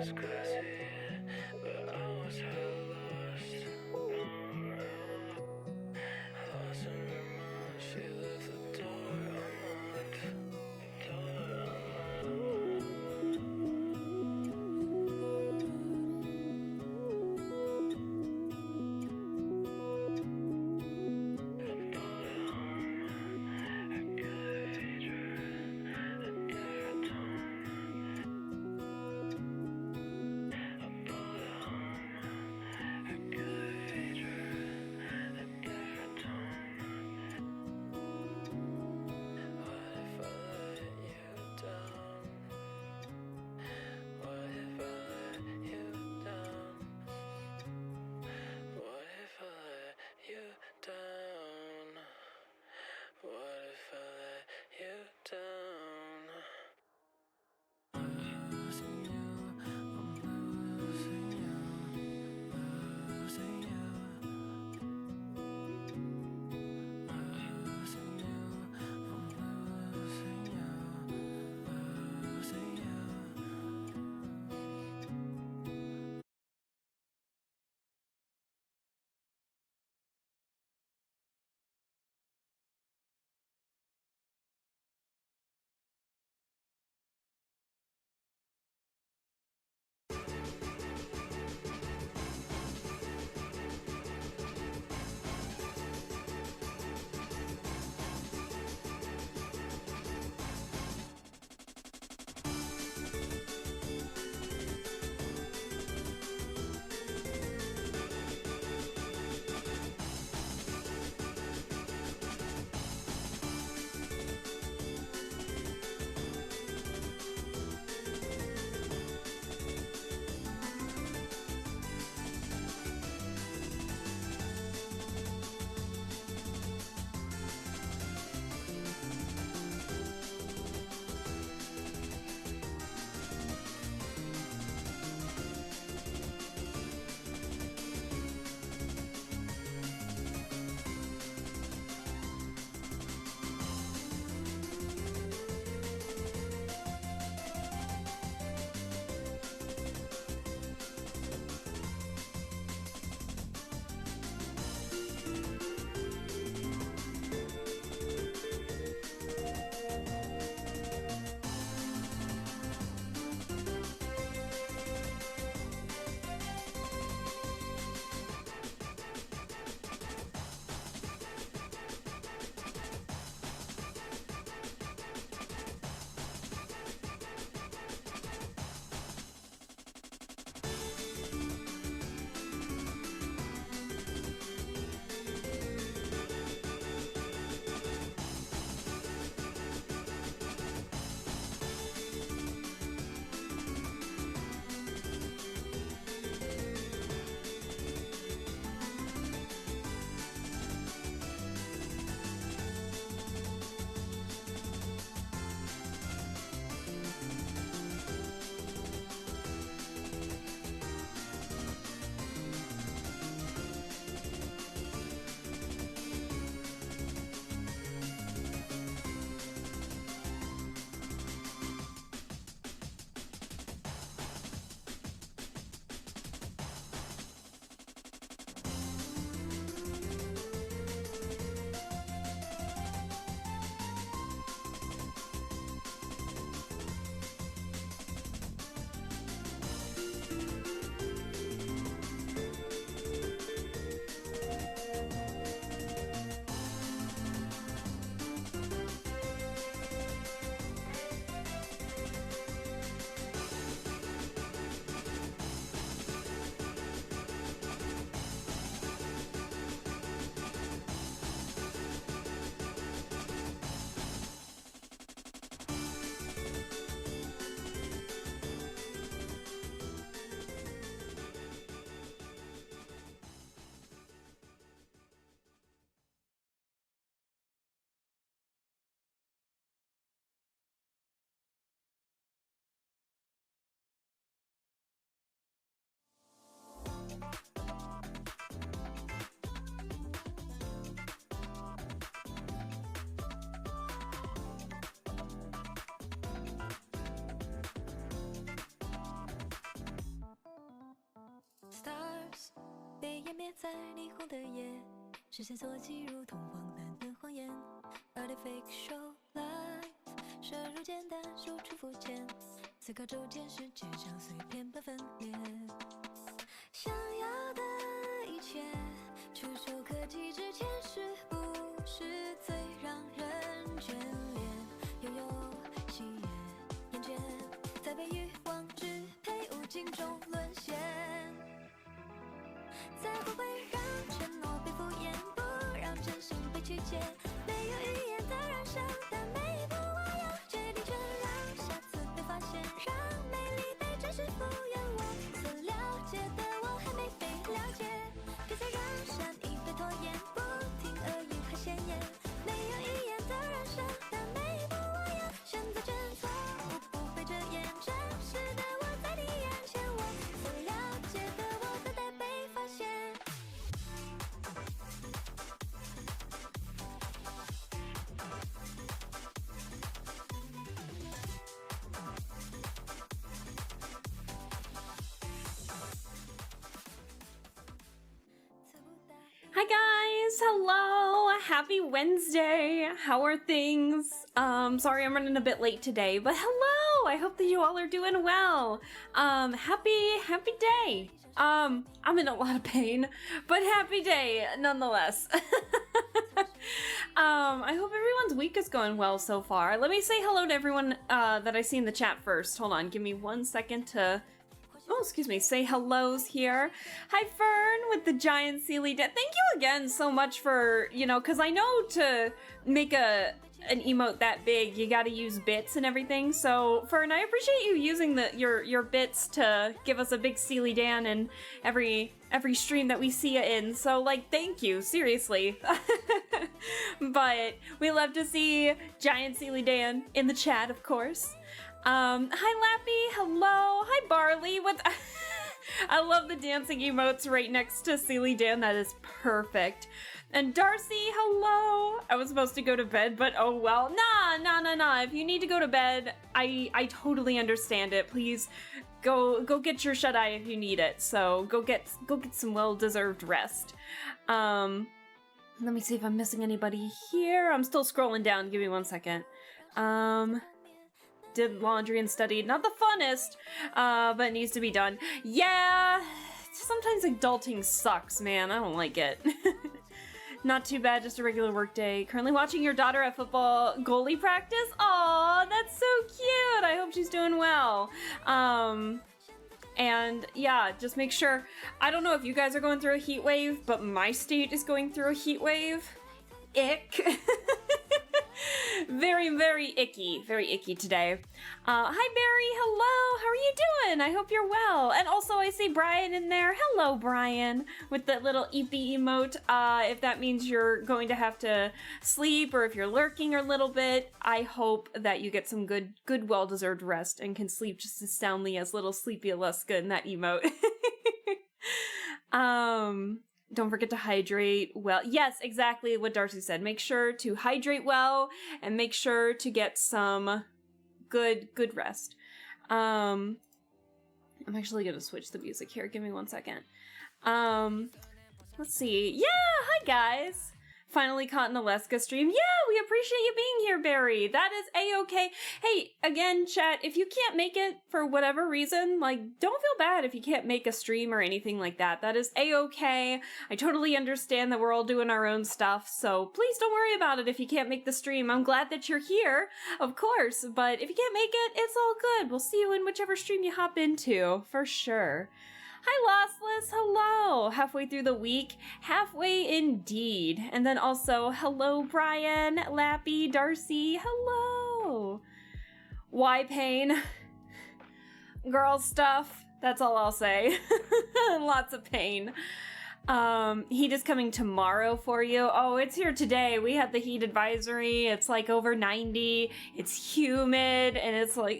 was classy, but I was hell lost. I lost in her mind, she left the door unlocked. 湮灭在霓虹的夜，视线锁起如同荒诞的谎言。Artificial show life， 深入简单，输出肤浅，思考周间世界像碎片般分裂。想要的一切，触手可及之前，是不是最让人眷恋？拥有喜悦，厌倦，在被欲望支配，无尽中沦陷。才不会让承诺被敷衍，不让真心被曲解。没有语言的燃烧，但每一步我要决定权，让下次被发现，让美丽被真实复原。我所了解的我还没被了解，别再让善意被拖延，不听恶意还显眼。没有语言的燃烧，但每一步我要选择真错误不被遮掩，真实的我在你眼前，我所了解的我等待被发现。Hi guys, hello, happy Wednesday. How are things? Sorry I'm running a bit late today, but hello. I hope that you all are doing well. Happy day. I'm in a lot of pain, but happy day nonetheless. I hope everyone's week is going well so far. Let me say hello to everyone that I see in the chat first. Hold on, give me 1 second to say hellos here. Hi Fern with the giant Sealy Thank you again so much for, because I know to make an emote that big, you gotta use bits and everything. So Fern, I appreciate you using your bits to give us a big Sealy Dan in every stream that we see you in. So thank you, seriously. But we love to see giant Sealy Dan in the chat, of course. Hi Lappy, hello, hi Barley, I love the dancing emotes right next to Sealy Dan, that is perfect. And Darcy, hello, I was supposed to go to bed, but oh well, nah, if you need to go to bed, I totally understand it, please go get your shut-eye if you need it, so go get some well-deserved rest. Let me see if I'm missing anybody here, I'm still scrolling down, give me 1 second. Did laundry and studied. Not the funnest, but it needs to be done. Yeah, sometimes adulting sucks, man. I don't like it. Not too bad, just a regular work day. Currently watching your daughter at football goalie practice. Aw, that's so cute. I hope she's doing well. And yeah, just make sure. I don't know if you guys are going through a heat wave, but my state is going through a heat wave. Ick. Very, very icky today. Hi Barry, hello, how are you doing? I hope you're well. And also I see Brian in there. Hello Brian, with that little eepy emote. If that means you're going to have to sleep or if you're lurking a little bit, I hope that you get some good well-deserved rest and can sleep just as soundly as little Sleepy Alaska in that emote. Don't forget to hydrate well. Yes, exactly what Darcy said. Make sure to hydrate well and make sure to get some good rest. I'm actually gonna switch the music here. Give me 1 second. Let's see. Yeah, hi guys. Finally caught an Alaska stream. Yeah, we appreciate you being here, Barry. That is a-okay. Hey, again, chat, if you can't make it for whatever reason, don't feel bad if you can't make a stream or anything like that. That is a-okay. I totally understand that we're all doing our own stuff, so please don't worry about it if you can't make the stream. I'm glad that you're here, of course, but if you can't make it, it's all good. We'll see you in whichever stream you hop into, for sure. Hi Lossless, hello! Halfway through the week, halfway indeed. And then also, hello Brian, Lappy, Darcy, hello! Why pain? Girl stuff, that's all I'll say. Lots of pain. Heat is coming tomorrow for you. Oh, it's here today. We had the heat advisory. It's over 90. It's humid, and it's ugh.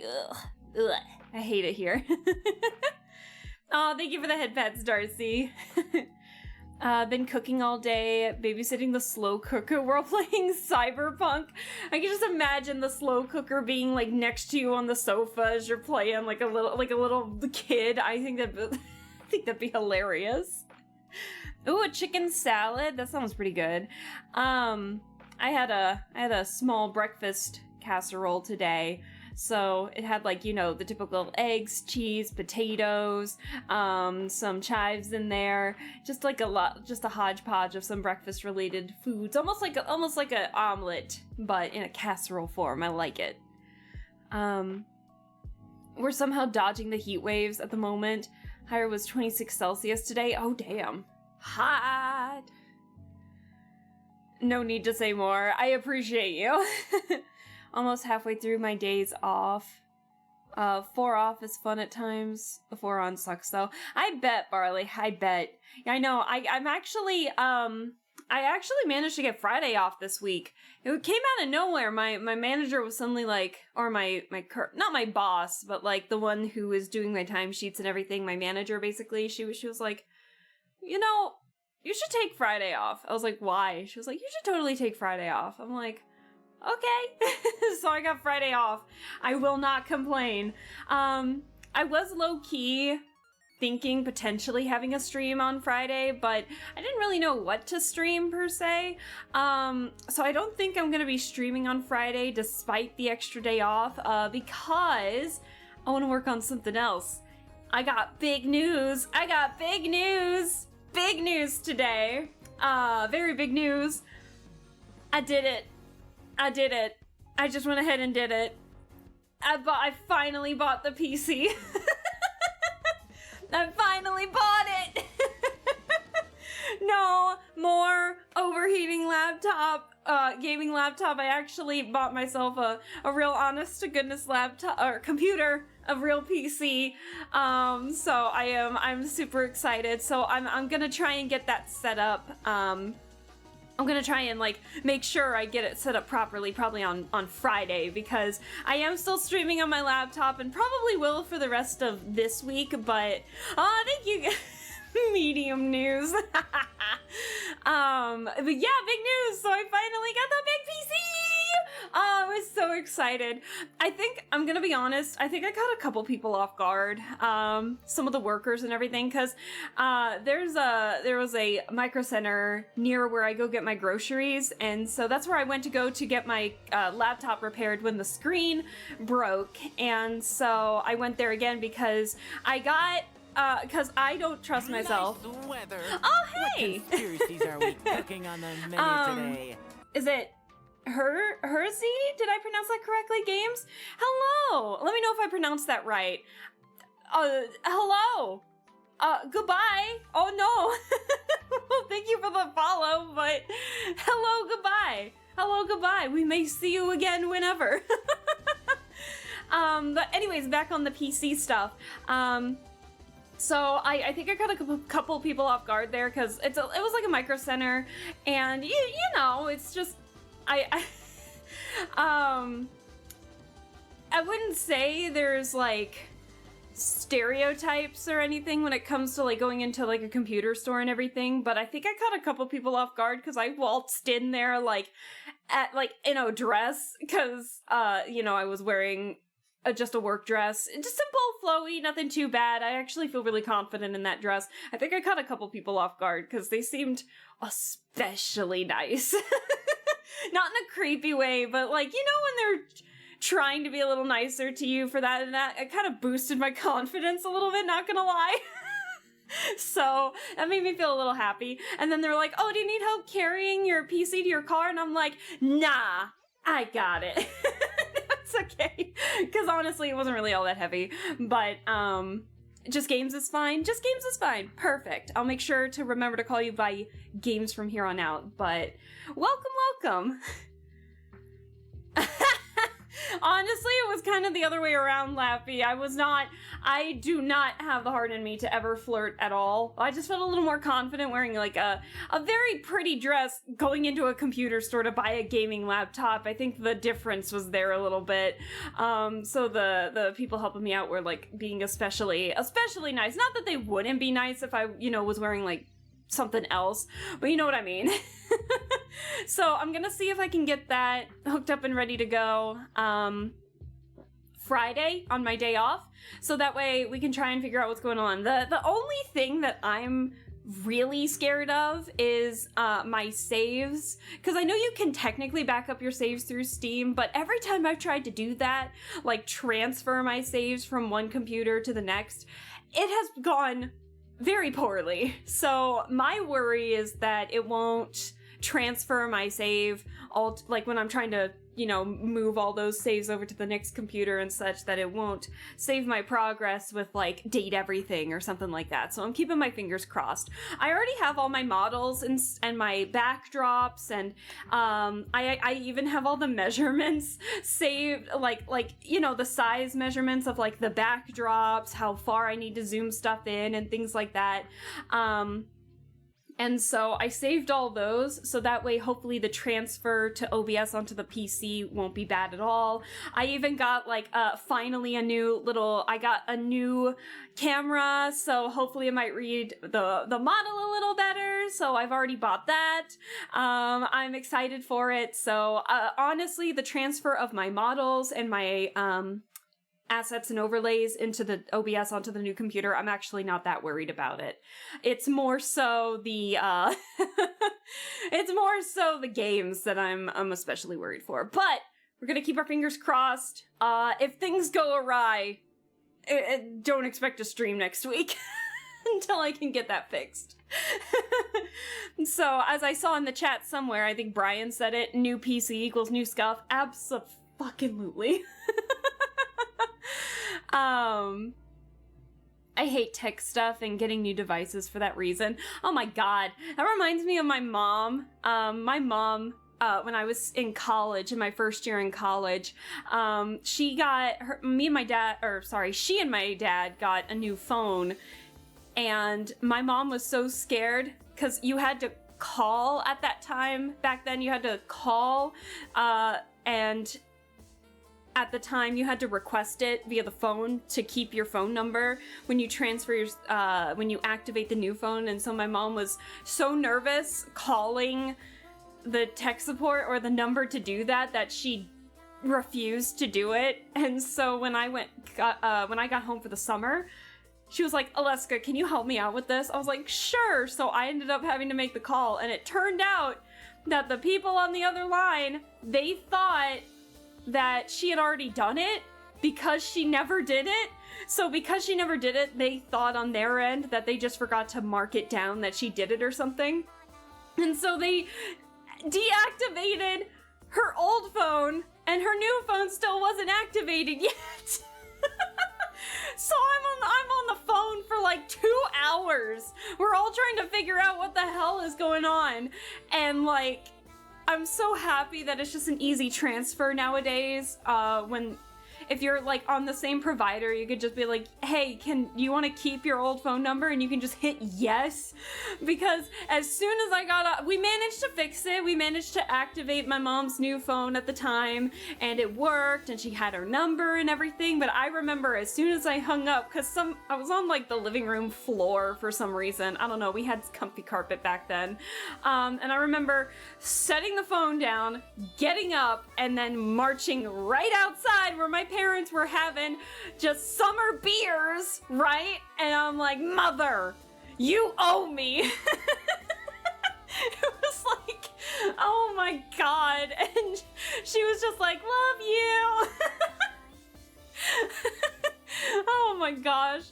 I hate it here. Oh, thank you for the head pats, Darcy. Been cooking all day, babysitting the slow cooker while playing Cyberpunk. I can just imagine the slow cooker being next to you on the sofa as you're playing like a little kid. I think that'd be hilarious. Ooh, a chicken salad. That sounds pretty good. I had a small breakfast casserole today. So it had like, you know, the typical eggs, cheese, potatoes, some chives in there, just like just a hodgepodge of some breakfast related foods, almost like an omelet, but in a casserole form. I like it. We're somehow dodging the heat waves at the moment. Higher was 26 Celsius today. Oh, damn. Hot. No need to say more. I appreciate you. Almost halfway through my days off. 4 off is fun at times. 4 on sucks though. I bet, Barley. I bet. I know. I'm actually I actually managed to get Friday off this week. It came out of nowhere. My manager was suddenly like, or not my boss, but like the one who is doing my timesheets and everything. My manager basically. She was like, you know, you should take Friday off. I was like, why? She was like, you should totally take Friday off. I'm like, okay. So I got Friday off. I will not complain. I was low-key thinking potentially having a stream on Friday, but I didn't really know what to stream per se. So I don't think I'm gonna be streaming on Friday despite the extra day off, because I want to work on something else. I got big news. Big news today. Very big news. I did it. I just went ahead and did it. I finally bought the PC. I finally bought it. No more overheating laptop, gaming laptop. I actually bought myself a real honest to goodness laptop or computer, a real PC. So I'm super excited. So I'm gonna try and get that set up. I'm gonna try and like make sure I get it set up properly, probably on Friday, because I am still streaming on my laptop and probably will for the rest of this week. But thank you. Medium news. But yeah, big news. So I finally got the big PC. I was so excited. I think I'm gonna be honest. I think I caught a couple people off guard. Some of the workers and everything, because there was a micro center near where I go get my groceries, and so that's where I went to go to get my laptop repaired when the screen broke. And so I went there again because I got. Because I don't trust myself. Nice weather. Oh, hey! What conspiracies are we cooking on the menu today? Is it Hersey? Did I pronounce that correctly, Games? Hello! Let me know if I pronounced that right. Hello! Goodbye! Oh, no! Well, thank you for the follow, but hello, goodbye! Hello, goodbye! We may see you again whenever. But anyways, back on the PC stuff. So I think I got a couple people off guard there because it was like a micro center, and you know, it's just I wouldn't say there's like stereotypes or anything when it comes to like going into like a computer store and everything, but I think I caught a couple people off guard because I waltzed in there like in a dress because you know, I was wearing just a work dress. Just simple, flowy, nothing too bad. I actually feel really confident in that dress. I think I caught a couple people off guard because they seemed especially nice. Not in a creepy way, but like, you know, when they're trying to be a little nicer to you for that, and that it kind of boosted my confidence a little bit, not gonna lie. So that made me feel a little happy. And then they're like, oh, do you need help carrying your PC to your car? And I'm like, nah, I got it. It's okay, because honestly it wasn't really all that heavy, but just Games is fine. Just Games is fine. Perfect. I'll make sure to remember to call you by Games from here on out. But welcome. Honestly, it was kind of the other way around, Lappy. I do not have the heart in me to ever flirt at all. I just felt a little more confident wearing like a very pretty dress going into a computer store to buy a gaming laptop. I think the difference was there a little bit. So the people helping me out were like being especially nice. Not that they wouldn't be nice if I, you know, was wearing like something else, but you know what I mean. So I'm gonna see if I can get that hooked up and ready to go Friday on my day off, so that way we can try and figure out what's going on. The only thing that I'm really scared of is my saves, because I know you can technically back up your saves through Steam, but every time I've tried to do that, like transfer my saves from one computer to the next, it has gone very poorly. So my worry is that it won't transfer my save like when I'm trying to, you know, move all those saves over to the next computer and such, that it won't save my progress with like date everything or something like that. So I'm keeping my fingers crossed. I already have all my models and my backdrops, and I even have all the measurements saved, like you know, the size measurements of like the backdrops, how far I need to zoom stuff in and things like that. And so I saved all those, so that way hopefully the transfer to OBS onto the PC won't be bad at all. I even got like finally I got a new camera, so hopefully it might read the model a little better, so I've already bought that. I'm excited for it. So honestly, the transfer of my models and my assets and overlays into the OBS onto the new computer, I'm actually not that worried about it. It's more so the it's more so the games that I'm especially worried for. But we're gonna keep our fingers crossed. If things go awry, don't expect a stream next week until I can get that fixed. So as I saw in the chat somewhere, I think Brian said it, new PC equals new scuff. Abso-fucking-lutely. I hate tech stuff and getting new devices for that reason. Oh my god, that reminds me of my mom. When I was in college, in my first year in college, she and my dad got a new phone, and my mom was so scared because you had to call at that time. Back then you had to call, and at the time you had to request it via the phone to keep your phone number when you transfer your when you activate the new phone. And so my mom was so nervous calling the tech support or the number to do that she refused to do it. And so when I got home for the summer, she was like, Aleska, can you help me out with this? I was like, sure. So I ended up having to make the call, and it turned out that the people on the other line, they thought that she had already done it because she never did it. So because she never did it, they thought on their end that they just forgot to mark it down that she did it or something. And so they deactivated her old phone, and her new phone still wasn't activated yet. So I'm on the phone for like 2 hours. We're all trying to figure out what the hell is going on. And like, I'm so happy that it's just an easy transfer nowadays. If you're like on the same provider, you could just be like, hey, you want to keep your old phone number? And you can just hit yes. Because as soon as I got up, we managed to fix it. We managed to activate my mom's new phone at the time, and it worked, and she had her number and everything. But I remember as soon as I hung up, because I was on like the living room floor for some reason. I don't know, we had comfy carpet back then. And I remember setting the phone down, getting up, and then marching right outside where my parents were having just summer beers, right? And I'm like, Mother, you owe me. It was like, oh my god. And she was just like, love you. Oh my gosh.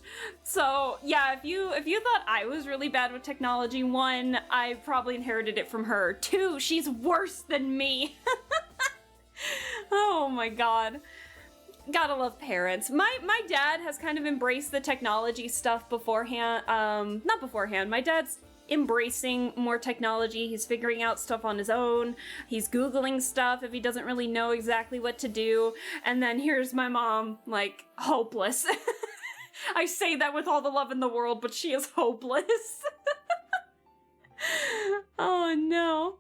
So yeah, if you thought I was really bad with technology, 1, I probably inherited it from her. 2, she's worse than me. Oh my god. Gotta love parents. My dad has kind of embraced the technology stuff beforehand. Not beforehand. My dad's embracing more technology. He's figuring out stuff on his own. He's Googling stuff if he doesn't really know exactly what to do. And then here's my mom, like, hopeless. I say that with all the love in the world, but she is hopeless. Oh no.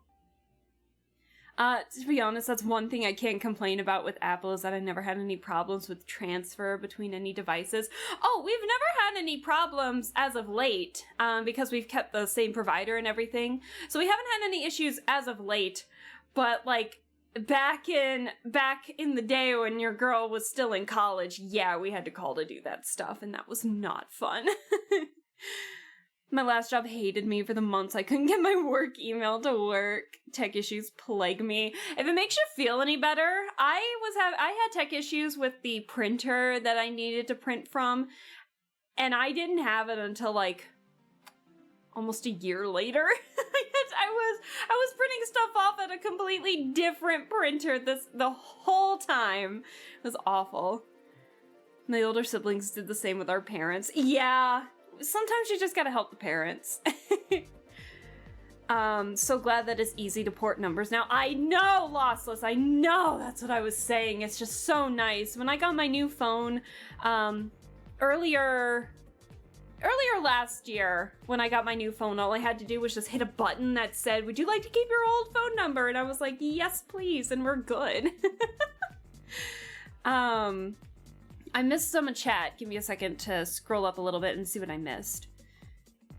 To be honest, that's one thing I can't complain about with Apple, is that I never had any problems with transfer between any devices. Oh, we've never had any problems as of late, because we've kept the same provider and everything. So we haven't had any issues as of late, but like back in the day when your girl was still in college, yeah, we had to call to do that stuff, and that was not fun. My last job hated me for the months I couldn't get my work email to work. Tech issues plague me. If it makes you feel any better, I had tech issues with the printer that I needed to print from, and I didn't have it until like almost a year later. I was printing stuff off at a completely different printer the whole time. It was awful. My older siblings did the same with our parents. Yeah. Sometimes you just gotta help the parents. So glad that it's easy to port numbers now. I know, Lossless, I know, that's what I was saying. It's just so nice. When I got my new phone, earlier last year, when I got my new phone, all I had to do was just hit a button that said, would you like to keep your old phone number? And I was like, yes, please, and we're good. I missed some chat. Give me a second to scroll up a little bit and see what I missed.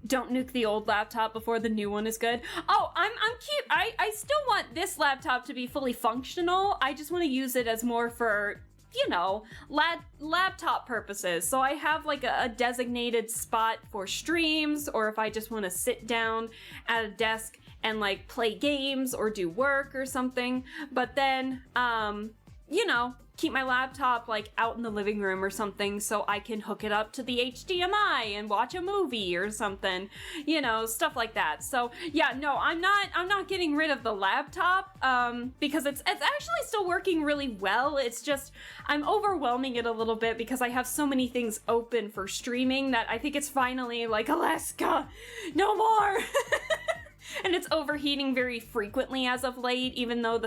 Don't nuke the old laptop before the new one is good. Oh, I'm cute. I still want this laptop to be fully functional. I just want to use it as more for, you know, laptop purposes. So I have like a designated spot for streams, or if I just want to sit down at a desk and like play games or do work or something. But then, you know, keep my laptop like out in the living room or something so I can hook it up to the HDMI and watch a movie or something, you know, stuff like that. So yeah, no, I'm not getting rid of the laptop because it's actually still working really well. It's just I'm overwhelming it a little bit because I have so many things open for streaming that I think it's finally like, Alaska, no more. And it's overheating very frequently as of late, even though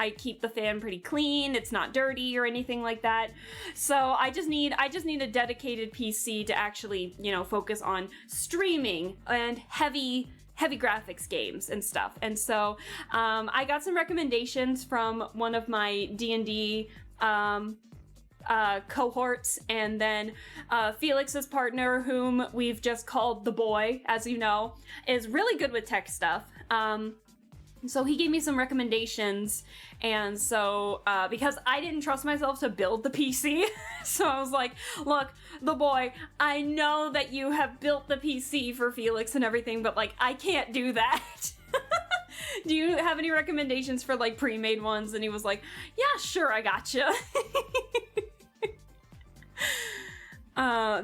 I keep the fan pretty clean. It's not dirty or anything like that. So I just need a dedicated PC to actually, you know, focus on streaming and heavy graphics games and stuff. And so I got some recommendations from one of my D&D cohorts, and then Felix's partner, whom we've just called the boy, as you know, is really good with tech stuff. So he gave me some recommendations, and so because I didn't trust myself to build the PC, so I was like, look, the boy, I know that you have built the PC for Felix and everything, but like I can't do that. Do you have any recommendations for like pre-made ones? And he was like, yeah, sure, I gotcha.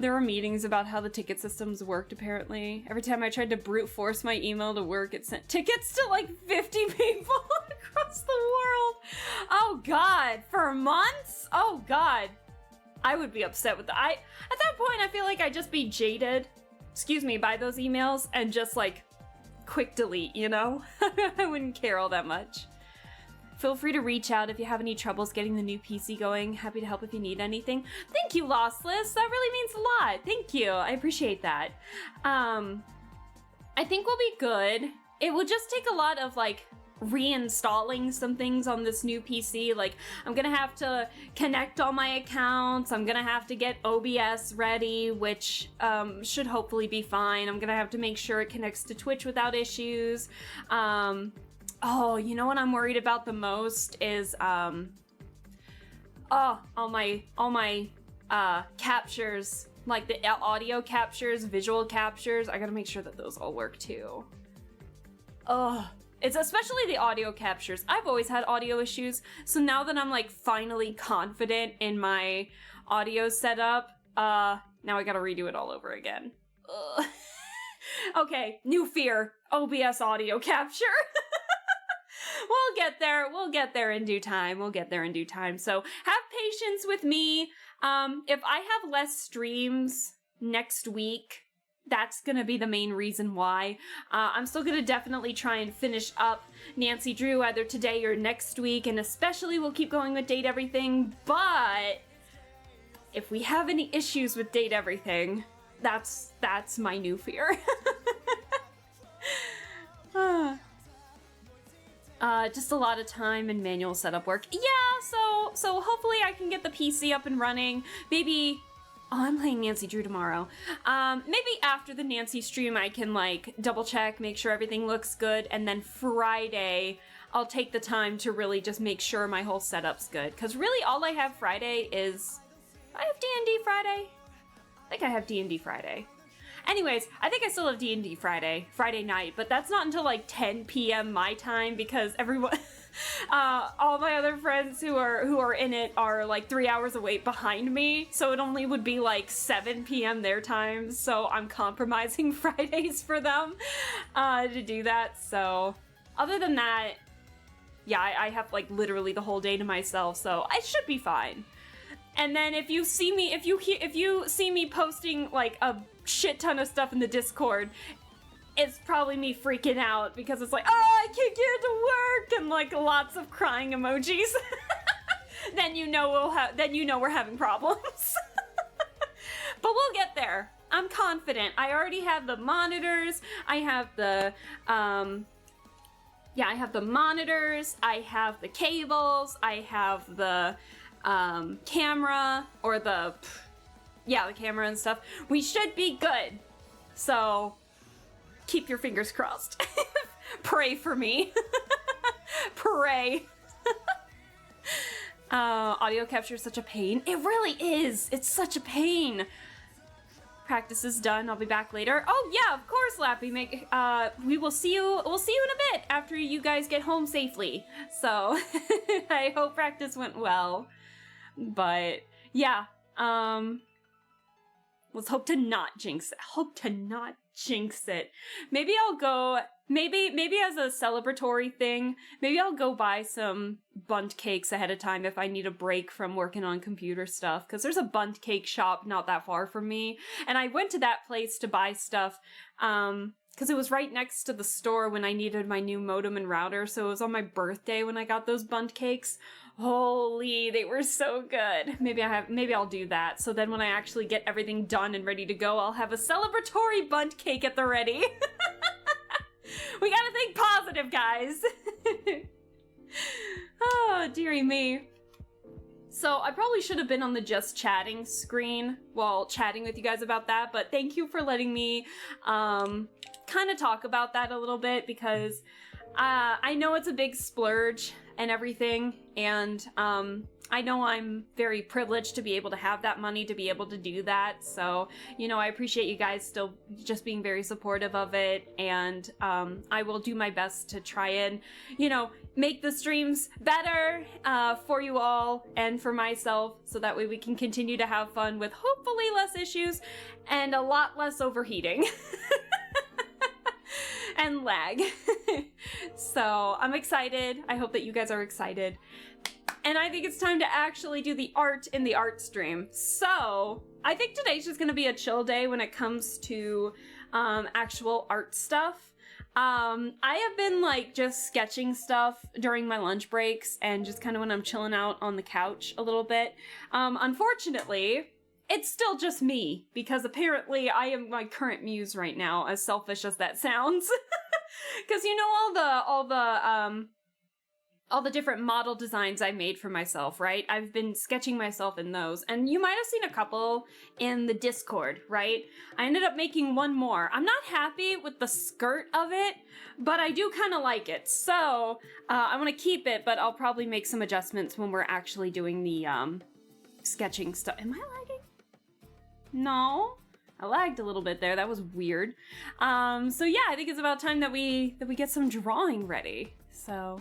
There were meetings about how the ticket systems worked, apparently. Every time I tried to brute force my email to work, it sent tickets to like 50 people across the world. Oh god, for months? Oh god. I would be upset with that. At that point, I feel like I'd just be jaded, by those emails, and just like quick delete, you know? I wouldn't care all that much. Feel free to reach out if you have any troubles getting the new PC going. Happy to help if you need anything. Thank you, Lossless. That really means a lot. Thank you. I appreciate that. I think we'll be good. It will just take a lot of like reinstalling some things on this new PC. Like I'm gonna have to connect all my accounts. I'm gonna have to get OBS ready, which should hopefully be fine. I'm gonna have to make sure it connects to Twitch without issues. Oh, you know what I'm worried about the most is all my captures, like the audio captures, visual captures. I gotta make sure that those all work too. It's especially the audio captures. I've always had audio issues, so now that I'm like finally confident in my audio setup, now I gotta redo it all over again. Okay, new fear, OBS audio capture. We'll get there in due time. So have patience with me. If I have less streams next week, that's gonna be the main reason why. I'm still gonna definitely try and finish up Nancy Drew either today or next week, and especially we'll keep going with Date Everything, but if we have any issues with Date Everything, that's my new fear. Just a lot of time and manual setup work. Yeah, so hopefully I can get the PC up and running. Maybe, I'm playing Nancy Drew tomorrow. Maybe after the Nancy stream I can like double check, make sure everything looks good, and then Friday I'll take the time to really just make sure my whole setup's good. Cause really all I have Friday is, I have D&D Friday? I think I have D&D Friday. Anyways, I think I still have D&D Friday night, but that's not until like 10 p.m. my time because everyone, all my other friends who are in it are like 3 hours away behind me, so it only would be like 7 p.m. their time, so I'm compromising Fridays for them to do that. So other than that, yeah, I have like literally the whole day to myself, so I should be fine. And then if you see me, if you see me posting like a shit ton of stuff in the Discord, it's probably me freaking out because it's like, oh, I can't get to work, and like lots of crying emojis. Then you know we're having problems. But we'll get there. I'm confident. I already have the monitors. I have the I have the monitors. I have the cables. I have the camera, or the camera and stuff. We should be good. So keep your fingers crossed. Pray for me. Pray. Audio capture is such a pain. It really is. It's such a pain. Practice is done. I'll be back later. Oh yeah, of course, Lappy. We'll see you in a bit after you guys get home safely. So I hope practice went well. But yeah, let's hope to not jinx it. Maybe I'll go, maybe as a celebratory thing, maybe I'll go buy some bundt cakes ahead of time if I need a break from working on computer stuff, because there's a bundt cake shop not that far from me, and I went to that place to buy stuff, because it was right next to the store when I needed my new modem and router, so it was on my birthday when I got those bundt cakes. Holy, they were so good. Maybe I'll do that. So then when I actually get everything done and ready to go, I'll have a celebratory bundt cake at the ready. We gotta think positive, guys. Oh, dearie me. So I probably should have been on the just chatting screen while chatting with you guys about that, but thank you for letting me kind of talk about that a little bit, because I know it's a big splurge and everything, and I know I'm very privileged to be able to have that money to be able to do that, so, you know, I appreciate you guys still just being very supportive of it, and I will do my best to try and, you know, make the streams better for you all and for myself, so that way we can continue to have fun with hopefully less issues and a lot less overheating. And lag. So I'm excited. I hope that you guys are excited. And I think it's time to actually do the art in the art stream. So I think today's just gonna be a chill day when it comes to actual art stuff. I have been like just sketching stuff during my lunch breaks and just kind of when I'm chilling out on the couch a little bit. Unfortunately, it's still just me, because apparently I am my current muse right now, as selfish as that sounds. Because you know all the different model designs I made for myself, right? I've been sketching myself in those, and you might have seen a couple in the Discord, right? I ended up making one more. I'm not happy with the skirt of it, but I do kind of like it, so I want to keep it, but I'll probably make some adjustments when we're actually doing the sketching stuff. Am I lagging? No, I lagged a little bit there. That was weird. So yeah, I think it's about time that we get some drawing ready. So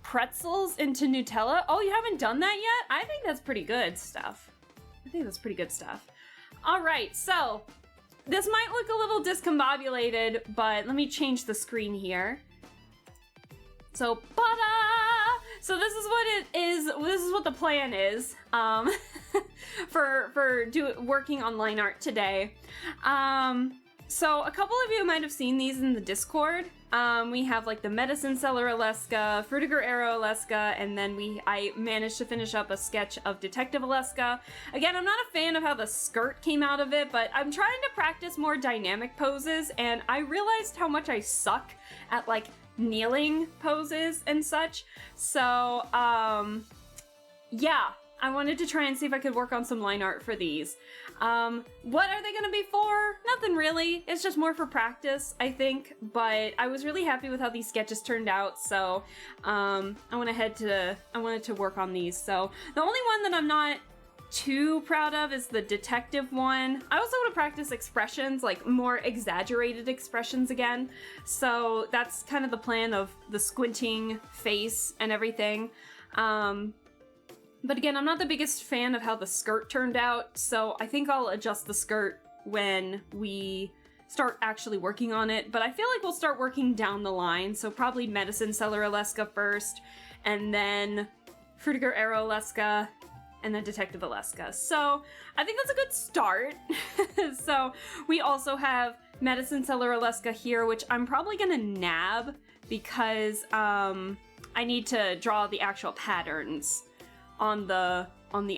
pretzels into Nutella. Oh, you haven't done that yet? I think that's pretty good stuff. All right, so this might look a little discombobulated, but let me change the screen here. So, ta-da! So this is what it is. This is what the plan is for working on line art today. So a couple of you might have seen these in the Discord. We have like the Medicine Seller Alaska, Frutiger Arrow Alaska, and then I managed to finish up a sketch of Detective Alaska. Again, I'm not a fan of how the skirt came out of it, but I'm trying to practice more dynamic poses, and I realized how much I suck at like kneeling poses and such. So, yeah, I wanted to try and see if I could work on some line art for these. What are they gonna be for? Nothing really. It's just more for practice, I think. But I was really happy with how these sketches turned out, so I wanted to work on these. So the only one that I'm not too proud of is the detective one. I also want to practice expressions, like more exaggerated expressions again. So that's kind of the plan of the squinting face and everything. But again, I'm not the biggest fan of how the skirt turned out, so I think I'll adjust the skirt when we start actually working on it. But I feel like we'll start working down the line, so probably Medicine Seller Alaska first, and then Frutiger Arrow Alaska, and then Detective Alaska. So I think that's a good start. So we also have Medicine Seller Alaska here, which I'm probably gonna nab because I need to draw the actual patterns on the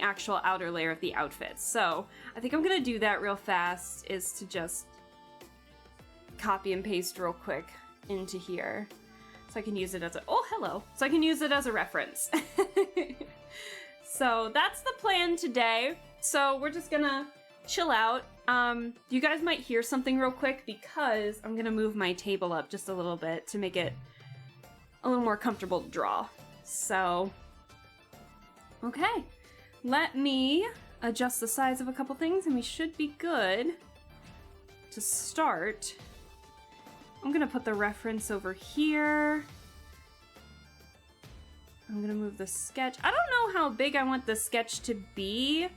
actual outer layer of the outfit. So I think I'm gonna do that real fast, is to just copy and paste real quick into here. So I can use it as a, oh, hello. So I can use it as a reference. So that's the plan today. So we're just gonna chill out. You guys might hear something real quick because I'm gonna move my table up just a little bit to make it a little more comfortable to draw. So, okay. Let me adjust the size of a couple things and we should be good to start. I'm gonna put the reference over here. I'm gonna move the sketch. I don't know how big I want the sketch to be.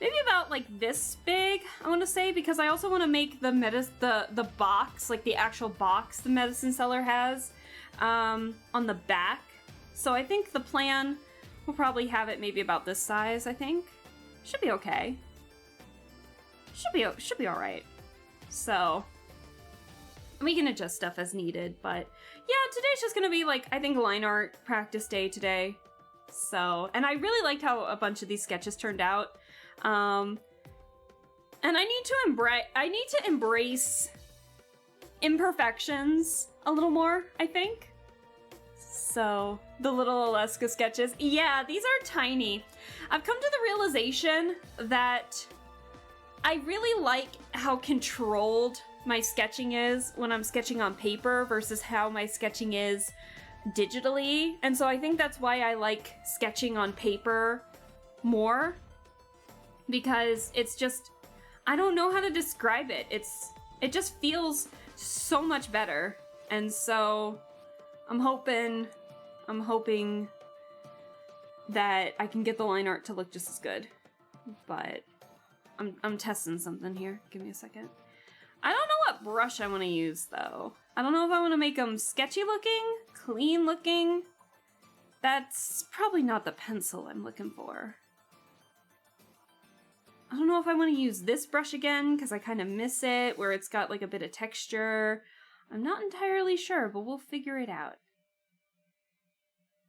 Maybe about like this big, I want to say, because I also want to make the box, like the actual box the Medicine Seller has, on the back. So I think the plan will probably have it maybe about this size, I think. Should be okay. Should be all right. So we can adjust stuff as needed, but yeah, today's just gonna be like, I think, line art practice day today. So, and I really liked how a bunch of these sketches turned out. And I need to embrace imperfections a little more, I think. So, the little Alaska sketches. Yeah, these are tiny. I've come to the realization that I really like how controlled my sketching is when I'm sketching on paper versus how my sketching is digitally. And so I think that's why I like sketching on paper more, because it's just, I don't know how to describe it. It just feels so much better. And so I'm hoping that I can get the line art to look just as good. But I'm testing something here. Give me a second. I don't know what brush I want to use, though. I don't know if I want to make them sketchy looking, clean looking. That's probably not the pencil I'm looking for. I don't know if I want to use this brush again, because I kind of miss it, where it's got like a bit of texture. I'm not entirely sure, but we'll figure it out.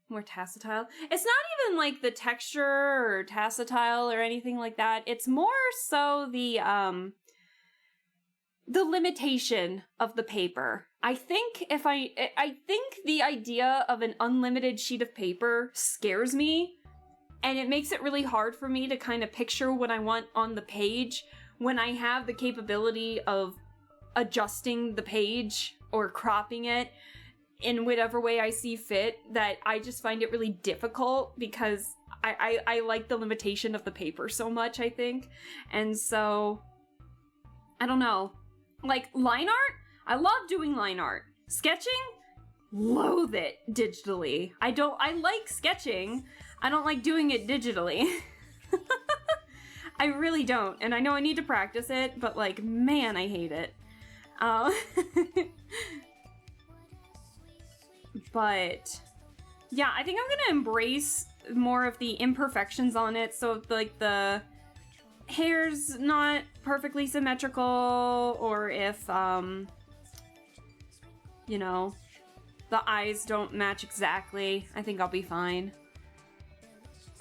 More tactile. It's not even like the texture or tactile or anything like that. It's more so the limitation of the paper. I think I think the idea of an unlimited sheet of paper scares me, and it makes it really hard for me to kind of picture what I want on the page when I have the capability of adjusting the page or cropping it in whatever way I see fit. That I just find it really difficult because I like the limitation of the paper so much, I think. And so, I don't know. Like, line art? I love doing line art. Sketching? Loathe it digitally. I like sketching. I don't like doing it digitally. I really don't. And I know I need to practice it, but like, man, I hate it. But yeah, I think I'm gonna embrace more of the imperfections on it. So like the hair's not perfectly symmetrical, or if you know, the eyes don't match exactly, I think I'll be fine.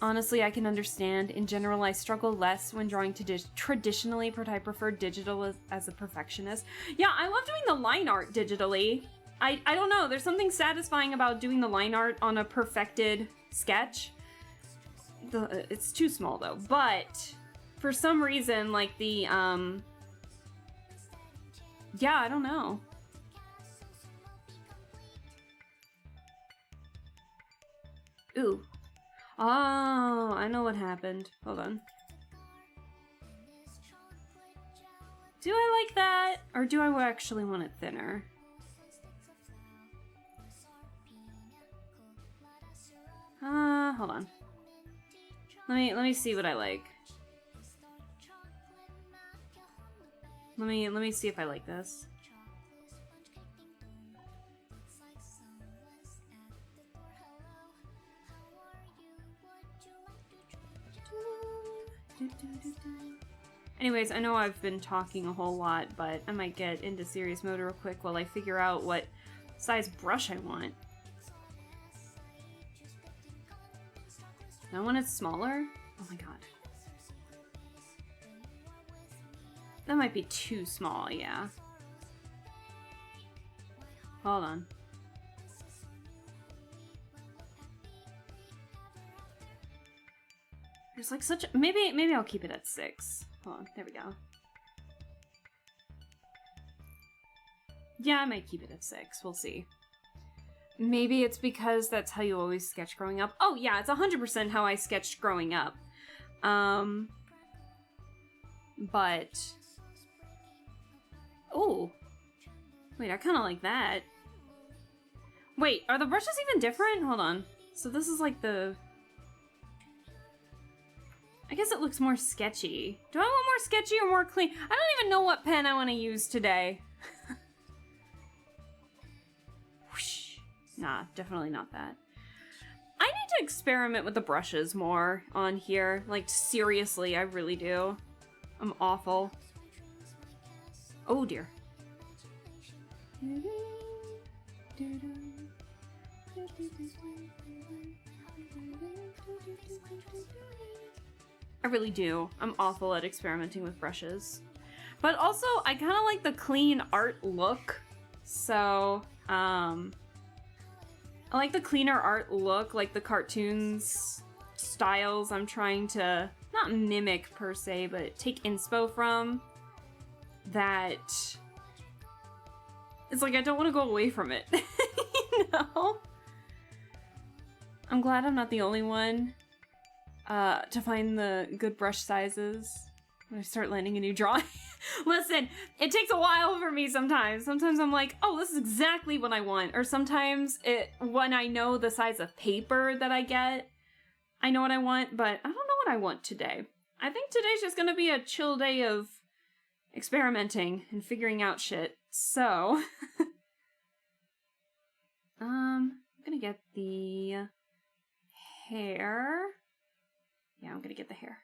Honestly, I can understand. In general, I struggle less when drawing traditionally, but I prefer digital as a perfectionist. Yeah, I love doing the line art digitally. I don't know, there's something satisfying about doing the line art on a perfected sketch. It's too small though, but for some reason, like the, yeah, I don't know. Ooh. Oh, I know what happened. Hold on. Do I like that? Or do I actually want it thinner? Hold on. Let me see what I like. Let me see if I like this. Anyways, I know I've been talking a whole lot, but I might get into serious mode real quick while I figure out what size brush I want. That one is smaller? Oh my god. That might be too small, yeah. Hold on. There's like such a, maybe I'll keep it at 6. Hold on, there we go. Yeah, I might keep it at 6. We'll see. Maybe it's because that's how you always sketch growing up. Oh yeah, it's 100% how I sketched growing up. But... Oh. Wait, I kind of like that. Wait, are the brushes even different? Hold on. So this is like the... I guess it looks more sketchy. Do I want more sketchy or more clean? I don't even know what pen I want to use today. Whoosh. Nah, definitely not that. I need to experiment with the brushes more on here. Like, seriously, I really do. I'm awful. Oh, dear. I really do. I'm awful at experimenting with brushes. But also, I kind of like the clean art look. So, I like the cleaner art look, like the cartoons styles I'm trying to, not mimic per se, but take inspo from. That, it's like I don't want to go away from it, you know? I'm glad I'm not the only one to find the good brush sizes when I start landing a new drawing. Listen, it takes a while for me sometimes. Sometimes I'm like, oh, this is exactly what I want. Or sometimes when I know the size of paper that I get, I know what I want, but I don't know what I want today. I think today's just gonna be a chill day of experimenting and figuring out shit. So, I'm gonna get the hair. Yeah, I'm gonna get the hair.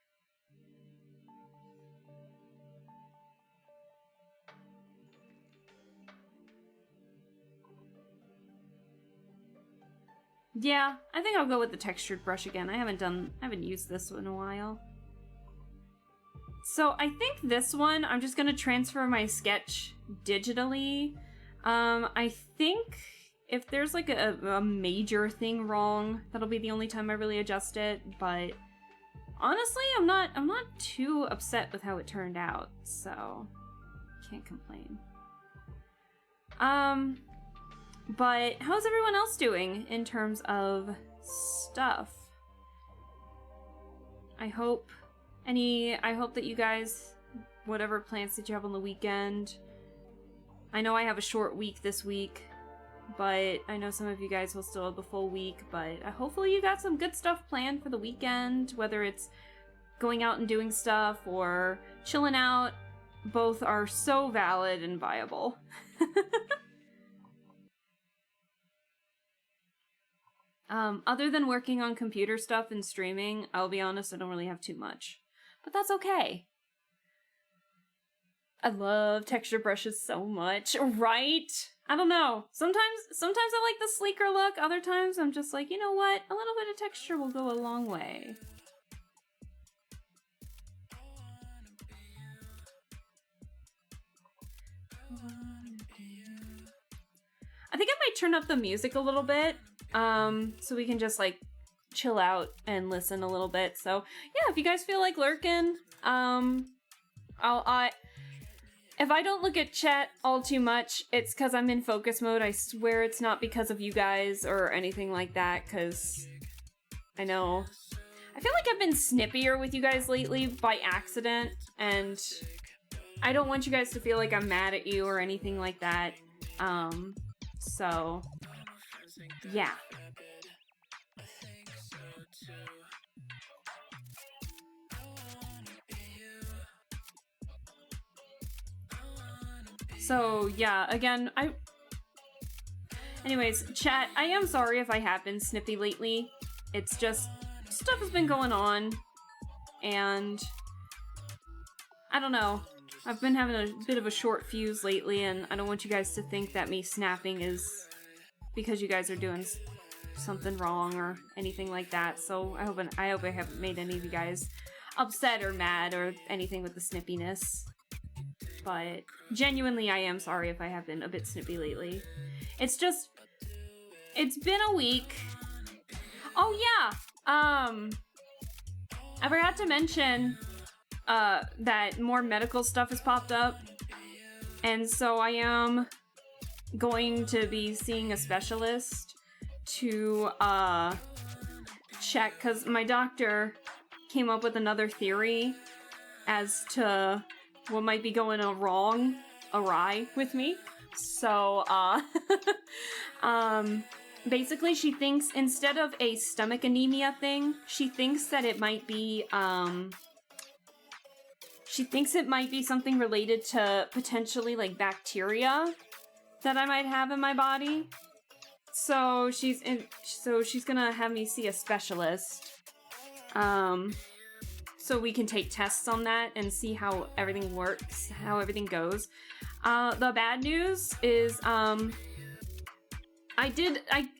Yeah, I think I'll go with the textured brush again. I haven't used this in a while. So I think this one, I'm just gonna transfer my sketch digitally. I think if there's like a major thing wrong, that'll be the only time I really adjust it, but honestly, I'm not too upset with how it turned out, so can't complain. But how's everyone else doing in terms of stuff? I hope that you guys, whatever plans that you have on the weekend. I know I have a short week this week, but I know some of you guys will still have the full week, but hopefully you got some good stuff planned for the weekend, whether it's going out and doing stuff or chilling out. Both are so valid and viable. Other than working on computer stuff and streaming, I'll be honest, I don't really have too much. But that's okay. I love texture brushes so much, right? I don't know. Sometimes I like the sleeker look, other times I'm just like, you know what? A little bit of texture will go a long way. I think I might turn up the music a little bit, so we can just like chill out and listen a little bit. So yeah, if you guys feel like lurking, if I don't look at chat all too much, it's because I'm in focus mode. I swear it's not because of you guys or anything like that, because I know. I feel like I've been snippier with you guys lately by accident, and I don't want you guys to feel like I'm mad at you or anything like that. So, yeah. So, yeah, again, anyways, chat, I am sorry if I have been snippy lately. It's just, stuff has been going on, and I don't know. I've been having a bit of a short fuse lately, and I don't want you guys to think that me snapping is because you guys are doing something wrong or anything like that. So I hope I haven't made any of you guys upset or mad or anything with the snippiness. But genuinely, I am sorry if I have been a bit snippy lately. It's just, it's been a week. Oh yeah, I forgot to mention that more medical stuff has popped up, and so I am going to be seeing a specialist to check, because my doctor came up with another theory as to what might be going awry with me. So basically she thinks instead of a stomach anemia thing, she thinks that it might be something related to potentially like bacteria that I might have in my body. So she's gonna have me see a specialist. So we can take tests on that and see how everything works, how everything goes. The bad news is, I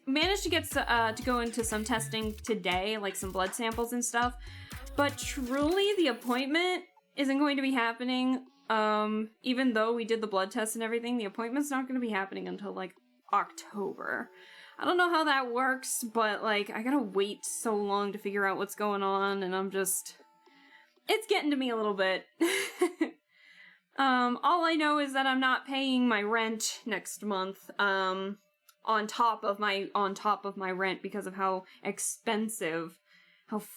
managed to get to go into some testing today, like some blood samples and stuff, but truly the appointment isn't going to be happening, even though we did the blood test and everything, the appointment's not going to be happening until, like, October. I don't know how that works, but, like, I gotta wait so long to figure out what's going on, and I'm just... It's getting to me a little bit. All I know is that I'm not paying my rent next month, on top of my rent because of how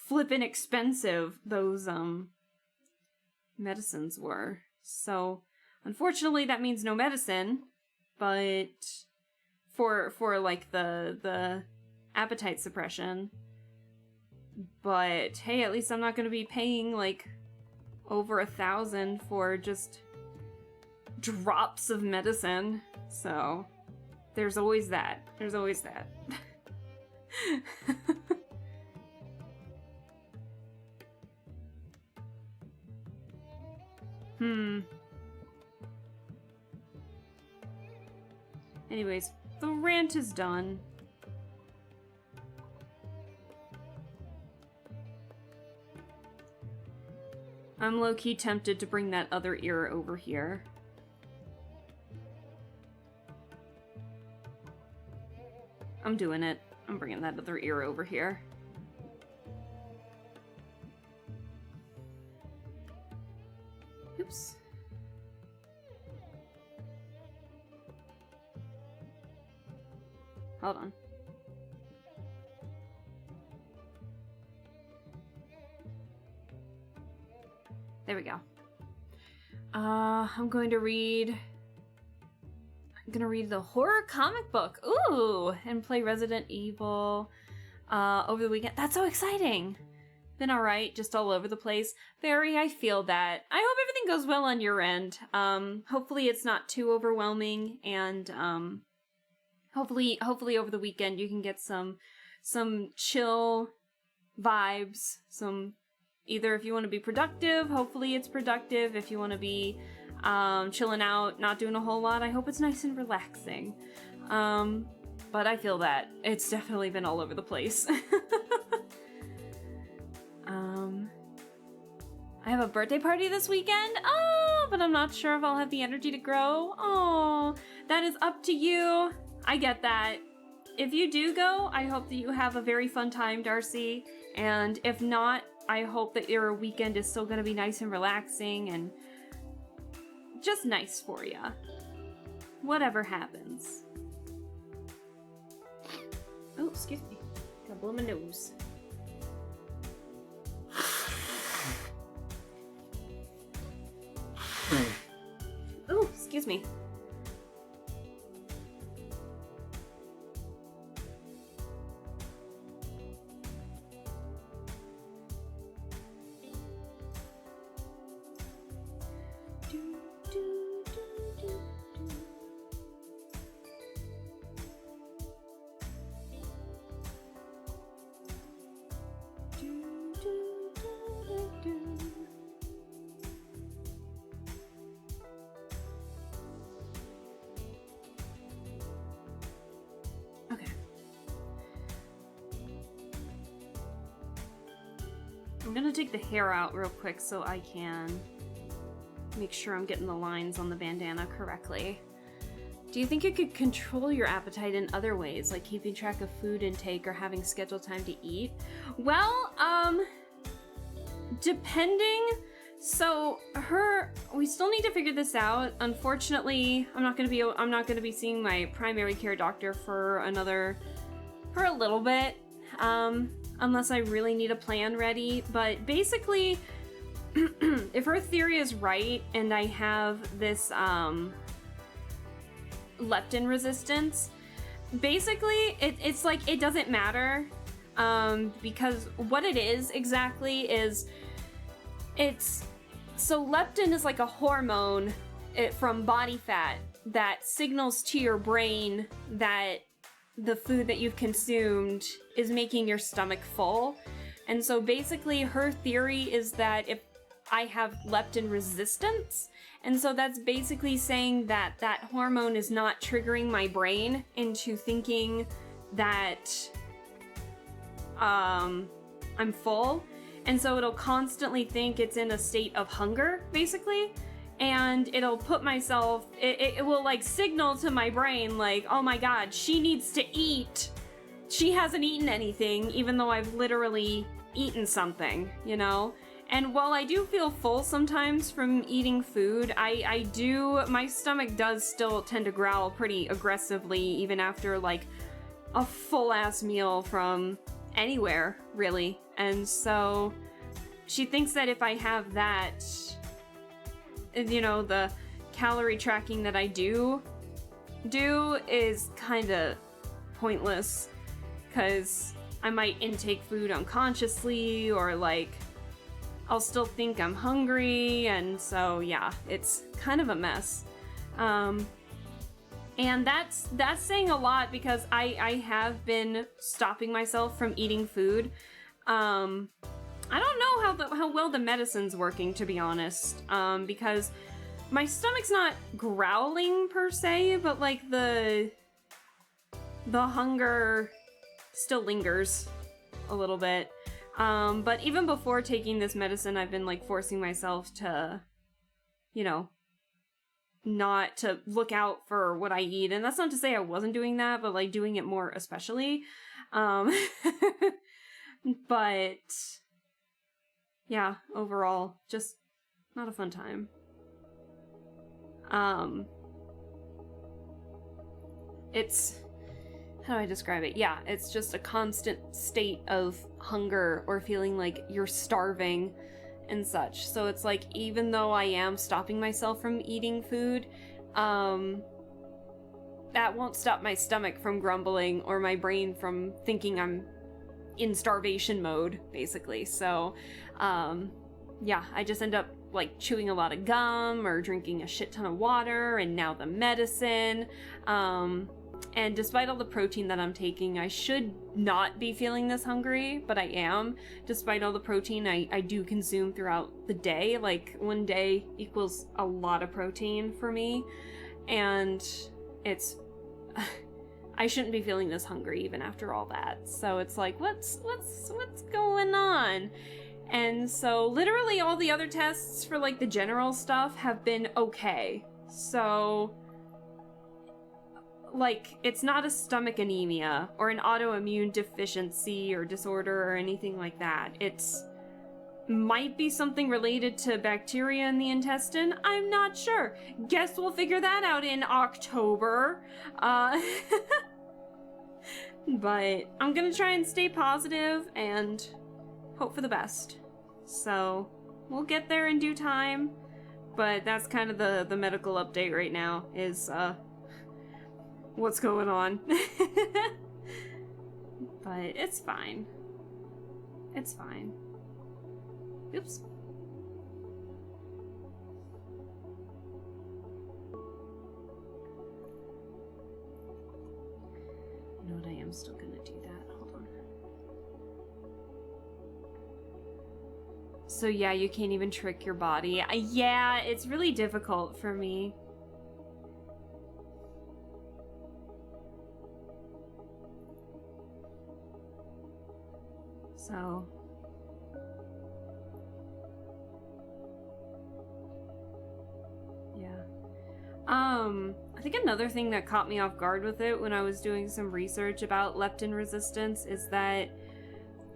flippin' expensive those, medicines were. So, unfortunately, that means no medicine, but for like the appetite suppression. But hey, at least I'm not gonna be paying like over 1,000 for just drops of medicine. So there's always that. There's always that. Anyways, the rant is done. I'm low-key tempted to bring that other ear over here. I'm doing it. I'm bringing that other ear over here. Oops. Hold on. There we go. I'm going to read the horror comic book. Ooh, and play Resident Evil over the weekend. That's so exciting. Been alright, just all over the place. Barry, I feel that. I hope everything goes well on your end. Hopefully it's not too overwhelming, and hopefully over the weekend you can get some chill vibes, either if you want to be productive, hopefully it's productive. If you want to be chilling out, not doing a whole lot, I hope it's nice and relaxing. But I feel that. It's definitely been all over the place. I have a birthday party this weekend. Oh, but I'm not sure if I'll have the energy to grow. Oh, that is up to you. I get that. If you do go, I hope that you have a very fun time, Darcy. And if not, I hope that your weekend is still going to be nice and relaxing and just nice for you. Whatever happens. Oh, excuse me. Gotta blow my nose. me. Okay. I'm gonna take the hair out real quick so I can make sure I'm getting the lines on the bandana correctly. Do you think you could control your appetite in other ways, like keeping track of food intake or having scheduled time to eat? Well, depending. So we still need to figure this out. Unfortunately, I'm not gonna be seeing my primary care doctor for a little bit, unless I really need a plan ready. But basically, if her theory is right and I have this leptin resistance, basically it's like it doesn't matter, because what it is exactly is so leptin is like a hormone from body fat that signals to your brain that the food that you've consumed is making your stomach full. And so basically her theory is that if I have leptin resistance, and so that's basically saying that that hormone is not triggering my brain into thinking that I'm full. And so it'll constantly think it's in a state of hunger, basically. And it'll put myself, it will like signal to my brain like, oh my god, she needs to eat. She hasn't eaten anything, even though I've literally eaten something, you know? And while I do feel full sometimes from eating food, my stomach does still tend to growl pretty aggressively even after like a full-ass meal from anywhere, really. And so she thinks that if I have that, you know, the calorie tracking that I do is kind of pointless, because I might intake food unconsciously, or like I'll still think I'm hungry, and so yeah, it's kind of a mess. And that's saying a lot, because I have been stopping myself from eating food. I don't know how well the medicine's working, to be honest, because my stomach's not growling per se, but like the hunger still lingers a little bit. But even before taking this medicine, I've been like forcing myself to, you know, not to look out for what I eat. And that's not to say I wasn't doing that, but like doing it more especially. But yeah, overall, just not a fun time. It's, how do I describe it? Yeah, it's just a constant state of hunger or feeling like you're starving and such. So it's like, even though I am stopping myself from eating food, that won't stop my stomach from grumbling or my brain from thinking I'm in starvation mode, basically. So, yeah, I just end up like chewing a lot of gum or drinking a shit ton of water, and now the medicine. And despite all the protein that I'm taking, I should not be feeling this hungry, but I am. Despite all the protein I do consume throughout the day, like one day equals a lot of protein for me, and it's I shouldn't be feeling this hungry even after all that. So it's like, what's going on? And so literally all the other tests for like the general stuff have been okay. So like, it's not a stomach anemia or an autoimmune deficiency or disorder or anything like that. It's might be something related to bacteria in the intestine. I'm not sure. Guess we'll figure that out in October. But I'm gonna try and stay positive and hope for the best. So we'll get there in due time. But that's kind of the medical update right now, is what's going on. But it's fine. It's fine. Oops. You know what, I am still gonna do that. Hold on. So yeah, you can't even trick your body. Yeah, it's really difficult for me. So yeah. I think another thing that caught me off guard with it when I was doing some research about leptin resistance is that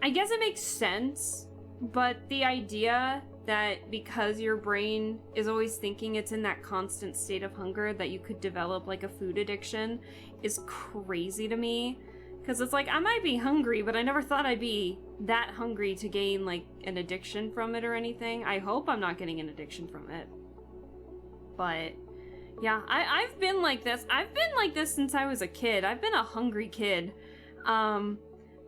I guess it makes sense, but the idea that because your brain is always thinking it's in that constant state of hunger that you could develop like a food addiction is crazy to me. Because it's like, I might be hungry, but I never thought I'd be that hungry to gain like an addiction from it or anything. I hope I'm not getting an addiction from it. But yeah, I've been like this. I've been like this since I was a kid. I've been a hungry kid.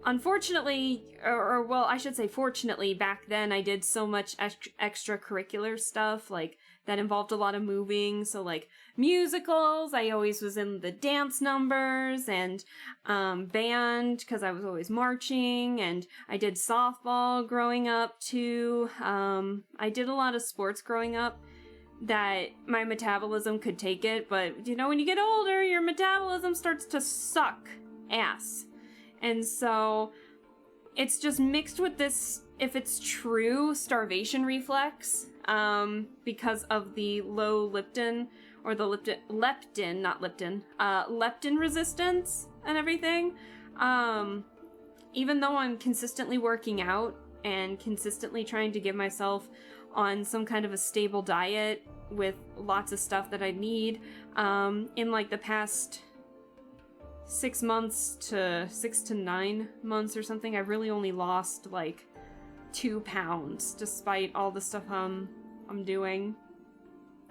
Unfortunately, or well, I should say fortunately, back then I did so much extracurricular stuff, like, that involved a lot of moving, so, like, musicals, I always was in the dance numbers, and, band, because I was always marching, and I did softball growing up, too. I did a lot of sports growing up that my metabolism could take it, but, you know, when you get older, your metabolism starts to suck ass. And so it's just mixed with this, if it's true, starvation reflex, because of the low leptin, or the leptin resistance and everything. Even though I'm consistently working out and consistently trying to give myself on some kind of a stable diet with lots of stuff that I need, in like the past 6 to 9 months or something, I've really only lost like 2 pounds despite all the stuff I'm doing.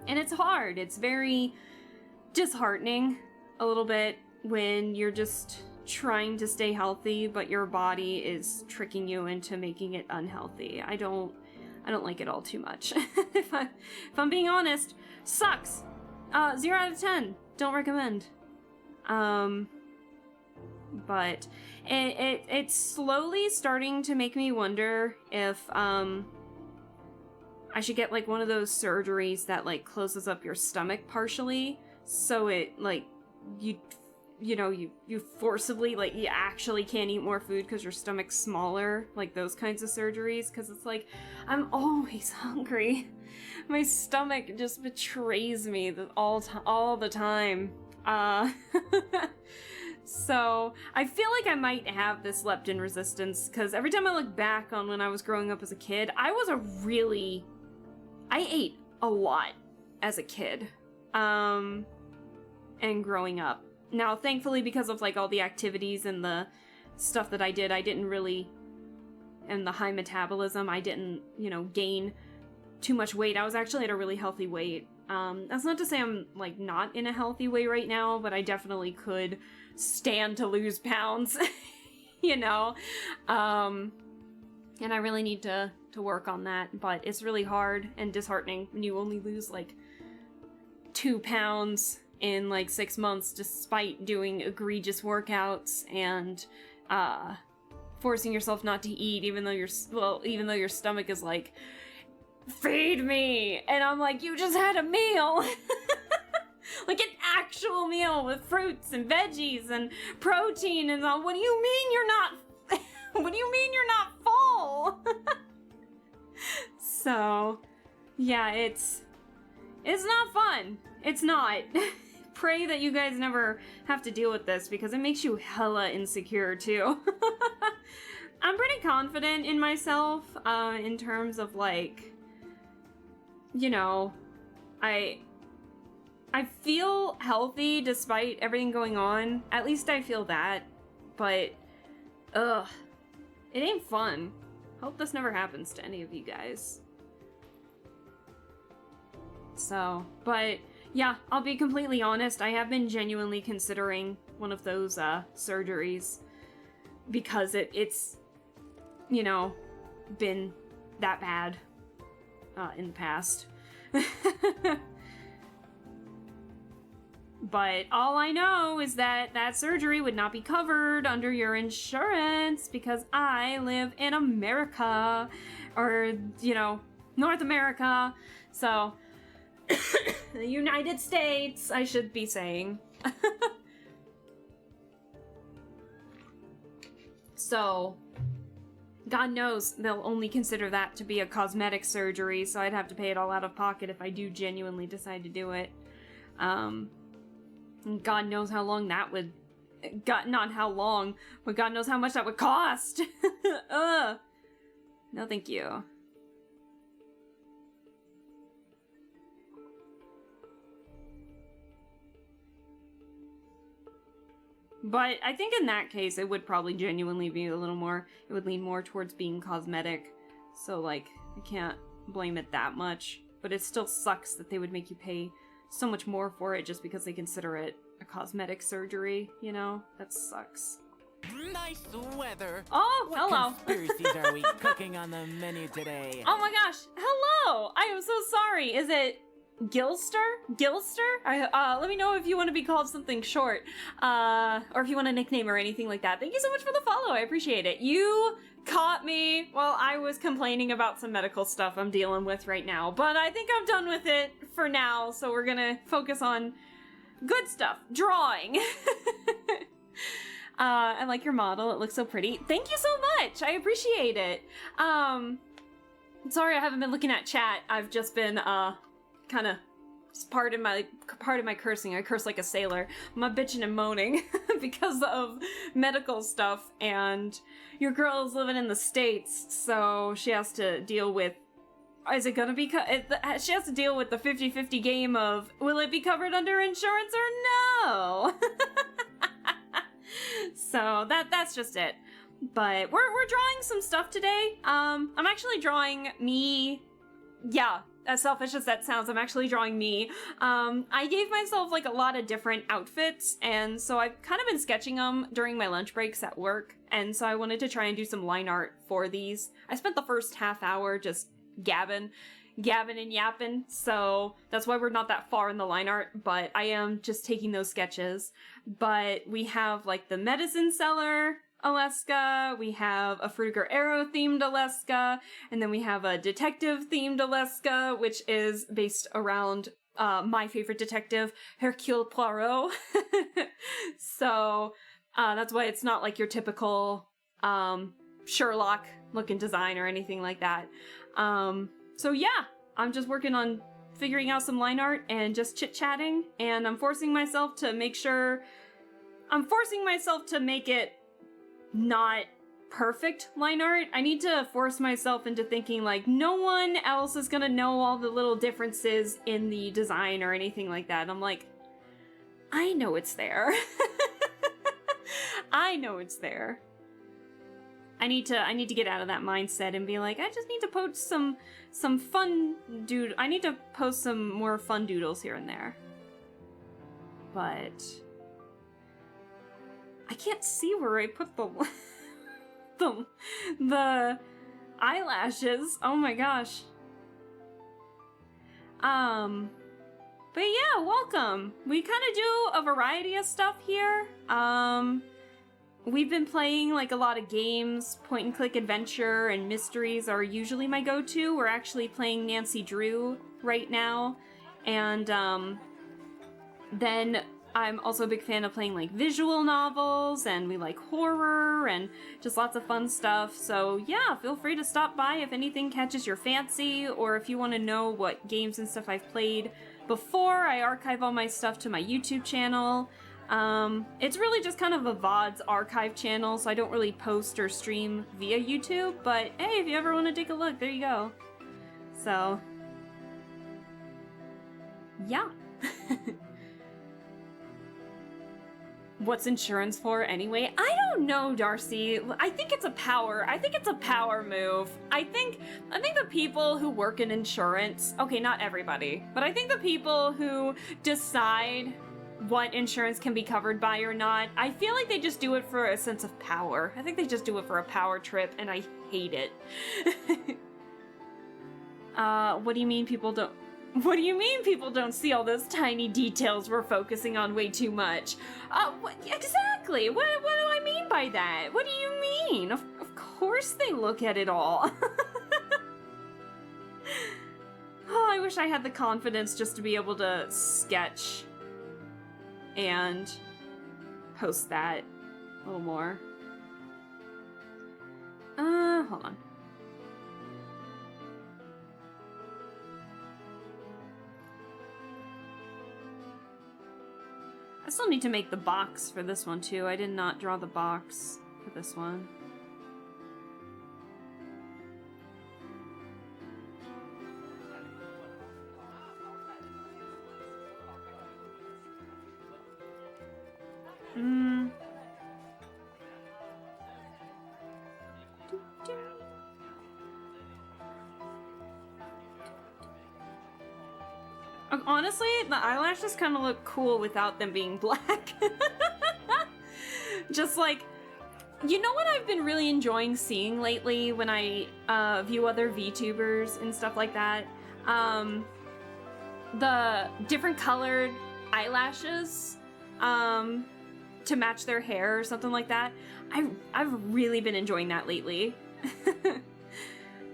And it's hard. It's very disheartening a little bit when you're just trying to stay healthy, but your body is tricking you into making it unhealthy. I don't like it all too much. if I'm being honest, sucks. 0 out of 10. Don't recommend. But it's slowly starting to make me wonder if I should get like one of those surgeries that like closes up your stomach partially, so it like you forcibly, like, you actually can't eat more food because your stomach's smaller, like those kinds of surgeries, because it's like I'm always hungry. My stomach just betrays me all the time. So I feel like I might have this leptin resistance, because every time I look back on when I was growing up as a kid, I ate a lot as a kid, and growing up. Now, thankfully, because of like all the activities and the stuff that I did, and the high metabolism, I didn't, gain too much weight. I was actually at a really healthy weight. That's not to say I'm like not in a healthy way right now, but I definitely could stand to lose pounds, and I really need to work on that, but it's really hard and disheartening when you only lose like 2 pounds in like 6 months despite doing egregious workouts and forcing yourself not to eat, even though your stomach is like, feed me, and I'm like, you just had a meal. Like an actual meal with fruits and veggies and protein and all. What do you mean you're not what do you mean you're not full? So yeah, it's not fun. It's not. Pray that you guys never have to deal with this, because it makes you hella insecure too. I'm pretty confident in myself, in terms of like, I feel healthy despite everything going on. At least I feel that. But, it ain't fun. Hope this never happens to any of you guys. So, but yeah, I'll be completely honest. I have been genuinely considering one of those surgeries because it's, you know, been that bad in the past. But all I know is that that surgery would not be covered under your insurance because I live in America, or, you know, North America. So, the United States, I should be saying. So, God knows they'll only consider that to be a cosmetic surgery, so I'd have to pay it all out of pocket if I do genuinely decide to do it. God knows how long that would... not how long, but God knows how much that would cost! Ugh. No thank you. But I think in that case, it would probably genuinely be a little more... it would lean more towards being cosmetic. So, like, I can't blame it that much. But it still sucks that they would make you pay so much more for it just because they consider it a cosmetic surgery, you know? That sucks. Nice weather. Oh, What hello. conspiracies are we cooking on the menu today? Oh my gosh, hello! I am so sorry. Is it Gilster? Let me know if you want to be called something short, or if you want a nickname or anything like that. Thank you so much for the follow. I appreciate it. You caught me while I was complaining about some medical stuff I'm dealing with right now, but I think I'm done with it for now, so we're gonna focus on good stuff. Drawing. I like your model. It looks so pretty. Thank you so much. I appreciate it. Sorry I haven't been looking at chat. I've just been, kind of, part of my cursing. I curse like a sailor. I'm bitching and moaning because of medical stuff, and your girl is living in the States, so she has to deal with, is it gonna be, she has to deal with the 50-50 game of, will it be covered under insurance or no? So that's just it. But we're drawing some stuff today. I'm actually drawing me. Yeah, as selfish as that sounds, I'm actually drawing me. I gave myself like a lot of different outfits, and so I've kind of been sketching them during my lunch breaks at work, and so I wanted to try and do some line art for these. I spent the first half hour just gabbing and yapping, so that's why we're not that far in the line art, but I am just taking those sketches. But we have like the medicine seller Aleska, we have a Fruger Arrow themed Aleska, and then we have a detective themed Aleska, which is based around my favorite detective, Hercule Poirot. So that's why it's not like your typical Sherlock looking design or anything like that. So yeah, I'm just working on figuring out some line art and just chit-chatting, and I'm forcing myself to make it not perfect line art. I need to force myself into thinking like no one else is gonna know all the little differences in the design or anything like that. And I'm like, I know it's there. I know it's there. I need to get out of that mindset and be like, I just need to post some fun I need to post some more fun doodles here and there. But I can't see where I put the eyelashes. Oh my gosh. But yeah, welcome. We kind of do a variety of stuff here. We've been playing like a lot of games. Point and click adventure and mysteries are usually my go-to. We're actually playing Nancy Drew right now. And then I'm also a big fan of playing like visual novels, and we like horror and just lots of fun stuff. So yeah, feel free to stop by if anything catches your fancy, or if you want to know what games and stuff I've played before. I archive all my stuff to my YouTube channel. It's really just kind of a VODs archive channel, so I don't really post or stream via YouTube, but hey, if you ever want to take a look, there you go. So, yeah. What's insurance for anyway? I don't know, Darcy. I think it's a power. I think it's a power move. I think the people who work in insurance, okay, not everybody, but I think the people who decide what insurance can be covered by or not, I feel like they just do it for a sense of power. I think they just do it for a power trip, and I hate it. What do you mean people don't... What do you mean people don't see all those tiny details we're focusing on way too much? Exactly! What do I mean by that? What do you mean? Of course they look at it all. Oh, I wish I had the confidence just to be able to sketch and post that a little more. Hold on. I still need to make the box for this one too. I did not draw the box for this one. Honestly, the eyelashes kind of look cool without them being black. Just like, you know what I've been really enjoying seeing lately when I view other VTubers and stuff like that? The different colored eyelashes to match their hair or something like that. I've really been enjoying that lately.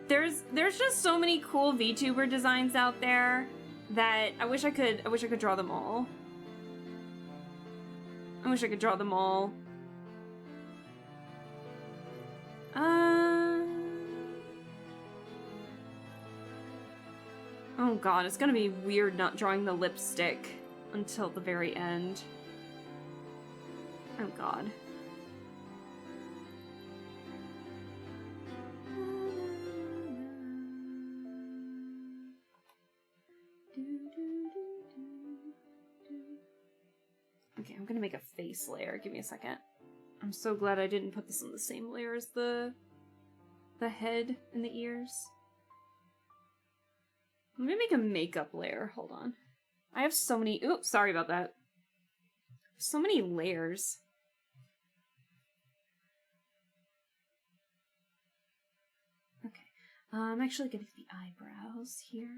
There's just so many cool VTuber designs out there that I wish I could draw them all. I wish I could draw them all. Oh god, it's gonna be weird not drawing the lipstick until the very end. Oh god. Okay, I'm gonna make a face layer. Give me a second. I'm so glad I didn't put this on the same layer as the head and the ears. I'm gonna make a makeup layer. Hold on. I have so many... Oops, sorry about that. So many layers. Okay. I'm actually gonna do the eyebrows here.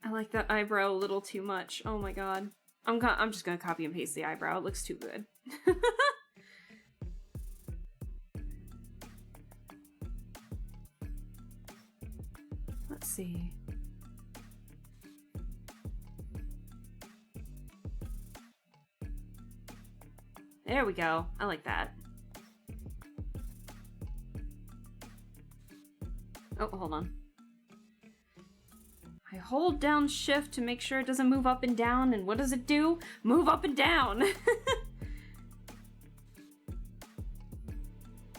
I like that eyebrow a little too much. Oh my god. I'm just gonna copy and paste the eyebrow. It looks too good. Let's see. There we go. I like that. Oh, hold on. I hold down shift to make sure it doesn't move up and down, and what does it do? Move up and down!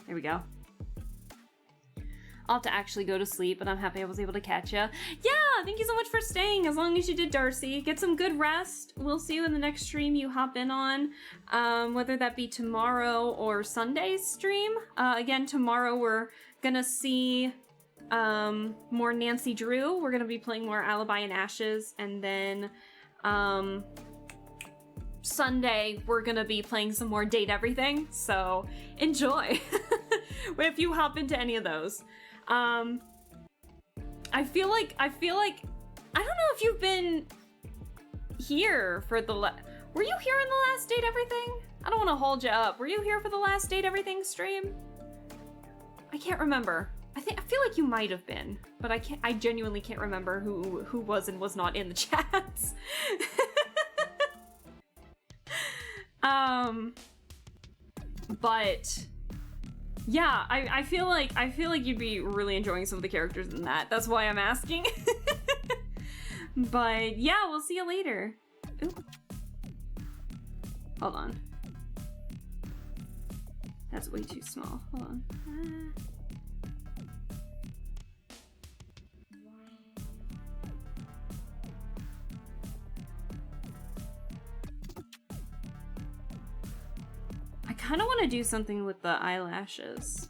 There we go. I'll have to actually go to sleep, but I'm happy I was able to catch ya. Yeah, thank you so much for staying, as long as you did, Darcy. Get some good rest. We'll see you in the next stream you hop in on, whether that be tomorrow or Sunday's stream. Again, tomorrow we're gonna see more Nancy Drew. We're gonna be playing more Alibi and Ashes, and then Sunday we're gonna be playing some more Date Everything, so enjoy. If you hop into any of those. I feel like I don't know if you've been here for the were you here in the last Date Everything? I don't want to hold you up. Were you here for the last Date Everything stream? I can't remember. I feel like you might have been, but I genuinely can't remember who was and was not in the chats. But yeah, I feel like you'd be really enjoying some of the characters in that. That's why I'm asking. But yeah, we'll see you later. Ooh. Hold on. That's way too small. Hold on. I kind of want to do something with the eyelashes,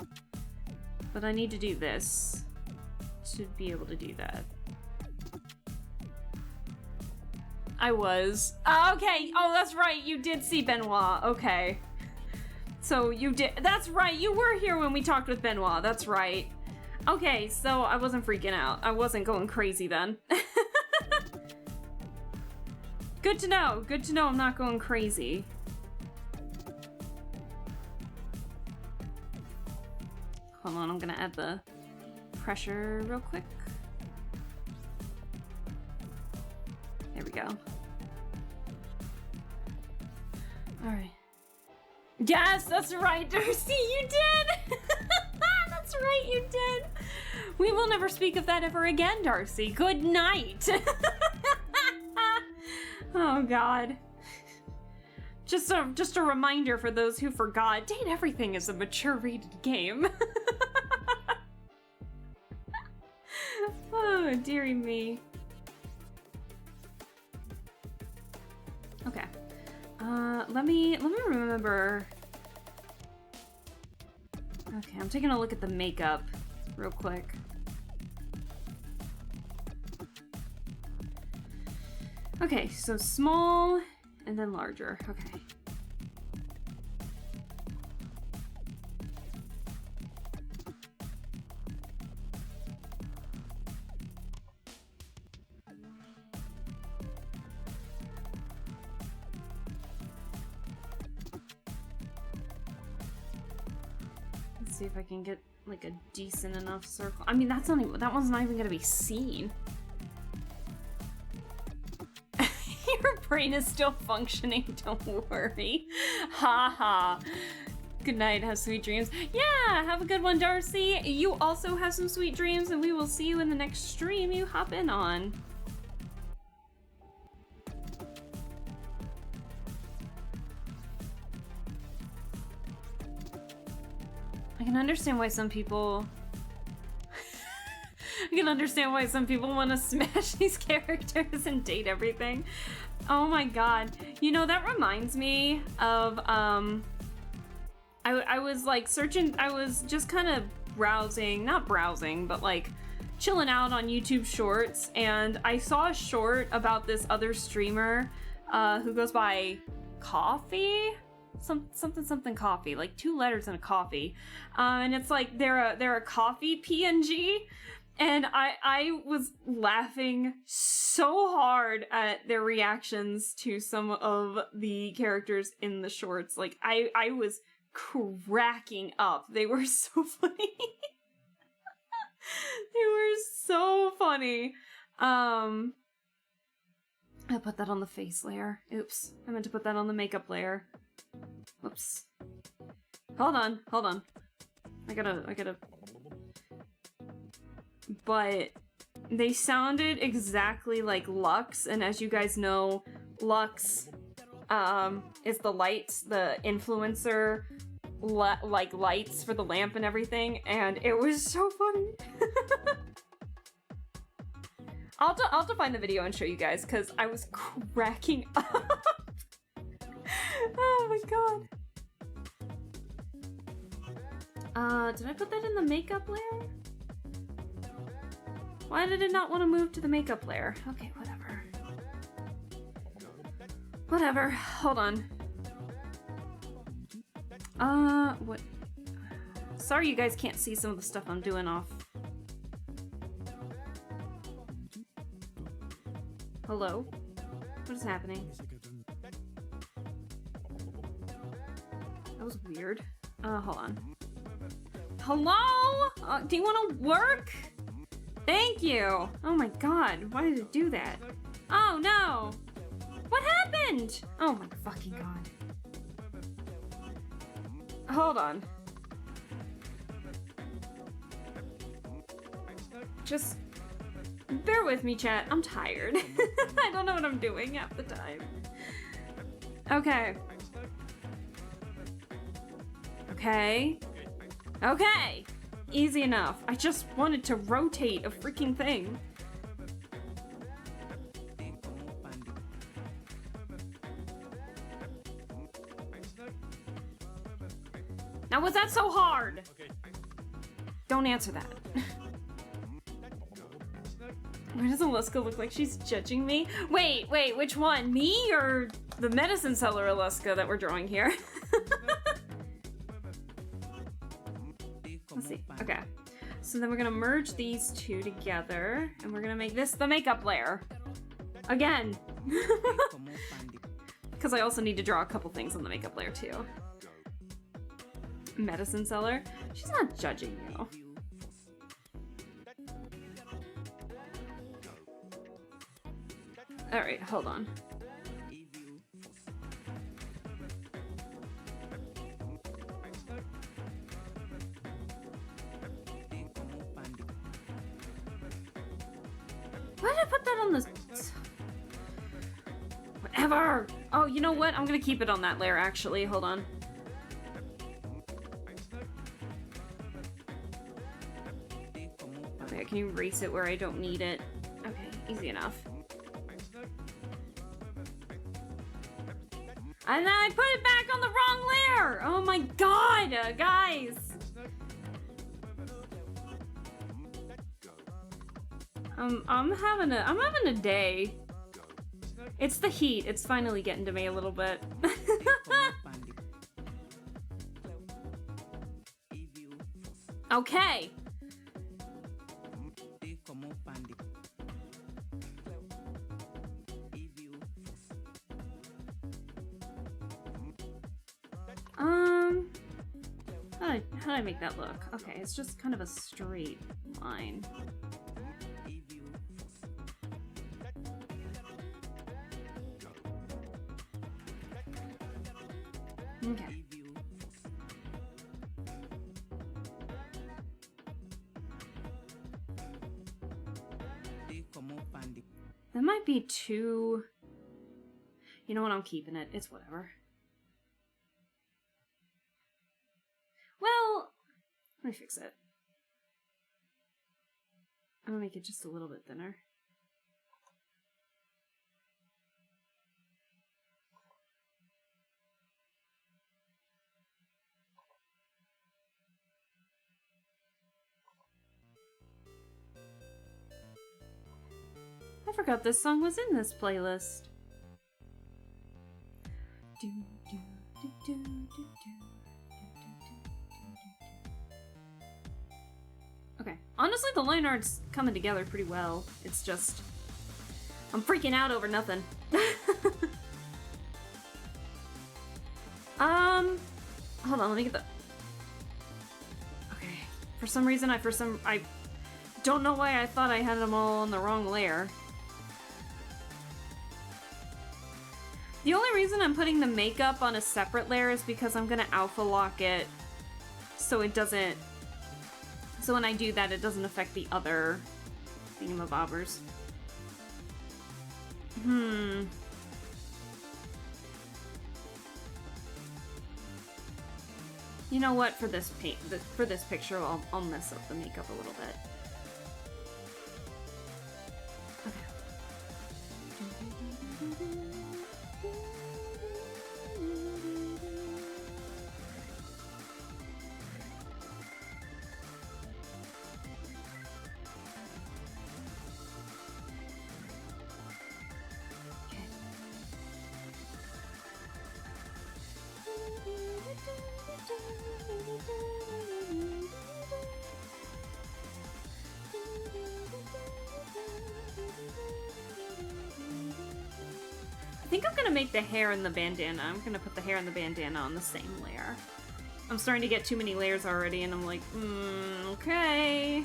but I need to do this to be able to do that. I was. Okay. Oh, that's right. You did see Benoit. Okay. So you did. That's right. You were here when we talked with Benoit. That's right. Okay, so I wasn't freaking out. I wasn't going crazy then. Good to know. Good to know I'm not going crazy. Hold on, I'm gonna add the pressure real quick. There we go. Alright. Yes, that's right, Darcy, you did! That's right, you did! We will never speak of that ever again, Darcy. Good night! Oh, God. Just a reminder for those who forgot, Date Everything is a mature rated game. Oh, dearie me. Okay. Let me remember. Okay, I'm taking a look at the makeup real quick. Okay, so small and then larger. Okay. Let's see if I can get like a decent enough circle. I mean, that one's not even gonna be seen. Your brain is still functioning, don't worry. Ha ha. Good night, have sweet dreams. Yeah, have a good one, Darcy. You also have some sweet dreams, and we will see you in the next stream you hop in on. I can understand why some people want to smash these characters and date everything. Oh my god. You know, that reminds me of, I was like searching, I was just kind of browsing, not browsing, but like chilling out on YouTube Shorts, and I saw a short about this other streamer who goes by Coffee? Something coffee, like 2 letters and a coffee. And it's like they're a coffee PNG. And I was laughing so hard at their reactions to some of the characters in the shorts. Like, I was cracking up. They were so funny. They were so funny. I put that on the face layer. Oops. I meant to put that on the makeup layer. Whoops. Hold on. I gotta... But they sounded exactly like Lux, and as you guys know, Lux is the lights, the influencer like lights for the lamp and everything, and it was so funny. I'll have to find the video and show you guys, because I was cracking up. Oh my god. Did I put that in the makeup layer? Why did it not want to move to the makeup layer? Okay, whatever. Whatever. Hold on. What? Sorry you guys can't see some of the stuff I'm doing off. Hello? What is happening? That was weird. Hold on. Hello? Do you want to work? Thank you! Oh my god, why did it do that? Oh no! What happened? Oh my fucking god. Hold on. Just bear with me, chat. I'm tired. I don't know what I'm doing half the time. Okay. Okay. Okay! Easy enough. I just wanted to rotate a freaking thing. Now, was that so hard? Don't answer that. Why does Alaska look like she's judging me? Wait, which one? Me or the medicine seller Alaska that we're drawing here? Let's see. Okay. So then we're gonna merge these two together, and we're gonna make this the makeup layer. Again. Because I also need to draw a couple things on the makeup layer too. Medicine seller? She's not judging you. Alright, hold on. Why did I put that on this? Whatever! Oh, you know what? I'm gonna keep it on that layer, actually. Hold on. Okay, can you erase it where I don't need it? Okay, easy enough. And then I put it back on the wrong layer! Oh my god, guys! I'm having a day. It's the heat. It's finally getting to me a little bit. Okay. How do I make that look? Okay, it's just kind of a straight line. Okay. That might be too... You know what? I'm keeping it. It's whatever. Well, let me fix it. I'm gonna make it just a little bit thinner. I forgot this song was in this playlist. Okay, honestly the line art's coming together pretty well. It's just... I'm freaking out over nothing. Hold on, let me get the... Okay, for some reason I don't know why I thought I had them all on the wrong layer. The only reason I'm putting the makeup on a separate layer is because I'm gonna alpha lock it so it doesn't... So when I do that, it doesn't affect the other thingamabobbers. You know what? For this picture, I'll mess up the makeup a little bit. I think I'm gonna make the hair and the bandana. I'm gonna put the hair and the bandana on the same layer. I'm starting to get too many layers already, and I'm like, okay.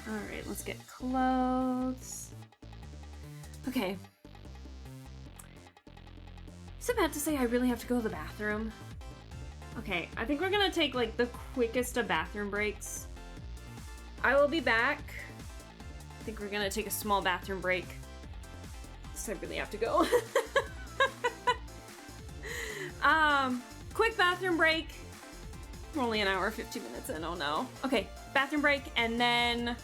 Alright, let's get clothes. Okay. So bad to say I really have to go to the bathroom. Okay, I think we're gonna take, like, the quickest of bathroom breaks. I will be back. I think we're gonna take a small bathroom break. So I really have to go. bathroom break. We're only an hour 50 minutes in. Oh no. Okay, bathroom break, and then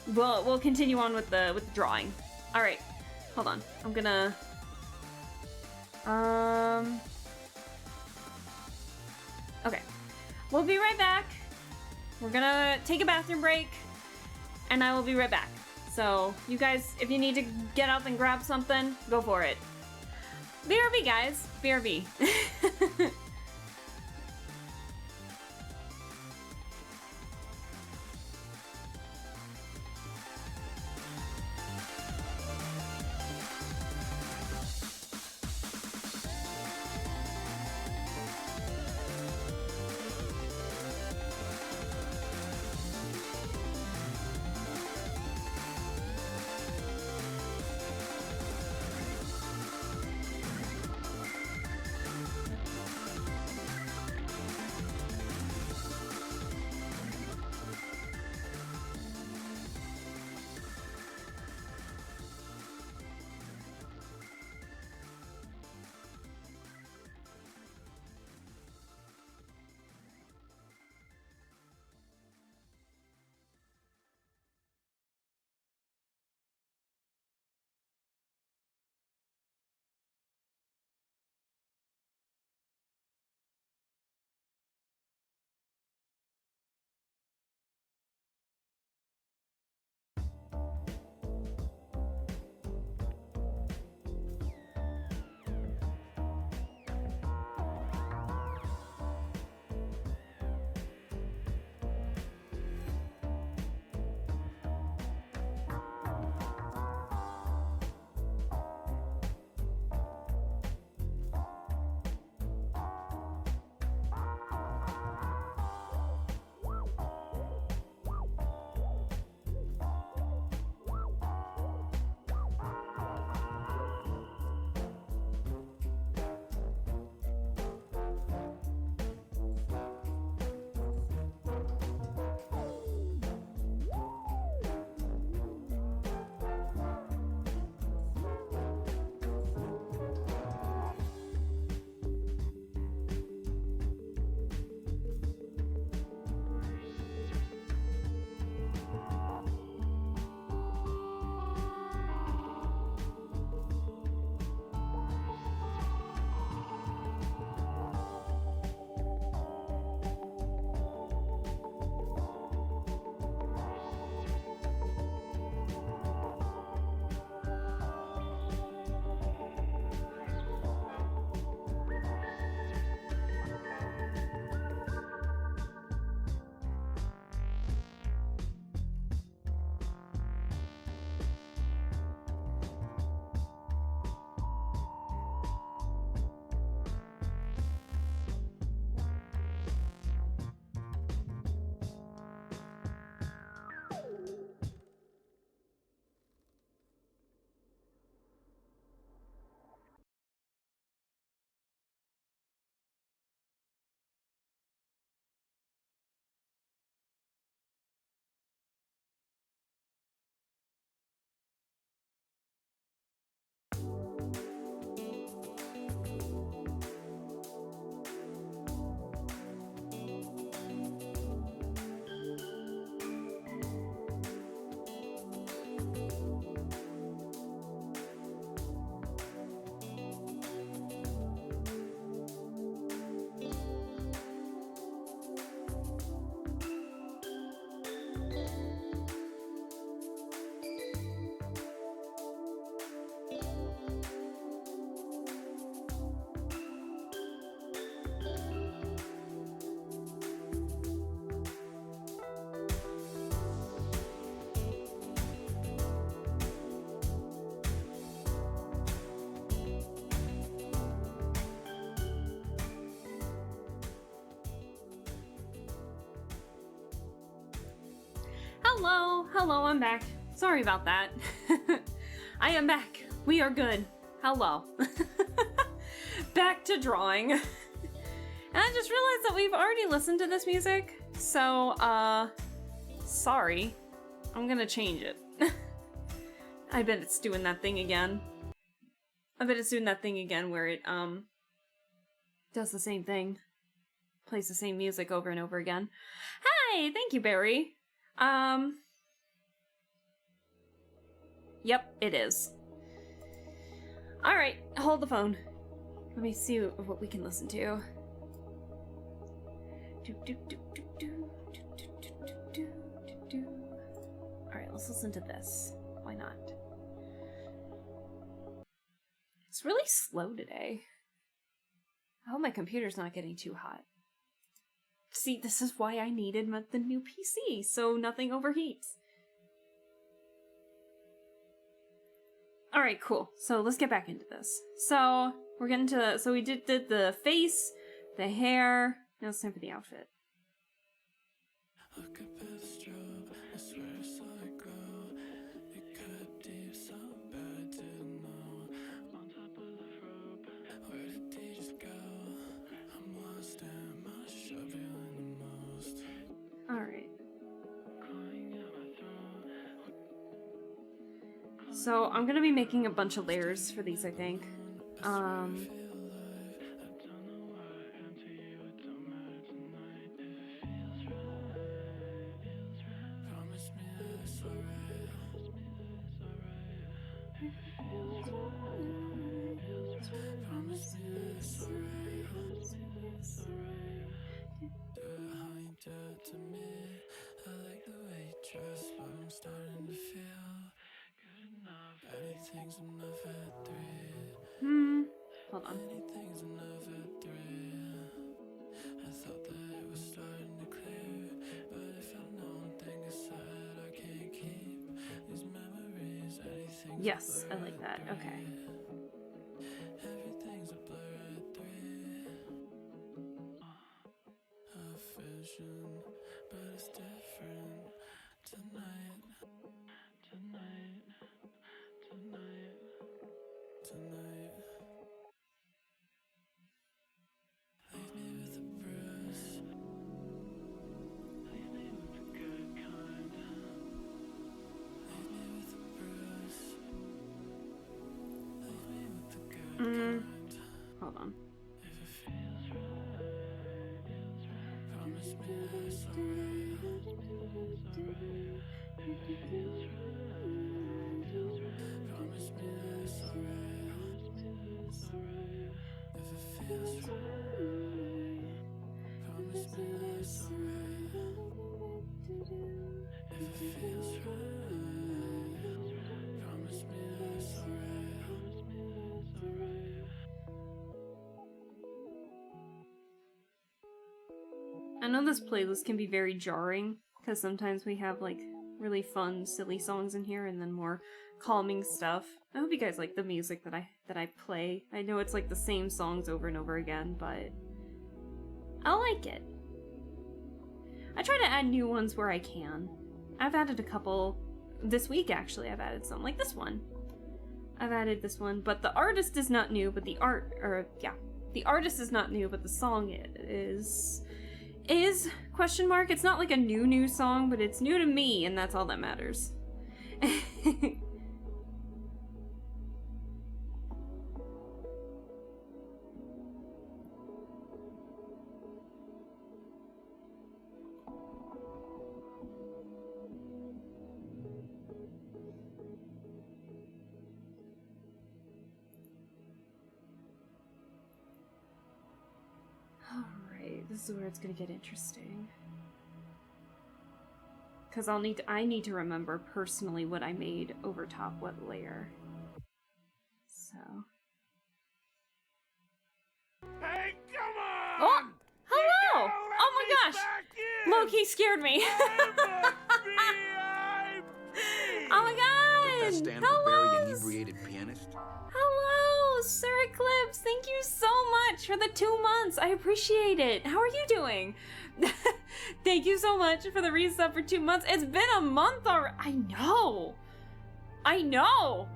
we'll continue on with the drawing. All right, hold on. I'm gonna okay. We'll be right back. We're gonna take a bathroom break, and I will be right back. So you guys, if you need to get up and grab something, go for it. BRB, guys. BRB. Hello, I'm back. Sorry about that. I am back. We are good. Hello. Back to drawing. And I just realized that we've already listened to this music, so, sorry. I'm gonna change it. I bet it's doing that thing again. I bet it's doing that thing again where it, does the same thing. plays the same music over and over again. Hi, thank you, Barry. Yep, it is. Alright, hold the phone. Let me see what we can listen to. Alright, let's listen to this. Why not? It's really slow today. I hope my computer's not getting too hot. See, this is why I needed the new PC, so nothing overheats. Alright, cool. So let's get back into this. So, we're getting to... So we did the face, the hair. Now it's time for the outfit. Look up at the strobe, I swear I saw it grow. It cut deep, so bad, didn't know. On top of the rope, where did they just go? I'm lost and my shot feeling the most. Alright. Crying out my throat. So I'm gonna be making a bunch of layers for these, I think. I don't know why I am to you, it don't matter tonight. If it feels right, feels right. Promise me that it's alright. If it feels right, feels right. Promise me that it's alright. Do it how you do it to me. I like the way you dress, but I'm starting to feel good enough. Anything's enough at 3. Hold on. Anything's enough at 3. I thought that it was starting to clear, but if I know one thing is that I can't keep these memories. Anything's Yes, a I blur like at that. 3. Okay. Everything's a blur at 3. A vision, but it's different tonight. Tonight. Leave me with a bruise. Leave me with the good kind. Leave me with a bruise. Leave me with the good kind. Hold on. If it feels right, promise me that it's alright. If it feels right, promise me that it's alright. If it feels right, promise me that it's alright. If it feels right, promise me that it's alright. I know this playlist can be very jarring, because sometimes we have, like, really fun, silly songs in here, and then more calming stuff. I hope you guys like the music that I play. I know it's, like, the same songs over and over again, but I like it. I try to add new ones where I can. I've added a couple this week, actually. I've added some, like this one. I've added this one, but the artist is not new, but the artist is not new, but the song is question mark. It's not like a new song, but it's new to me, and that's all that matters. Alright, this is where it's gonna get interesting. Because I need to remember personally what I made over top what layer. So. Hey, come on! Oh! Hello! Oh my gosh! Loki scared me! Oh my god! Does that stand for Hello! very inebriated pianist? Hello, Sir Eclipse! Thank you so much for the 2 months. I appreciate it. How are you doing? Thank you so much for the resub for 2 months. It's been a month already. I know.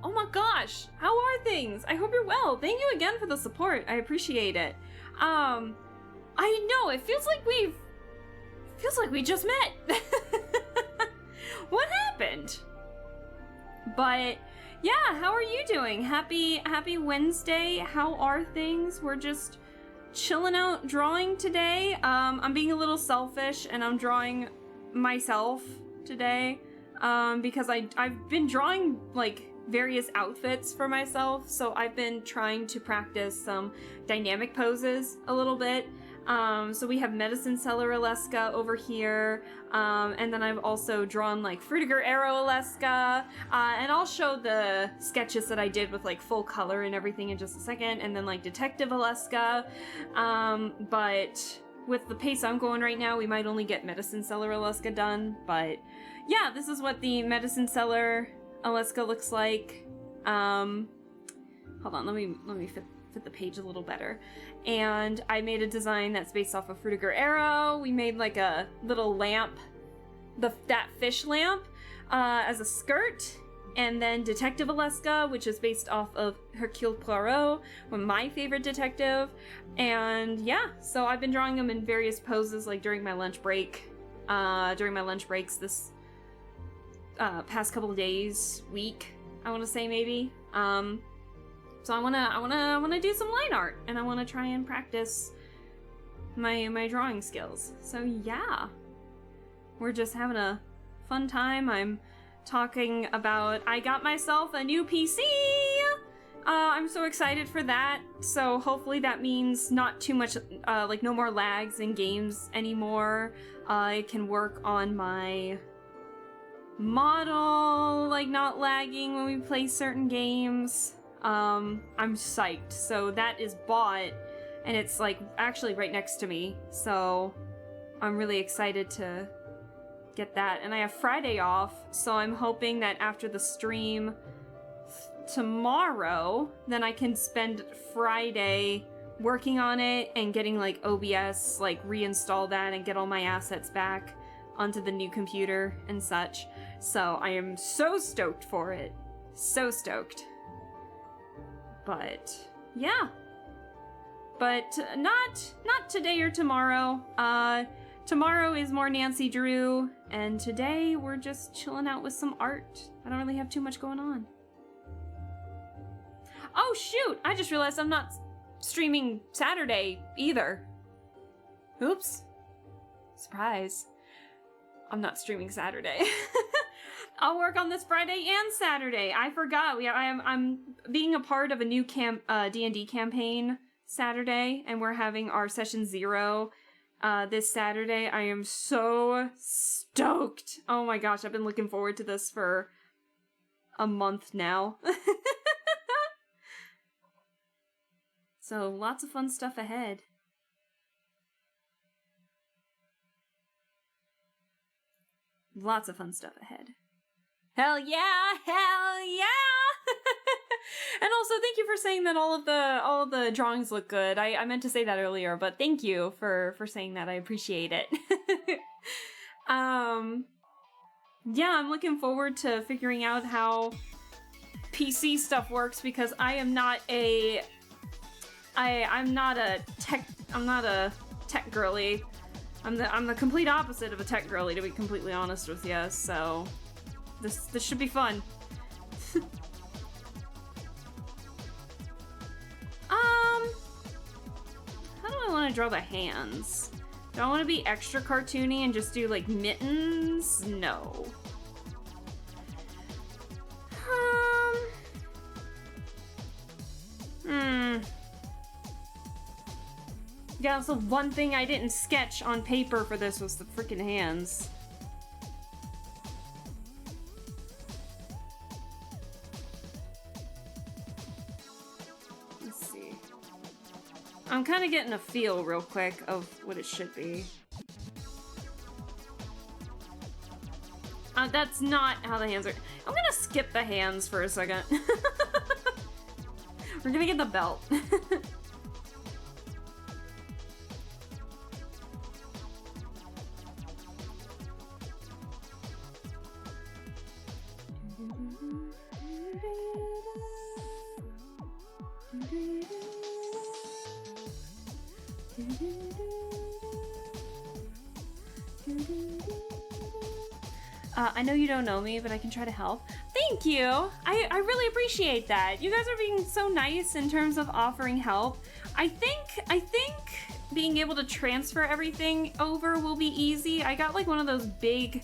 Oh my gosh. How are things? I hope you're well. Thank you again for the support. I appreciate it. I know. It feels like we just met. What happened? But yeah, how are you doing? Happy Wednesday. How are things? We're just chilling out drawing today. I'm being a little selfish and I'm drawing myself today because I've been drawing like various outfits for myself, so I've been trying to practice some dynamic poses a little bit. So we have Medicine Seller Alaska over here, and then I've also drawn like Fruitiger Arrow Alaska, and I'll show the sketches that I did with like full color and everything in just a second, and then like Detective Alaska, but with the pace I'm going right now, we might only get Medicine Seller Alaska done, but yeah, this is what the Medicine Seller Alaska looks like. Hold on, let me fit the page a little better. And I made a design that's based off of Fruitiger Arrow. We made like a little lamp, that fish lamp, as a skirt. And then Detective Alaska, which is based off of Hercule Poirot, one of my favorite detective. And yeah, so I've been drawing them in various poses, like during my lunch break. During my lunch breaks this past couple of days, week, I want to say maybe. So I wanna do some line art, and I wanna try and practice my drawing skills. So yeah, we're just having a fun time. I'm talking about I got myself a new PC. I'm so excited for that. So hopefully that means not too much, like no more lags in games anymore. I can work on my model, like not lagging when we play certain games. I'm psyched. So that is bought, and it's like actually right next to me. So I'm really excited to get that. And I have Friday off, so I'm hoping that after the stream tomorrow, then I can spend Friday working on it and getting like OBS, like reinstall that and get all my assets back onto the new computer and such. So I am so stoked for it. So stoked. But yeah. But not today or tomorrow. Tomorrow is more Nancy Drew, and today we're just chilling out with some art. I don't really have too much going on. Oh shoot! I just realized I'm not streaming Saturday either. Oops. Surprise. I'm not streaming Saturday. I'll work on this Friday and Saturday. I forgot. I'm being a part of a new D&D campaign Saturday, and we're having our session 0 this Saturday. I am so stoked. Oh my gosh, I've been looking forward to this for a month now. So lots of fun stuff ahead. Lots of fun stuff ahead. Hell yeah! Hell yeah! And also, thank you for saying that all of the drawings look good. I meant to say that earlier, but thank you for saying that. I appreciate it. Yeah, I'm looking forward to figuring out how PC stuff works, because I'm not a tech girly. I'm the complete opposite of a tech girly, to be completely honest with you. So this should be fun. How do I want to draw the hands? Do I want to be extra cartoony and just do like mittens? No. Yeah, so one thing I didn't sketch on paper for this was the freaking hands. Let's see. I'm kind of getting a feel real quick of what it should be. That's not how the hands are. I'm gonna skip the hands for a second. We're gonna get the belt. I know you don't know me, but I can try to help. thank you. I really appreciate that. You guys are being so nice in terms of offering help. I think being able to transfer everything over will be easy. I got like one of those big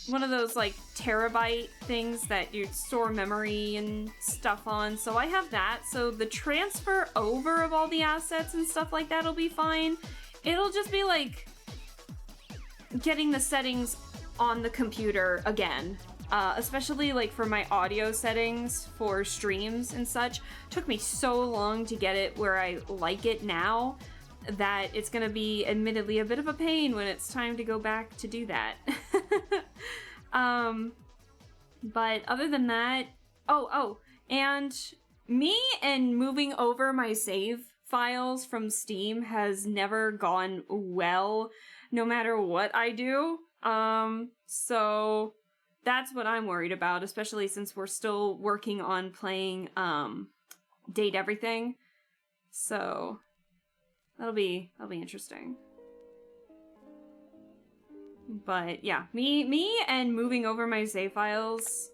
one of those like terabyte things that you store memory and stuff on. So I have that. So the transfer over of all the assets and stuff like that will be fine. It'll just be like getting the settings on the computer again. Especially like for my audio settings for streams and such. Took me so long to get it where I like it now that it's gonna be admittedly a bit of a pain when it's time to go back to do that. But other than that, and me and moving over my save files from Steam has never gone well, no matter what I do. So that's what I'm worried about, especially since we're still working on playing, Date Everything. So that'll be interesting. But yeah, me and moving over my save files,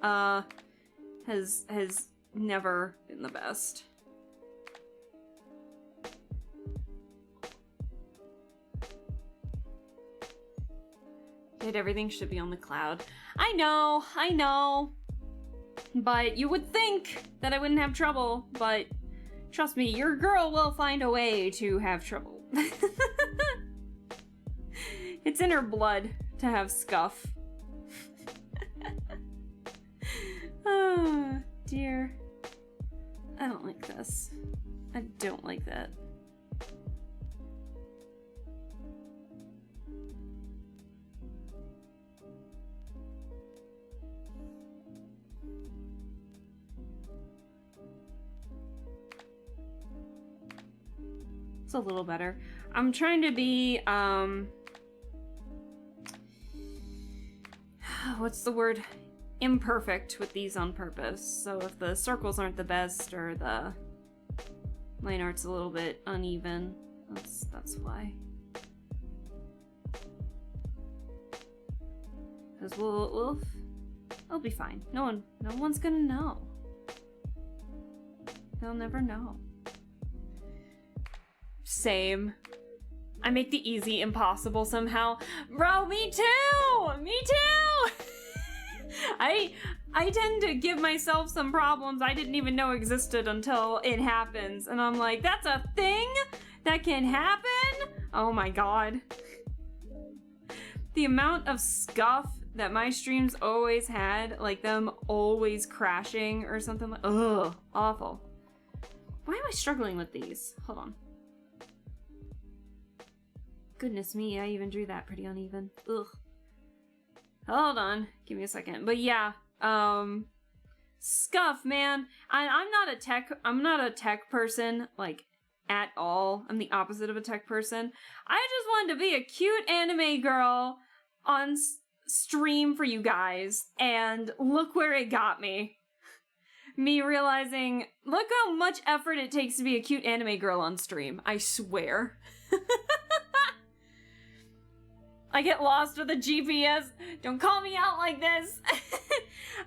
has never been the best. Everything should be on the cloud. I know. But you would think that I wouldn't have trouble, but trust me, your girl will find a way to have trouble. It's in her blood to have scuff. Oh, dear. I don't like this. I don't like that. It's a little better. I'm trying to be, what's the word? Imperfect with these on purpose. So if the circles aren't the best or the line art's a little bit uneven, that's why. Because we'll be fine. No one's gonna know. They'll never know. Same. I make the easy impossible somehow. Bro, me too! Me too! I tend to give myself some problems I didn't even know existed until it happens. And I'm like, that's a thing that can happen? Oh my god. The amount of scuff that my streams always had, like them always crashing or something like, ugh, awful. Why am I struggling with these? Hold on. Goodness me, I even drew that pretty uneven. Ugh. Hold on, give me a second. But yeah, scuff, man. I'm not a tech person, like, at all. I'm the opposite of a tech person. I just wanted to be a cute anime girl on stream for you guys, and look where it got me. Me realizing, look how much effort it takes to be a cute anime girl on stream. I swear. I get lost with a GPS. Don't call me out like this.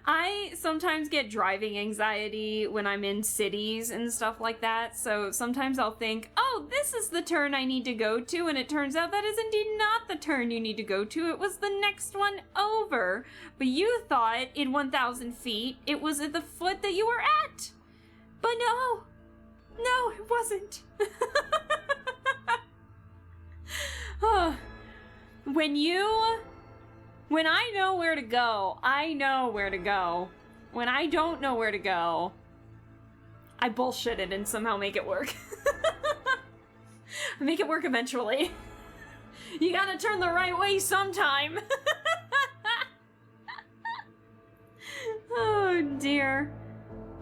I sometimes get driving anxiety when I'm in cities and stuff like that. So sometimes I'll think, oh, this is the turn I need to go to. And it turns out that is indeed not the turn you need to go to. It was the next one over. But you thought in 1,000 feet, it was at the foot that you were at. But no, it wasn't. Oh. When I know where to go, I know where to go. When I don't know where to go, I bullshit it and somehow make it work. I make it work eventually. You gotta turn the right way sometime. Oh dear.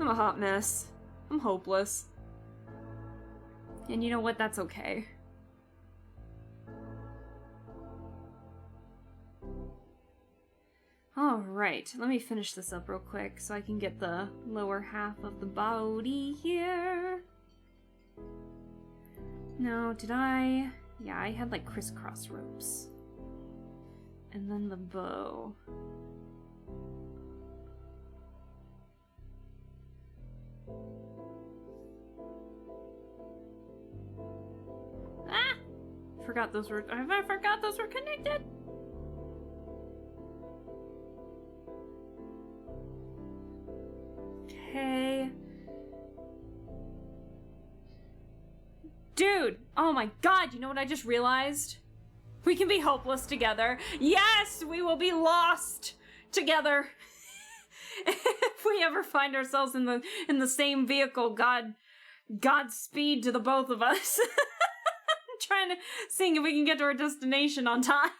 I'm a hot mess. I'm hopeless. And you know what? That's okay. Alright, let me finish this up real quick so I can get the lower half of the body here. No, did I? Yeah, I had like crisscross ropes. And then the bow. Ah! I forgot those were connected. Okay. Dude, oh my god, you know what I just realized? We can be hopeless together. Yes, we will be lost together. If we ever find ourselves in the same vehicle, Godspeed to the both of us. I'm trying to see if we can get to our destination on time.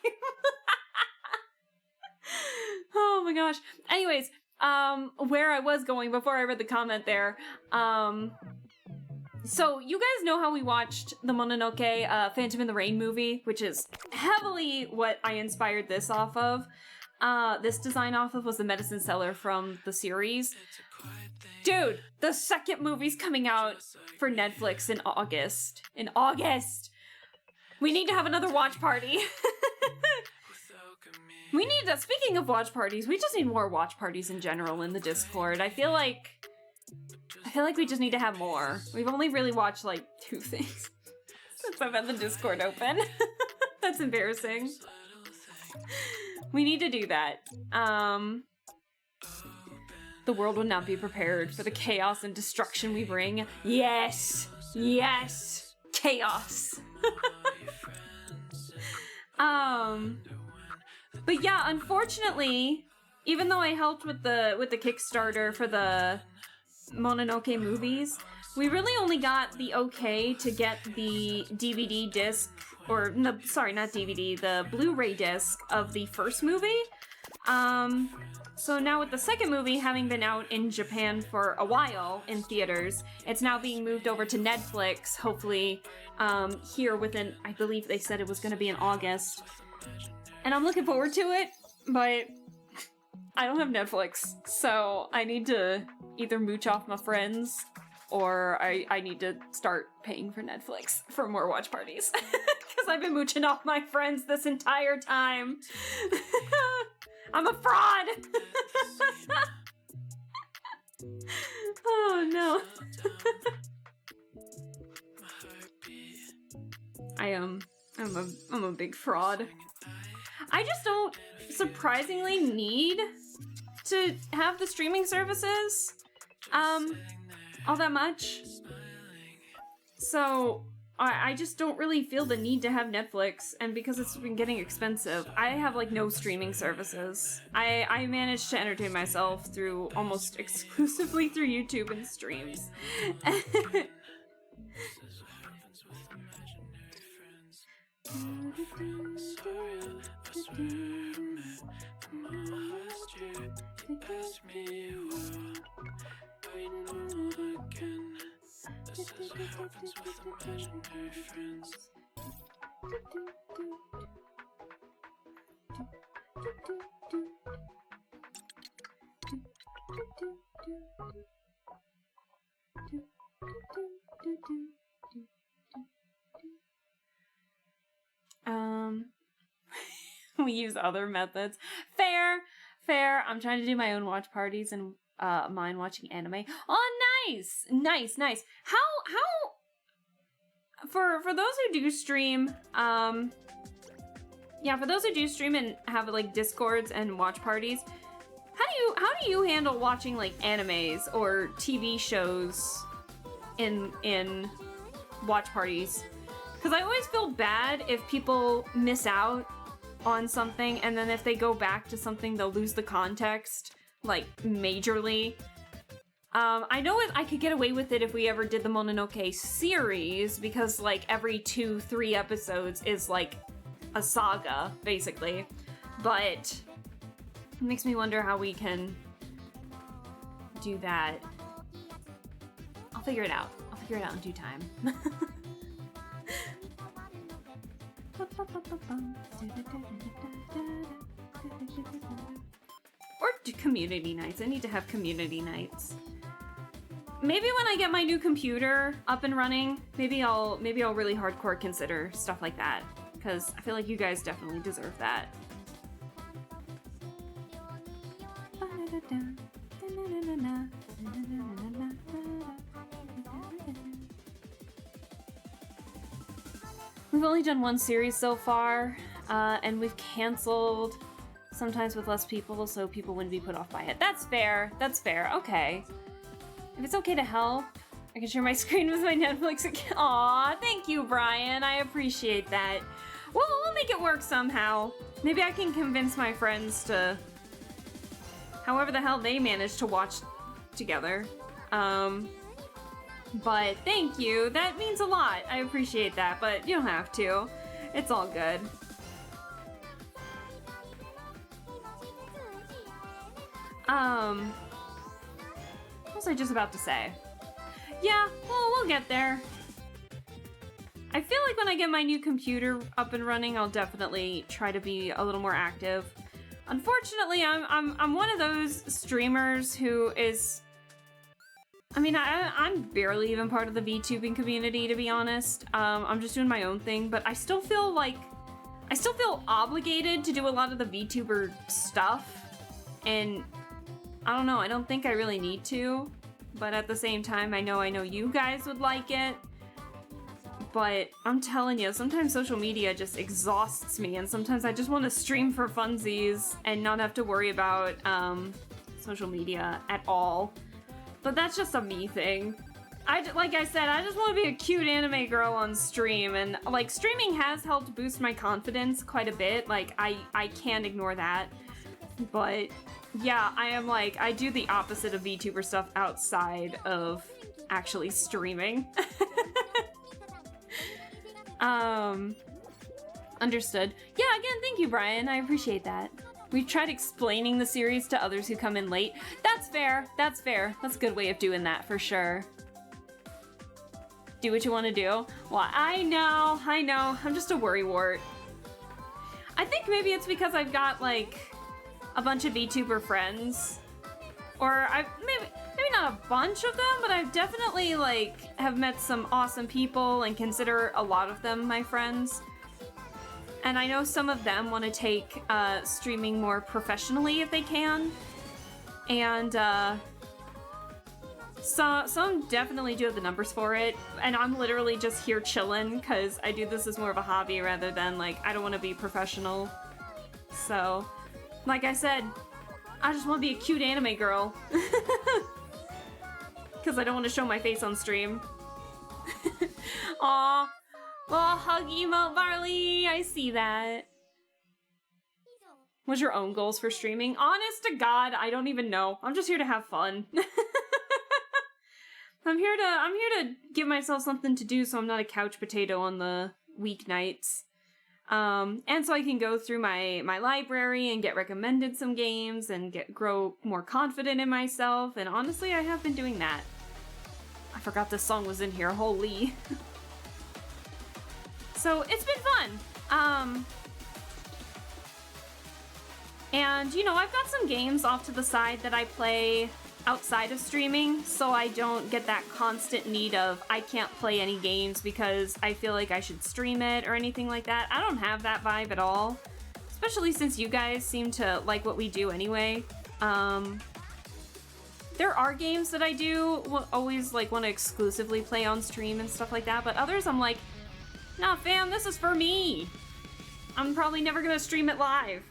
Oh my gosh. Anyways, where I was going before I read the comment there, so you guys know how we watched the Mononoke Phantom in the Rain movie, which is heavily what I inspired this off of. This design off of was the medicine seller from the series. Dude, the second movie's coming out for Netflix in August. In August! We need to have another watch party. We need to, speaking of watch parties, we just need more watch parties in general in the Discord. I feel like we just need to have more. We've only really watched like 2 things since I've had the Discord open. That's embarrassing. We need to do that. The world would not be prepared for the chaos and destruction we bring. Yes! Yes! Chaos! But yeah, unfortunately, even though I helped with the Kickstarter for the Mononoke movies, we really only got the okay to get the DVD disc, or no, sorry, not DVD, the Blu-ray disc of the first movie. So now with the second movie having been out in Japan for a while in theaters, it's now being moved over to Netflix, hopefully here within, I believe they said it was going to be in August. And I'm looking forward to it, but I don't have Netflix, so I need to either mooch off my friends or I need to start paying for Netflix for more watch parties. Because I've been mooching off my friends this entire time. I'm a fraud! Oh no. I'm a big fraud. I just don't surprisingly need to have the streaming services all that much. So I just don't really feel the need to have Netflix, and because it's been getting expensive, I have like no streaming services. I managed to entertain myself through almost exclusively through YouTube and streams. We use other methods. Fair. I'm trying to do my own watch parties and mine watching anime. Oh, nice. How for those who do stream, yeah, for those who do stream and have like Discords and watch parties, how do you handle watching like animes or TV shows in watch parties? Because I always feel bad if people miss out on something, and then if they go back to something, they'll lose the context, like, majorly. I know I could get away with it if we ever did the Mononoke series, because, like, every 2-3 episodes is, like, a saga, basically. But it makes me wonder how we can do that. I'll figure it out. In due time. Or do community nights. I need to have community nights. Maybe when I get my new computer up and running, maybe I'll really hardcore consider stuff like that, because I feel like you guys definitely deserve that. We've only done one series so far, and we've canceled sometimes with less people, so people wouldn't be put off by it. That's fair. That's fair. Okay. If it's okay to help, I can share my screen with my Netflix account. Aw, thank you, Brian. I appreciate that. Well, we'll make it work somehow. Maybe I can convince my friends to... however the hell they manage to watch together. But thank you. That means a lot. I appreciate that, but you don't have to. It's all good. What was I just about to say? Yeah, well, we'll get there. I feel like when I get my new computer up and running, I'll definitely try to be a little more active. Unfortunately, I'm one of those streamers who is... I mean, I'm barely even part of the VTubing community, to be honest. I'm just doing my own thing, but I still feel obligated to do a lot of the VTuber stuff. And I don't know, I don't think I really need to. But at the same time, I know you guys would like it. But I'm telling you, sometimes social media just exhausts me, and sometimes I just want to stream for funsies and not have to worry about social media at all. But that's just a me thing. Like I said, I just want to be a cute anime girl on stream, and like streaming has helped boost my confidence quite a bit. Like I can't ignore that. But yeah, I do the opposite of VTuber stuff outside of actually streaming. Understood. Yeah, again, thank you, Brian. I appreciate that. We've tried explaining the series to others who come in late. That's fair. That's fair. That's a good way of doing that, for sure. Do what you want to do. Well, I know. I'm just a worrywart. I think maybe it's because I've got, like, a bunch of VTuber friends. Or maybe not a bunch of them, but I've definitely, like, have met some awesome people and consider a lot of them my friends. And I know some of them want to take streaming more professionally if they can. And some definitely do have the numbers for it. And I'm literally just here chilling because I do this as more of a hobby rather than, like, I don't want to be professional. So, like I said, I just want to be a cute anime girl. Because I don't want to show my face on stream. Aw. Oh, hug emote, Barley. I see that. What's your own goals for streaming? Honest to God, I don't even know. I'm just here to have fun. I'm here to give myself something to do so I'm not a couch potato on the weeknights. And so I can go through my library and get recommended some games and grow more confident in myself. And honestly, I have been doing that. I forgot this song was in here. Holy. So it's been fun. And you know, I've got some games off to the side that I play outside of streaming, so I don't get that constant need of I can't play any games because I feel like I should stream it or anything like that. I don't have that vibe at all, especially since you guys seem to like what we do anyway. There are games that I do always like want to exclusively play on stream and stuff like that, but others I'm like, nah fam, this is for me. I'm probably never gonna stream it live.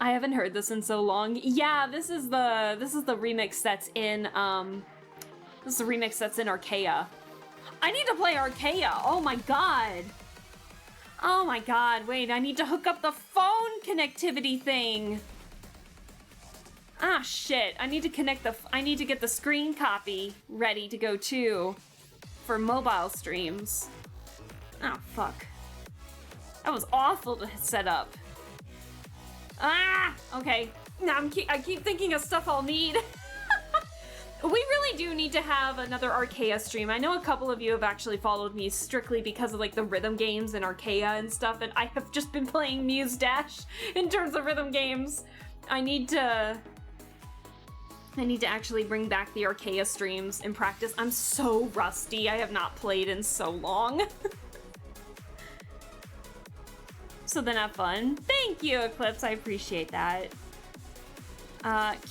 I haven't heard this in so long. Yeah, this is the remix that's in this is the remix that's in Archaea. I need to play Archaea. Oh my god. Oh my god. Wait, I need to hook up the phone connectivity thing. Ah shit. I need to get the screen copy ready to go too for mobile streams. Oh fuck. That was awful to set up. Ah! Okay. Now I keep thinking of stuff I'll need. We really do need to have another Archaea stream. I know a couple of you have actually followed me strictly because of like the rhythm games and Archaea and stuff, and I have just been playing Muse Dash in terms of rhythm games. I need to actually bring back the Archaea streams in practice. I'm so rusty. I have not played in so long. so then have fun. Thank you, Eclipse. I appreciate that.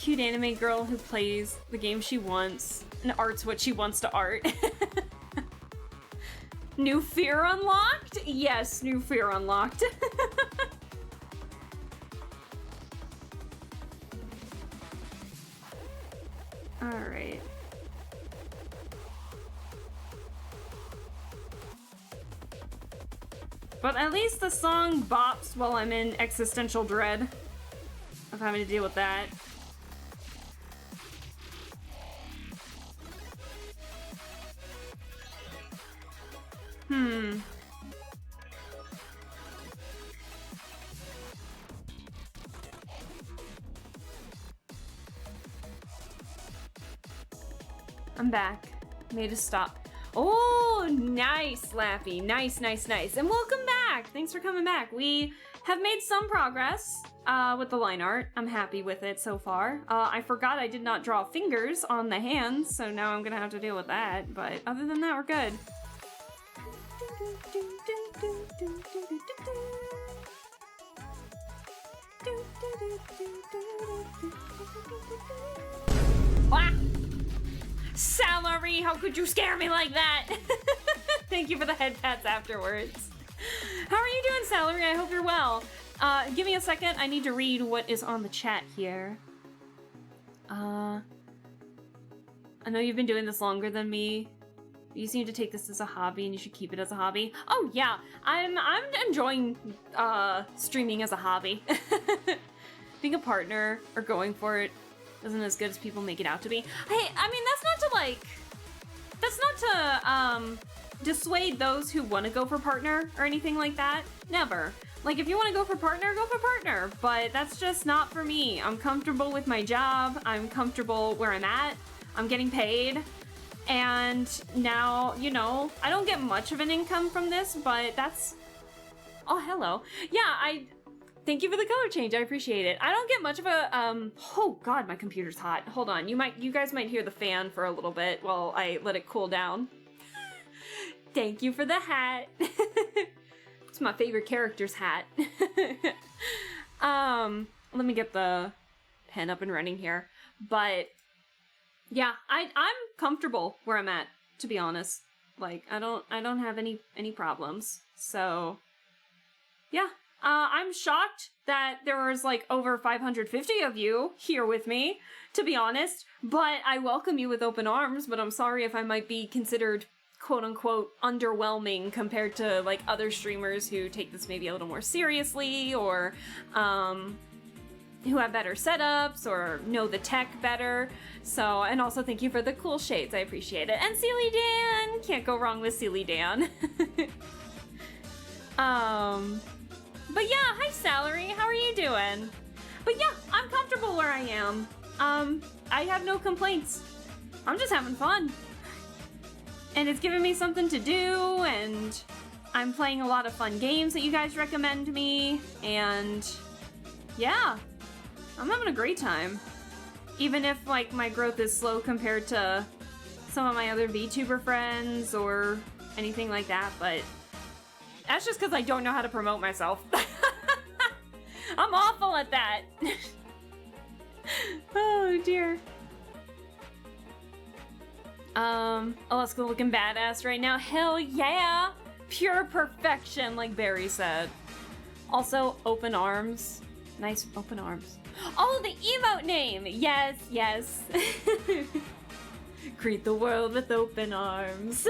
Cute anime girl who plays the game she wants and arts what she wants to art. New fear unlocked? Yes, new fear unlocked. Alright. But at least the song bops while I'm in existential dread of having to deal with that. I'm back. Made a stop. Oh, nice, Lappy. Nice, nice, nice. And welcome back. Thanks for coming back. We have made some progress with the line art. I'm happy with it so far. I forgot I did not draw fingers on the hands, so now I'm gonna have to deal with that. But other than that, we're good. Ah! Salary, how could you scare me like that? Thank you for the head pats afterwards. How are you doing, Salary? I hope you're well. Give me a second. I need to read what is on the chat here. I know you've been doing this longer than me. You seem to take this as a hobby and you should keep it as a hobby. Oh yeah, I'm enjoying streaming as a hobby. Being a partner or going for it isn't as good as people make it out to be. Hey, I mean, that's not to dissuade those who want to go for partner or anything like that. Never. Like, if you want to go for partner, go for partner. But that's just not for me. I'm comfortable with my job. I'm comfortable where I'm at. I'm getting paid. And now, you know, I don't get much of an income from this, but that's... Oh, hello. Yeah, Thank you for the color change. I appreciate it. I don't get much of a, oh god, my computer's hot. Hold on. You guys might hear the fan for a little bit while I let it cool down. Thank you for the hat. It's my favorite character's hat. Let me get the pen up and running here. But yeah, I'm comfortable where I'm at, to be honest. Like, I don't have any problems. So yeah. I'm shocked that there was like over 550 of you here with me, to be honest, but I welcome you with open arms, but I'm sorry if I might be considered quote unquote underwhelming compared to like other streamers who take this maybe a little more seriously or who have better setups or know the tech better. So, and also thank you for the cool shades, I appreciate it. And Sealy Dan! Can't go wrong with Sealy Dan. But yeah, hi Salary, how are you doing? But yeah, I'm comfortable where I am. I have no complaints. I'm just having fun. And it's giving me something to do, and I'm playing a lot of fun games that you guys recommend me, and yeah, I'm having a great time. Even if like my growth is slow compared to some of my other VTuber friends or anything like that, but that's just because I don't know how to promote myself. I'm awful at that. Oh dear. Alaska looking badass right now. Hell yeah! Pure perfection, like Barry said. Also, open arms. Nice open arms. Oh, the emote name! Yes, yes. Greet the world with open arms.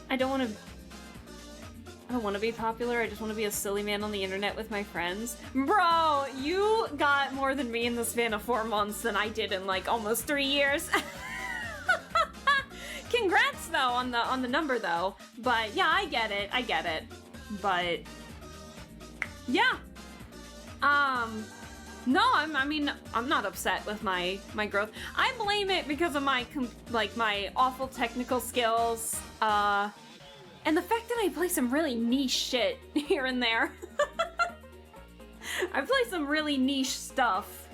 I don't want to be popular. I just want to be a silly man on the internet with my friends. Bro, you got more than me in the span of 4 months than I did in like almost 3 years. Congrats though on the number though. But yeah, I get it. But yeah. No, I'm not upset with my growth. I blame it because of my awful technical skills, and the fact that I play some really niche shit here and there. I play some really niche stuff.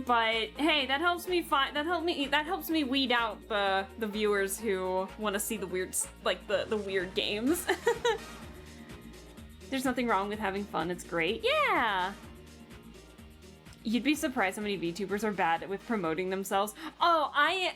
But hey, that helps me weed out the viewers who want to see the weird, like the weird games. There's nothing wrong with having fun. It's great. Yeah. You'd be surprised how many VTubers are bad with promoting themselves. Oh, I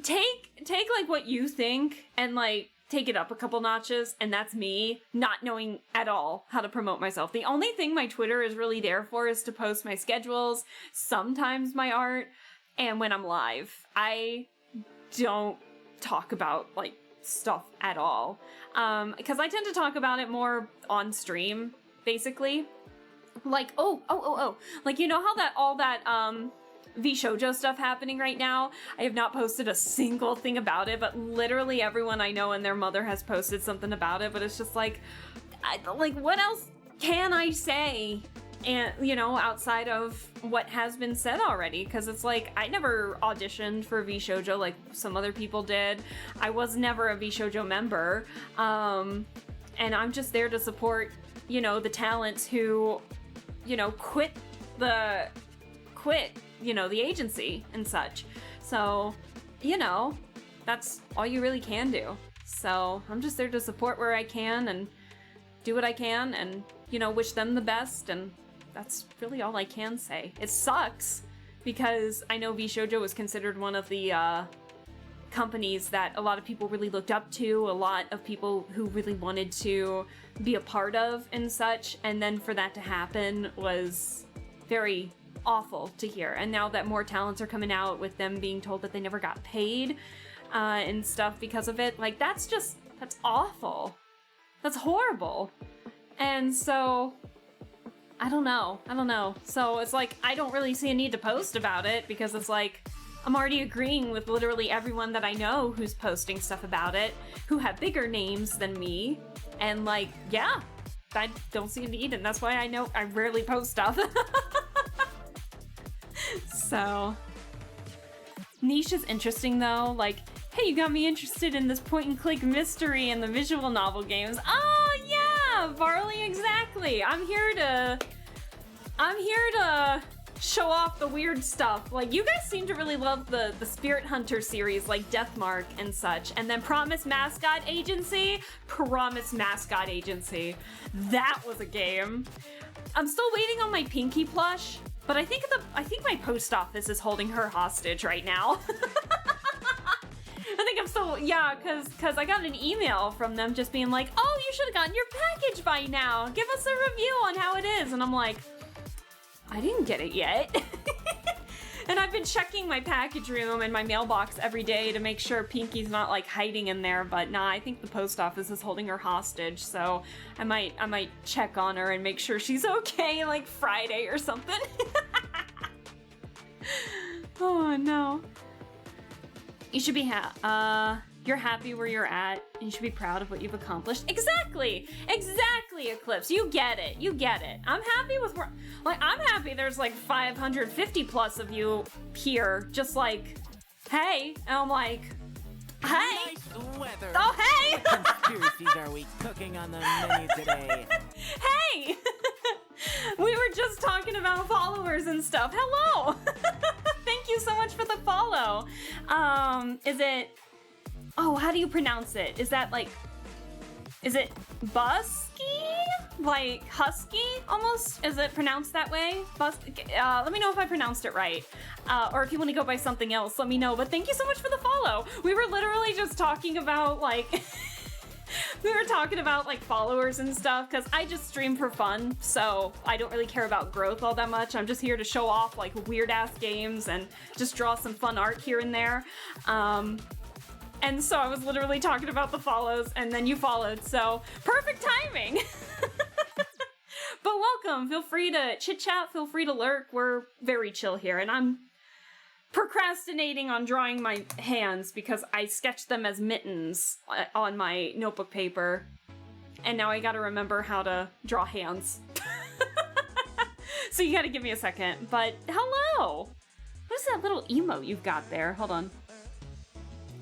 take like what you think and like take it up a couple notches, and that's me not knowing at all how to promote myself. The only thing my Twitter is really there for is to post my schedules, sometimes my art, and when I'm live. I don't talk about like stuff at all. Because I tend to talk about it more on stream, basically. Like, like, you know how all that VShojo stuff happening right now? I have not posted a single thing about it, but literally everyone I know and their mother has posted something about it, but it's just like, what else can I say? And, you know, outside of what has been said already, because it's like, I never auditioned for VShojo like some other people did. I was never a VShojo member, and I'm just there to support, you know, the talents who, you know, quit, you know, the agency and such. So, you know, that's all you really can do. So I'm just there to support where I can and do what I can and, you know, wish them the best, and that's really all I can say. It sucks because I know VShojo was considered one of the companies that a lot of people really looked up to, a lot of people who really wanted to be a part of and such, and then for that to happen was very awful to hear. And now that more talents are coming out with them being told that they never got paid and stuff because of it, like that's awful. That's horrible. And so I don't know. So it's like I don't really see a need to post about it because it's like I'm already agreeing with literally everyone that I know who's posting stuff about it, who have bigger names than me, and like, yeah, I don't see a need, and that's why I rarely post stuff. So, niche is interesting though, like, hey, you got me interested in this point-and-click mystery and the visual novel games. Oh yeah, Varley, exactly. I'm here to show off the weird stuff. Like, you guys seem to really love the Spirit Hunter series, like Deathmark and such. And then Promise Mascot Agency. That was a game. I'm still waiting on my Pinky plush, but I think my post office is holding her hostage right now. I think I'm still, yeah, because I got an email from them just being like, oh, you should have gotten your package by now. Give us a review on how it is. And I'm like, I didn't get it yet. And I've been checking my package room and my mailbox every day to make sure Pinky's not like hiding in there, but nah, I think the post office is holding her hostage, so I might check on her and make sure she's okay like Friday or something. Oh no. You should be you're happy where you're at, and you should be proud of what you've accomplished. Exactly, Eclipse. You get it. I'm happy with I'm happy there's like 550 plus of you here, just like, hey, and I'm like, hey. Nice weather. Oh, hey. What conspiracies are we cooking on the menu today? Hey. We were just talking about followers and stuff. Hello. Thank you so much for the follow. Is it? Oh, how do you pronounce it? Is it Busky? Like husky, almost? Is it pronounced that way? Let me know if I pronounced it right. Or if you want to go by something else, let me know. But thank you so much for the follow. We were literally just talking about, like... we were talking about, like, followers and stuff, because I just stream for fun, so I don't really care about growth all that much. I'm just here to show off, like, weird-ass games and just draw some fun art here and there. And so I was literally talking about the follows, and then you followed, so perfect timing! But welcome! Feel free to chit-chat, feel free to lurk. We're very chill here, and I'm procrastinating on drawing my hands because I sketched them as mittens on my notebook paper, and now I gotta remember how to draw hands. So you gotta give me a second, but hello! What is that little emote you've got there? Hold on.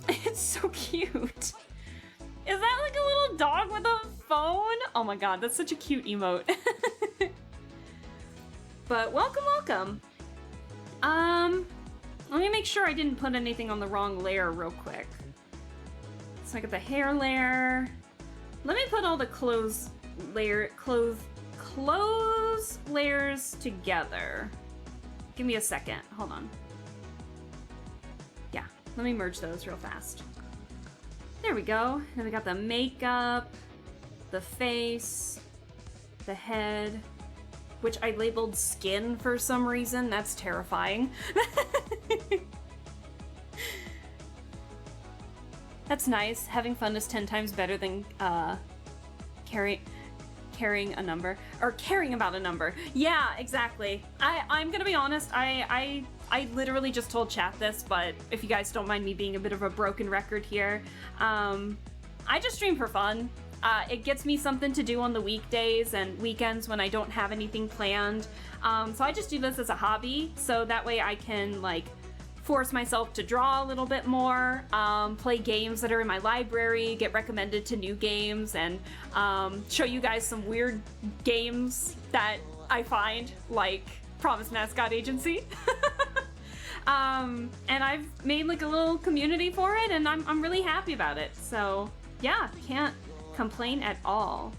It's so cute. Is that like a little dog with a phone? Oh my god, that's such a cute emote. But welcome. Let me make sure I didn't put anything on the wrong layer real quick. So I got the hair layer. Let me put all the clothes layers together. Give me a second. Hold on. Yeah, let me merge those real fast. There we go. Then we got the makeup, the face, the head, which I labeled skin for some reason. That's terrifying. That's nice. Having fun is 10 times better than carrying a number, or caring about a number. Yeah, exactly. I'm gonna be honest, I literally just told chat this, but if you guys don't mind me being a bit of a broken record here, I just stream for fun. It gets me something to do on the weekdays and weekends when I don't have anything planned. So I just do this as a hobby, so that way I can, like, force myself to draw a little bit more, play games that are in my library, get recommended to new games, and show you guys some weird games that I find, like Promise Mascot Agency. And I've made like a little community for it, and I'm really happy about it. So yeah, can't complain at all.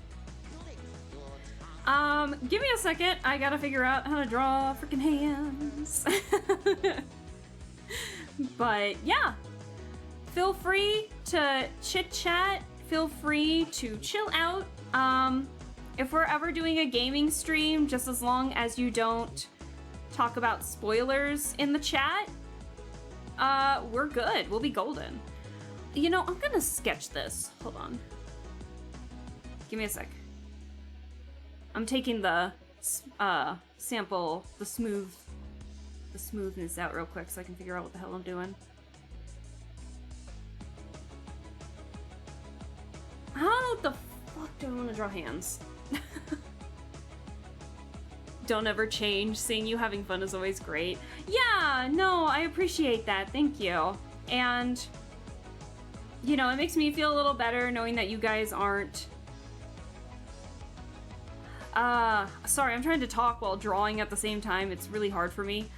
Give me a second. I gotta figure out how to draw freaking hands. But yeah, feel free to chit chat. Feel free to chill out. If we're ever doing a gaming stream, just as long as you don't talk about spoilers in the chat, we're good. We'll be golden. You know, I'm gonna sketch this. Hold on. Give me a sec. I'm taking the sample, the smoothness out real quick so I can figure out what the hell I'm doing. How the fuck do I want to draw hands? Don't ever change. Seeing you having fun is always great. Yeah, no, I appreciate that. Thank you. And, you know, it makes me feel a little better knowing that you guys aren't... sorry, I'm trying to talk while drawing at the same time. It's really hard for me.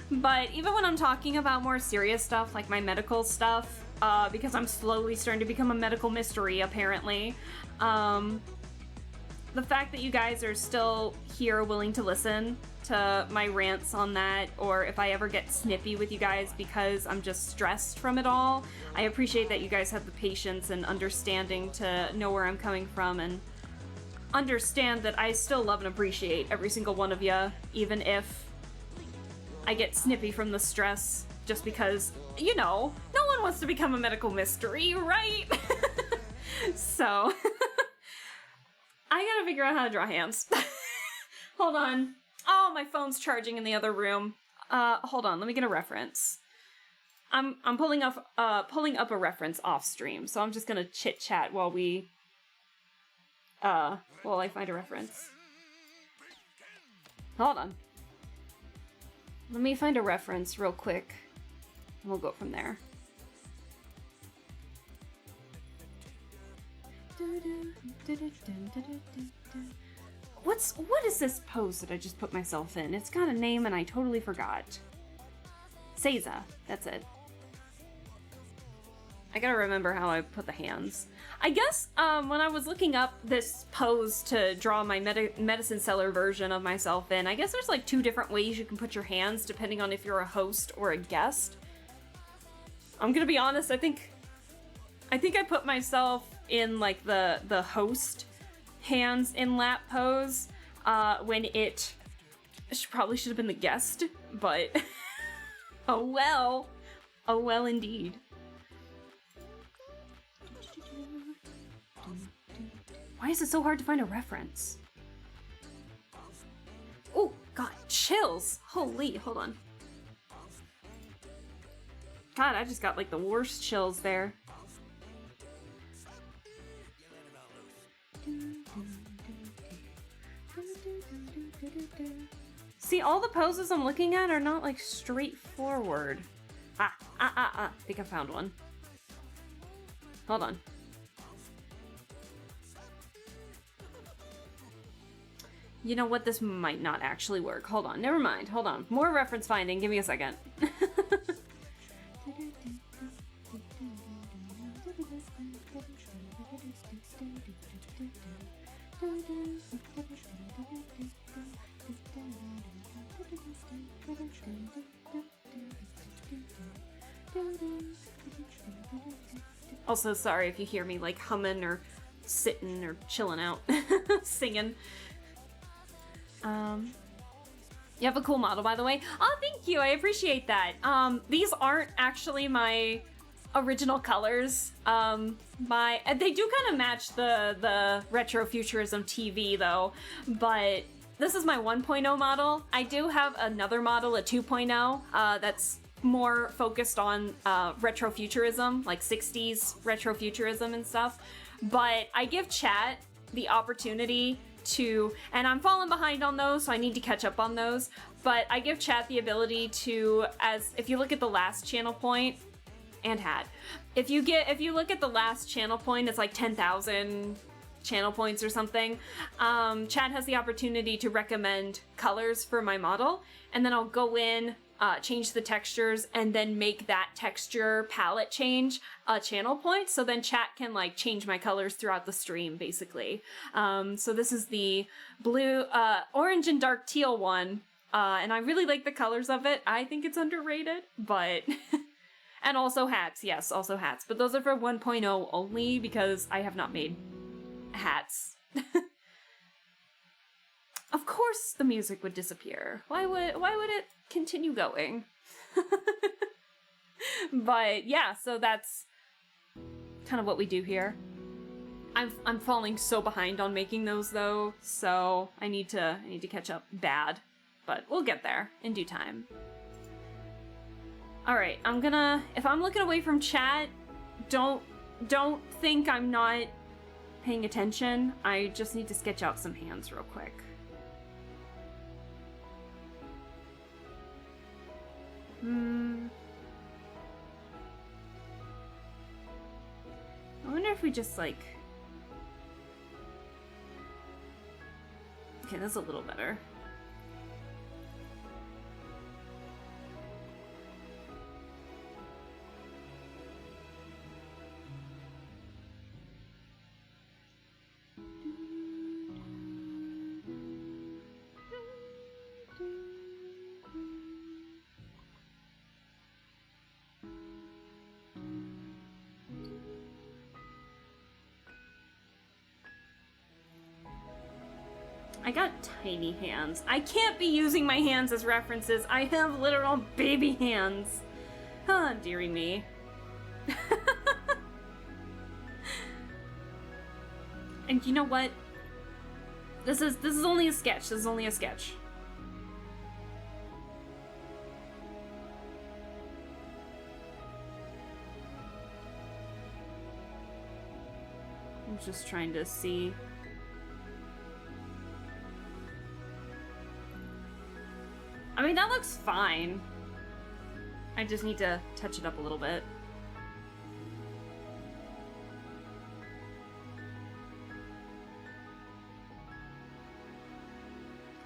But even when I'm talking about more serious stuff, like my medical stuff, because I'm slowly starting to become a medical mystery, apparently, the fact that you guys are still here willing to listen to my rants on that, or if I ever get snippy with you guys because I'm just stressed from it all, I appreciate that you guys have the patience and understanding to know where I'm coming from and understand that I still love and appreciate every single one of you, even if I get snippy from the stress, just because, you know, no one wants to become a medical mystery, right? So, I gotta figure out how to draw hands. Hold on. Oh, my phone's charging in the other room. Hold on, let me get a reference. I'm pulling up a reference off stream, so I'm just gonna chit chat while I find a reference. Hold on. Let me find a reference real quick, and we'll go from there. What is this pose that I just put myself in? It's got a name and I totally forgot. Seiza, that's it. I gotta remember how I put the hands. I guess when I was looking up this pose to draw my medicine seller version of myself in, I guess there's like 2 different ways you can put your hands depending on if you're a host or a guest. I'm gonna be honest, I think I put myself in like the host hands in lap pose when it probably should have been the guest, but oh well indeed. Why is it so hard to find a reference? Oh, God, chills! Holy, hold on. God, I just got like the worst chills there. See, all the poses I'm looking at are not like straightforward. I think I found one. Hold on. You know what? This might not actually work. Hold on. Never mind. Hold on. More reference finding. Give me a second. Also, sorry if you hear me like humming or sitting or chilling out, singing. You have a cool model, by the way. Oh, thank you. I appreciate that. These aren't actually my original colors. They do kind of match the retrofuturism TV though, but this is my 1.0 model. I do have another model, a 2.0, that's more focused on retrofuturism, like 60s retrofuturism and stuff. But I give chat the opportunity to, and I'm falling behind on those, so I need to catch up on those, but I give chat the ability to, as if you look at the last channel point, and had, if you look at the last channel point, it's like 10,000 channel points or something. Chat has the opportunity to recommend colors for my model, and then I'll go in, change the textures, and then make that texture palette change a channel point, so then chat can like change my colors throughout the stream, basically. So this is the blue, orange and dark teal one, and I really like the colors of it. I think it's underrated, but... And also hats, yes, also hats. But those are for 1.0 only, because I have not made hats. Of course the music would disappear. Why would it continue going? But yeah, so that's kind of what we do here. I'm falling so behind on making those though, so I need to catch up bad. But we'll get there in due time. Alright, if I'm looking away from chat, don't think I'm not paying attention. I just need to sketch out some hands real quick. I wonder if we just like... Okay, that's a little better. I got tiny hands. I can't be using my hands as references. I have literal baby hands. Ah, dearie me. And you know what? This is only a sketch. This is only a sketch. I'm just trying to see. I mean, that looks fine. I just need to touch it up a little bit.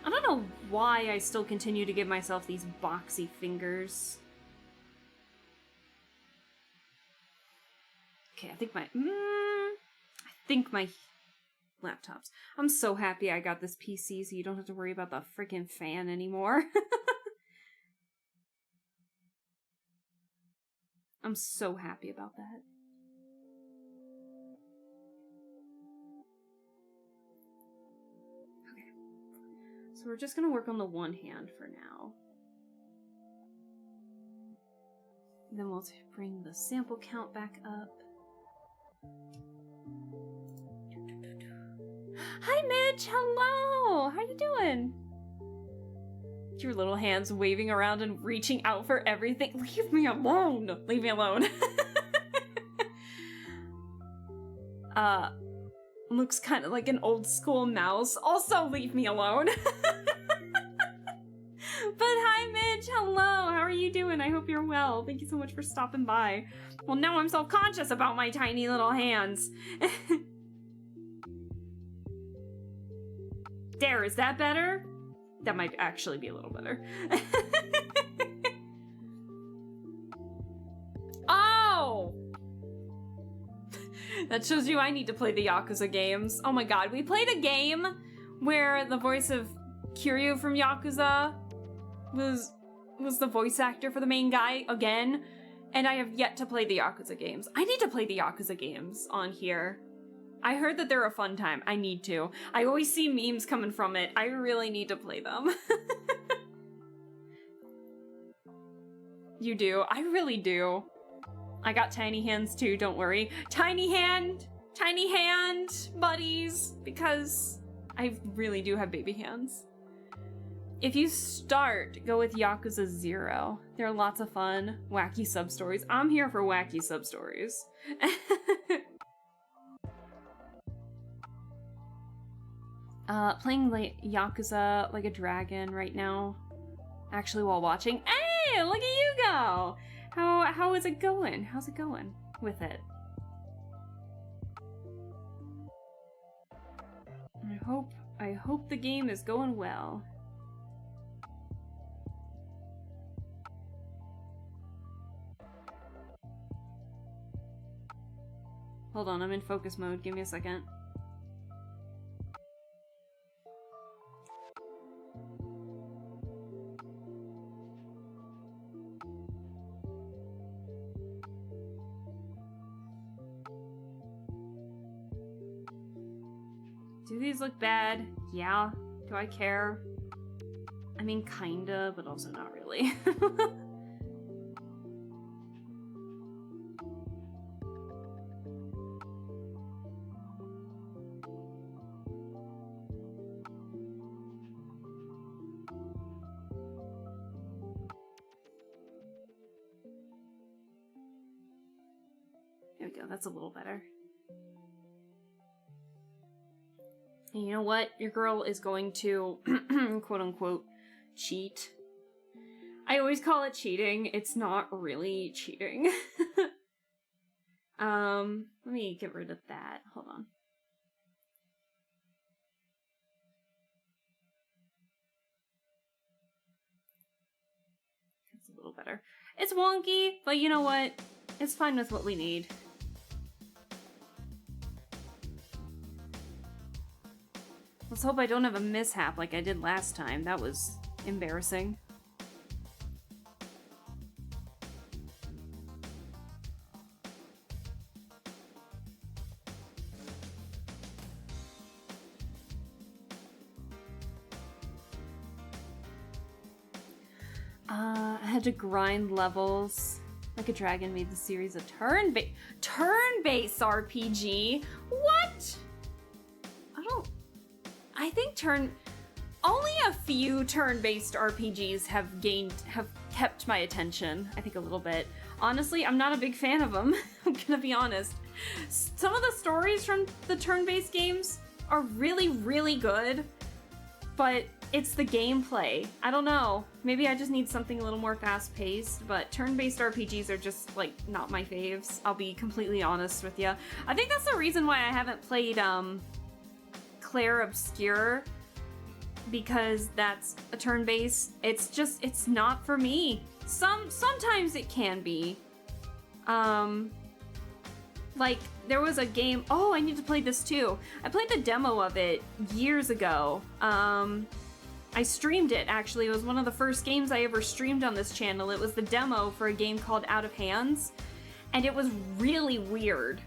I don't know why I still continue to give myself these boxy fingers. Okay, I think my laptops. I'm so happy I got this PC so you don't have to worry about the freaking fan anymore. I'm so happy about that. Okay. So we're just gonna work on the one hand for now. Then we'll bring the sample count back up. Hi, Mitch! Hello! How you doing? Your little hands waving around and reaching out for everything. Leave me alone! Leave me alone. Looks kind of like an old school mouse. Also, leave me alone. But hi, Mitch! Hello! How are you doing? I hope you're well. Thank you so much for stopping by. Well, now I'm self-conscious about my tiny little hands. There, is that better? That might actually be a little better. Oh! That shows you I need to play the Yakuza games. Oh my god, we played a game where the voice of Kiryu from Yakuza was the voice actor for the main guy again, and I have yet to play the Yakuza games. I need to play the Yakuza games on here. I heard that they're a fun time. I need to. I always see memes coming from it. I really need to play them. You do. I really do. I got tiny hands too, don't worry. Tiny hand, buddies, because I really do have baby hands. If you start, go with Yakuza 0. They're lots of fun, wacky sub-stories. I'm here for wacky sub-stories. Playing like Yakuza Like a Dragon right now. Actually, while watching. Hey, look at you go! How is it going? How's it going with it? I hope the game is going well. Hold on, I'm in focus mode. Give me a second. Do these look bad? Yeah. Do I care? I mean, kinda, but also not really. There we go, that's a little better. And you know what? Your girl is going to, quote-unquote, cheat. I always call it cheating. It's not really cheating. Let me get rid of that. Hold on. It's a little better. It's wonky, but you know what? It's fine with what we need. Let's hope I don't have a mishap like I did last time. That was embarrassing. I had to grind levels. Like a Dragon made the series a turn-based RPG? What? I think only a few turn-based RPGs have kept my attention, I think a little bit. Honestly, I'm not a big fan of them, I'm gonna be honest. Some of the stories from the turn-based games are really, really good, but it's the gameplay. I don't know. Maybe I just need something a little more fast-paced, but turn-based RPGs are just, like, not my faves. I'll be completely honest with you. I think that's the reason why I haven't played, Claire Obscure, because that's a turn-based. It's not for me. Sometimes it can be. Like, there was a game, oh, I need to play this too. I played the demo of it years ago. I streamed it, actually. It was one of the first games I ever streamed on this channel. It was the demo for a game called Out of Hands, and it was really weird,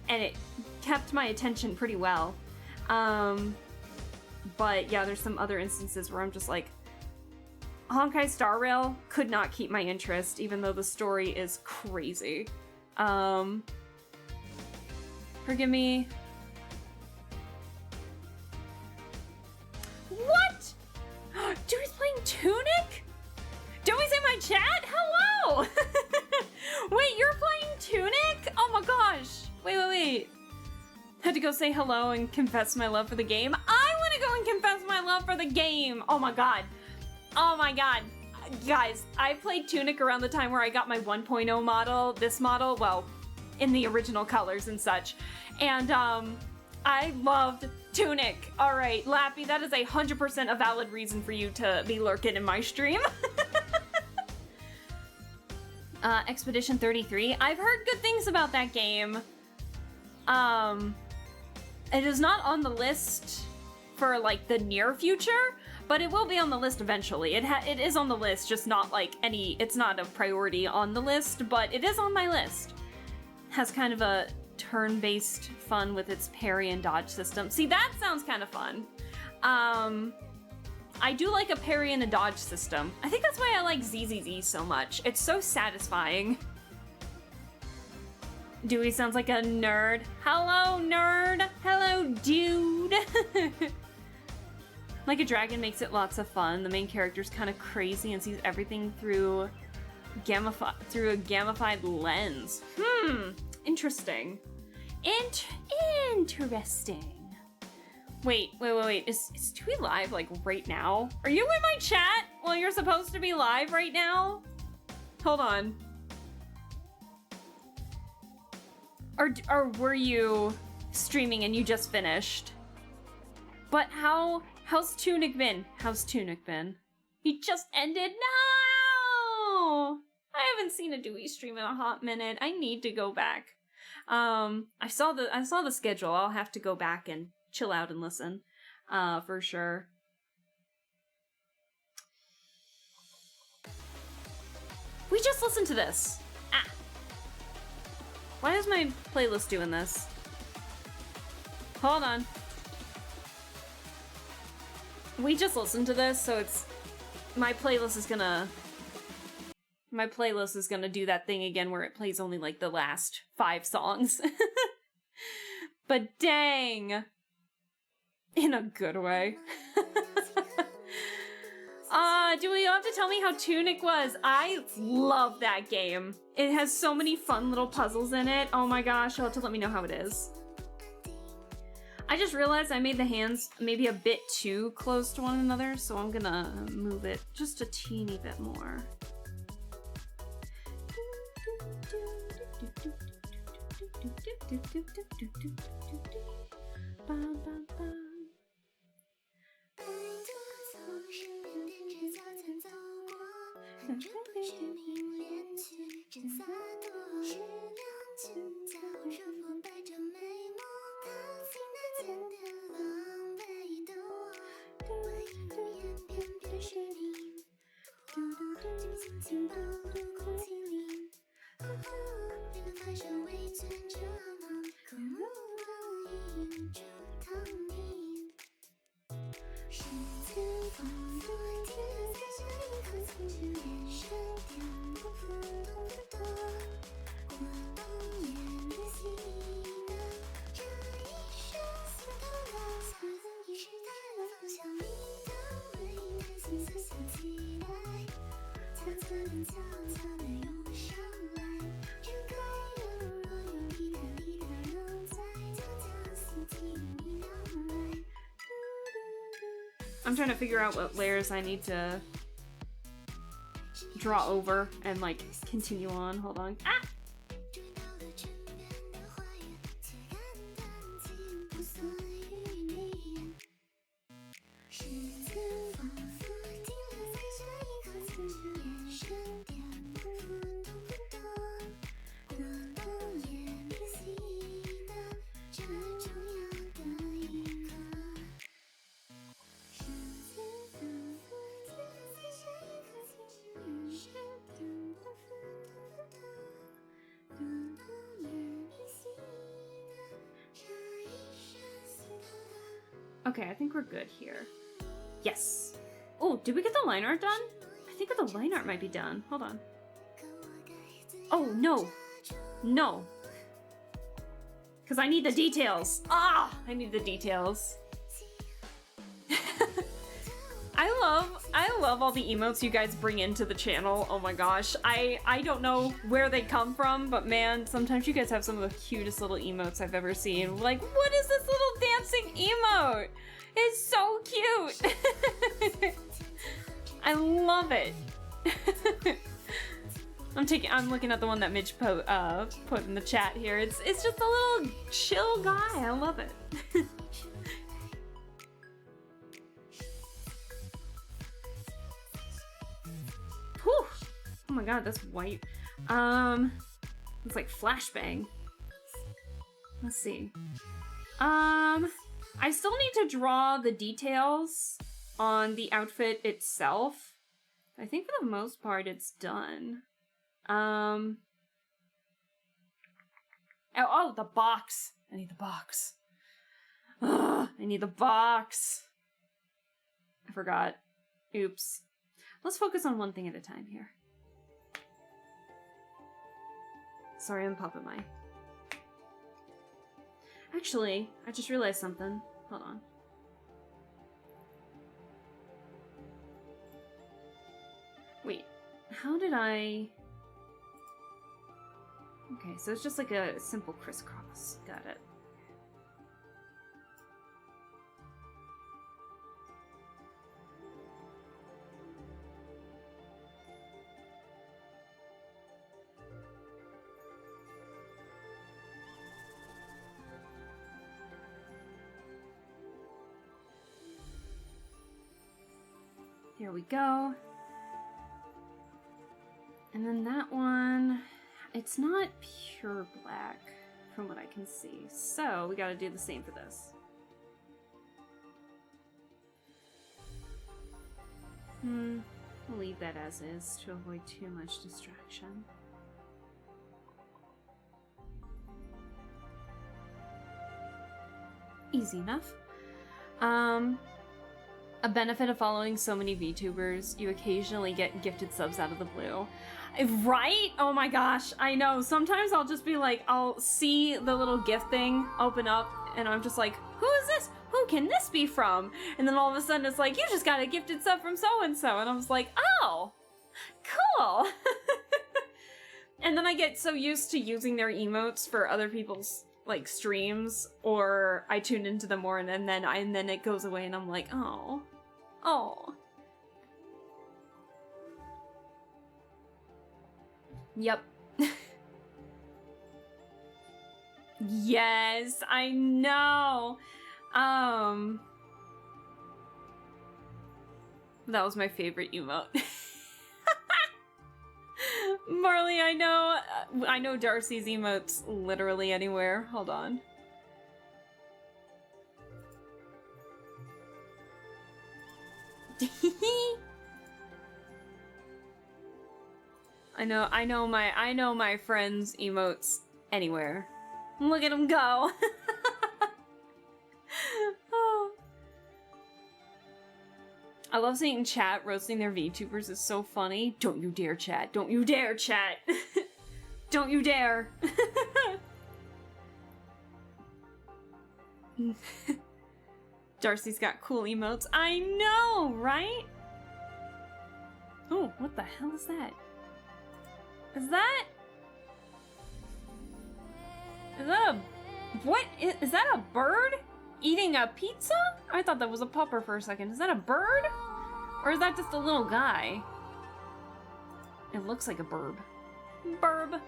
and it kept my attention pretty well. But yeah, there's some other instances where I'm just like, Honkai Star Rail could not keep my interest, even though the story is crazy. Forgive me. What? Joey's playing Tunic? Joey's in my chat? Hello! Wait, you're playing Tunic? Oh my gosh. Wait. Had to go say hello and confess my love for the game. I want to go and confess my love for the game. Oh my god. Guys, I played Tunic around the time where I got my 1.0 model, this model, well, in the original colors and such. And I loved Tunic. All right, Lappy, that is 100% a valid reason for you to be lurking in my stream. Expedition 33. I've heard good things about that game. It is not on the list for like the near future, but it will be on the list eventually. It is on the list, just not like it's not a priority on the list, but it is on my list. Has kind of a turn-based fun with its parry and dodge system. See, that sounds kind of fun. I do like a parry and a dodge system. I think that's why I like ZZZ so much. It's so satisfying. Dewey sounds like a nerd. Hello, nerd. Hello, dude. Like a Dragon makes it lots of fun. The main character's kind of crazy and sees everything through a gamified lens. Interesting. Interesting. Wait. Is Dewey live like right now? Are you in my chat while you're supposed to be live right now? Hold on. Or were you streaming and you just finished? But how's Tunic been? How's Tunic been? He just ended? No! I haven't seen a Dewey stream in a hot minute. I need to go back. I saw the schedule. I'll have to go back and chill out and listen. For sure. We just listened to this. Why is my playlist doing this? Hold on. We just listened to this, so it's... My playlist is gonna do that thing again where it plays only like the last 5 songs. But dang! In a good way. Dewey, you'll have to tell me how Tunic was. I love that game. It has so many fun little puzzles in it. Oh my gosh, you'll have to let me know how it is. I just realized I made the hands maybe a bit too close to one another, so I'm gonna move it just a teeny bit more. I'm trying to figure out what layers I need to draw over and like continue on. Hold on. Ah! Okay, I think we're good here. Yes. Oh, did we get the line art done? I think the line art might be done. Hold on. Oh, no. No. Because I need the details. Ah! I need the details. I love all the emotes you guys bring into the channel. Oh my gosh. I don't know where they come from, but man, sometimes you guys have some of the cutest little emotes I've ever seen. Like, what is this little dancing emote? It's so cute. I love it. I'm looking at the one that Mitch put in the chat here. It's just a little chill guy. I love it. Whew. Oh my god, that's white. It's like flashbang. Let's see. I still need to draw the details on the outfit itself. I think for the most part it's done. Oh, the box. I need the box. Ugh, I need the box. I forgot. Oops. Let's focus on one thing at a time here. Sorry, I'm popping my... Actually, I just realized something. Hold on. Wait, how did I... Okay, so it's just like a simple crisscross. Got it. Here we go. And then that one, it's not pure black from what I can see. So we gotta do the same for this. We'll leave that as is to avoid too much distraction. Easy enough. A benefit of following so many VTubers, you occasionally get gifted subs out of the blue. Right? Oh my gosh, I know. Sometimes I'll just be like, I'll see the little gift thing open up, and I'm just like, who is this? Who can this be from? And then all of a sudden it's like, you just got a gifted sub from so-and-so. And I was like, oh, cool. And then I get so used to using their emotes for other people's like streams, or I tune into them more, and then it goes away, and I'm like, oh. Yep. Yes, I know. That was my favorite emote. Marley, I know Darcy's emotes literally anywhere. Hold on. I know my friends' emotes anywhere. Look at them go. Oh. I love seeing chat roasting their VTubers. It's so funny. Don't you dare, chat. Don't you dare, chat. Don't you dare. Darcy's got cool emotes. I know, right? Oh, what the hell is that? Is that a... What? Is that a bird eating a pizza? I thought that was a pupper for a second. Is that a bird? Or is that just a little guy? It looks like a burb. Burb.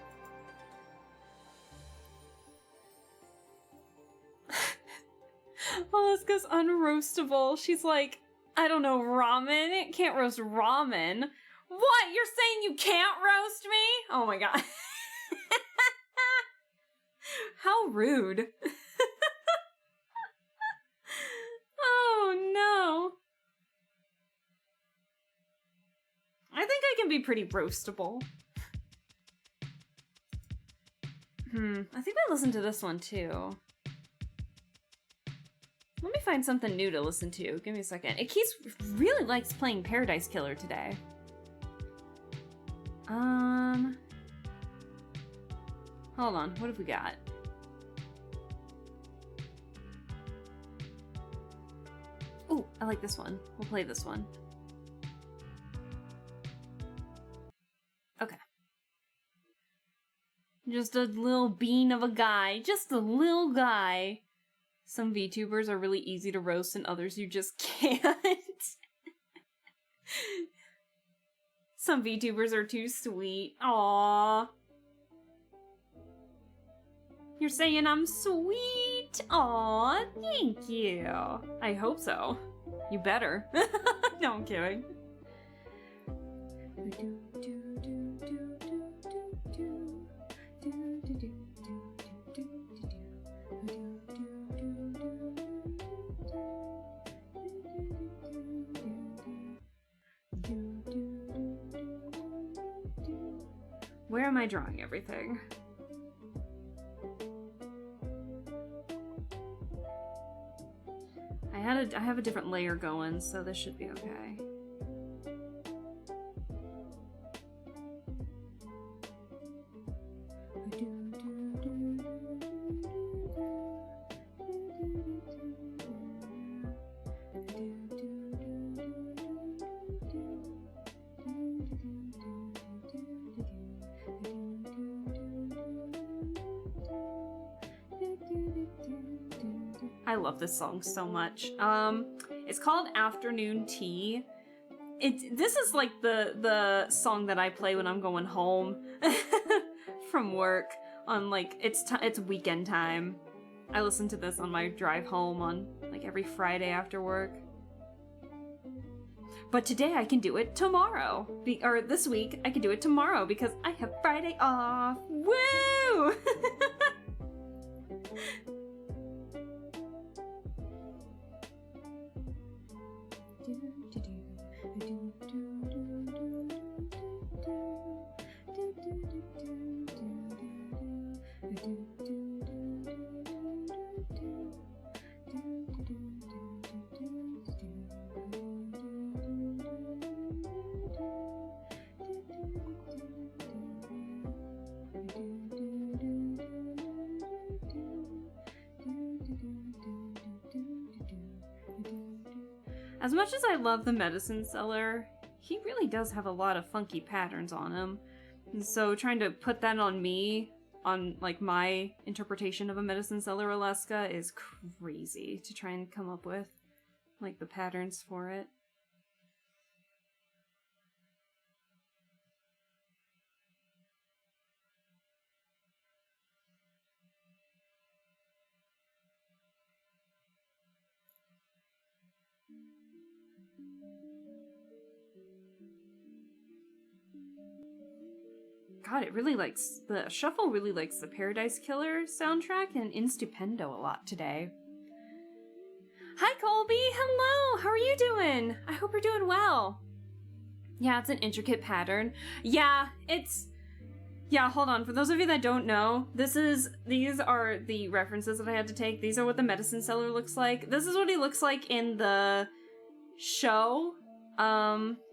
Alaska's unroastable. She's like, I don't know, ramen? Can't roast ramen. What? You're saying you can't roast me? Oh my god. How rude. Oh no. I think I can be pretty roastable. I think I listened to this one too. Let me find something new to listen to. Give me a second. It really likes playing Paradise Killer today. Hold on. What have we got? Ooh, I like this one. We'll play this one. Okay. Just a little bean of a guy. Just a little guy. Some VTubers are really easy to roast and others you just can't. Some VTubers are too sweet. Aww. You're saying I'm sweet? Aw, thank you. I hope so. You better. No, I'm kidding. Where am I drawing everything? I have a different layer going, so this should be okay. I love this song so much. It's called Afternoon Tea. This is like the song that I play when I'm going home from work on like it's weekend time. I listen to this on my drive home on like every Friday after work. But today I can do it tomorrow. Or this week I can do it tomorrow because I have Friday off. Woo! As much as I love the medicine seller, he really does have a lot of funky patterns on him. And so trying to put that on me, on like my interpretation of a medicine seller Alaska, is crazy to try and come up with like the patterns for it. God, the shuffle really likes the Paradise Killer soundtrack and Instupendo a lot today. Hi Colby, hello, how are you doing? I hope you're doing well. Yeah, it's an intricate pattern. Yeah, hold on, for those of you that don't know, these are the references that I had to take. These are what the medicine seller looks like. This is what he looks like in the show,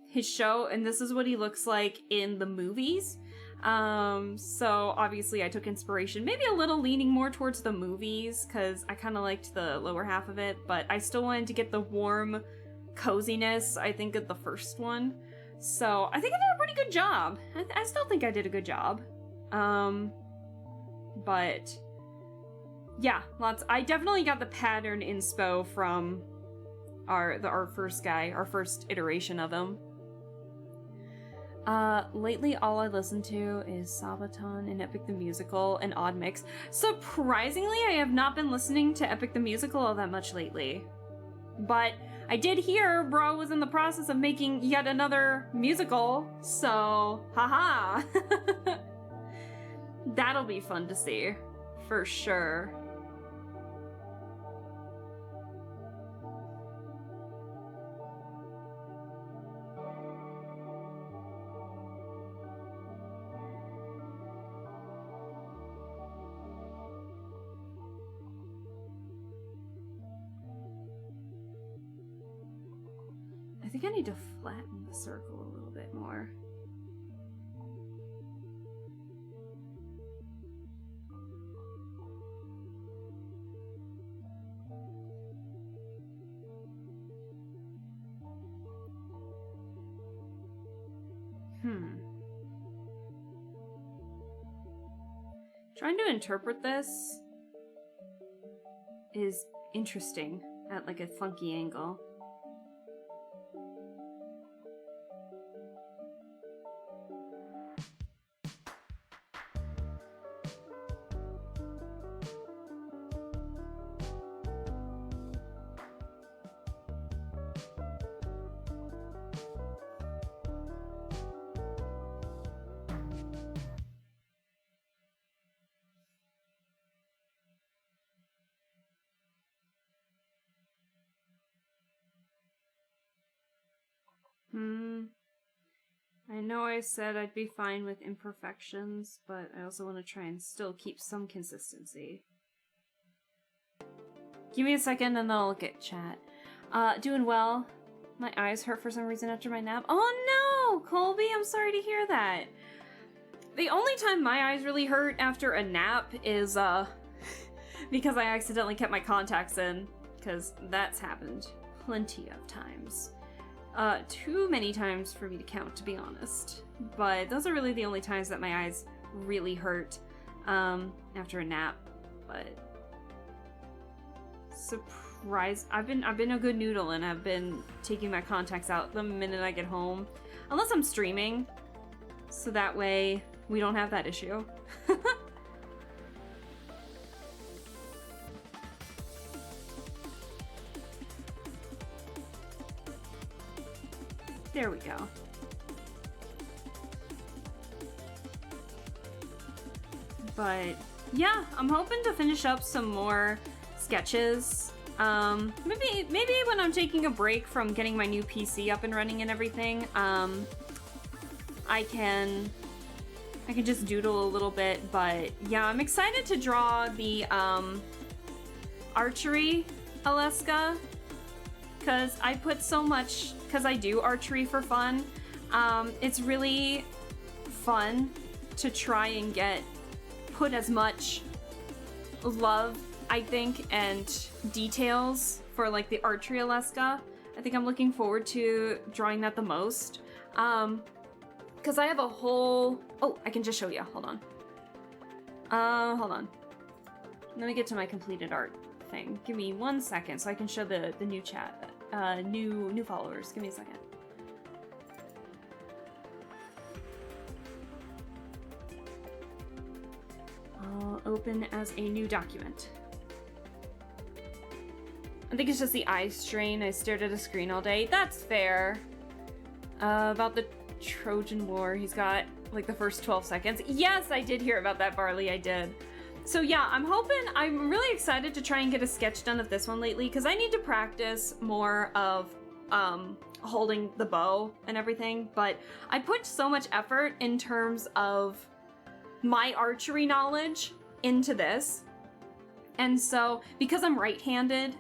his show, and this is what he looks like in the movies. So obviously I took inspiration, maybe a little leaning more towards the movies, because I kind of liked the lower half of it, but I still wanted to get the warm coziness, I think, of the first one. So I think I did a pretty good job. I still think I did a good job. But yeah, I definitely got the pattern inspo from our first guy, our first iteration of him. Lately all I listen to is Sabaton and Epic the Musical and Odd Mix. Surprisingly, I have not been listening to Epic the Musical all that much lately. But I did hear Bro was in the process of making yet another musical, so haha. That'll be fun to see, for sure. I think I need to flatten the circle a little bit more. Trying to interpret this is interesting at like a funky angle. I know I said I'd be fine with imperfections, but I also want to try and still keep some consistency. Give me a second and I'll look at chat. Doing well. My eyes hurt for some reason after my nap. Oh no, Colby, I'm sorry to hear that. The only time my eyes really hurt after a nap is, because I accidentally kept my contacts in, because that's happened plenty of times. Too many times for me to count, to be honest. But those are really the only times that my eyes really hurt, after a nap. But surprise, I've been a good noodle and I've been taking my contacts out the minute I get home. Unless I'm streaming. So that way we don't have that issue. There we go. But yeah, I'm hoping to finish up some more sketches. Maybe when I'm taking a break from getting my new PC up and running and everything, I can just doodle a little bit. But yeah, I'm excited to draw the archery Alaska, because I put so much, because I do archery for fun. It's really fun to try and put as much love, I think, and details for like the archery Alaska. I think I'm looking forward to drawing that the most. Because I have a whole... Oh, I can just show you. Hold on. Hold on. Let me get to my completed art thing. Give me 1 second so I can show the new chat. New followers. Give me a second. I'll open as a new document. I think it's just the eye strain. I stared at a screen all day. That's fair. About the Trojan War, he's got like the first 12 seconds. Yes, I did hear about that, Barley. I did. So yeah, I'm really excited to try and get a sketch done of this one lately, because I need to practice more of holding the bow and everything. But I put so much effort in terms of my archery knowledge into this. And so, because I'm right-handed,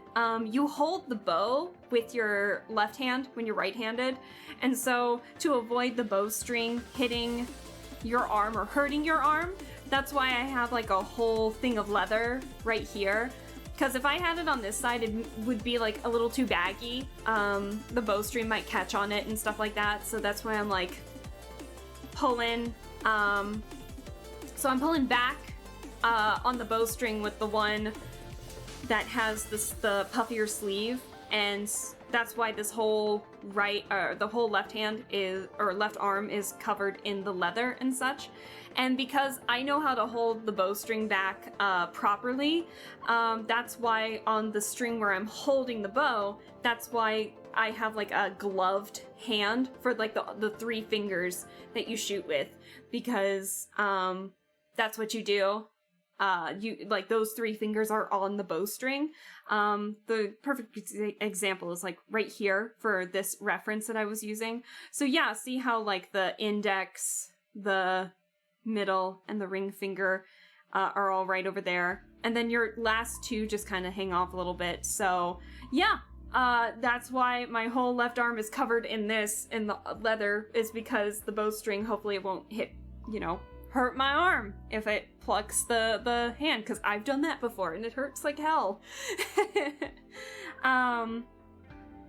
you hold the bow with your left hand when you're right-handed. And so, to avoid the bowstring hitting your arm or hurting your arm, that's why I have like a whole thing of leather right here. Because if I had it on this side, it would be like a little too baggy. The bowstring might catch on it and stuff like that. So that's why I'm like pulling. So I'm pulling back on the bowstring with the one that has the puffier sleeve, and that's why this whole the whole left arm is covered in the leather and such. And because I know how to hold the bowstring back properly, that's why on the string where I'm holding the bow, that's why I have like a gloved hand for like the 3 fingers that you shoot with, because that's what you do. You like those 3 fingers are on the bowstring. The perfect example is like right here for this reference that I was using. So yeah, see how like the index, the middle, and the ring finger are all right over there, and then your last 2 just kind of hang off a little bit. So yeah, that's why my whole left arm is covered in the leather, is because the bowstring, hopefully it won't hit, hurt my arm if it plucks the hand, because I've done that before and it hurts like hell.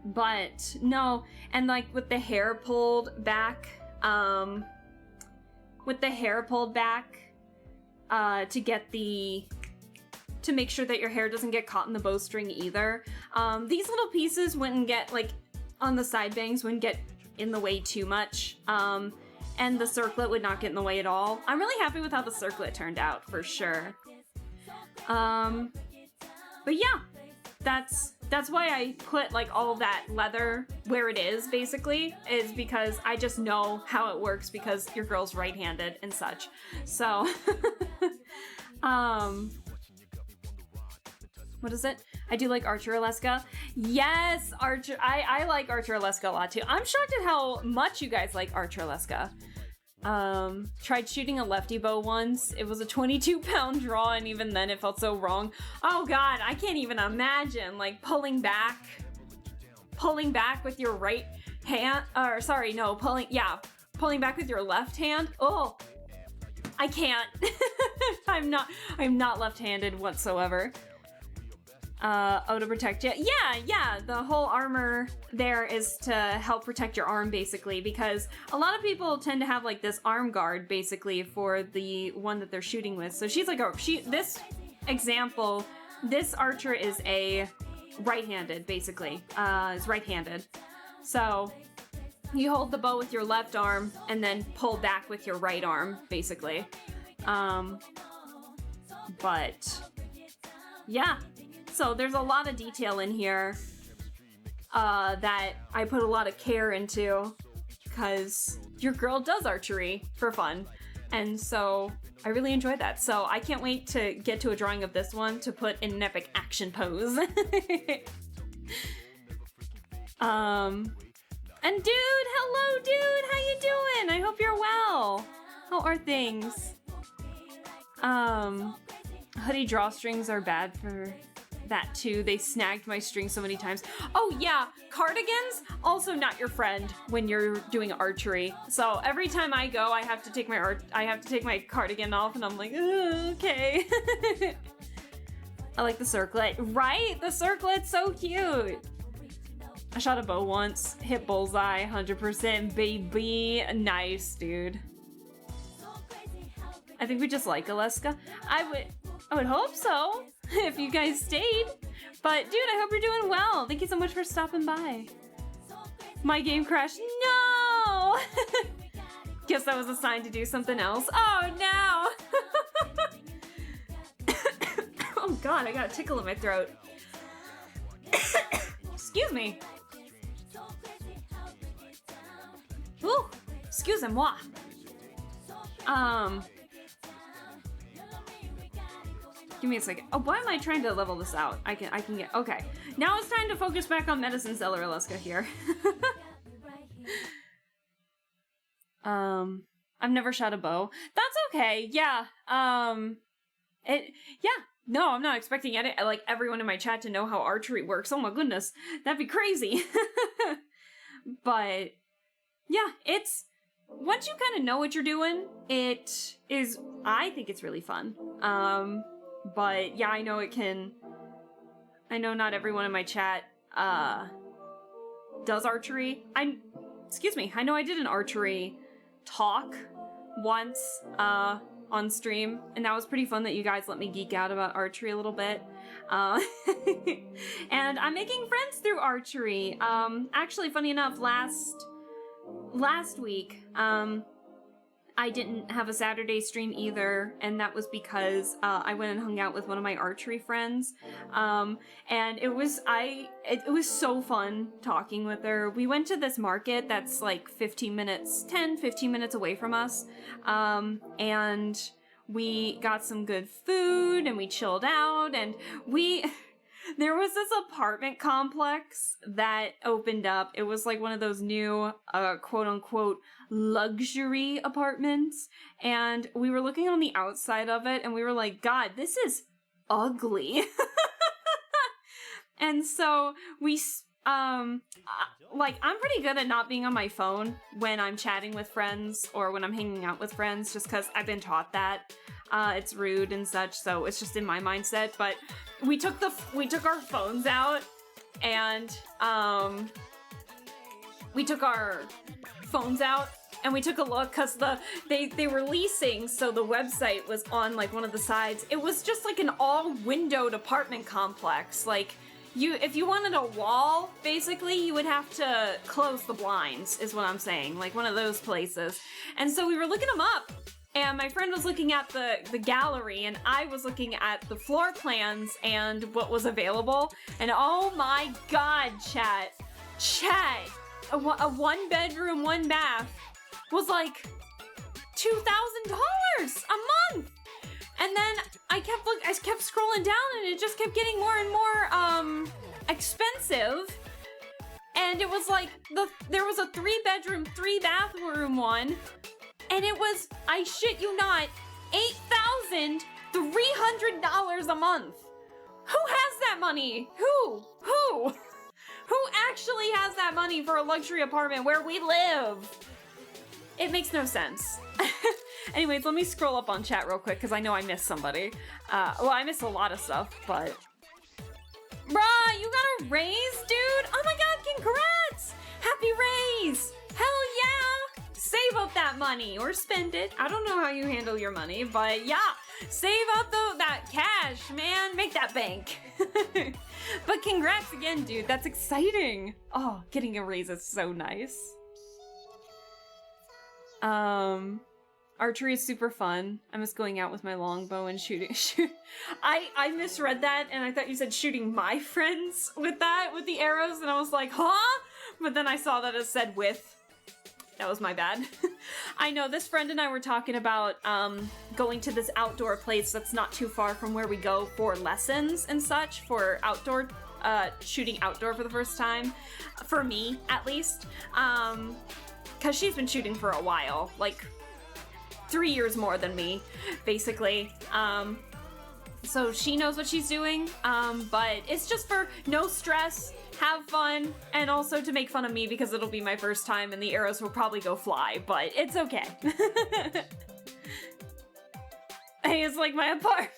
But no, and like with the hair pulled back, to make sure that your hair doesn't get caught in the bowstring either. These little pieces wouldn't get like on the side bangs, wouldn't get in the way too much. And the circlet would not get in the way at all. I'm really happy with how the circlet turned out, for sure. But yeah, that's why I put like all of that leather where it is, basically, is because I just know how it works, because your girl's right-handed and such. So, what is it? I do like Archer Alaska. Yes, Archer. I like Archer Alaska a lot too. I'm shocked at how much you guys like Archer Alaska. Tried shooting a lefty bow once. It was a 22-pound draw, and even then it felt so wrong. Oh god, I can't even imagine, like, pulling back with your right hand, or sorry, no, pulling back with your left hand. Oh, I can't. I'm not left-handed whatsoever. Oh, to protect you. Yeah, the whole armor there is to help protect your arm, basically, because a lot of people tend to have, like, this arm guard, basically, for the one that they're shooting with. So she's like this example, this archer is a right-handed, basically, is right-handed. So you hold the bow with your left arm and then pull back with your right arm, basically. But yeah. So there's a lot of detail in here that I put a lot of care into because your girl does archery for fun. And so I really enjoyed that. So I can't wait to get to a drawing of this one to put in an epic action pose. And dude, hello dude, how you doing? I hope you're well. How are things? Hoodie drawstrings are bad for that too. They snagged my string so many times. Oh yeah, cardigans also not your friend when you're doing archery. So every time I go, I have to take my cardigan off, and I'm like, okay. I like the circlet, right? The circlet's so cute. I shot a bow once, hit bullseye, 100%, baby. Nice, dude. I think we just like Alaska. I would hope so, if you guys stayed. But dude, I hope you're doing well. Thank you so much for stopping by. My game crashed. No! Guess I was assigned to do something else. Oh no! Oh god, I got a tickle in my throat. Excuse me. Ooh, excusez-moi. Give me a second. Oh, why am I trying to level this out? I can get, okay. Now it's time to focus back on Medicine Seller Alaska here. I've never shot a bow. That's okay, yeah. No, I'm not expecting like everyone in my chat to know how archery works. Oh my goodness, that'd be crazy. But yeah, it's, once you kind of know what you're doing, I think it's really fun. But yeah, I know not everyone in my chat, does archery. I know I did an archery talk once, on stream, and that was pretty fun that you guys let me geek out about archery a little bit. And I'm making friends through archery. Actually, funny enough, last week, I didn't have a Saturday stream either, and that was because I went and hung out with one of my archery friends, and it was so fun talking with her. We went to this market that's like 15 minutes away from us, and we got some good food, and we chilled out, and there was this apartment complex that opened up. It was like one of those new, quote-unquote, luxury apartments. And we were looking on the outside of it, and we were like, God, this is ugly. And so we, I'm pretty good at not being on my phone when I'm chatting with friends or when I'm hanging out with friends, just because I've been taught that. It's rude and such, so it's just in my mindset. But we took our phones out, and we took a look, because they were leasing, so the website was on like one of the sides. It was just like an all-windowed apartment complex. Like, if you wanted a wall, basically, you would have to close the blinds, is what I'm saying. Like one of those places. And so we were looking them up. And my friend was looking at the gallery, and I was looking at the floor plans and what was available. And oh my god, chat, a 1-bedroom, 1-bath was like $2,000 a month And then I kept scrolling down, and it just kept getting more and more expensive. And it was like there was a 3-bedroom, 3-bathroom one, and it was, I shit you not, $8,300 a month. Who has that money? Who? Who actually has that money for a luxury apartment where we live? It makes no sense. Anyways, let me scroll up on chat real quick because I know I missed somebody. Well, I missed a lot of stuff, but... Bruh, you got a raise, dude? Oh my god, congrats! Happy raise! Hell yeah! Save up that money or spend it. I don't know how you handle your money, but yeah, save up that cash, man. Make that bank. But congrats again, dude. That's exciting. Oh, getting a raise is so nice. Archery is super fun. I miss going out with my longbow and shooting. I misread that, and I thought you said shooting my friends with the arrows, and I was like, huh? But then I saw that it said with. That was my bad. I know, this friend and I were talking about going to this outdoor place that's not too far from where we go for lessons and such, for outdoor, shooting outdoor for the first time. For me, at least. Because she's been shooting for a while, like 3 years more than me, basically. So she knows what she's doing, but it's just for no stress, have fun, and also to make fun of me because it'll be my first time and the arrows will probably go fly, but it's okay. Hey, it's like my apartment.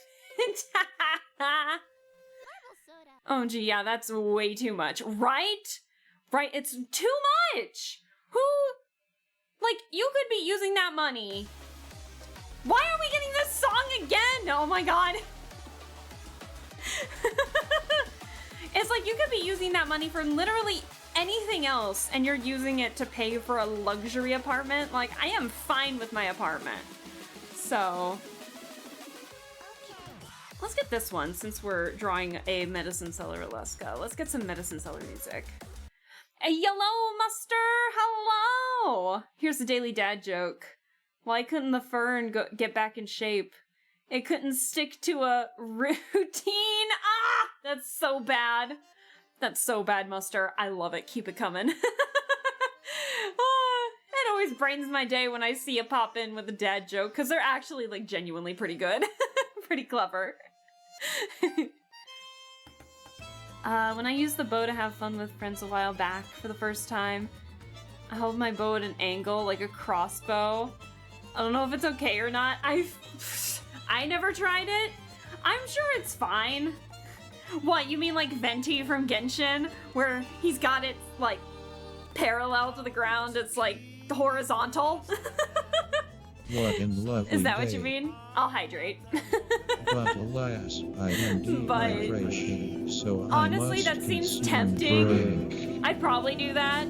Oh gee, yeah, that's way too much. Right? Right, it's too much! Who? Like, you could be using that money. Why are we getting this song again? Oh my god. It's like you could be using that money for literally anything else, and you're using it to pay for a luxury apartment. Like, I am fine with my apartment. So, let's get this one since we're drawing a medicine seller Alaska. Let's get some medicine seller music. Hey, hello, Muster! Hello! Here's the daily dad joke. Why couldn't the fern get back in shape? It couldn't stick to a routine. Ah! That's so bad. That's so bad, Muster. I love it. Keep it coming. Oh, it always brightens my day when I see you pop in with a dad joke, because they're actually, like, genuinely pretty good. Pretty clever. When I used the bow to have fun with friends a while back for the first time, I held my bow at an angle, like a crossbow. I don't know if it's okay or not. I never tried it. I'm sure it's fine. What, you mean like Venti from Genshin? Where he's got it, like, parallel to the ground, it's, like, horizontal? What in lovely Is that what day. you mean? I'll hydrate. But alas, I am dehydration, so honestly, I must that seems consume tempting. drink. I'd probably do that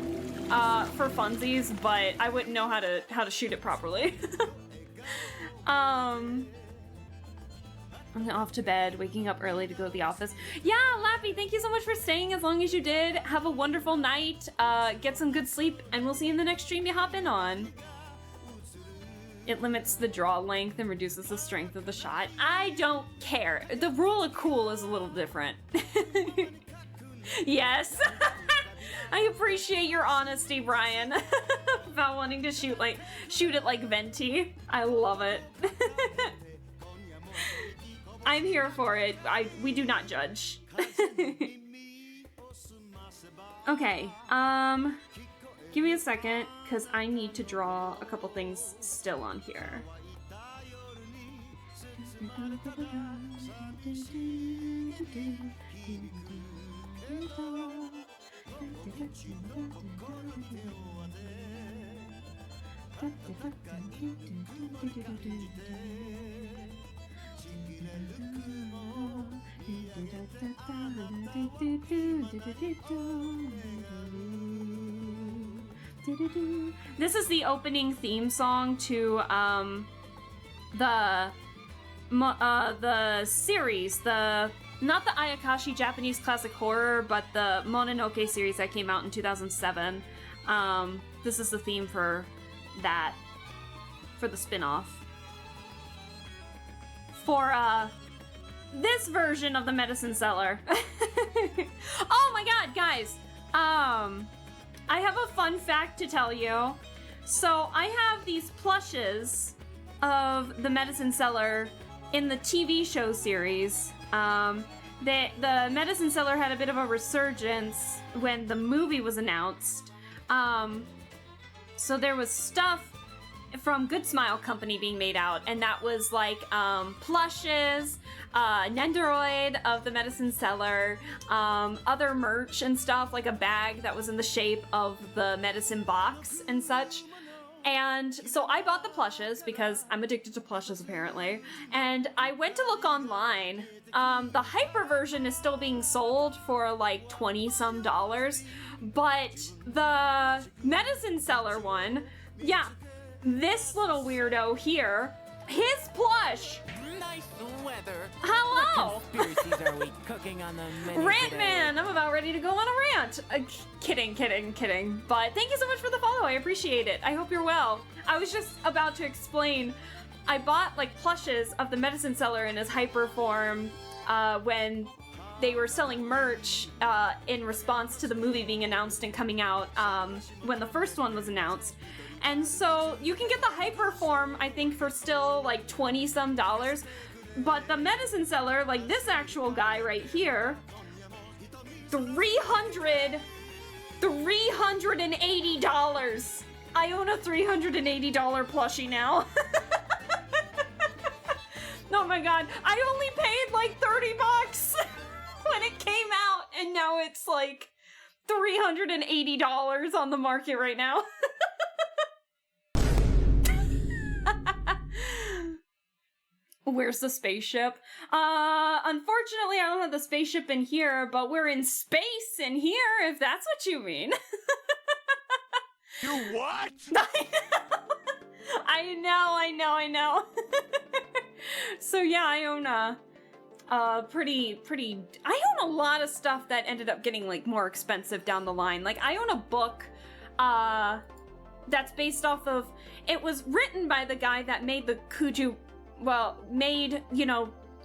for funsies, but I wouldn't know how to shoot it properly. I'm off to bed, waking up early to go to the office. Yeah, Lappy, thank you so much for staying as long as you did. Have a wonderful night, get some good sleep, and we'll see you in the next stream you hop in on. It limits the draw length and reduces the strength of the shot. I don't care. The rule of cool is a little different. Yes. I appreciate your honesty, Brian, about wanting to shoot it like Venti. I love it. I'm here for it. We do not judge. Okay, give me a second, because I need to draw a couple things still on here. This is the opening theme song to the series, not the Ayakashi Japanese classic horror, but the Mononoke series that came out in 2007. This is the theme for that, for the spin-off. for this version of the medicine seller. Oh my god, guys! I have a fun fact to tell you. So I have these plushes of the medicine seller in the TV show series. The medicine seller had a bit of a resurgence when the movie was announced. So there was stuff from Good Smile Company being made out, and that was like plushes, Nendoroid of the medicine seller, other merch and stuff, like a bag that was in the shape of the medicine box and such. And so I bought the plushes because I'm addicted to plushes apparently, and I went to look online. The hyper version is still being sold for like $20-some, but the medicine seller one, yeah, this little weirdo here, his plush. Nice weather. Hello. What conspiracies are we cooking on the menu Rant today? man, I'm about ready to go on a rant. Kidding. But thank you so much for the follow. I appreciate it. I hope you're well. I was just about to explain. I bought like plushes of the medicine seller in his hyper form when they were selling merch in response to the movie being announced and coming out when the first one was announced. And so you can get the hyper form, I think, for still like $20-some. But the medicine seller, like this actual guy right here, $380. I own a $380 plushie now. Oh my god, I only paid like $30 when it came out, and now it's like $380 on the market right now. Where's the spaceship? Unfortunately, I don't have the spaceship in here, but we're in space in here, if that's what you mean. You what? I know. So yeah, I own I own a lot of stuff that ended up getting like more expensive down the line. Like I own a book that's based off of, it was written by the guy that made the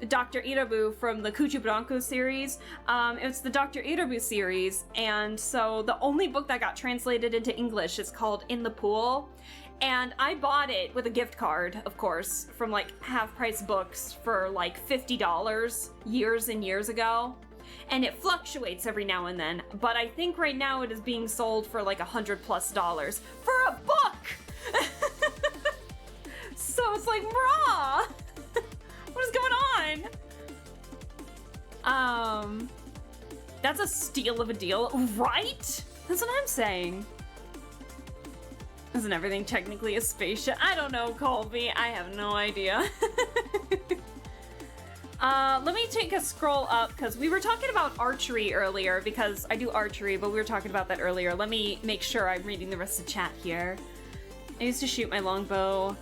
Dr. Irabu from the Kuju Branco series. It's the Dr. Irabu series, and so the only book that got translated into English is called In the Pool, and I bought it with a gift card, of course, from like Half Price Books for like $50 years and years ago, and it fluctuates every now and then, but I think right now it is being sold for like $100+ for a book! So it's like, brah! What is going on? That's a steal of a deal, right? That's what I'm saying. Isn't everything technically a spaceship? I don't know, Colby. I have no idea. Let me take a scroll up, because we were talking about archery earlier, because I do archery, but we were talking about that earlier. Let me make sure I'm reading the rest of the chat here. I used to shoot my longbow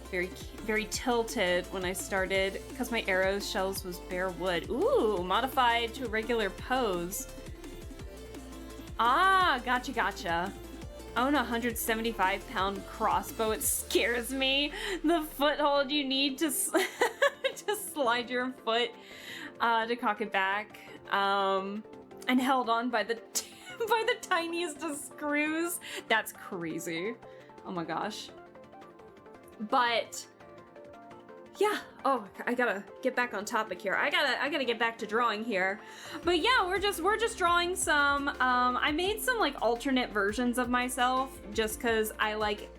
very tilted when I started, because my arrows shells was bare wood. Ooh, modified to a regular pose. Ah, gotcha. I own a 175-pound crossbow. It scares me. The foothold you need to to slide your foot to cock it back, and held on by the by the tiniest of screws. That's crazy. Oh my gosh. But yeah, oh, I gotta get back on topic here. I gotta get back to drawing here. But yeah, we're just drawing some. I made some like alternate versions of myself just because I like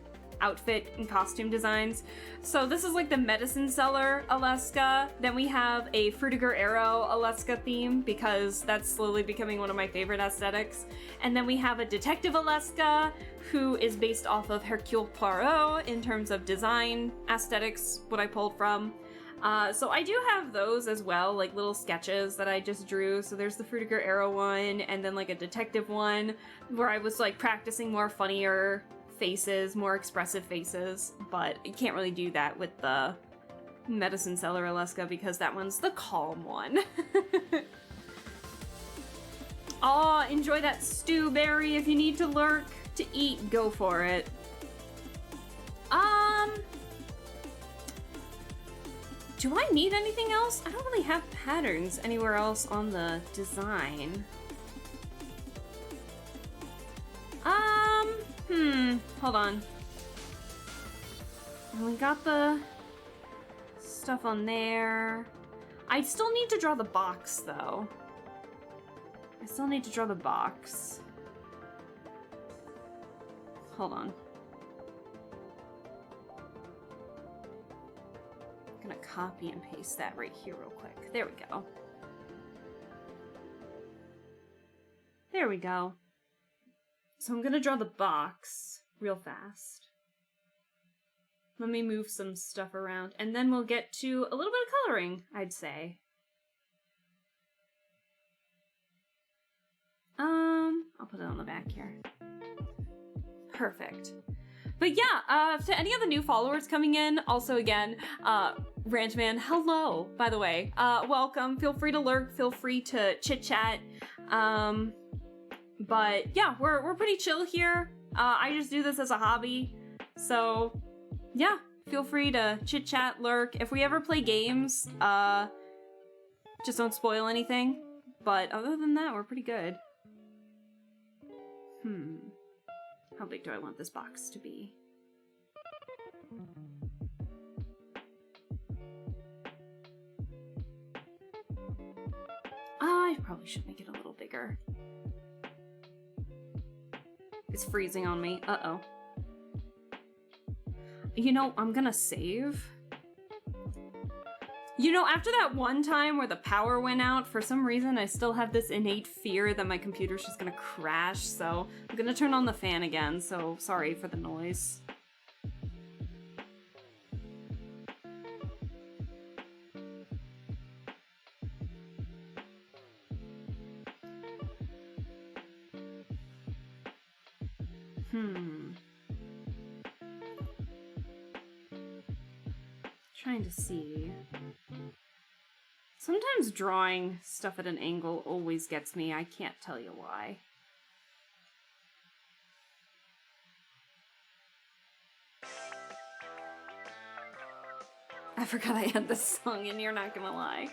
outfit and costume designs. So this is like the medicine seller Alaska. Then we have a Frutiger Arrow Alaska theme because that's slowly becoming one of my favorite aesthetics. And then we have a Detective Alaska who is based off of Hercule Poirot in terms of design aesthetics, what I pulled from. So I do have those as well, like little sketches that I just drew. So there's the Frutiger Arrow one, and then like a detective one where I was like practicing more funnier faces, more expressive faces, but you can't really do that with the medicine seller Alaska because that one's the calm one. Oh, enjoy that stew, Barry. If you need to lurk to eat, go for it. Do I need anything else? I don't really have patterns anywhere else on the design. Hold on. We got the stuff on there. I still need to draw the box, though. I still need to draw the box. Hold on. I'm gonna copy and paste that right here real quick. There we go. There we go. So I'm gonna draw the box real fast. Let me move some stuff around, and then we'll get to a little bit of coloring, I'd say. I'll put it on the back here. Perfect. But yeah, to any of the new followers coming in, also again, Rantman, hello, by the way. Welcome. Feel free to lurk, feel free to chit-chat. But yeah, we're pretty chill here. I just do this as a hobby. So yeah, feel free to chit-chat, lurk. If we ever play games, just don't spoil anything. But other than that, we're pretty good. How big do I want this box to be? I probably should make it a little bigger. It's freezing on me. Uh-oh. You know, I'm gonna save. You know, after that one time where the power went out, for some reason I still have this innate fear that my computer's just gonna crash, so I'm gonna turn on the fan again, so sorry for the noise. Trying to see. Sometimes drawing stuff at an angle always gets me. I can't tell you why. I forgot I had this song in here, not gonna lie.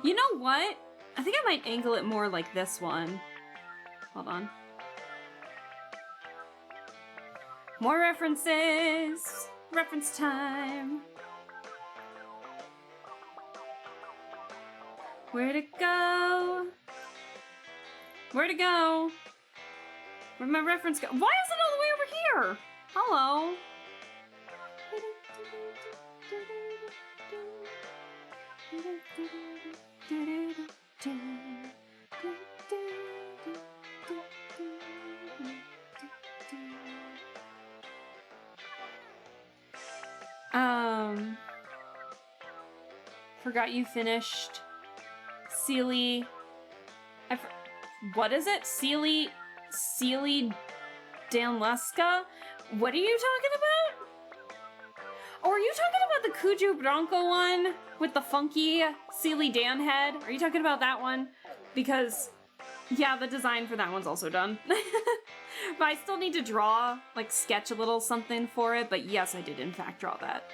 You know what? I think I might angle it more like this one. Hold on. More references! Reference time! Where'd it go? Where'd it go? Where'd my reference go? Why is it all the way over here? Hello? Forgot you finished Sealy. What is it? Sealy Danleska? What are you talking about? Oh, are you talking about the Cujo Bronco one with the funky Sealy Dan head? Are you talking about that one? Because, yeah, the design for that one's also done. But I still need to draw, like, sketch a little something for it, but yes, I did in fact draw that.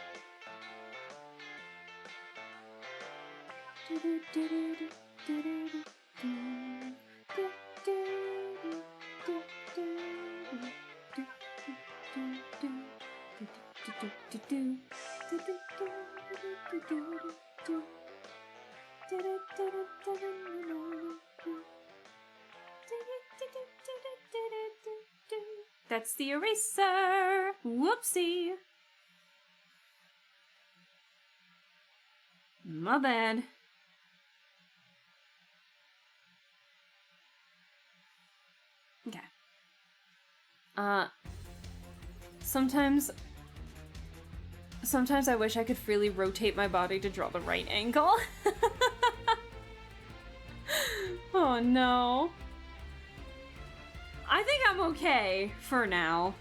That's the eraser. Whoopsie. My bad. Okay. Sometimes I wish I could freely rotate my body to draw the right angle. Oh no. I think I'm okay for now.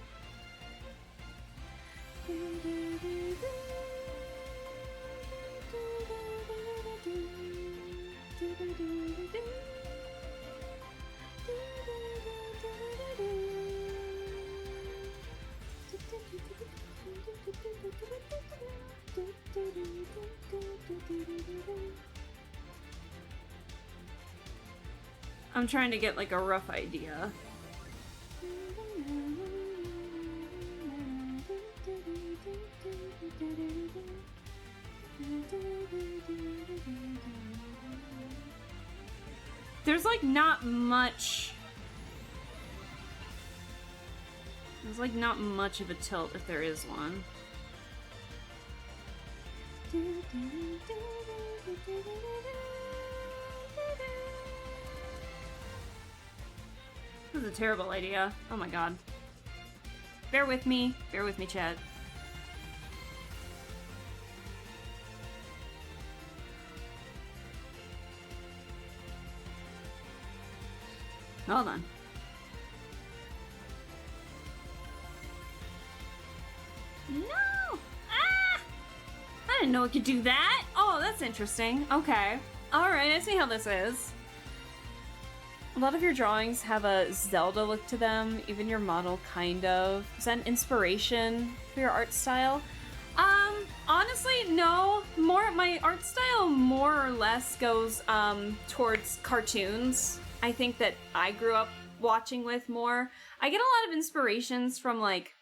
I'm trying to get like a rough idea. There's like not much. There's like not much of a tilt if there is one. This is a terrible idea. Oh my god. Bear with me, Chad. Hold on. No! Ah! I didn't know it could do that. Oh, that's interesting. Okay. Alright, I see how this is. A lot of your drawings have a Zelda look to them, even your model, kind of. Is that an inspiration for your art style? Honestly, no. My art style more or less goes, towards cartoons. I think that I grew up watching with more. I get a lot of inspirations from, like,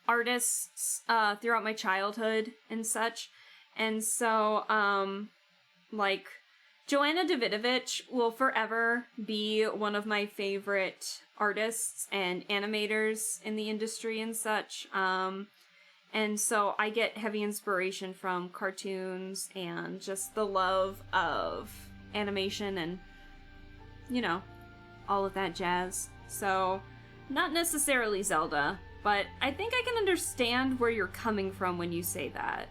artists, throughout my childhood and such. And so, like, Joanna Davidovich will forever be one of my favorite artists and animators in the industry and such. And so I get heavy inspiration from cartoons and just the love of animation and, you know, all of that jazz. So, not necessarily Zelda, but I think I can understand where you're coming from when you say that.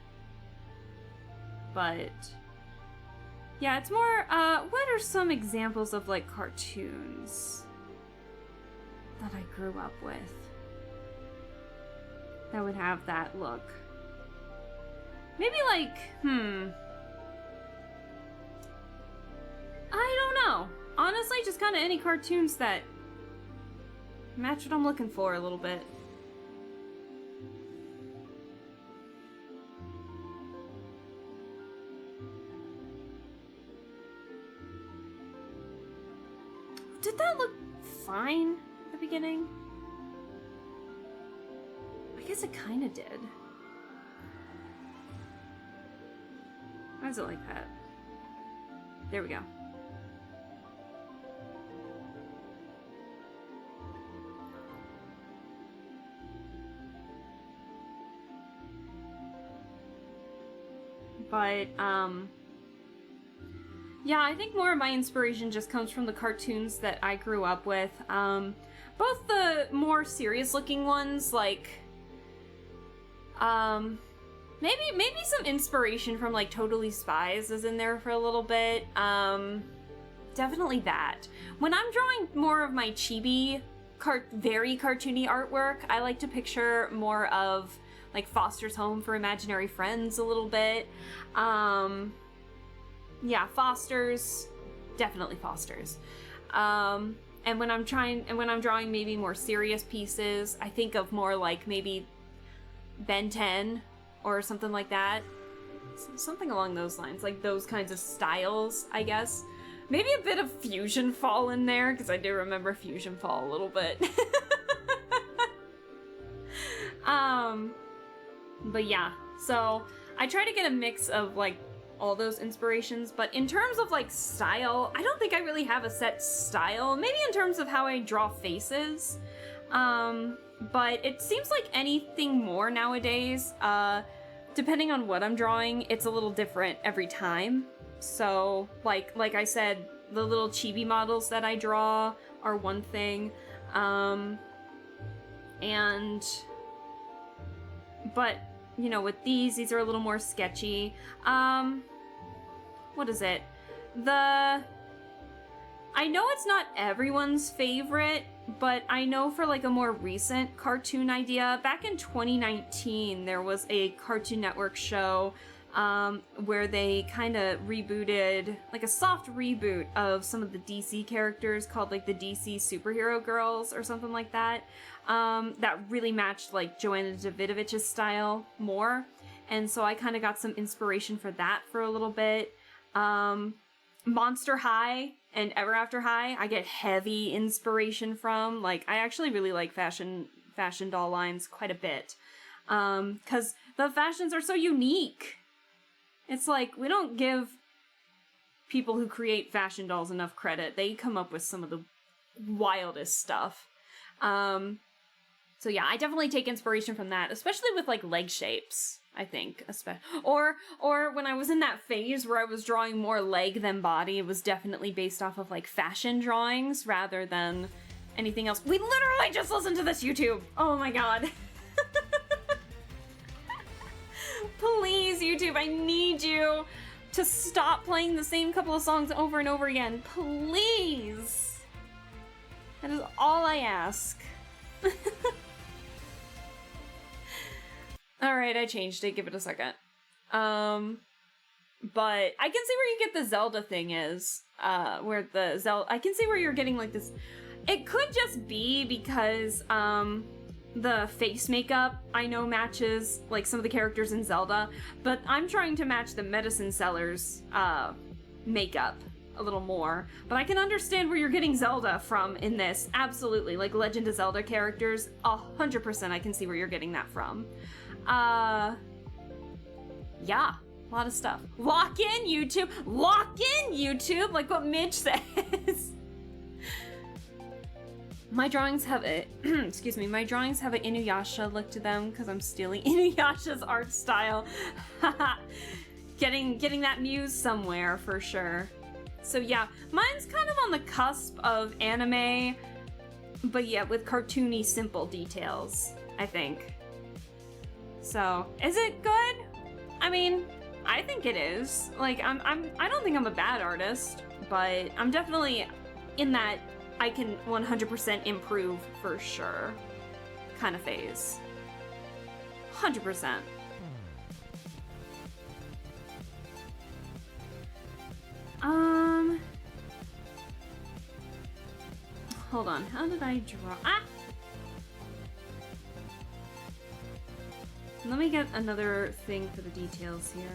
But yeah, it's more, what are some examples of, like, cartoons that I grew up with that would have that look? Maybe, like, I don't know. Honestly, just kind of any cartoons that match what I'm looking for a little bit. Did that look fine at the beginning? I guess it kind of did. Why is it like that? There we go. But, yeah, I think more of my inspiration just comes from the cartoons that I grew up with. Both the more serious-looking ones, like, maybe some inspiration from, like, Totally Spies is in there for a little bit. Definitely that. When I'm drawing more of my chibi, very cartoony artwork, I like to picture more of, like, Foster's Home for Imaginary Friends a little bit. Yeah, Foster's, definitely Foster's. And when I'm drawing maybe more serious pieces, I think of more like maybe Ben 10 or something like that. Something along those lines, like those kinds of styles, I guess. Maybe a bit of Fusion Fall in there, because I do remember Fusion Fall a little bit. But yeah, so I try to get a mix of, like, all those inspirations, but in terms of, like, style, I don't think I really have a set style. Maybe in terms of how I draw faces, but it seems like anything more nowadays, depending on what I'm drawing, it's a little different every time. So, like I said, the little chibi models that I draw are one thing, but, you know, with these are a little more sketchy. What is it? I know it's not everyone's favorite, but I know for, like, a more recent cartoon idea, back in 2019, there was a Cartoon Network show, where they kind of rebooted, like a soft reboot of some of the DC characters called, like, the DC Superhero Girls or something like that, that really matched, like, Joanna Davidovich's style more. and so I kind of got some inspiration for that for a little bit. Monster High and Ever After High, I get heavy inspiration from. Like, I actually really like fashion doll lines quite a bit. 'Cause the fashions are so unique. It's like, we don't give people who create fashion dolls enough credit. They come up with some of the wildest stuff. So yeah, I definitely take inspiration from that, especially with like leg shapes, I think. Or when I was in that phase where I was drawing more leg than body, it was definitely based off of like fashion drawings rather than anything else. We literally just listened to this YouTube. Oh my god. Please, YouTube, I need you to stop playing the same couple of songs over and over again. Please. That is all I ask. Alright, I changed it. Give it a second. But I can see where you get the Zelda thing is. Where the I can see where you're getting like this. It could just be because, the face makeup I know matches like some of the characters in Zelda, but I'm trying to match the medicine seller's makeup a little more. But I can understand where you're getting Zelda from in this. Absolutely. Like Legend of Zelda characters, 100% I can see where you're getting that from. Yeah, a lot of stuff. Lock in, YouTube! Lock in, YouTube! Like what Midge says. My drawings have a, excuse me, my drawings have an Inuyasha look to them because I'm stealing Inuyasha's art style. getting that muse somewhere for sure. So yeah, mine's kind of on the cusp of anime, but yeah, with cartoony, simple details, I think. So, is it good? I mean, I think it is. Like, I don't think I'm a bad artist, but I'm definitely in that I can 100% improve for sure kind of phase. 100%. Hold on. How did I draw? Let me get another thing for the details here.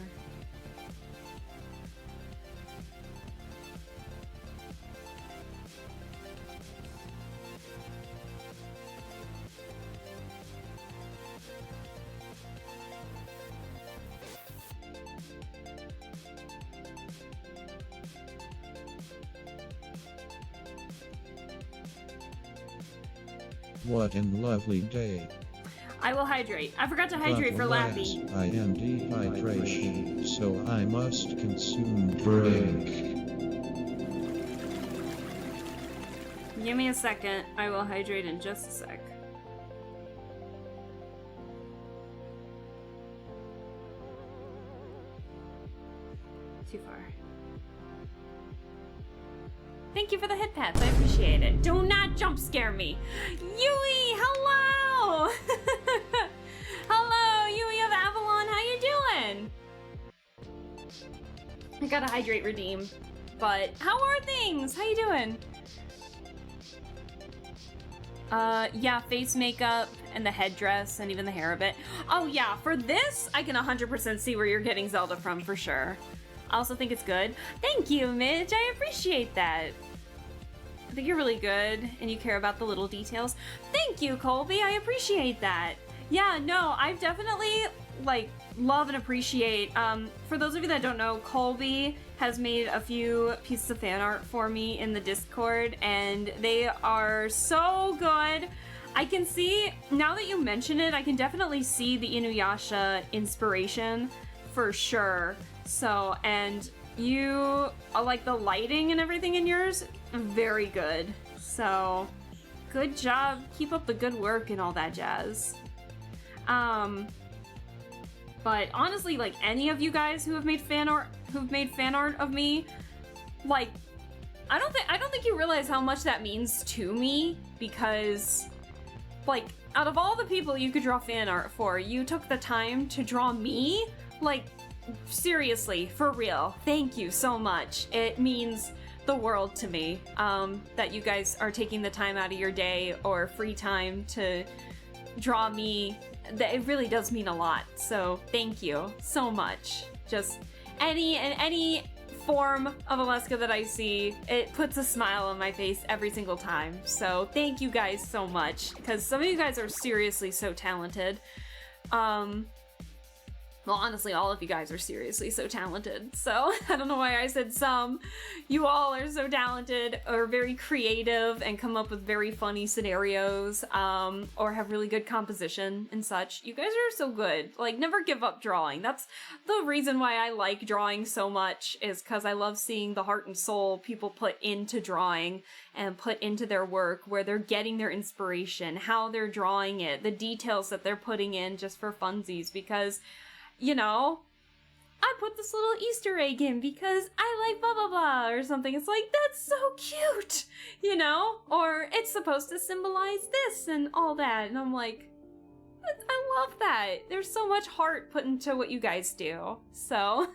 What an lovely day. I will hydrate. I forgot to hydrate for Alas, Lappy. I am dehydration, so I must consume drink. Give me a second. I will hydrate in just a sec. Too far. Thank you for the hit pats. I appreciate it. Do not jump scare me. Yui, hello! Hello, Yui of Avalon. How you doing? I gotta hydrate redeem. But how are things? How you doing? Yeah, face makeup and the headdress and even the hair a bit. Oh yeah, for this, I can 100% see where you're getting Zelda from for sure. I also think it's good. Thank you, Midge. I appreciate that. I think you're really good and you care about the little details. Thank you, Colby. I appreciate that. Yeah, no, I definitely like love and appreciate. For those of you that don't know, Colby has made a few pieces of fan art for me in the Discord and they are so good. I can see, now that you mention it, I can definitely see the Inuyasha inspiration for sure. So, and you, like the lighting and everything in yours, very good. So, good job. Keep up the good work and all that jazz. But honestly, like any of you guys who have made fan art of me, like, I don't think you realize how much that means to me because, like, out of all the people you could draw fan art for, you took the time to draw me. Like, seriously, for real, thank you so much. It means the world to me that you guys are taking the time out of your day or free time to draw me it really does mean a lot. So thank you so much. Just any form of Alaska that I see, it puts a smile on my face every single time. So thank you guys so much, because some of you guys are seriously so talented. Well, honestly, all of you guys are seriously so talented, so I don't know why I said some. You all are so talented, or very creative, and come up with very funny scenarios, or have really good composition and such. You guys are so good. Like, never give up drawing. That's the reason why I like drawing so much, is because I love seeing the heart and soul people put into drawing and put into their work, where they're getting their inspiration, how they're drawing it, the details that they're putting in just for funsies, because you know, I put this little Easter egg in because I like blah blah blah or something. It's like, that's so cute, you know? Or it's supposed to symbolize this and all that. And I'm like, I love that. There's so much heart put into what you guys do. So,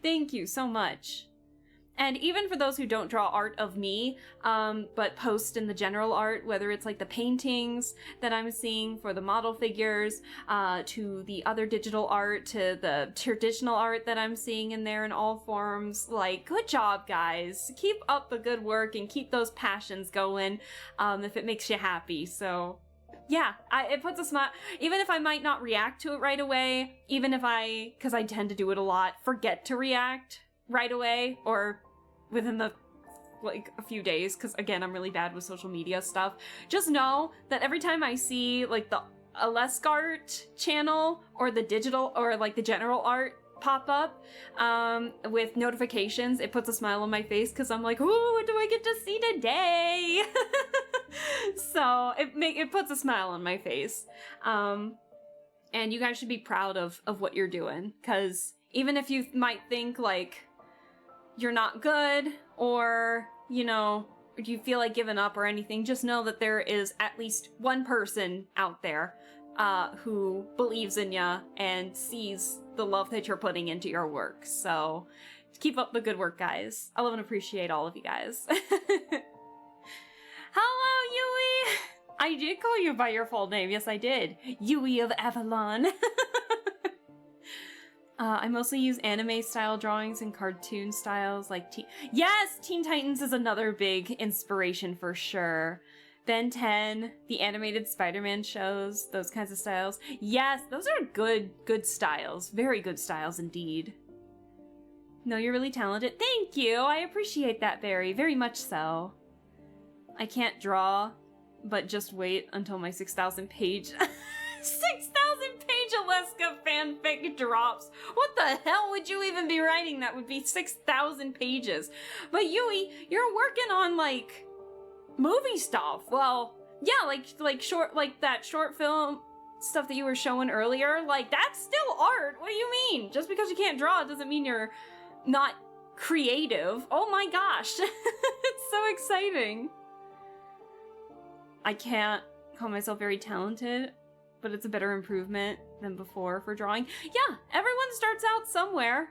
thank you so much. And even for those who don't draw art of me, but post in the general art, whether it's like the paintings that I'm seeing for the model figures, to the other digital art, to the traditional art that I'm seeing in there in all forms, like, good job, guys. Keep up the good work and keep those passions going, if it makes you happy. So yeah, it puts a smile, even if I might not react to it right away, even if because I tend to do it a lot, forget to react right away, or within the like a few days, because again, I'm really bad with social media stuff. Just know that every time I see like the Aleskart channel or the digital or like the general art pop up with notifications, it puts a smile on my face, because I'm like, ooh, what do I get to see today? So it puts a smile on my face. And you guys should be proud of what you're doing, because even if you might think like you're not good, or, you know, do you feel like giving up or anything, just know that there is at least one person out there who believes in ya and sees the love that you're putting into your work. So keep up the good work, guys. I love and appreciate all of you guys. Hello, Yui! I did call you by your full name. Yes, I did. Yui of Avalon. I mostly use anime-style drawings and cartoon styles like Yes! Teen Titans is another big inspiration for sure. Ben 10, the animated Spider-Man shows, those kinds of styles. Yes, those are good styles. Very good styles indeed. No, you're really talented. Thank you! I appreciate that, Barry. Very much so. I can't draw, but just wait until my 6,000 page... 6,000 page Alaska fanfic drops. What the hell would you even be writing that would be 6,000 pages? But Yui, you're working on like movie stuff. Well, yeah, like short, like that short film stuff that you were showing earlier. Like, that's still art. What do you mean? Just because you can't draw doesn't mean you're not creative. Oh my gosh. It's so exciting. I can't call myself very talented, but it's a better improvement than before for drawing. Yeah, everyone starts out somewhere.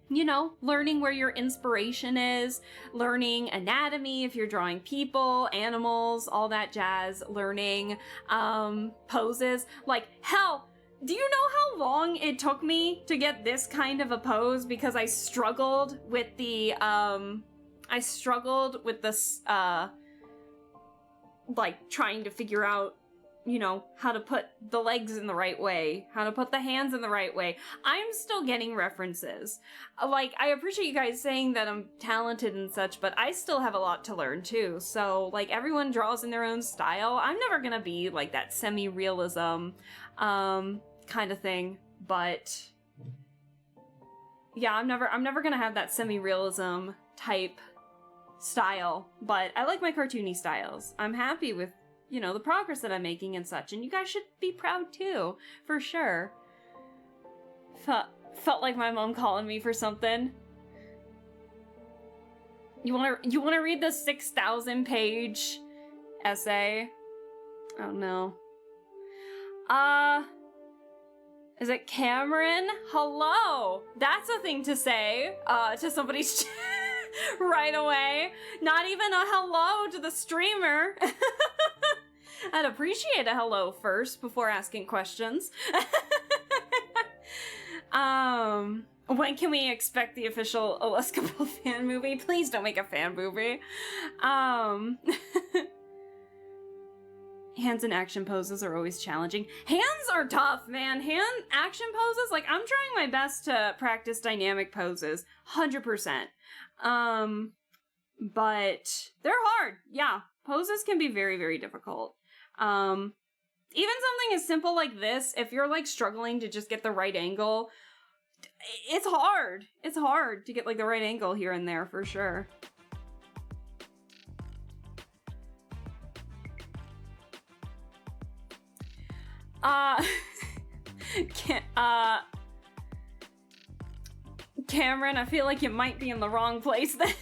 You know, learning where your inspiration is, learning anatomy if you're drawing people, animals, all that jazz, learning poses. Like, hell, do you know how long it took me to get this kind of a pose? Because I struggled with the, like, trying to figure out, you know, how to put the legs in the right way, how to put the hands in the right way. I'm still getting references. Like, I appreciate you guys saying that I'm talented and such, but I still have a lot to learn too. So, like, everyone draws in their own style. I'm never gonna be like that semi-realism kind of thing, but yeah, I'm never gonna have that semi-realism type style, but I like my cartoony styles. I'm happy with, you know, the progress that I'm making and such, and you guys should be proud too, for sure. Felt like my mom calling me for something. You wanna read the 6,000 page essay? Oh no. Is it Cameron? Hello! That's a thing to say, to somebody's right away. Not even a hello to the streamer. I'd appreciate a hello first before asking questions. When can we expect the official Aleskable fan movie? Please don't make a fan movie. Hands and action poses are always challenging. Hands are tough, man. Hand action poses, like, I'm trying my best to practice dynamic poses. 100%. But they're hard. Yeah. Poses can be very, very difficult. Even something as simple like this, if you're, like, struggling to just get the right angle, it's hard. It's hard to get, like, the right angle here and there, for sure. Cameron, I feel like you might be in the wrong place then.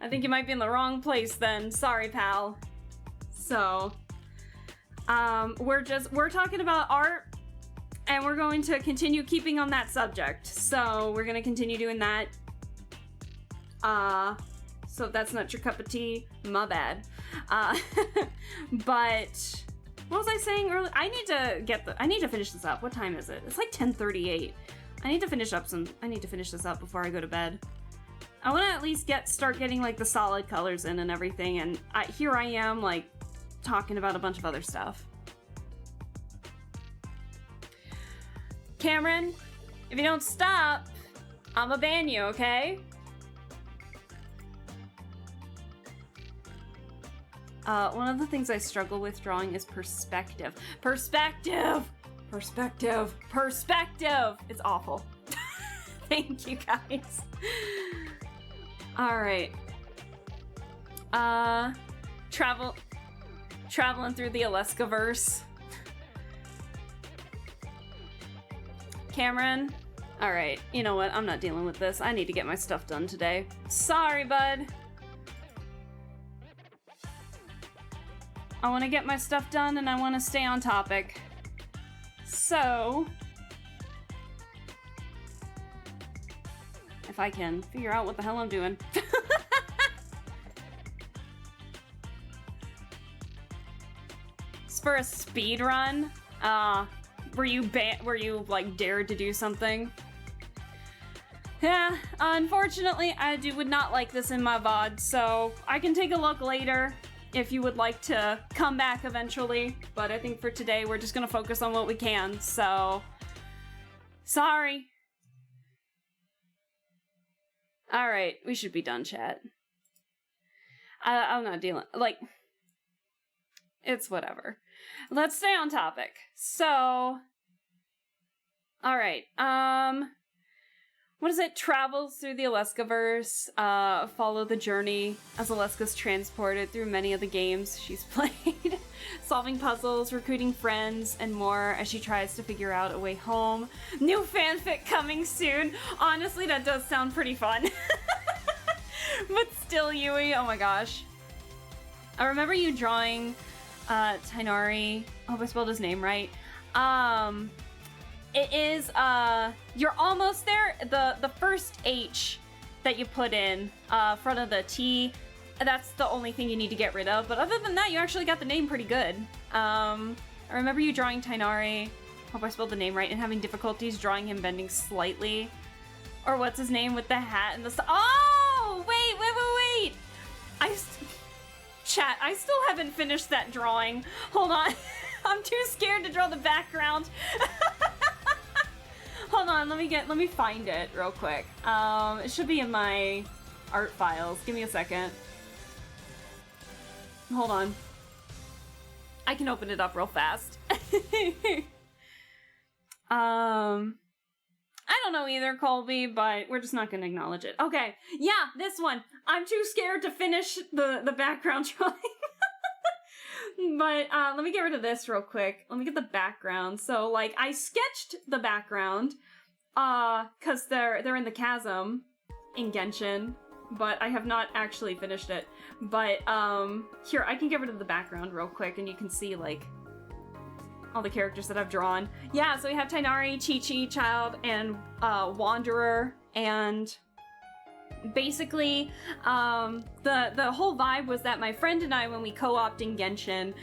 I think you might be in the wrong place then. Sorry, pal. So, we're talking about art, and we're going to continue keeping on that subject. So, we're gonna continue doing that. So if that's not your cup of tea, my bad. But what was I saying earlier? I need to finish this up. What time is it? It's like 10:38. I need to finish this up before I go to bed. I want to at least start getting like the solid colors in and everything, and here I am like talking about a bunch of other stuff. Cameron, if you don't stop, I'ma ban you, okay? One of the things I struggle with drawing is perspective. Perspective! Perspective! Perspective! It's awful. Thank you, guys. Alright. Traveling through the Aleskaverse. Cameron? Alright, you know what? I'm not dealing with this. I need to get my stuff done today. Sorry, bud. I want to get my stuff done and I want to stay on topic. So, if I can figure out what the hell I'm doing. It's for a speed run. Were you like dared to do something? Yeah, unfortunately, would not like this in my VOD, so I can take a look later if you would like to come back eventually. But I think for today, we're just gonna focus on what we can, so sorry. Alright, we should be done, chat. I'm not dealing, like, it's whatever. Let's stay on topic. So, alright, what is it? Travels through the Aleskaverse, follow the journey as Aleska's transported through many of the games she's played, solving puzzles, recruiting friends, and more as she tries to figure out a way home. New fanfic coming soon. Honestly, that does sound pretty fun. But still, Yui, oh my gosh. I remember you drawing Tainari. I hope I spelled his name right. It is, you're almost there. The first H that you put in, front of the T, that's the only thing you need to get rid of. But other than that, you actually got the name pretty good. I remember you drawing Tainari, hope I spelled the name right, and having difficulties drawing him bending slightly. Or what's his name with the hat and the oh! Wait! Chat, I still haven't finished that drawing. Hold on. I'm too scared to draw the background. Hold on, let me find it real quick. It should be in my art files. Give me a second. Hold on. I can open it up real fast. I don't know either, Colby, but we're just not gonna acknowledge it. Okay, yeah, this one. I'm too scared to finish the background drawing. But let me get rid of this real quick. Let me get the background. So, like, I sketched the background, cause they're in the chasm in Genshin, but I have not actually finished it. But here, I can get rid of the background real quick, and you can see like all the characters that I've drawn. Yeah, so we have Tainari, Chi-Chi, Child, and Wanderer, and basically, the whole vibe was that my friend and I, when we co-opted in Genshin,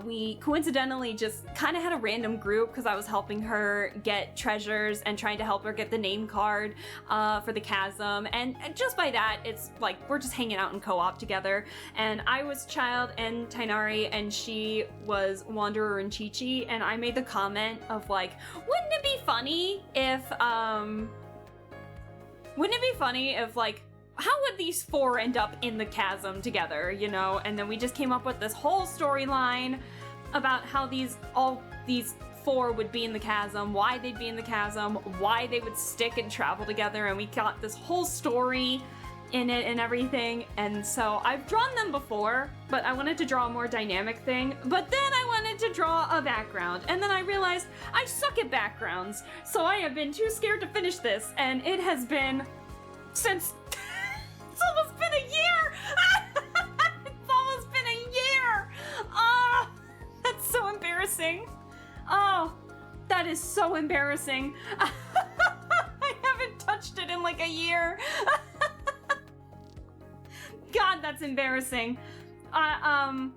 we coincidentally just kind of had a random group because I was helping her get treasures and trying to help her get the name card for the chasm, and just by that, it's like we're just hanging out in co-op together. And I was Child and Tainari, and she was Wanderer and Chi-Chi, and I made the comment of like, wouldn't it be funny if like, how would these four end up in the chasm together, you know? And then we just came up with this whole storyline about how all these four would be in the chasm, why they'd be in the chasm, why they would stick and travel together, and we got this whole story in it and everything. And so I've drawn them before, but I wanted to draw a more dynamic thing, but then I wanted to draw a background, and then I realized I suck at backgrounds, so I have been too scared to finish this, and it has been since it's almost been a year. It's almost been a year. Oh, that's so embarrassing. Oh, that is so embarrassing. I haven't touched it in like a year. God, that's embarrassing. I'll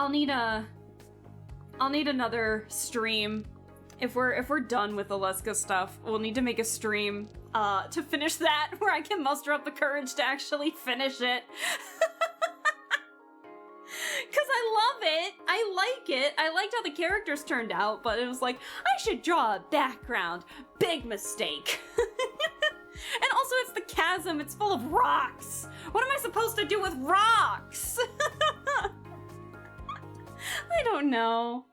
need another stream. If we're done with Alaska stuff, we'll need to make a stream to finish that, where I can muster up the courage to actually finish it. Because I love it. I like it. I liked how the characters turned out, but it was like, I should draw a background. Big mistake. And also, it's the chasm. It's full of rocks. What am I supposed to do with rocks? I don't know.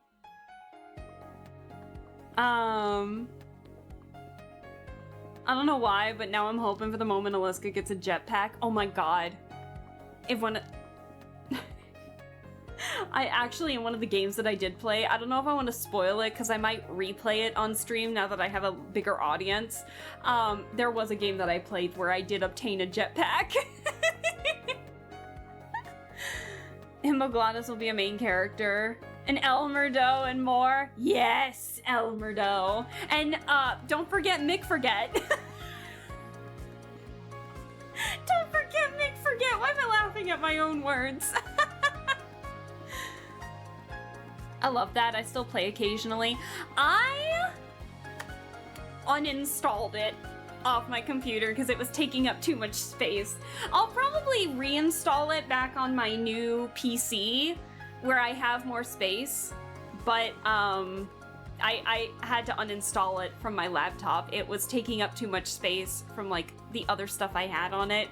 I don't know why, but now I'm hoping for the moment Alaska gets a jetpack. Oh my god. If one... I actually, in one of the games that I did play, I don't know if I want to spoil it because I might replay it on stream now that I have a bigger audience. There was a game that I played where I did obtain a jetpack. Himoglatis will be a main character. And Elmerdo and more. Yes, Elmerdo. And don't forget Mick Forget. Don't forget Mick Forget. Why am I laughing at my own words? I love that. I still play occasionally. I uninstalled it off my computer because it was taking up too much space. I'll probably reinstall it back on my new PC where I have more space, but I had to uninstall it from my laptop. It was taking up too much space from like the other stuff I had on it.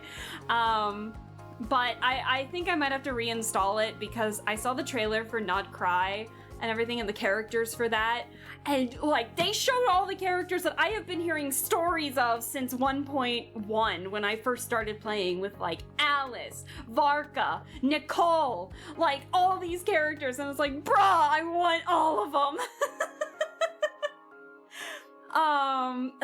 But I think I might have to reinstall it because I saw the trailer for Not Cry and everything and the characters for that. And like they showed all the characters that I have been hearing stories of since 1.1 when I first started playing, with like Alice, Varka, Nicole, like all these characters. And I was like, bruh, I want all of them.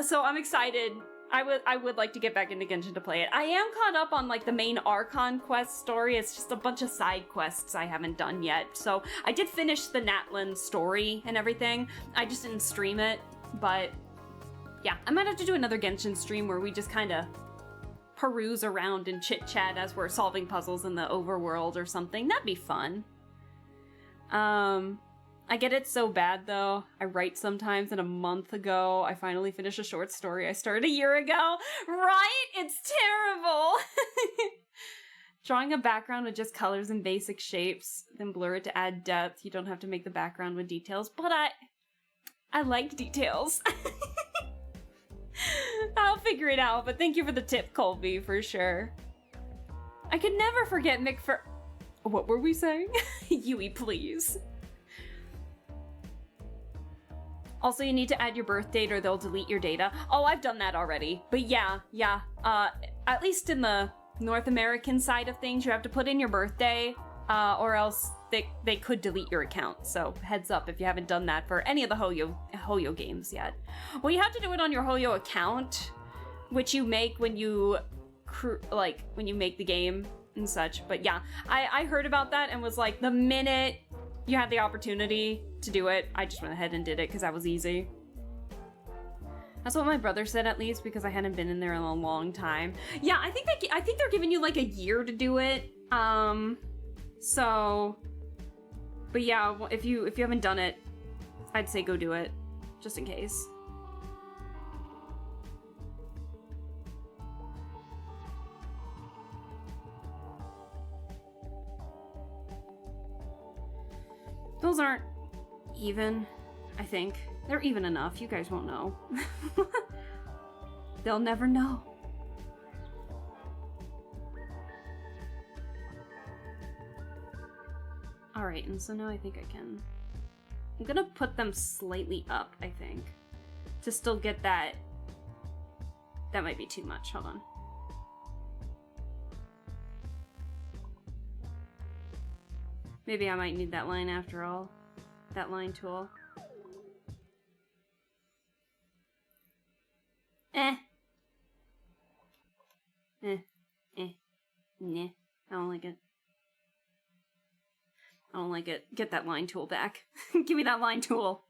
So I'm excited. I would like to get back into Genshin to play it. I am caught up on like the main Archon quest story. It's just a bunch of side quests I haven't done yet. So I did finish the Natlan story and everything. I just didn't stream it, but yeah, I might have to do another Genshin stream where we just kind of peruse around and chit chat as we're solving puzzles in the overworld or something. That'd be fun. I get it so bad though. I write sometimes, and a month ago I finally finished a short story I started a year ago. Right? It's terrible. Drawing a background with just colors and basic shapes, then blur it to add depth. You don't have to make the background with details, but I like details. I'll figure it out, but thank you for the tip, Colby, for sure. I could never forget Mick for... What were we saying? Yui, please. Also, you need to add your birth date or they'll delete your data. Oh, I've done that already. But yeah. At least in the North American side of things, you have to put in your birthday, or else they could delete your account. So heads up if you haven't done that for any of the Hoyo games yet. Well, you have to do it on your Hoyo account, which you make when you when you make the game and such. But yeah, I heard about that and was like, the minute you had the opportunity to do it, I just went ahead and did it because that was easy. That's what my brother said, at least, because I hadn't been in there in a long time. Yeah, I think they're giving you like a year to do it. So, but yeah, if you haven't done it, I'd say go do it, just in case. Those aren't even, I think. They're even enough. You guys won't know. They'll never know. Alright, and so now I think I can... I'm gonna put them slightly up, I think. To still get that... That might be too much. Hold on. Maybe I might need that line after all. That line tool. Nah. I don't like it. I don't like it. Get that line tool back. Give me that line tool.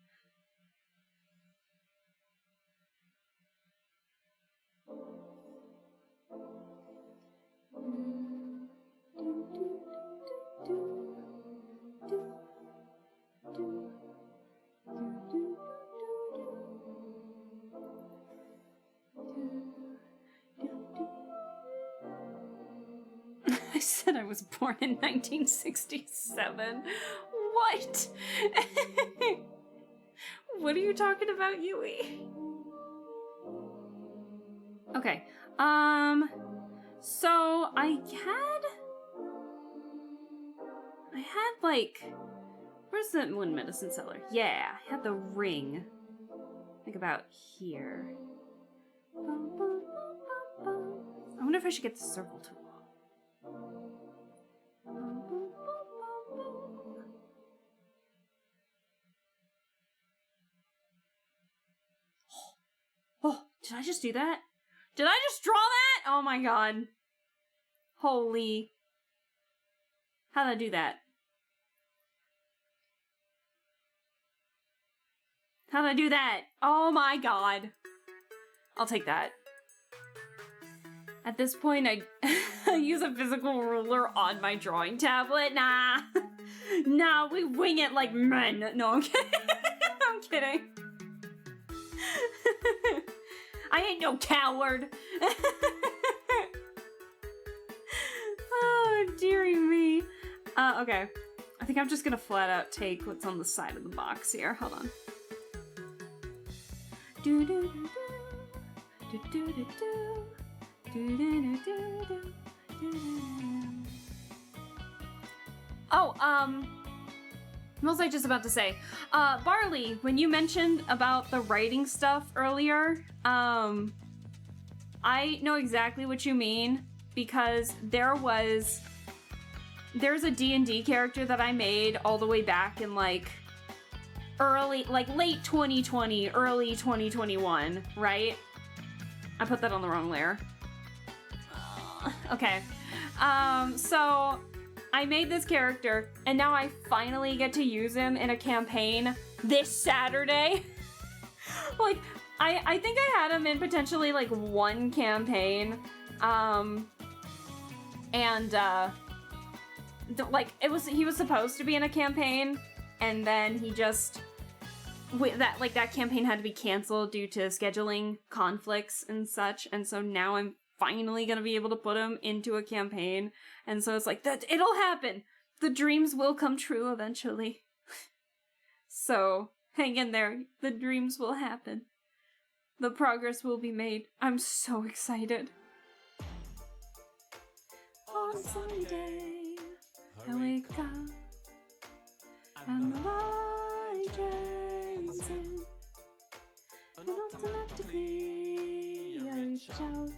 I said I was born in 1967. What? What are you talking about, Yui? Okay. So I had like, where's the one medicine seller? Yeah, I had the ring. Like about here. I wonder if I should get the circle tool. Oh, did I just do that? Did I just draw that? Oh my god. Holy. How did I do that? How did I do that? Oh my god. I'll take that. At this point, I use a physical ruler on my drawing tablet. Nah. Nah, we wing it like men. No, I'm kidding. I'm kidding. I ain't no coward. Oh, dearie me. Okay. I think I'm just gonna flat out take what's on the side of the box here. Hold on. Do do do do do do do do do do do do. Oh, what was I just about to say? Barley, when you mentioned about the writing stuff earlier, I know exactly what you mean, because there's a D&D character that I made all the way back in like late 2020, early 2021, right? I put that on the wrong layer. Okay. So I made this character, and now I finally get to use him in a campaign this Saturday. Like, I think I had him in potentially like one campaign, like he was supposed to be in a campaign, and then he just that campaign had to be canceled due to scheduling conflicts and such, and so now I'm finally gonna be able to put him into a campaign, and so it's like that it'll happen. The dreams will come true eventually. So hang in there. The dreams will happen. The progress will be made. I'm so excited. On Sunday, I wake up and the light drains in, and automatically I reach out,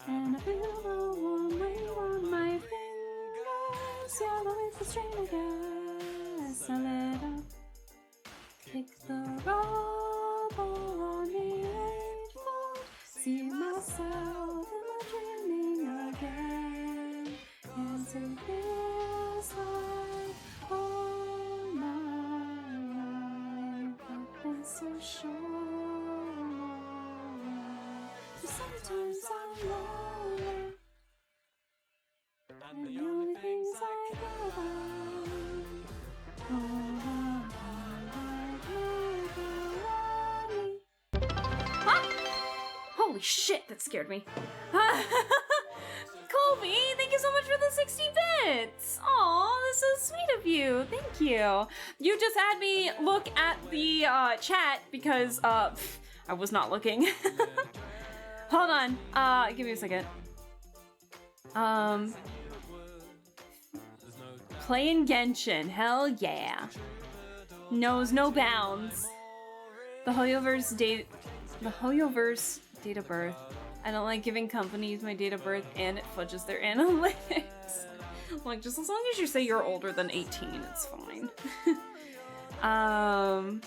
and I feel the warm rain on my fingers. Yeah, the way for strain, I guess I let up, kick the rubble on the eightfold, see myself in my dreaming again, and it feels like all my life I've been so sure And the only things I care Ah! Holy shit, that scared me. Colby, thank you so much for the 60 bits. Aw, that's so sweet of you. Thank you. You just had me look at the chat because I was not looking. Hold on. Give me a second. Playing Genshin. Hell yeah. Knows no bounds. The Hoyoverse date of birth. I don't like giving companies my date of birth and it fudges their analytics. Like, just as long as you say you're older than 18, it's fine. I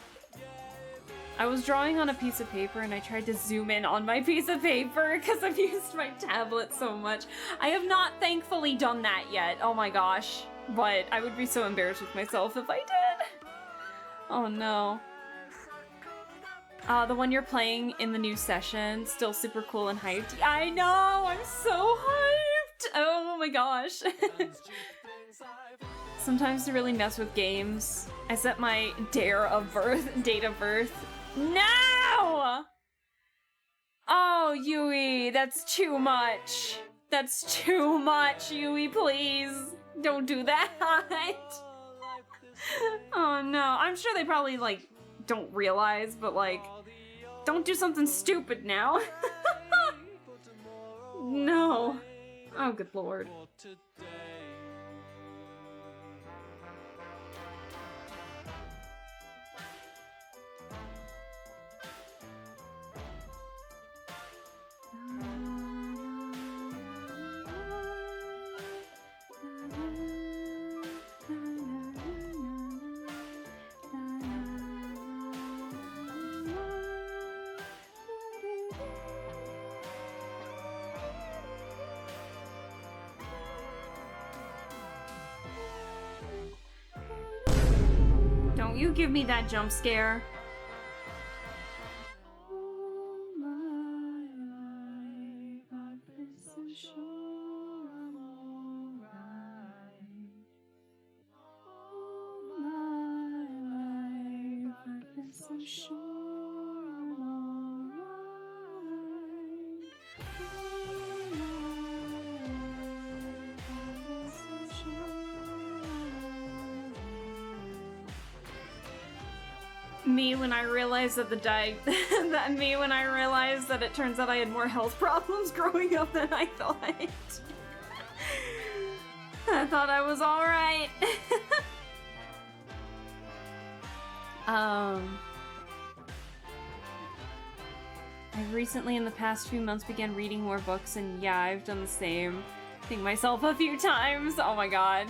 was drawing on a piece of paper and I tried to zoom in on my piece of paper because I've used my tablet so much. I have not thankfully done that yet. Oh my gosh. But I would be so embarrassed with myself if I did. Oh no. The one you're playing in the new session, still super cool and hyped. I know, I'm so hyped! Oh my gosh. Sometimes to really mess with games, I set my date of birth. No! Oh, Yui, that's too much. That's too much, Yui, please. Don't do that. Oh no, I'm sure they probably, like, don't realize, but, like, don't do something stupid now. No. Oh, good lord. Don't you give me that jump scare. Me when I realized that me when I realized that it turns out I had more health problems growing up than I thought. I thought I was alright. I recently in the past few months began reading more books and yeah, I've done the same. Think myself a few times. Oh my god.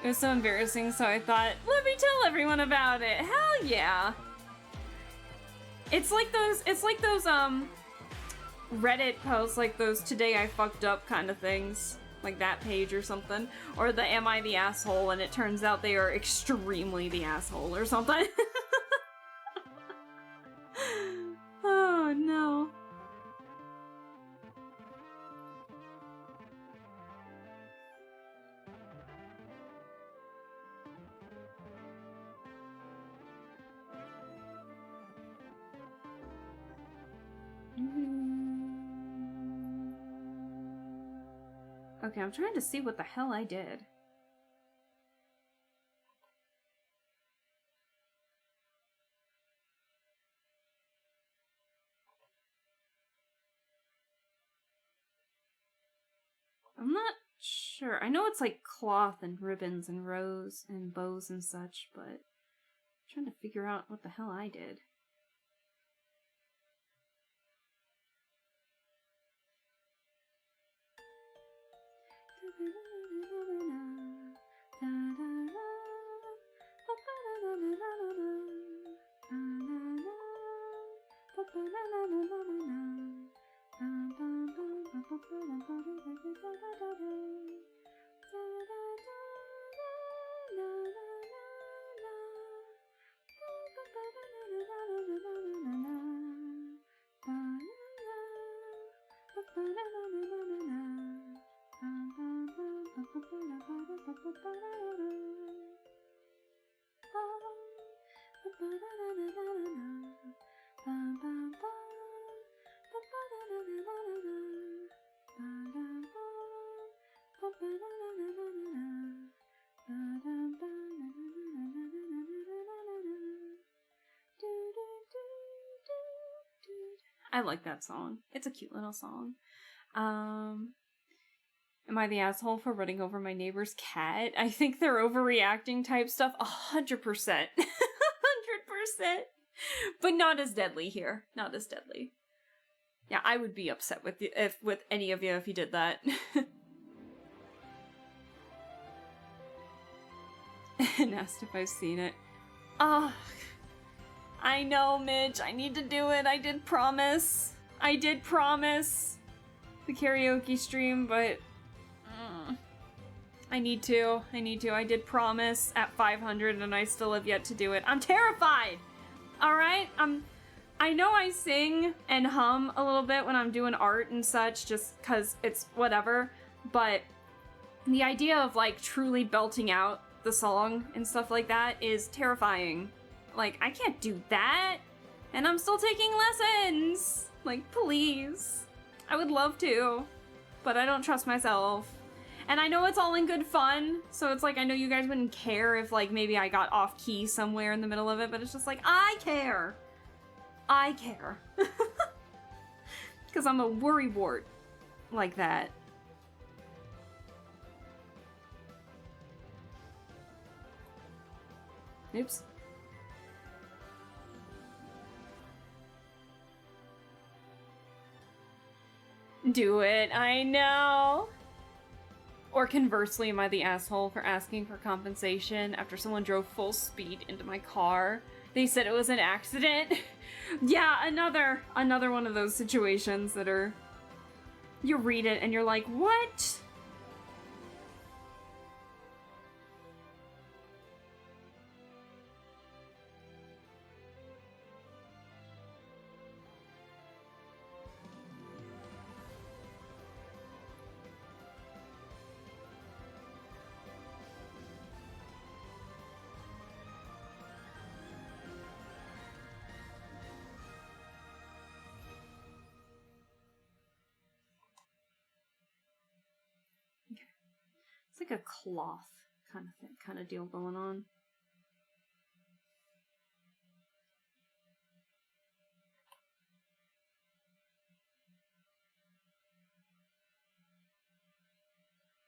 It was so embarrassing, so I thought, let me tell everyone about it. Hell yeah. It's like those Reddit posts, like those today I fucked up kind of things. Like that page or something. Or the am I the asshole and it turns out they are extremely the asshole or something. Oh no. Okay, I'm trying to see what the hell I did. I'm not sure. I know it's like cloth and ribbons and rose and bows and such, but I'm trying to figure out what the hell I did. I like that song. It's a cute little song. Am I the asshole for running over my neighbor's cat? I think they're overreacting type stuff. 100%. 100%. But not as deadly here. Not as deadly. Yeah, I would be upset with you, with any of you if you did that. And asked if I've seen it. Oh, I know, Mitch. I need to do it. I did promise. I did promise the karaoke stream, but I need to. I did promise at 500, and I still have yet to do it. I'm terrified. All right, I know I sing and hum a little bit when I'm doing art and such, just because it's whatever. But the idea of like truly belting out the song and stuff like that is terrifying. Like, I can't do that, and I'm still taking lessons. Like, please. I would love to, but I don't trust myself. And I know it's all in good fun, so it's like, I know you guys wouldn't care if, like, maybe I got off key somewhere in the middle of it, but it's just like, I care. I care. Because I'm a worrywart like that. Oops. Do it, I know. Or conversely, am I the asshole for asking for compensation after someone drove full speed into my car? They said it was an accident. Yeah, another one of those situations that are, you read it and you're like, what? It's like a cloth kind of thing, kind of deal going on.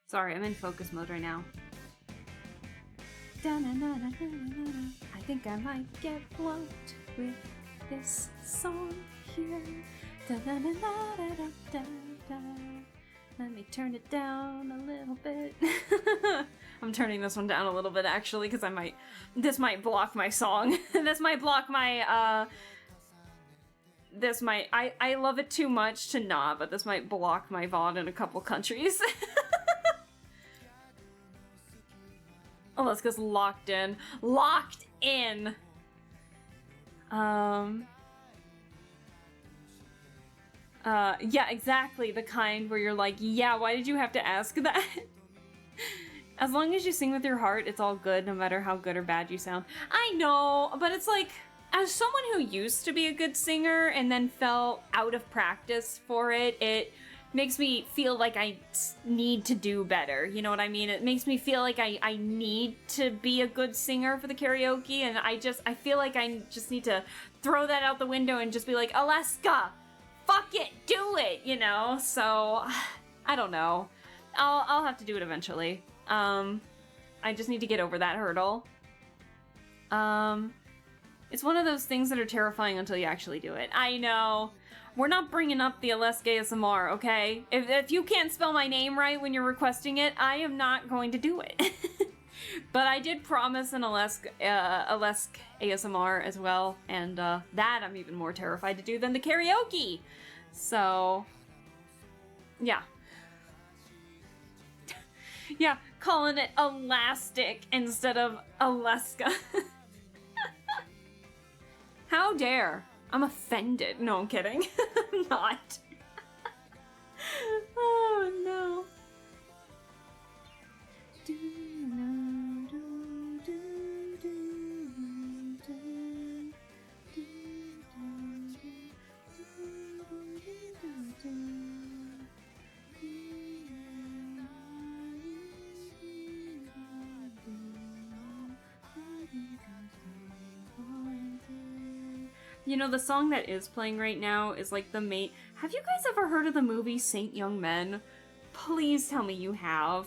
Sorry, I'm in focus mode right now. I think I might get blocked with this song here. Let me turn it down a little bit. I'm turning this one down a little bit actually, because this might block my song. This might block my, I love it too much to not, but this might block my VOD in a couple countries. Alaska's locked in. Locked in! Yeah, exactly. The kind where you're like, yeah, why did you have to ask that? As long as you sing with your heart, it's all good, no matter how good or bad you sound. I know, but it's like, as someone who used to be a good singer and then fell out of practice for it, it makes me feel like I need to do better. You know what I mean? It makes me feel like I need to be a good singer for the karaoke, and I feel like I just need to throw that out the window and just be like, Alaska, fuck it, do it, you know? So, I don't know. I'll have to do it eventually. I just need to get over that hurdle. It's one of those things that are terrifying until you actually do it. I know. We're not bringing up the Alaska ASMR, okay? If you can't spell my name right when you're requesting it, I am not going to do it. But I did promise an Alaska ASMR as well, and that I'm even more terrified to do than the karaoke. So, yeah. Yeah, calling it elastic instead of Alaska. How dare? I'm offended. No, I'm kidding. I'm not. Oh, no. You know, the song that is playing right now is like the main... Have you guys ever heard of the movie Saint Young Men? Please tell me you have.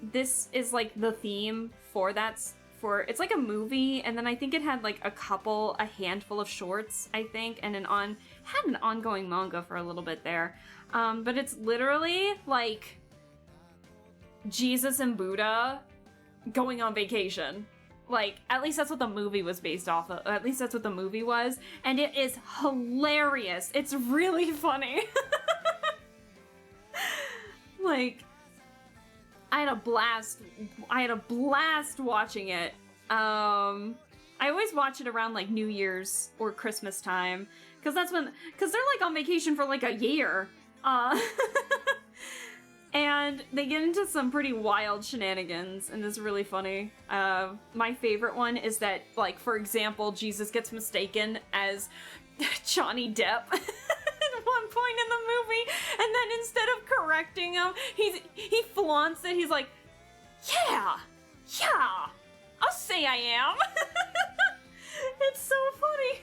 This is like the theme for that... It's like a movie, and then I think it had like a handful of shorts, I think, and had an ongoing manga for a little bit there. But it's literally like Jesus and Buddha going on vacation. Like, at least that's what the movie was based off of. At least that's what the movie was. And it is hilarious. It's really funny. Like, I had a blast watching it. I always watch it around like New Year's or Christmas time. Cause they're like on vacation for like a year. And they get into some pretty wild shenanigans, and it's really funny. My favorite one is that, like, for example, Jesus gets mistaken as Johnny Depp at one point in the movie, and then instead of correcting him, he flaunts it. He's like, yeah, I'll say I am. It's so funny.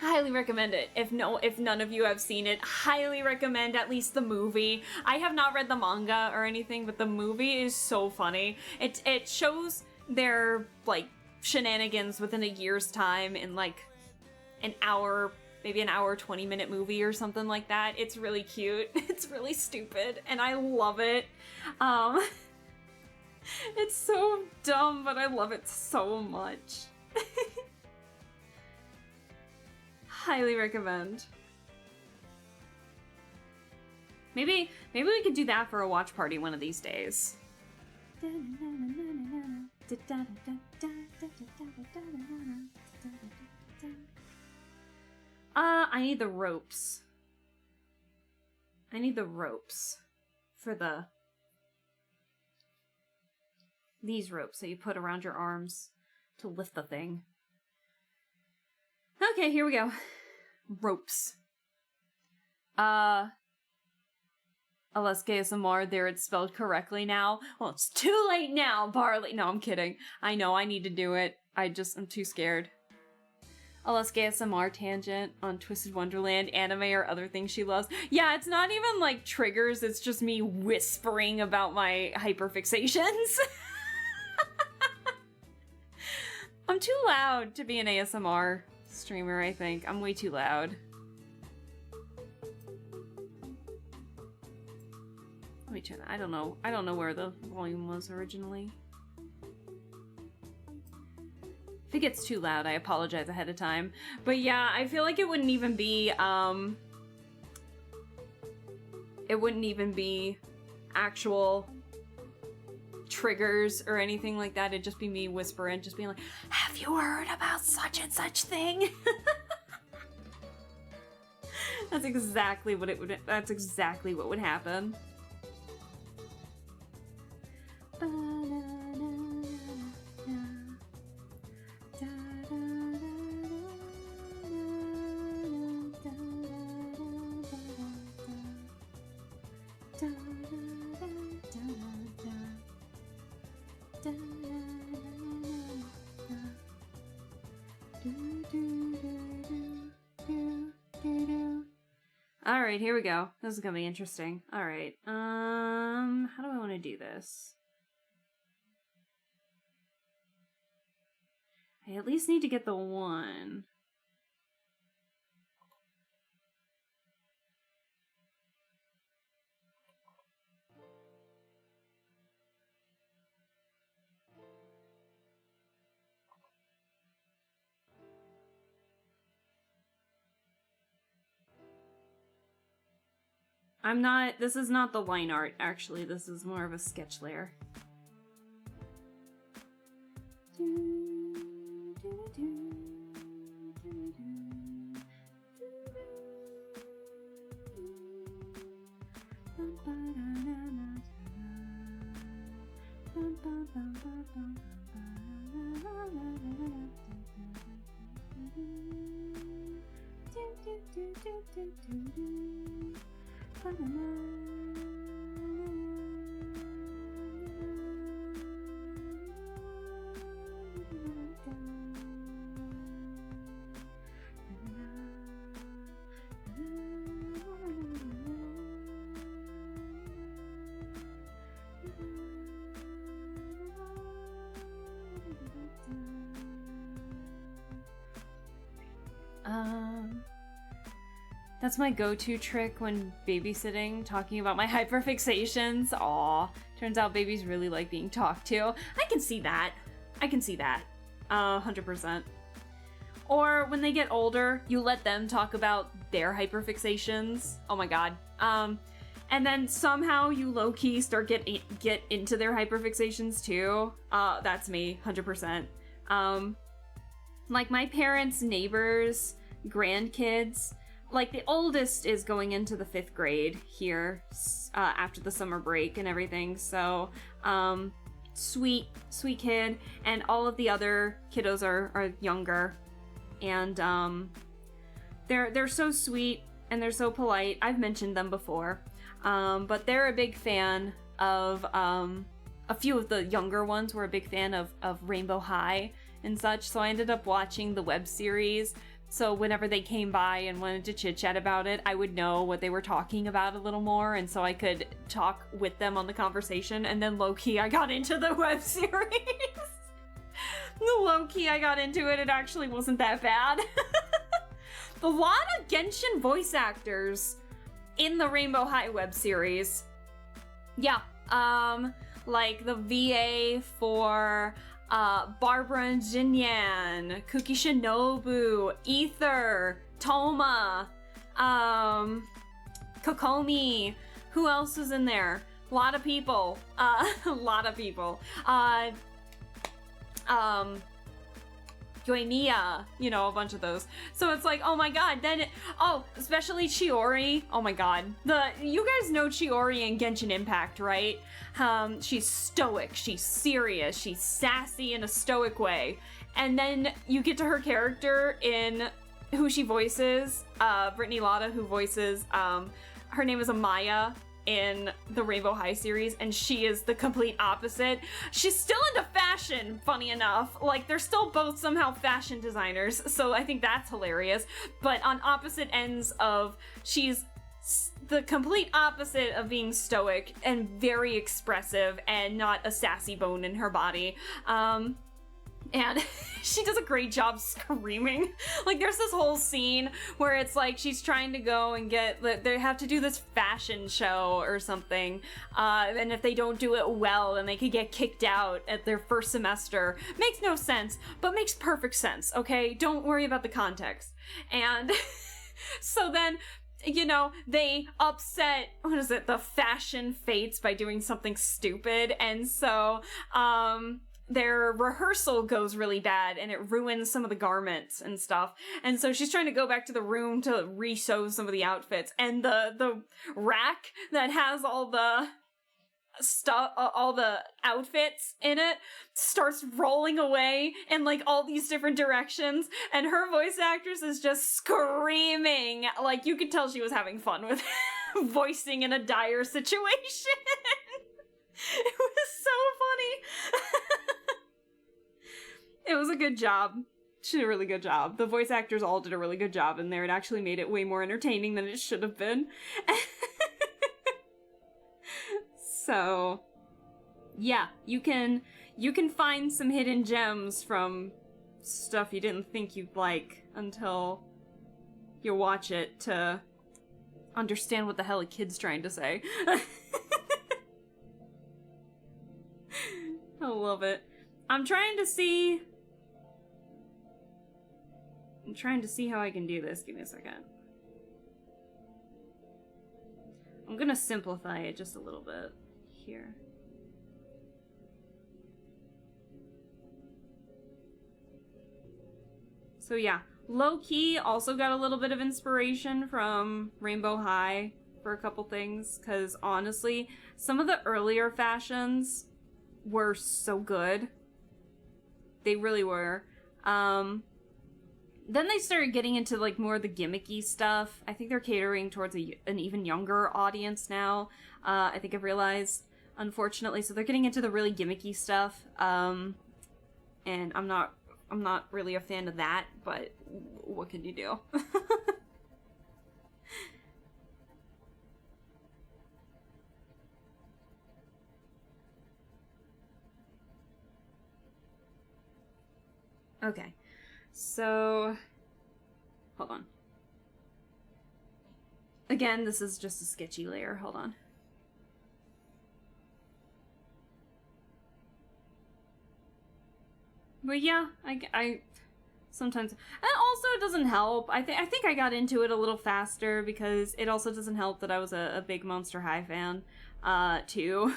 Highly recommend it. If none of you have seen it, highly recommend at least the movie. I have not read the manga or anything, but the movie is so funny. It shows their like shenanigans within a year's time in like maybe an hour 20-minute movie or something like that. It's really cute. It's really stupid, and I love it. It's so dumb, but I love it so much. Highly recommend. Maybe we could do that for a watch party one of these days. I need the ropes. I need the ropes for these ropes that you put around your arms to lift the thing. Okay, here we go. Ropes. Alaska ASMR, there it's spelled correctly now. Well, it's too late now, Barley. No, I'm kidding. I know I need to do it. I'm too scared. Alaska ASMR tangent on Twisted Wonderland, anime or other things she loves. Yeah, it's not even like triggers, it's just me whispering about my hyperfixations. I'm too loud to be an ASMR streamer, I think. I'm way too loud. Let me turn that. I don't know where the volume was originally. If it gets too loud, I apologize ahead of time. But yeah, I feel like it wouldn't even be actual triggers or anything like that. It'd just be me whispering, just being like, have you heard about such and such thing? That's exactly what would happen. Alright, here we go. This is gonna be interesting. Alright, how do I want to do this? I at least need to get the one. This is not the line art, actually. This is more of a sketch layer. That's my go-to trick when babysitting, talking about my hyperfixations. Aw, turns out babies really like being talked to. I can see that. 100%. Or when they get older, you let them talk about their hyperfixations. Oh my god. And then somehow you low-key start get into their hyperfixations too. That's me, 100%. Like my parents' neighbors' grandkids, like the oldest is going into the 5th grade here after the summer break and everything. So, sweet kid, and all of the other kiddos are younger, and they're so sweet and they're so polite. I've mentioned them before, but they're a big fan of a few of the younger ones were a big fan of Rainbow High and such. So I ended up watching the web series. So whenever they came by and wanted to chit-chat about it, I would know what they were talking about a little more, and so I could talk with them on the conversation, and then low-key I got into the web series. Low-key I got into it, it actually wasn't that bad. A lot of Genshin voice actors in the Rainbow High web series. Yeah, like the VA for Barbara and Jinyan, Kuki Shinobu, Ether, Toma, Kokomi. Who else was in there? A lot of people. Yoimiya, you know, a bunch of those. So it's like, oh my god, especially Chiori. Oh my god. You guys know Chiori in Genshin Impact, right? She's stoic, she's serious, she's sassy in a stoic way. And then you get to her character in who she voices, Brittany Lotta, who voices, her name is Amaya in the Rainbow High series, and she is the complete opposite. She's still into fashion, funny enough. Like, they're still both somehow fashion designers, so I think that's hilarious. But on opposite ends of, she's the complete opposite of being stoic and very expressive and not a sassy bone in her body. And she does a great job screaming. Like, there's this whole scene where it's like she's trying to go and they have to do this fashion show or something. And if they don't do it well, then they could get kicked out at their first semester. Makes no sense, but makes perfect sense, okay? Don't worry about the context. And so then, you know, they upset, the fashion fates by doing something stupid. And so, their rehearsal goes really bad and it ruins some of the garments and stuff. And so she's trying to go back to the room to re-sew some of the outfits, and the rack that has all the stuff, all the outfits in it, starts rolling away in like all these different directions, and her voice actress is just screaming. Like, you could tell she was having fun with voicing in a dire situation. It was so funny. It was a good job. She did a really good job. The voice actors all did a really good job in there. It actually made it way more entertaining than it should have been. So, yeah, you can find some hidden gems from stuff you didn't think you'd like until you watch it to understand what the hell a kid's trying to say. I love it. I'm trying to see how I can do this. Give me a second. I'm gonna simplify it just a little bit here. So yeah, low-key also got a little bit of inspiration from Rainbow High for a couple things, because honestly, some of the earlier fashions were so good. They really were. Then they started getting into like more of the gimmicky stuff. I think they're catering towards an even younger audience now. I think I've realized, unfortunately. So they're getting into the really gimmicky stuff. And I'm not really a fan of that, but what can you do? Okay, so Hold on. Again, this is just a sketchy layer. Hold on. But yeah, I sometimes, and also it doesn't help. I think I got into it a little faster because it also doesn't help that I was a big Monster High fan, too.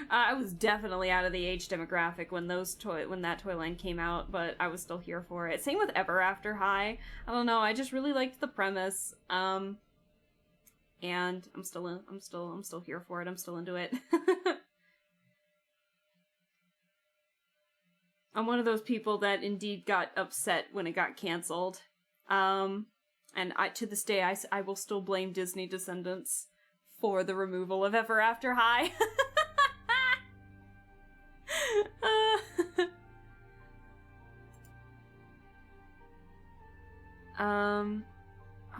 I was definitely out of the age demographic when that toy line came out, but I was still here for it. Same with Ever After High. I don't know. I just really liked the premise, and I'm still here for it. I'm still into it. I'm one of those people that indeed got upset when it got canceled. And to this day, I will still blame Disney Descendants for the removal of Ever After High.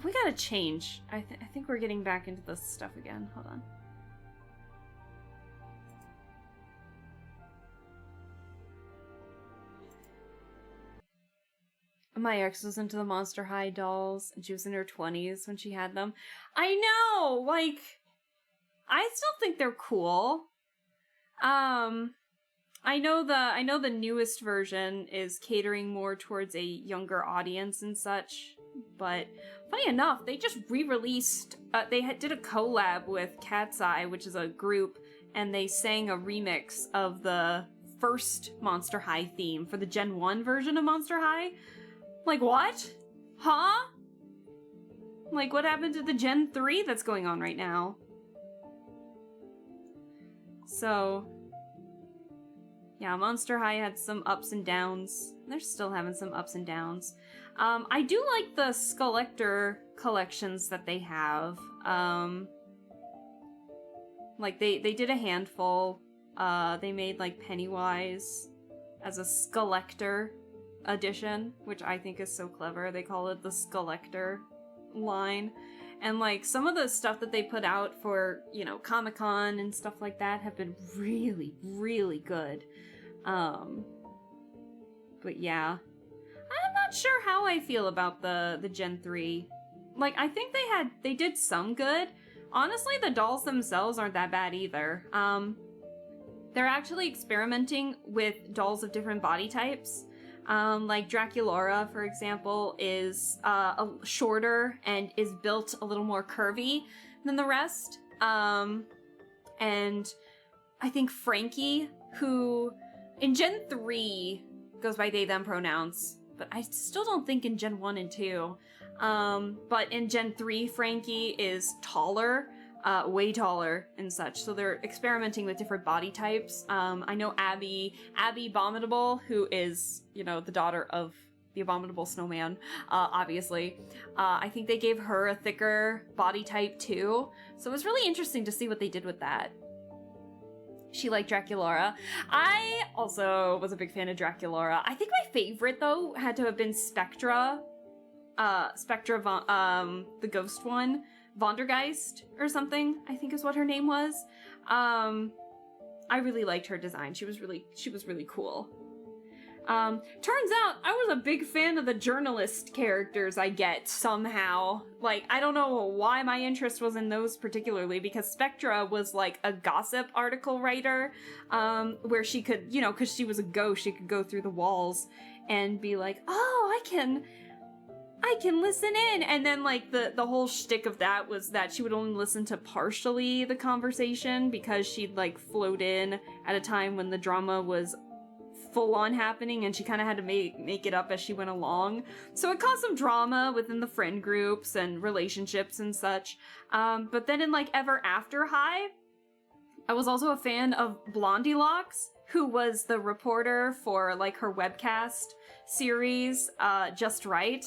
We gotta change. I think we're getting back into this stuff again. Hold on. My ex was into the Monster High dolls, and she was in her 20s when she had them. I know! Like, I still think they're cool. I know the newest version is catering more towards a younger audience and such, but funny enough, they just re-released, did a collab with Cat's Eye, which is a group, and they sang a remix of the first Monster High theme for the Gen 1 version of Monster High. Like, what? Huh? Like, what happened to the Gen 3 that's going on right now? So, yeah, Monster High had some ups and downs. They're still having some ups and downs. I do like the Skullector collections that they have. Like, they did a handful. They made, like, Pennywise as a Skullector edition, which I think is so clever. They call it the Skullector line. And, like, some of the stuff that they put out for, you know, Comic-Con and stuff like that have been really, really good. But yeah. I'm not sure how I feel about the Gen 3. Like, I think they did some good. Honestly, the dolls themselves aren't that bad either. They're actually experimenting with dolls of different body types. Like Draculaura, for example, is shorter and is built a little more curvy than the rest. And I think Frankie, who in Gen 3 goes by they, them pronouns, but I still don't think in Gen 1 and 2. But in Gen 3, Frankie is taller, way taller and such. So they're experimenting with different body types. I know Abby Abominable, who is, you know, the daughter of the Abominable Snowman, obviously. I think they gave her a thicker body type too. So it was really interesting to see what they did with that. She liked Draculaura. I also was a big fan of Draculaura. I think my favorite, though, had to have been Spectra. The ghost one. Vondergeist or something, I think is what her name was. I really liked her design. She was really cool. Turns out I was a big fan of the journalist characters I get somehow. Like, I don't know why my interest was in those particularly, because Spectra was like a gossip article writer, where she could, you know, because she was a ghost, she could go through the walls and be like, oh, I can listen in. And then, like, the whole shtick of that was that she would only listen to partially the conversation because she'd, like, float in at a time when the drama was full on happening and she kind of had to make it up as she went along. So it caused some drama within the friend groups and relationships and such. But then in, like, Ever After High, I was also a fan of Blondie Locks, who was the reporter for, like, her webcast series, Just Right,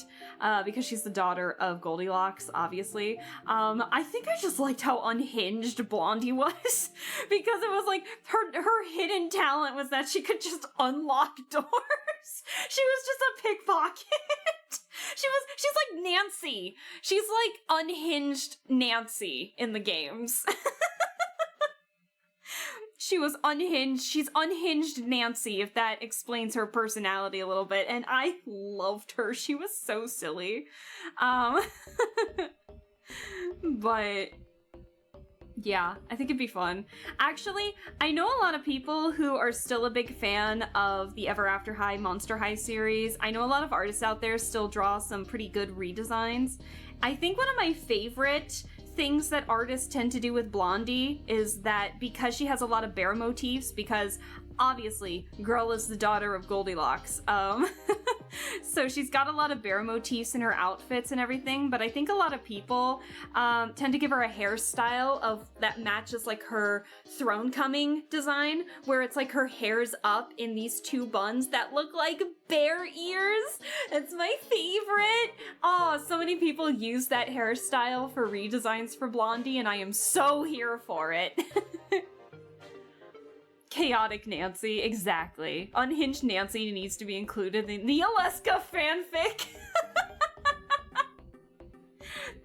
because she's the daughter of Goldilocks, obviously. I think I just liked how unhinged Blondie was, because it was like, her hidden talent was that she could just unlock doors. She was just a pickpocket. She's like Nancy. She's like unhinged Nancy in the games. she was unhinged. She's unhinged Nancy, if that explains her personality a little bit. And I loved her. She was so silly. But yeah, I think it'd be fun. Actually, I know a lot of people who are still a big fan of the Ever After High Monster High series. I know a lot of artists out there still draw some pretty good redesigns. I think one of my favorite things that artists tend to do with Blondie is that because she has a lot of bear motifs, because obviously girl is the daughter of Goldilocks, so she's got a lot of bear motifs in her outfits and everything, but I think a lot of people tend to give her a hairstyle of that matches like her throne coming design, where it's like her hair's up in these two buns that look like bear ears. It's my favorite. Oh, so many people use that hairstyle for redesigns for Blondie, and I am so here for it. Chaotic Nancy, exactly. Unhinged Nancy needs to be included in the Alaska fanfic.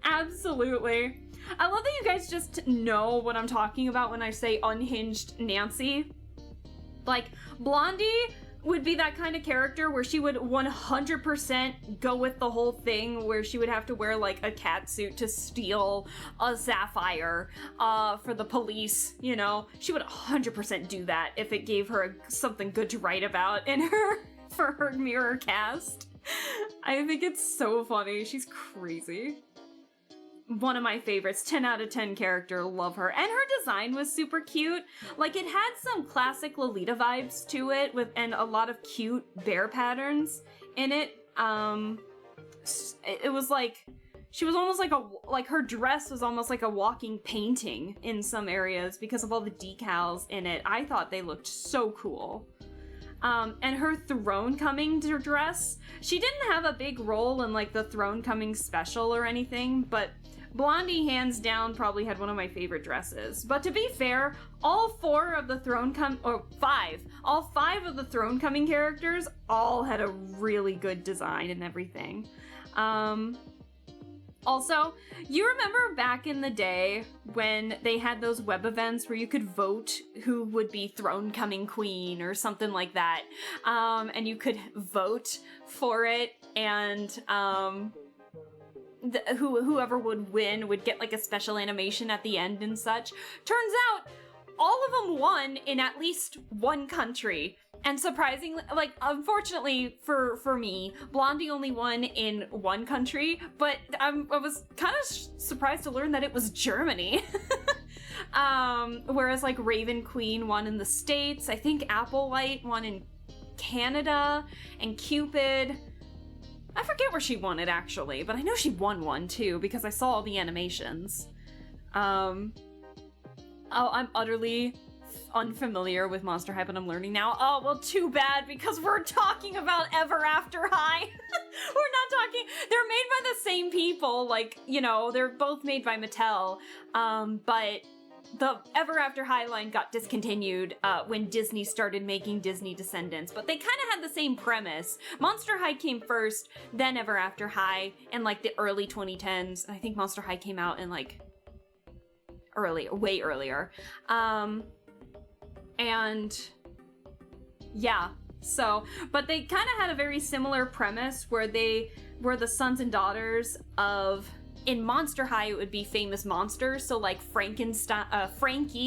Absolutely. I love that you guys just know what I'm talking about when I say unhinged Nancy. Like, Blondie would be that kind of character where she would 100% go with the whole thing, where she would have to wear like a cat suit to steal a sapphire for the police, you know. She would 100% do that if it gave her something good to write about in her for her mirror cast. I think it's so funny. She's crazy. One of my favorites, 10 out of 10 character, love her. And her design was super cute. Like, it had some classic Lolita vibes to it, and a lot of cute bear patterns in it. It was like, she was almost like her dress was almost like a walking painting in some areas because of all the decals in it. I thought they looked so cool. And her throne coming dress, she didn't have a big role in like the throne coming special or anything, but Blondie hands down probably had one of my favorite dresses. But to be fair, all five of the throne coming characters all had a really good design and everything. Also, you remember back in the day when they had those web events where you could vote who would be throne coming queen or something like that, and you could vote for it, and whoever would win would get like a special animation at the end and such. Turns out all of them won in at least one country. And surprisingly, like, unfortunately for me, Blondie only won in one country, but I was kind of surprised to learn that it was Germany. Whereas, like, Raven Queen won in the States, I think Applewhite won in Canada, and Cupid, I forget where she won it, actually, but I know she won one, too, because I saw all the animations. I'm utterly unfamiliar with Monster High, but I'm learning now. Oh, well, too bad, because we're talking about Ever After High. We're not talking... They're made by the same people, like, you know, they're both made by Mattel, but the Ever After High line got discontinued when Disney started making Disney Descendants, but they kind of had the same premise. Monster High came first, then Ever After High in, like, the early 2010s. I think Monster High came out in, like, way earlier. And yeah, so, but they kind of had a very similar premise where they were the sons and daughters of, in Monster High, it would be famous monsters. So like Frankie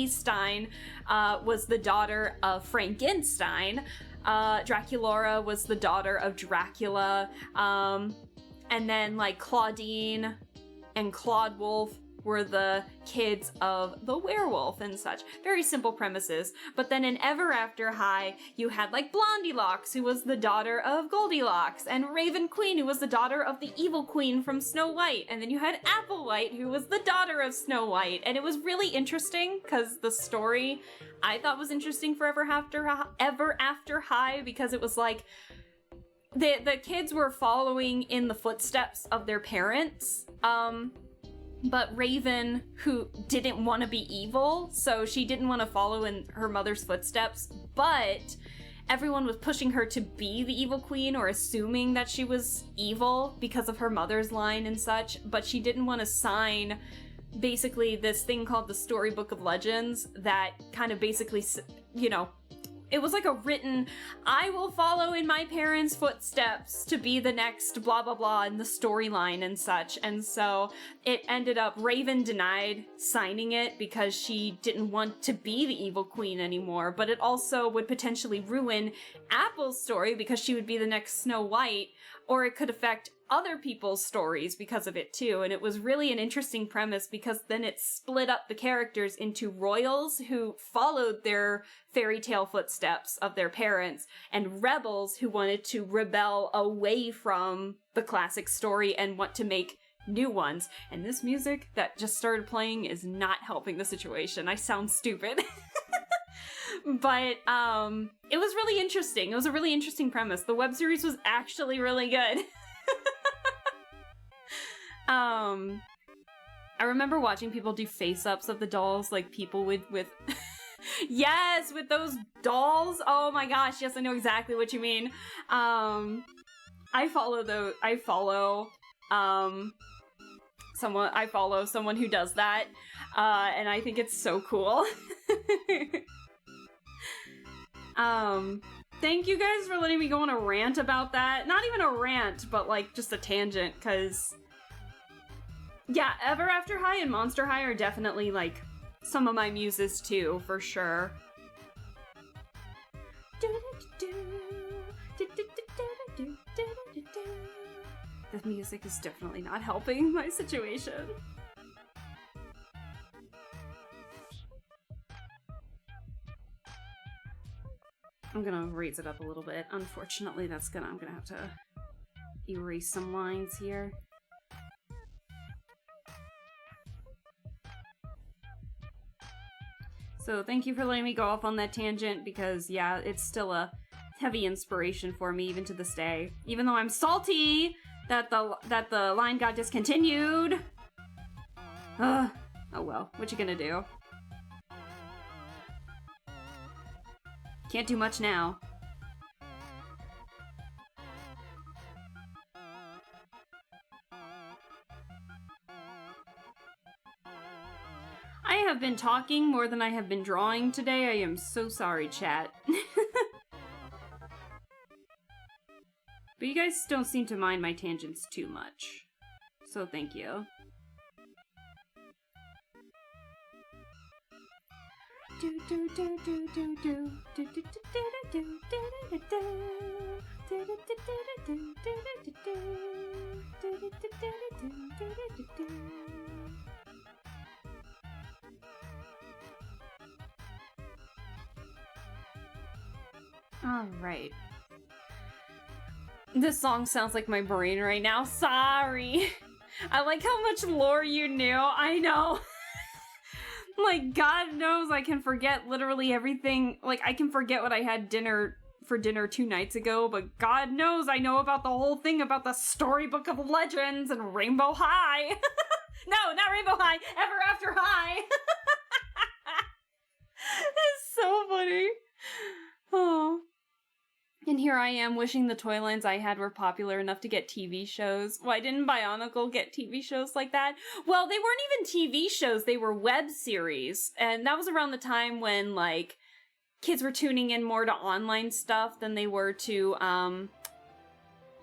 Stein was the daughter of Frankenstein. Draculaura was the daughter of Dracula. And then like Claudine and Claude Wolf were the kids of the werewolf and such. Very simple premises. But then in Ever After High, you had like Blondilocks, who was the daughter of Goldilocks, and Raven Queen, who was the daughter of the evil queen from Snow White, and then you had Applewhite, who was the daughter of Snow White. And it was really interesting because the story I thought was interesting for Ever After High, because it was like the kids were following in the footsteps of their parents. But Raven, who didn't want to be evil, so she didn't want to follow in her mother's footsteps, but everyone was pushing her to be the evil queen or assuming that she was evil because of her mother's line and such, but she didn't want to sign basically this thing called the Storybook of Legends that kind of basically, you know, it was like a written, I will follow in my parents' footsteps to be the next blah blah blah in the storyline and such. And so it ended up, Raven denied signing it because she didn't want to be the evil queen anymore, but it also would potentially ruin Apple's story because she would be the next Snow White, or it could affect other people's stories because of it too. And it was really an interesting premise because then it split up the characters into royals who followed their fairy tale footsteps of their parents and rebels who wanted to rebel away from the classic story and want to make new ones. And this music that just started playing is not helping the situation. I sound stupid. But it was really interesting. It was a really interesting premise. The web series was actually really good. I remember watching people do face-ups of the dolls, like people with yes, with those dolls. Oh my gosh, yes, I know exactly what you mean. I follow someone who does that, and I think it's so cool. Thank you guys for letting me go on a rant about that. Not even a rant, but like just a tangent, because yeah, Ever After High and Monster High are definitely like some of my muses too, for sure. The music is definitely not helping my situation. I'm gonna raise it up a little bit. Unfortunately, I'm gonna have to erase some lines here. So thank you for letting me go off on that tangent because, yeah, it's still a heavy inspiration for me even to this day. Even though I'm salty that the line got discontinued. Oh well, what you gonna do? Can't do much now. I have been talking more than I have been drawing today. I am so sorry, chat. But you guys don't seem to mind my tangents too much. So thank you. Alright. This song sounds like my brain right now. Sorry. I like how much lore you knew. I know. Like, God knows I can forget literally everything. Like, I can forget what I had for dinner 2 nights ago, but God knows I know about the whole thing about the Storybook of Legends and Rainbow High. No, not Rainbow High. Ever After High. It's so funny. Oh. And here I am wishing the toy lines I had were popular enough to get TV shows. Why didn't Bionicle get TV shows like that? Well, they weren't even TV shows, they were web series. And that was around the time when, like, kids were tuning in more to online stuff than they were to,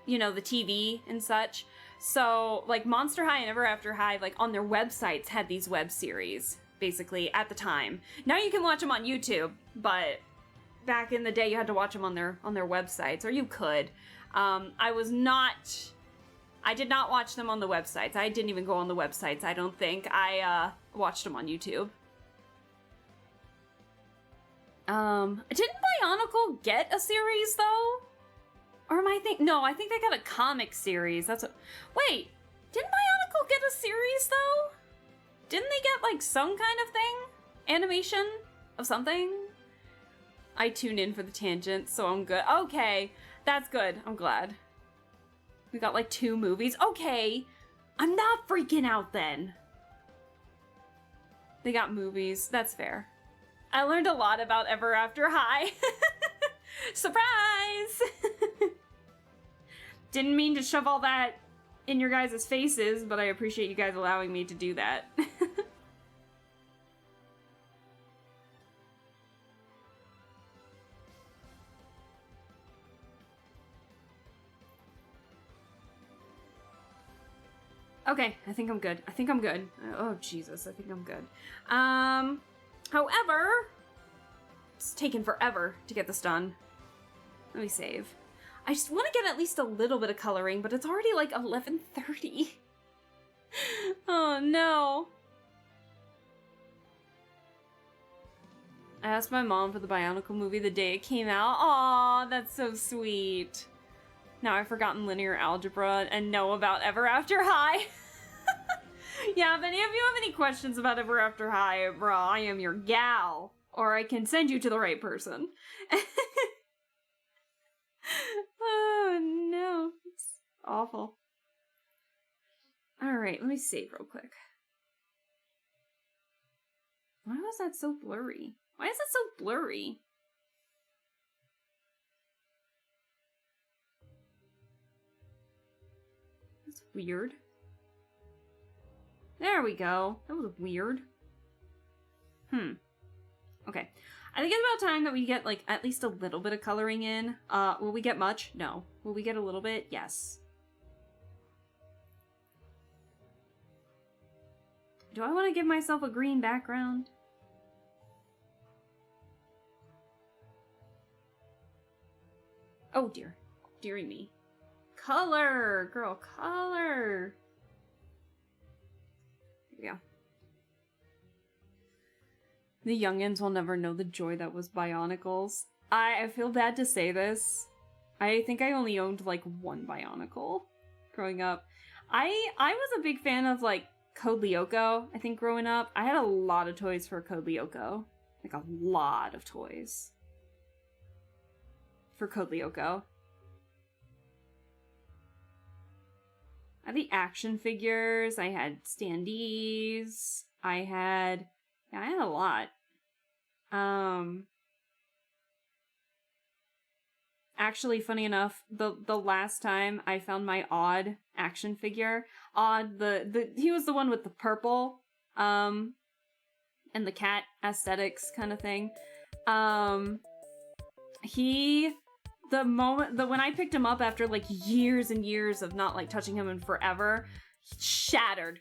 you know, the TV and such. So, like, Monster High and Ever After High, like, on their websites had these web series, basically, at the time. Now you can watch them on YouTube, but back in the day you had to watch them on their websites, or you could. I did not watch them on the websites. I didn't even go on the websites, I don't think. I watched them on YouTube. Didn't Bionicle get a series though? Or am I no, I think they got a comic series. Wait, didn't Bionicle get a series though? Didn't they get like some kind of thing? Animation of something? I tune in for the tangents, so I'm good. Okay, that's good. I'm glad. We got like 2 movies. Okay, I'm not freaking out then. They got movies. That's fair. I learned a lot about Ever After High. Surprise! Didn't mean to shove all that in your guys' faces, but I appreciate you guys allowing me to do that. Okay, I think I'm good. I think I'm good. Oh, Jesus, I think I'm good. However, it's taken forever to get this done. Let me save. I just want to get at least a little bit of coloring, but it's already like 11:30. Oh, no. I asked my mom for the Bionicle movie the day it came out. Aw, that's so sweet. Now I've forgotten linear algebra and know about Ever After High. Yeah, if any of you have any questions about Ever After High, bro, I am your gal. Or I can send you to the right person. Oh, no. It's awful. Alright, let me save real quick. Why was that so blurry? Why is it so blurry? That's weird. There we go. That was weird. Okay. I think it's about time that we get, like, at least a little bit of coloring in. Will we get much? No. Will we get a little bit? Yes. Do I want to give myself a green background? Oh, dear. Dearie me. Color! Girl, color! Here we go. The youngins will never know the joy that was Bionicles. I feel bad to say this. I think I only owned, like, one Bionicle growing up. I was a big fan of, like, Code Lyoko, I think, growing up. I had a lot of toys for Code Lyoko. Like, a lot of toys for Code Lyoko. I had the action figures, I had standees, I had a lot. Actually, funny enough, the last time I found my Odd action figure, Odd, he was the one with the purple, and the cat aesthetics kind of thing. When I picked him up after, like, years and years of not, like, touching him in forever, he shattered.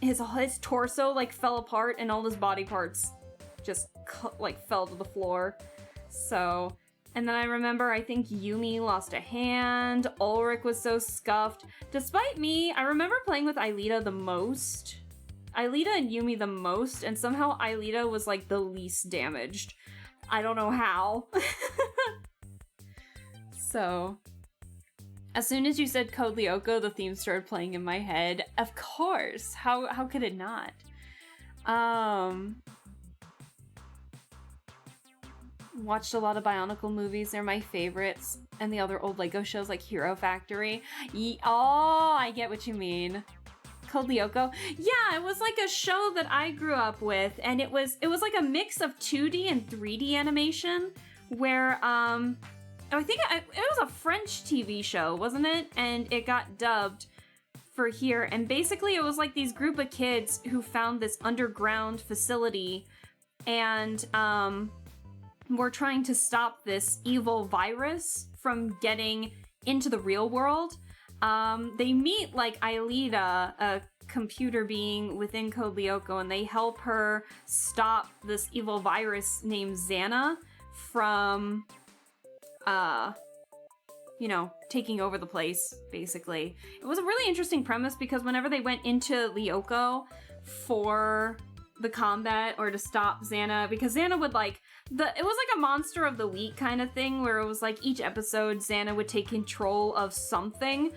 His torso, like, fell apart, and all his body parts just, like, fell to the floor. So, and then I remember, I think Yumi lost a hand, Ulrich was so scuffed. Despite me, I remember playing with Aelita the most. Aelita and Yumi the most, and somehow Aelita was, like, the least damaged. I don't know how. So, as soon as you said Code Lyoko, the theme started playing in my head. Of course! How could it not? Watched a lot of Bionicle movies. They're my favorites. And the other old Lego shows like Hero Factory. Oh, I get what you mean. Code Lyoko. Yeah, it was like a show that I grew up with, and it was like a mix of 2D and 3D animation, where I think it was a French TV show, wasn't it? And it got dubbed for here, and basically it was like these group of kids who found this underground facility, and were trying to stop this evil virus from getting into the real world. They meet, like, Aelita, a computer being within Code Lyoko, and they help her stop this evil virus named Xana from, taking over the place, basically. It was a really interesting premise because whenever they went into Lyoko for the combat or to stop Xana, because Xana would, like, it was like a monster of the week kind of thing, where it was like each episode Xana would take control of something,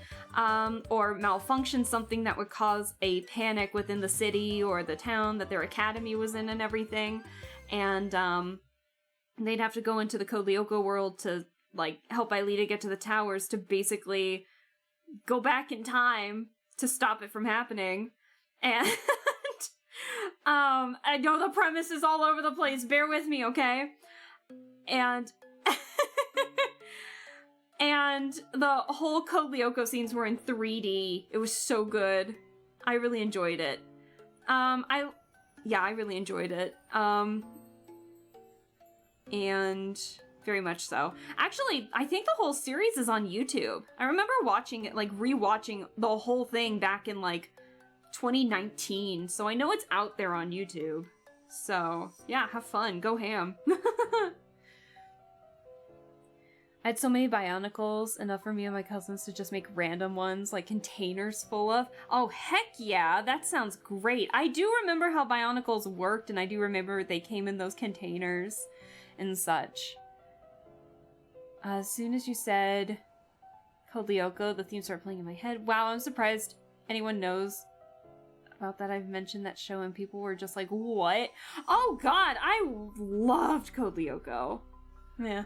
or malfunction something that would cause a panic within the city or the town that their academy was in and everything. And they'd have to go into the Code Lyoko world to, like, help Aelita get to the towers to basically go back in time to stop it from happening. And I know the premise is all over the place. Bear with me, okay? And and the whole Code Lyoko scenes were in 3D. It was so good. I really enjoyed it. I really enjoyed it. And very much so. Actually, I think the whole series is on YouTube. I remember watching it, like rewatching the whole thing back in like 2019, so I know it's out there on YouTube. So yeah, have fun, go ham. I had so many Bionicles, enough for me and my cousins to just make random ones, like containers full of. Oh, heck yeah, that sounds great. I do remember how Bionicles worked, and I do remember they came in those containers and such. As soon as you said Code Lyoko, the theme started playing in my head. Wow, I'm surprised anyone knows about that. I've mentioned that show and people were just like, what? Oh god, I loved Code Lyoko. Yeah.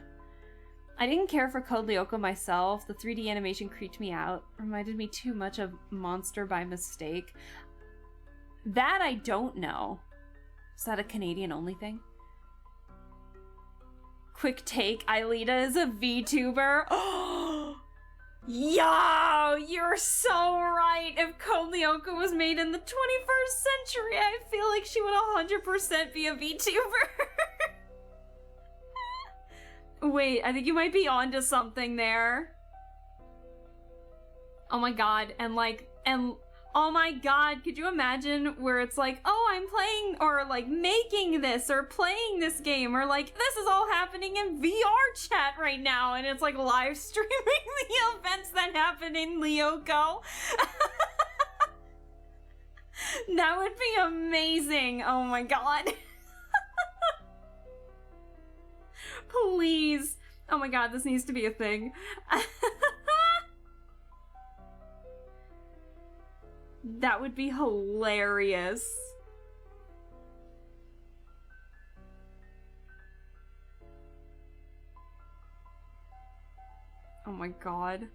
I didn't care for Code Lyoko myself. The 3D animation creeped me out. Reminded me too much of Monster by Mistake. That I don't know. Is that a Canadian only thing? Quick take, Aelita is a VTuber. Yo, you're so right. If Code Lyoko was made in the 21st century, I feel like she would 100% be a VTuber. Wait, I think you might be onto something there. Oh my god, and oh my god, could you imagine where it's like, oh, I'm playing, or like making this, or playing this game, or like, this is all happening in VR chat right now, and it's like live streaming the events that happen in Lyoko. That would be amazing, oh my god. Please. Oh my god, this needs to be a thing. That would be hilarious. Oh my god.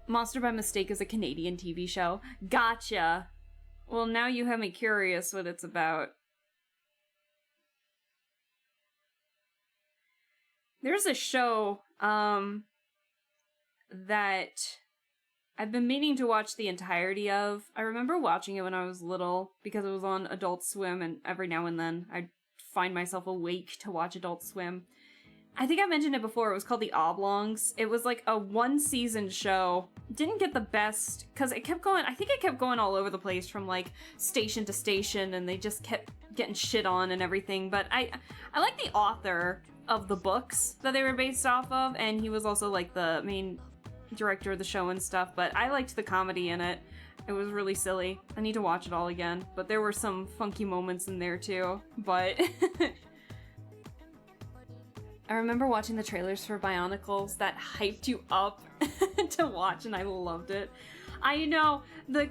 Monster by Mistake is a Canadian TV show. Gotcha. Well, now you have me curious what it's about. There's a show, that I've been meaning to watch the entirety of. I remember watching it when I was little because it was on Adult Swim, and every now and then I'd find myself awake to watch Adult Swim. I think I mentioned it before, it was called The Oblongs. It was like a one-season show. Didn't get the best, because it kept going, I think it kept going all over the place from like station to station, and they just kept getting shit on and everything, but I like the author of the books that they were based off of, and he was also like the main director of the show and stuff, but I liked the comedy in it. It was really silly. I need to watch it all again, but there were some funky moments in there too, but I remember watching the trailers for Bionicles that hyped you up to watch, and I loved it. I know, the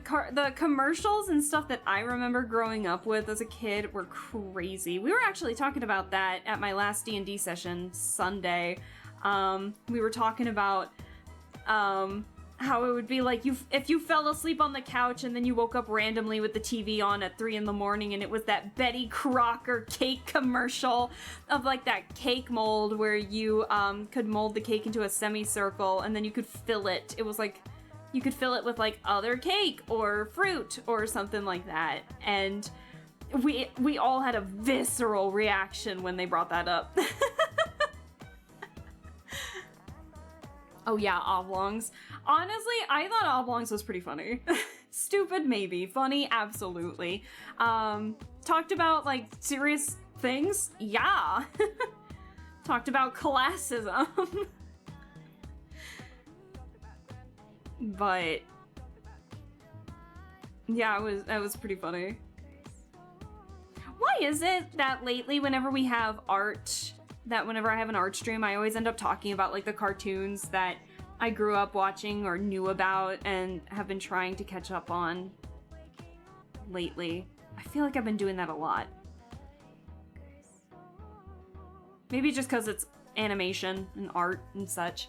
commercials and stuff that I remember growing up with as a kid were crazy. We were actually talking about that at my last D&D session Sunday. We were talking about how it would be like if you fell asleep on the couch and then you woke up randomly with the TV on at 3 in the morning, and it was that Betty Crocker cake commercial of like that cake mold where you could mold the cake into a semicircle and then you could fill it. It was like you could fill it with like other cake or fruit or something like that. And we all had a visceral reaction when they brought that up. Oh yeah, Oblongs. Honestly, I thought Oblongs was pretty funny. Stupid, maybe. Funny, absolutely. Talked about like serious things? Yeah. Talked about classism. But yeah, it was pretty funny. Why is it that lately whenever we have art, that whenever I have an art stream, I always end up talking about like the cartoons that I grew up watching or knew about and have been trying to catch up on lately? I feel like I've been doing that a lot. Maybe just because it's animation and art and such.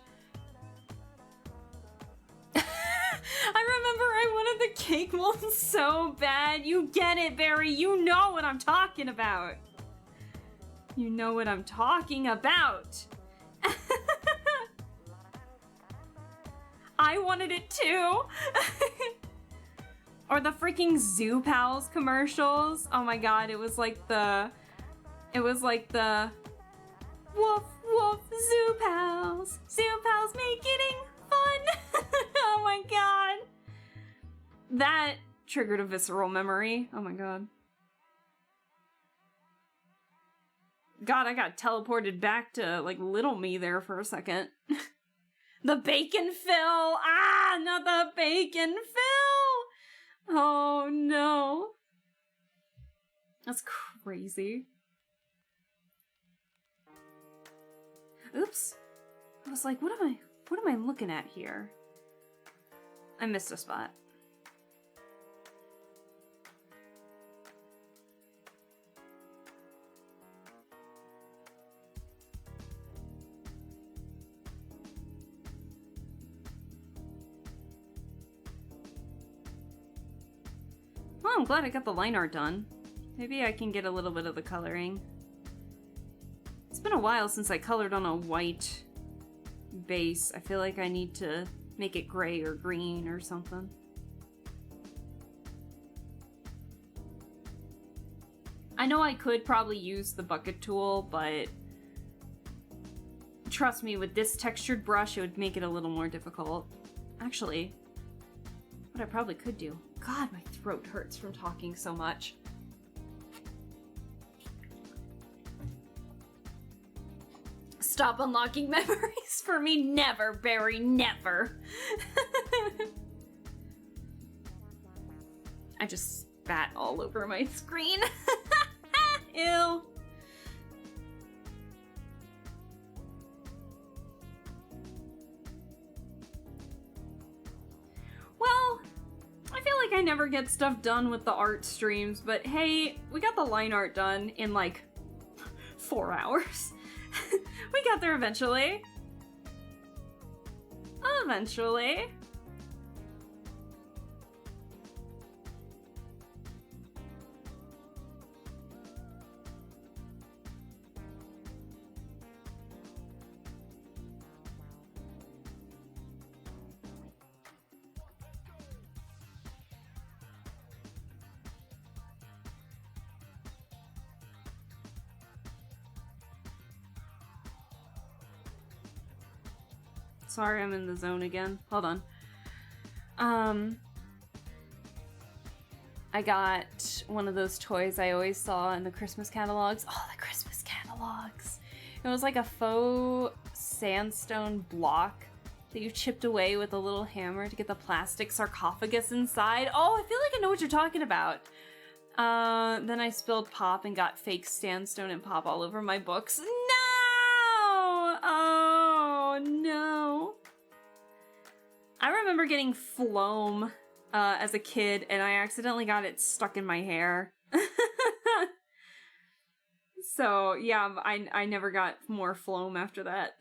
I remember I wanted the cake mold so bad. You get it, Barry. You know what I'm talking about. You know what I'm talking about. I wanted it too. Or the freaking Zoo Pals commercials. Oh my god, it was like the woof, woof, zoo pals. Zoo pals make eating fun. Oh my god. That triggered a visceral memory. Oh my god. God, I got teleported back to, like, little me there for a second. The bacon fill! Ah, not the bacon fill! Oh no. That's crazy. Oops. I was like, what am I looking at here? I missed a spot. Well, I'm glad I got the line art done. Maybe I can get a little bit of the coloring. It's been a while since I colored on a white base. I feel like I need to make it gray or green or something. I know I could probably use the bucket tool, but trust me, with this textured brush, it would make it a little more difficult. Actually, what I probably could do. God, my throat hurts from talking so much. Stop unlocking memories for me. Never, Barry, never. I just spat all over my screen. Ew. Well, I feel like I never get stuff done with the art streams, but hey, we got the line art done in like 4 hours. We got there eventually. Eventually. Sorry, I'm in the zone again. Hold on. I got one of those toys I always saw in the Christmas catalogs. Oh, the Christmas catalogs. It was like a faux sandstone block that you chipped away with a little hammer to get the plastic sarcophagus inside. Oh, I feel like I know what you're talking about. Then I spilled pop and got fake sandstone and pop all over my books. No! Oh, no. I remember getting phloem as a kid, and I accidentally got it stuck in my hair. So, yeah, I never got more phloem after that.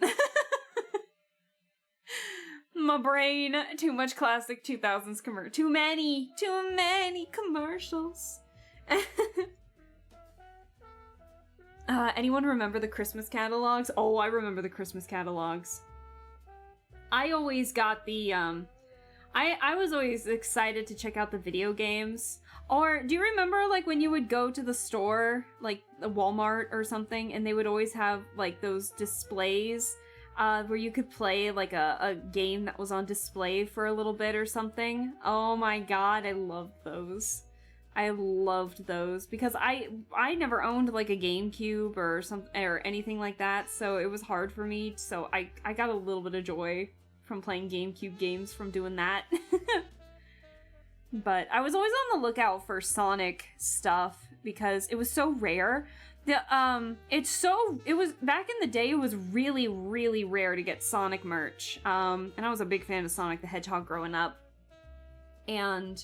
My brain, too much classic 2000s commercial. Too many commercials. Anyone remember the Christmas catalogs? Oh, I remember the Christmas catalogs. I always got the, I was always excited to check out the video games. Or, do you remember, like, when you would go to the store, like, the Walmart or something, and they would always have, like, those displays, where you could play, like, a game that was on display for a little bit or something? Oh my god, I loved those. I loved those, because I never owned, like, a GameCube or anything like that, so it was hard for me, so I got a little bit of joy from playing GameCube games from doing that. But I was always on the lookout for Sonic stuff because it was so rare. It was back in the day, it was really, really rare to get Sonic merch. And I was a big fan of Sonic the Hedgehog growing up. And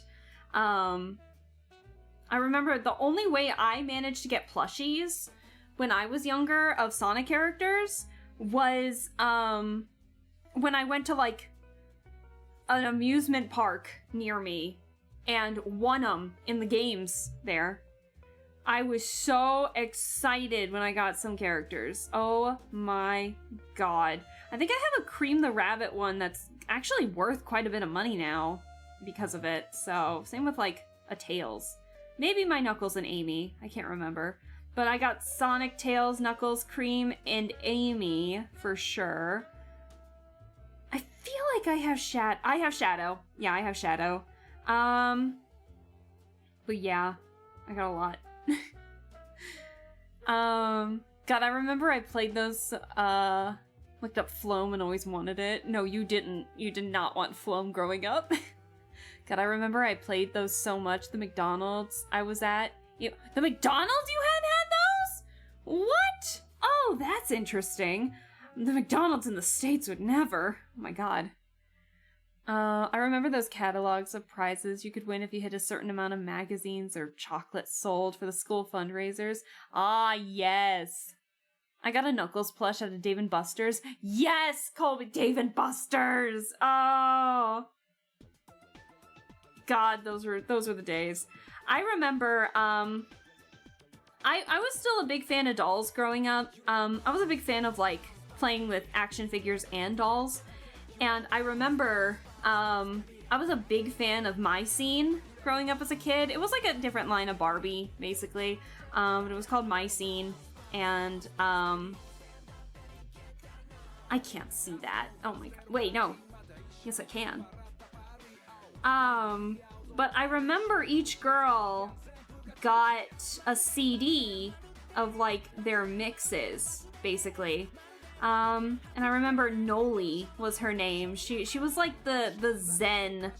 I remember the only way I managed to get plushies when I was younger of Sonic characters was when I went to like an amusement park near me and won them in the games there. I was so excited when I got some characters. Oh my god. I think I have a Cream the Rabbit one that's actually worth quite a bit of money now because of it. So, same with like a Tails. Maybe my Knuckles and Amy. I can't remember. But I got Sonic, Tails, Knuckles, Cream, and Amy for sure. I feel like I have Shadow. Yeah, I have Shadow. But yeah, I got a lot. God, I remember I played those, looked up Floam and always wanted it. No, you didn't. You did not want Floam growing up. God, I remember I played those so much. The McDonald's I was at. The McDonald's you had those? What? Oh, that's interesting. The McDonald's in the States would never. Oh my god. I remember those catalogs of prizes you could win if you hit a certain amount of magazines or chocolates sold for the school fundraisers. Ah, yes. I got a Knuckles plush out of Dave & Buster's. Yes, Colby, Dave & Buster's. Oh. God, those were the days. I remember, I was still a big fan of dolls growing up. I was a big fan of, like, playing with action figures and dolls. And I remember, I was a big fan of My Scene growing up as a kid. It was like a different line of Barbie, basically. But it was called My Scene. And, I can't see that. Oh my god. Wait, no. Yes, I can. But I remember each girl got a CD of, like, their mixes, basically. And I remember Noli was her name. She was like the Zen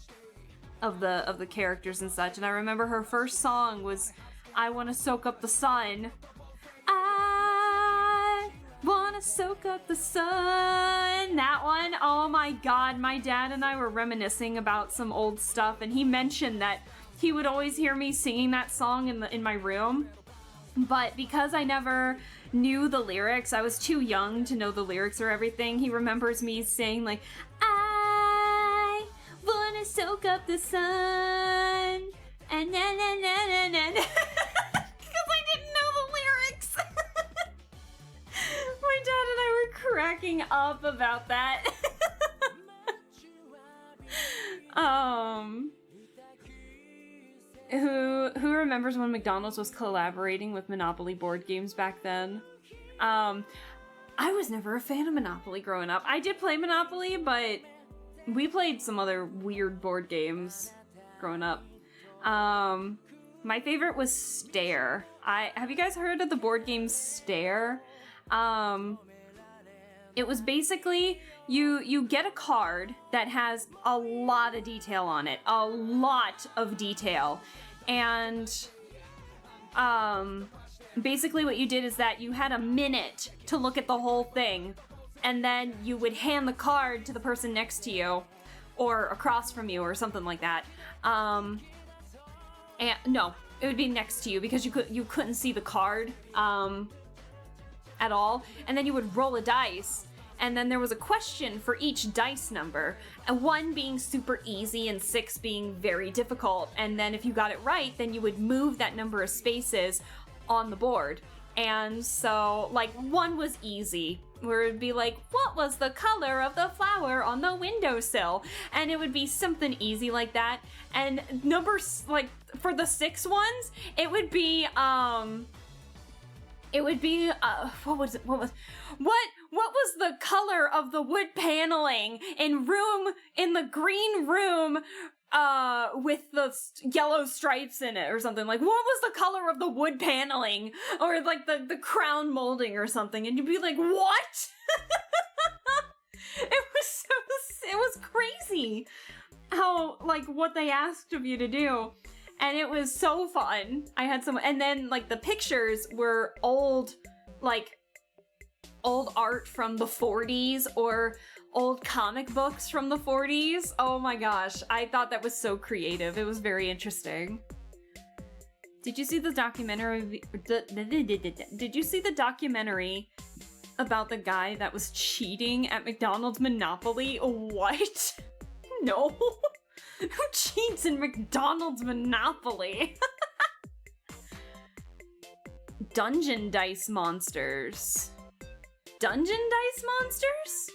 of the characters and such. And I remember her first song was I Wanna Soak Up the Sun. I wanna soak up the sun. That one, oh my god, my dad and I were reminiscing about some old stuff, and he mentioned that he would always hear me singing that song in my room. But because I never knew the lyrics, I was too young to know the lyrics or everything, he remembers me saying, like, I wanna soak up the sun, and na na na na na. Because I didn't know the lyrics. My dad and I were cracking up about that. Who remembers when McDonald's was collaborating with Monopoly board games back then? I was never a fan of Monopoly growing up. I did play Monopoly, but we played some other weird board games growing up. My favorite was Stare. Have you guys heard of the board game Stare? It was basically, you get a card that has a lot of detail on it. A lot of detail. And, basically what you did is that you had a minute to look at the whole thing. And then you would hand the card to the person next to you. Or across from you, or something like that. And, no, it would be next to you because you couldn't see the card, at all. And then you would roll a dice. And then there was a question for each dice number, and 1 being super easy and 6 being very difficult. And then if you got it right, then you would move that number of spaces on the board. And so, like, 1 was easy, where it would be like, what was the color of the flower on the windowsill? And it would be something easy like that. And numbers, like, for the 6 ones, it would be, what was the color of the wood paneling in the green room, with the yellow stripes in it or something? Like, what was the color of the wood paneling? Or like the crown molding or something? And you'd be like, what? It was crazy how, like, what they asked of you to do. And it was so fun. I had some, and then, like, the pictures were old art from the 40s or old comic books from the 40s. Oh my gosh, I thought that was so creative. It was very interesting. Did you see the documentary? Did you see the documentary about the guy that was cheating at McDonald's Monopoly? What? No. Who cheats in McDonald's Monopoly? Dungeon Dice Monsters. Dungeon Dice Monsters?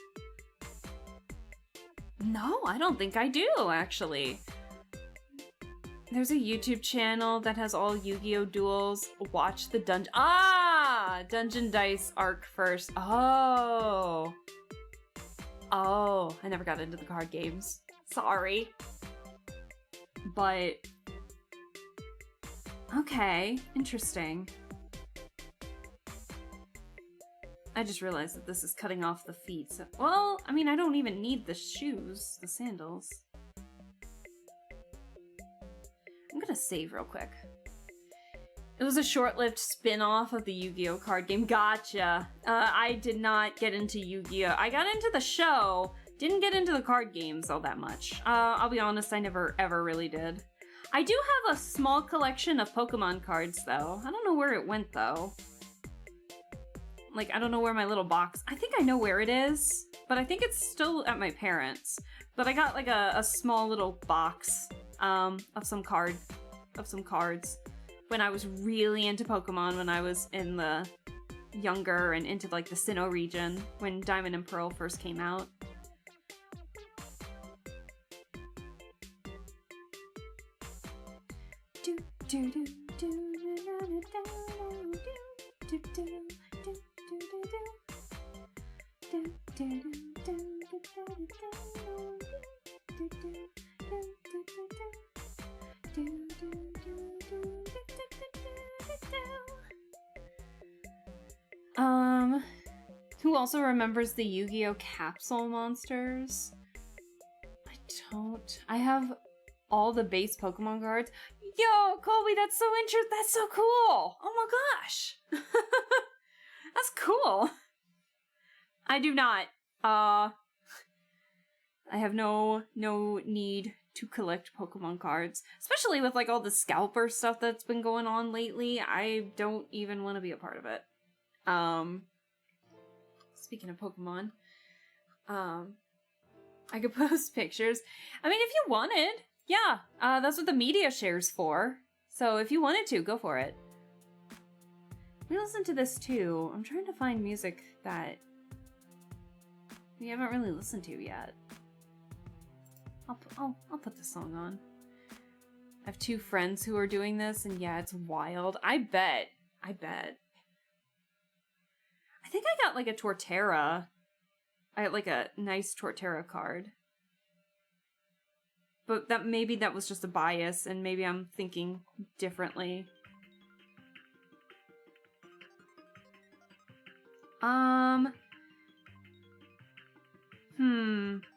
No, I don't think I do, actually. There's a YouTube channel that has all Yu-Gi-Oh! Duels. Watch the Dungeon Dice arc first. Oh, I never got into the card games. Sorry. But, okay, interesting. I just realized that this is cutting off the feet, so, well, I mean, I don't even need the shoes, the sandals. I'm gonna save real quick. It was a short-lived spin-off of the Yu-Gi-Oh! Card game. Gotcha. I did not get into Yu-Gi-Oh! I got into the show, didn't get into the card games all that much. I'll be honest, I never ever really did. I do have a small collection of Pokemon cards, though. I don't know where it went, though. Like, I don't know where my little box... I think I know where it is, but I think it's still at my parents'. But I got, like, a small little box of some cards when I was really into Pokemon, when I was in the younger and into, like, the Sinnoh region, when Diamond and Pearl first came out. Do, do, do, do, do, do, do, do, do. Who also remembers the Yu-Gi-Oh! Capsule monsters? I don't. I have all the base Pokemon cards. Yo, Colby, that's so interesting. That's so cool. Oh my gosh. That's cool. I do not. I have no need to collect Pokemon cards. Especially with, like, all the scalper stuff that's been going on lately. I don't even want to be a part of it. Speaking of Pokemon, I could post pictures. I mean, if you wanted, yeah, that's what the media shares for. So if you wanted to, go for it. We listen to this too. I'm trying to find music that we haven't really listened to yet. I'll put this song on. I have two friends who are doing this, and yeah, it's wild. I bet. I think I got, like, a Torterra. I got, like, a nice Torterra card. But maybe that was just a bias, and maybe I'm thinking differently.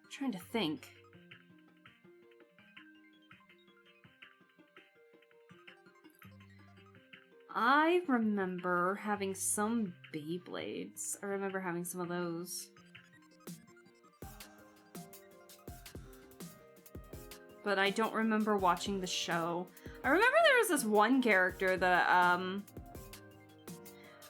Trying to think. I remember having some Beyblades. I remember having some of those. But I don't remember watching the show. I remember there was this one character that,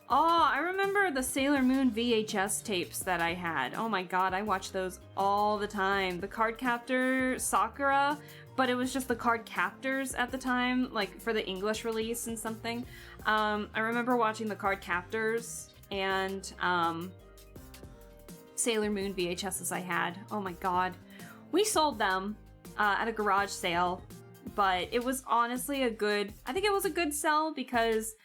oh, I remember the Sailor Moon VHS tapes that I had. Oh my god, I watched those all the time. The Card Captor Sakura, but it was just the Card Captors at the time, like for the English release and something. I remember watching the Card Captors and Sailor Moon VHSs I had. Oh my god. We sold them at a garage sale, but it was honestly I think it was a good sell because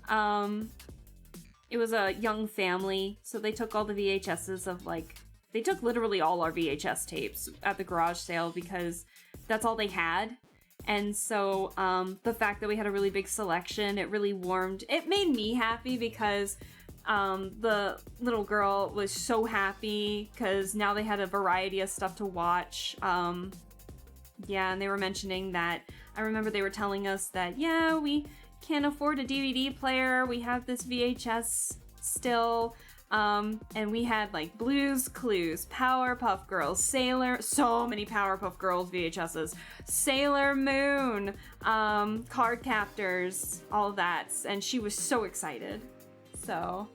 it was a young family, so they took all the VHSs of, like, they took literally all our VHS tapes at the garage sale because that's all they had. And so the fact that we had a really big selection, it really it made me happy because the little girl was so happy because now they had a variety of stuff to watch. Yeah, and they were mentioning that, I remember they were telling us that, yeah, we can't afford a DVD player, we have this VHS still, and we had, like, Blue's Clues, Powerpuff Girls, so many Powerpuff Girls VHSs, Sailor Moon, Card Captors, all that, and she was so excited, so.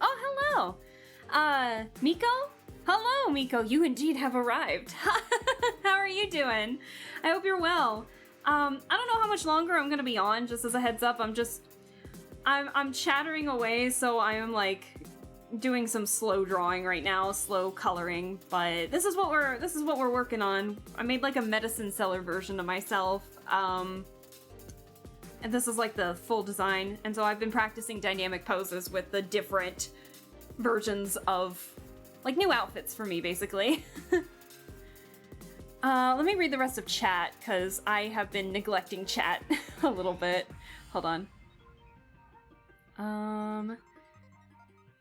Oh, hello! Miko? Hello, Miko, you indeed have arrived. How are you doing? I hope you're well. I don't know how much longer I'm gonna be on, just as a heads up. I'm chattering away, so I am, like, doing some slow drawing right now, slow coloring, but this is what we're working on. I made like a medicine seller version of myself. And this is like the full design, and so I've been practicing dynamic poses with the different versions of like new outfits for me, basically. Let me read the rest of chat, because I have been neglecting chat a little bit. Hold on.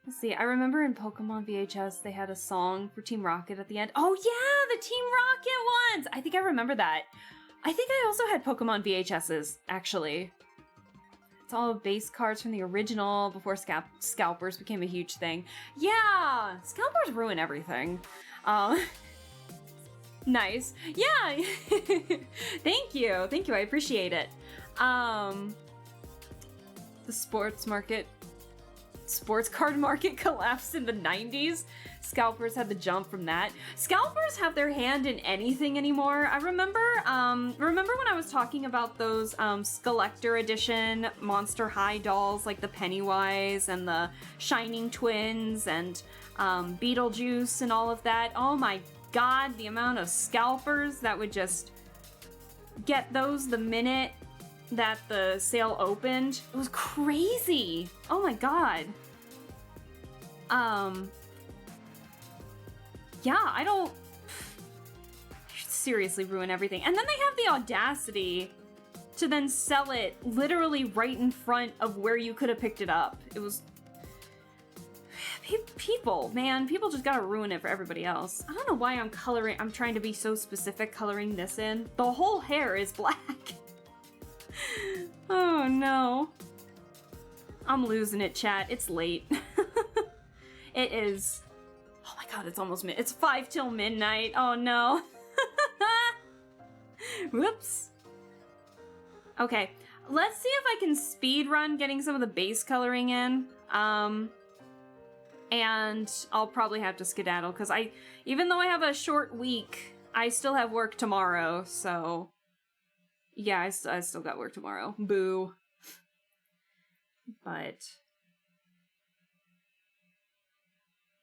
Let's see. I remember in Pokemon VHS they had a song for Team Rocket at the end. Oh yeah, the Team Rocket ones! I think I remember that. I think I also had Pokemon VHSs, actually. It's all base cards from the original before scalpers became a huge thing. Yeah! Scalpers ruin everything. Nice. Yeah! Thank you. Thank you. I appreciate it. The sports card market collapsed in the 90s. Scalpers had the jump from that. Scalpers have their hand in anything anymore. I remember when I was talking about those Skelector edition Monster High dolls, like the Pennywise and the Shining Twins and Beetlejuice and all of that. Oh my god, the amount of scalpers that would just get those the minute that the sale opened. It was crazy. Oh my god. Yeah, I don't seriously ruin everything. And then they have the audacity to then sell it literally right in front of where you could have picked it up. It was people, man, people just gotta ruin it for everybody else. I don't know why I'm trying to be so specific coloring this in. The whole hair is black. Oh no. I'm losing it, chat. It's late. It is. Oh my god, it's almost it's 5 till midnight. Oh no. Whoops. Okay, let's see if I can speed run getting some of the base coloring in. And I'll probably have to skedaddle because even though I have a short week, I still have work tomorrow, so yeah, I still got work tomorrow. Boo. But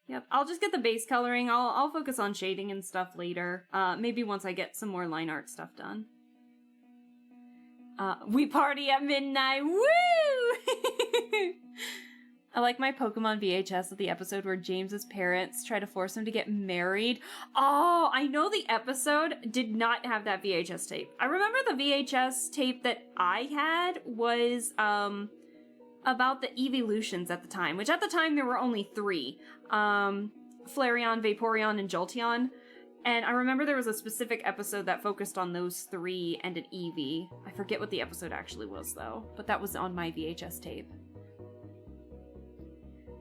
yep, I'll just get the base coloring. I'll focus on shading and stuff later. Maybe once I get some more line art stuff done. We party at midnight. Woo! I like my Pokemon VHS of the episode where James's parents try to force him to get married. Oh, I know the episode did not have that VHS tape. I remember the VHS tape that I had was about the evolutions at the time, which at the time there were only 3. Flareon, Vaporeon, and Jolteon. And I remember there was a specific episode that focused on those 3 and an Eevee. I forget what the episode actually was though, but that was on my VHS tape.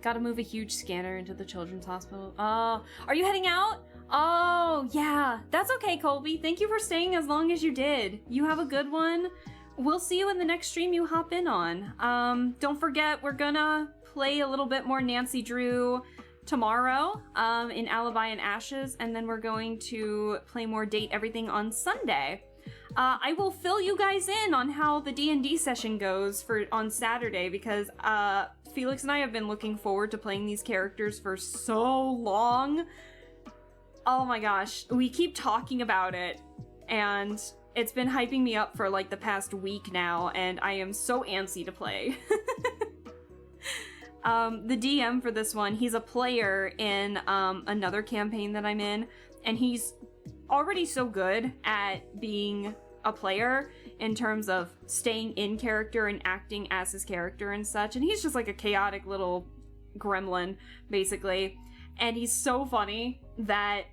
Gotta move a huge scanner into the children's hospital. Oh, are you heading out? Oh, yeah. That's okay, Colby. Thank you for staying as long as you did. You have a good one. We'll see you in the next stream you hop in on. Don't forget, we're gonna play a little bit more Nancy Drew tomorrow in Alibi and Ashes, and then we're going to play more Date Everything on Sunday. I will fill you guys in on how the D&D session goes on Saturday because Felix and I have been looking forward to playing these characters for so long. Oh my gosh, we keep talking about it, and it's been hyping me up for like the past week now, and I am so antsy to play. The DM for this one, he's a player in another campaign that I'm in, and he's already so good at being a player in terms of staying in character and acting as his character and such, and he's just like a chaotic little gremlin, basically. And he's so funny that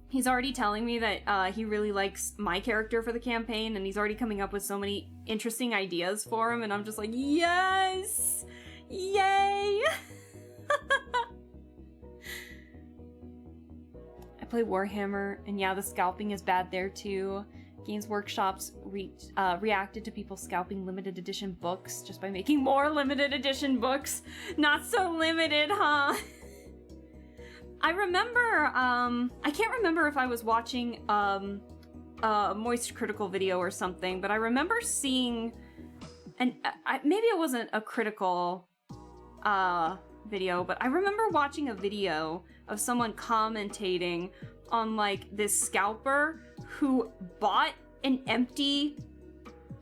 he's already telling me that he really likes my character for the campaign, and he's already coming up with so many interesting ideas for him, and I'm just like, yes! Yay! I play Warhammer, and yeah, the scalping is bad there too. Games Workshop's reacted to people scalping limited edition books just by making more limited edition books. Not so limited, huh? I remember, I can't remember if I was watching a Moist Critical video or something, but I remember seeing, and maybe it wasn't a critical video, but I remember watching a video of someone commentating on like this scalper who bought an empty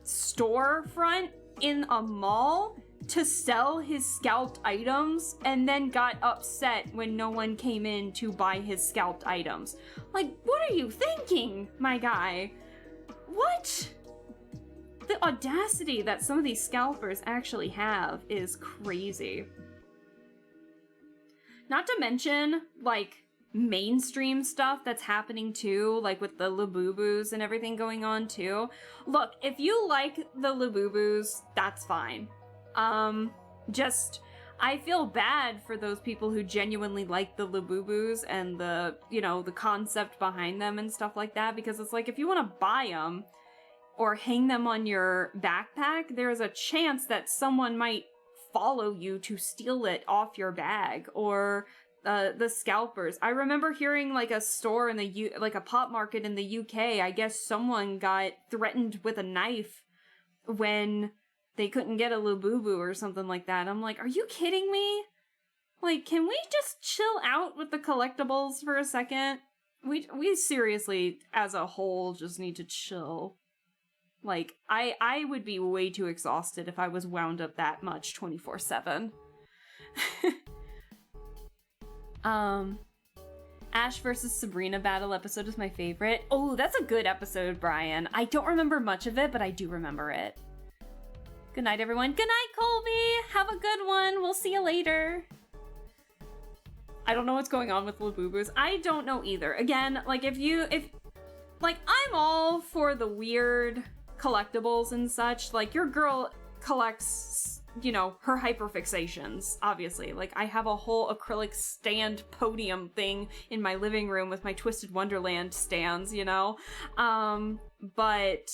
storefront in a mall to sell his scalped items and then got upset when no one came in to buy his scalped items. Like, what are you thinking, my guy? What? The audacity that some of these scalpers actually have is crazy. Not to mention, like, mainstream stuff that's happening too, like with the Labubus and everything going on too. Look, if you like the Labubus, that's fine. I feel bad for those people who genuinely like the Labubus and the, you know, the concept behind them and stuff like that, because it's like, if you want to buy them or hang them on your backpack, there's a chance that someone might follow you to steal it off your bag, or the scalpers. I remember hearing like a store in the like a pop market in the UK, I guess someone got threatened with a knife when they couldn't get a Labubu or something like that. I'm like, are you kidding me? Like, can we just chill out with the collectibles for a second? We seriously, as a whole, just need to chill. Like, I would be way too exhausted if I was wound up that much 24/7. Ash versus Sabrina battle episode is my favorite. Oh, that's a good episode, Brian. I don't remember much of it, but I do remember it. Good night, everyone. Good night, Colby. Have a good one. We'll see you later. I don't know what's going on with Labubus. I don't know either. Again, like, like, I'm all for the weird collectibles and such. Like, your girl collects, you know, her hyperfixations, obviously. Like, I have a whole acrylic stand podium thing in my living room with my Twisted Wonderland stands, you know? But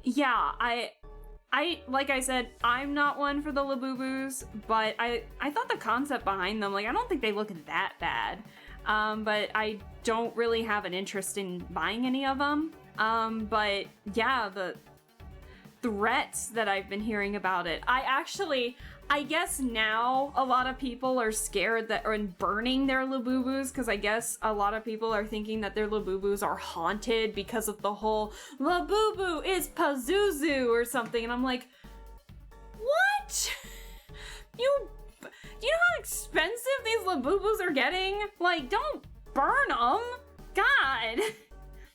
yeah, I like I said, I'm not one for the Labubus, but I thought the concept behind them, like, I don't think they look that bad. But I don't really have an interest in buying any of them. But yeah, the threats that I've been hearing about it, I guess now a lot of people are scared that are burning their Labubus, because I guess a lot of people are thinking that their Labubus are haunted because of the whole Labubu is Pazuzu or something, and I'm like, what? You know how expensive these Labubus are getting? Like, don't burn them. God.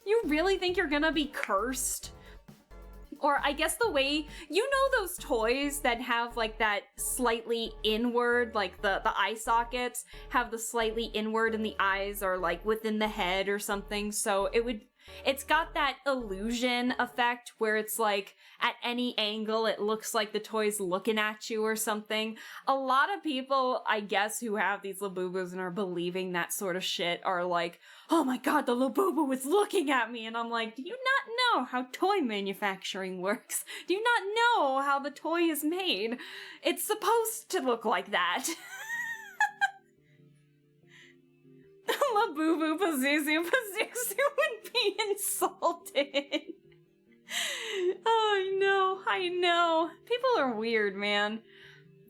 You really think you're gonna be cursed? Or I guess the way, you know those toys that have like that slightly inward, like the eye sockets have the slightly inward and the eyes are like within the head or something, so it's got that illusion effect where it's like at any angle it looks like the toy's looking at you or something. A lot of people, I guess, who have these Labubus and are believing that sort of shit are like, oh my god, the Labubu is looking at me, and I'm like, do you not know how toy manufacturing works? Do you not know how the toy is made? It's supposed to look like that. Labubu Pazuzu would be insulted. Oh, I know. People are weird, man.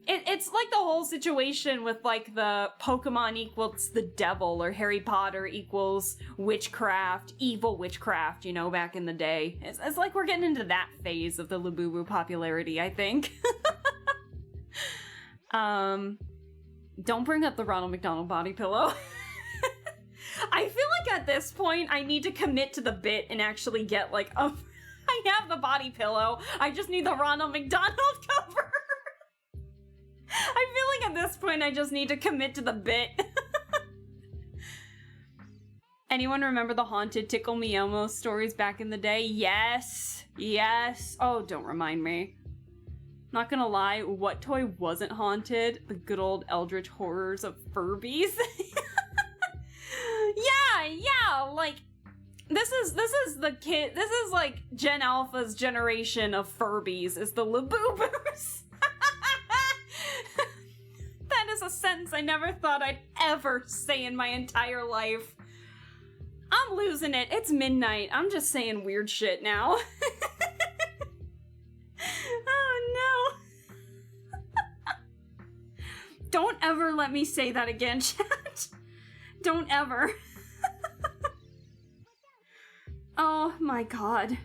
It's like the whole situation with like the Pokemon equals the devil or Harry Potter equals witchcraft, evil witchcraft, you know, back in the day. It's like we're getting into that phase of the Labubu popularity, I think. Don't bring up the Ronald McDonald body pillow. I feel like at this point I need to commit to the bit and actually get like I have the body pillow, I just need the Ronald McDonald cover. I feel like at this point I just need to commit to the bit. Anyone remember the haunted Tickle Me Elmo stories back in the day? Yes. Oh, don't remind me. Not gonna lie, what toy wasn't haunted? The good old eldritch horrors of Furbies. Yeah, like, this is like Gen Alpha's generation of Furbies, is the Labubus. That is a sentence I never thought I'd ever say in my entire life. I'm losing it. It's midnight. I'm just saying weird shit now. Oh no. Don't ever let me say that again, chat. Don't ever. Oh my god.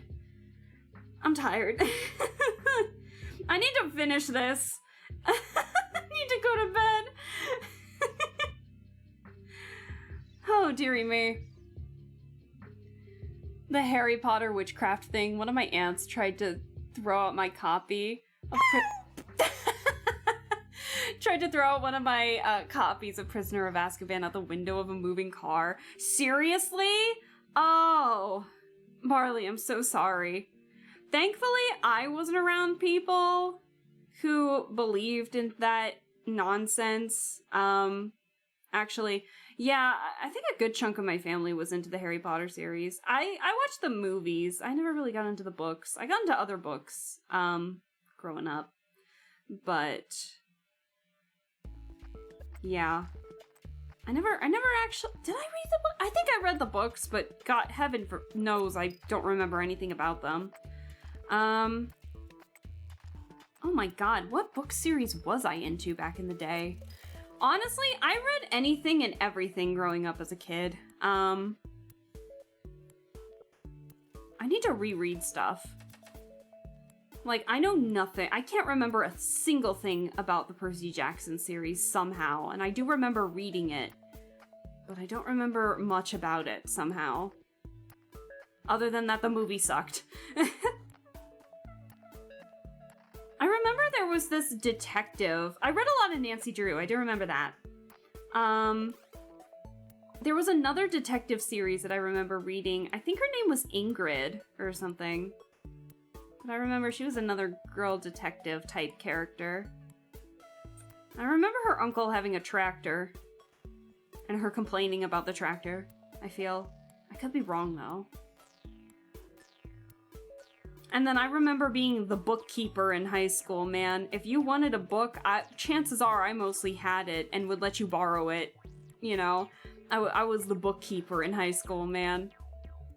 I'm tired. I need to finish this. I need to go to bed. Oh, dearie me. The Harry Potter witchcraft thing. One of my aunts tried to throw out my copy of tried to throw out one of my copies of Prisoner of Azkaban out the window of a moving car. Seriously? Oh, Marley, I'm so sorry. Thankfully, I wasn't around people who believed in that nonsense. Actually, yeah, I think a good chunk of my family was into the Harry Potter series. I watched the movies. I never really got into the books. I got into other books, growing up. But yeah. I never actually, did I read the book? I think I read the books, but God, heaven knows I don't remember anything about them. Oh my god, what book series was I into back in the day? Honestly, I read anything and everything growing up as a kid. I need to reread stuff. Like, I know nothing. I can't remember a single thing about the Percy Jackson series somehow, and I do remember reading it, but I don't remember much about it somehow. Other than that, the movie sucked. I remember there was this detective. I read a lot of Nancy Drew. I do remember that. There was another detective series that I remember reading. I think her name was Ingrid or something. But I remember she was another girl detective type character. I remember her uncle having a tractor. And her complaining about the tractor, I feel. I could be wrong, though. And then I remember being the bookkeeper in high school, man. If you wanted a book, chances are I mostly had it and would let you borrow it. You know? I was the bookkeeper in high school, man.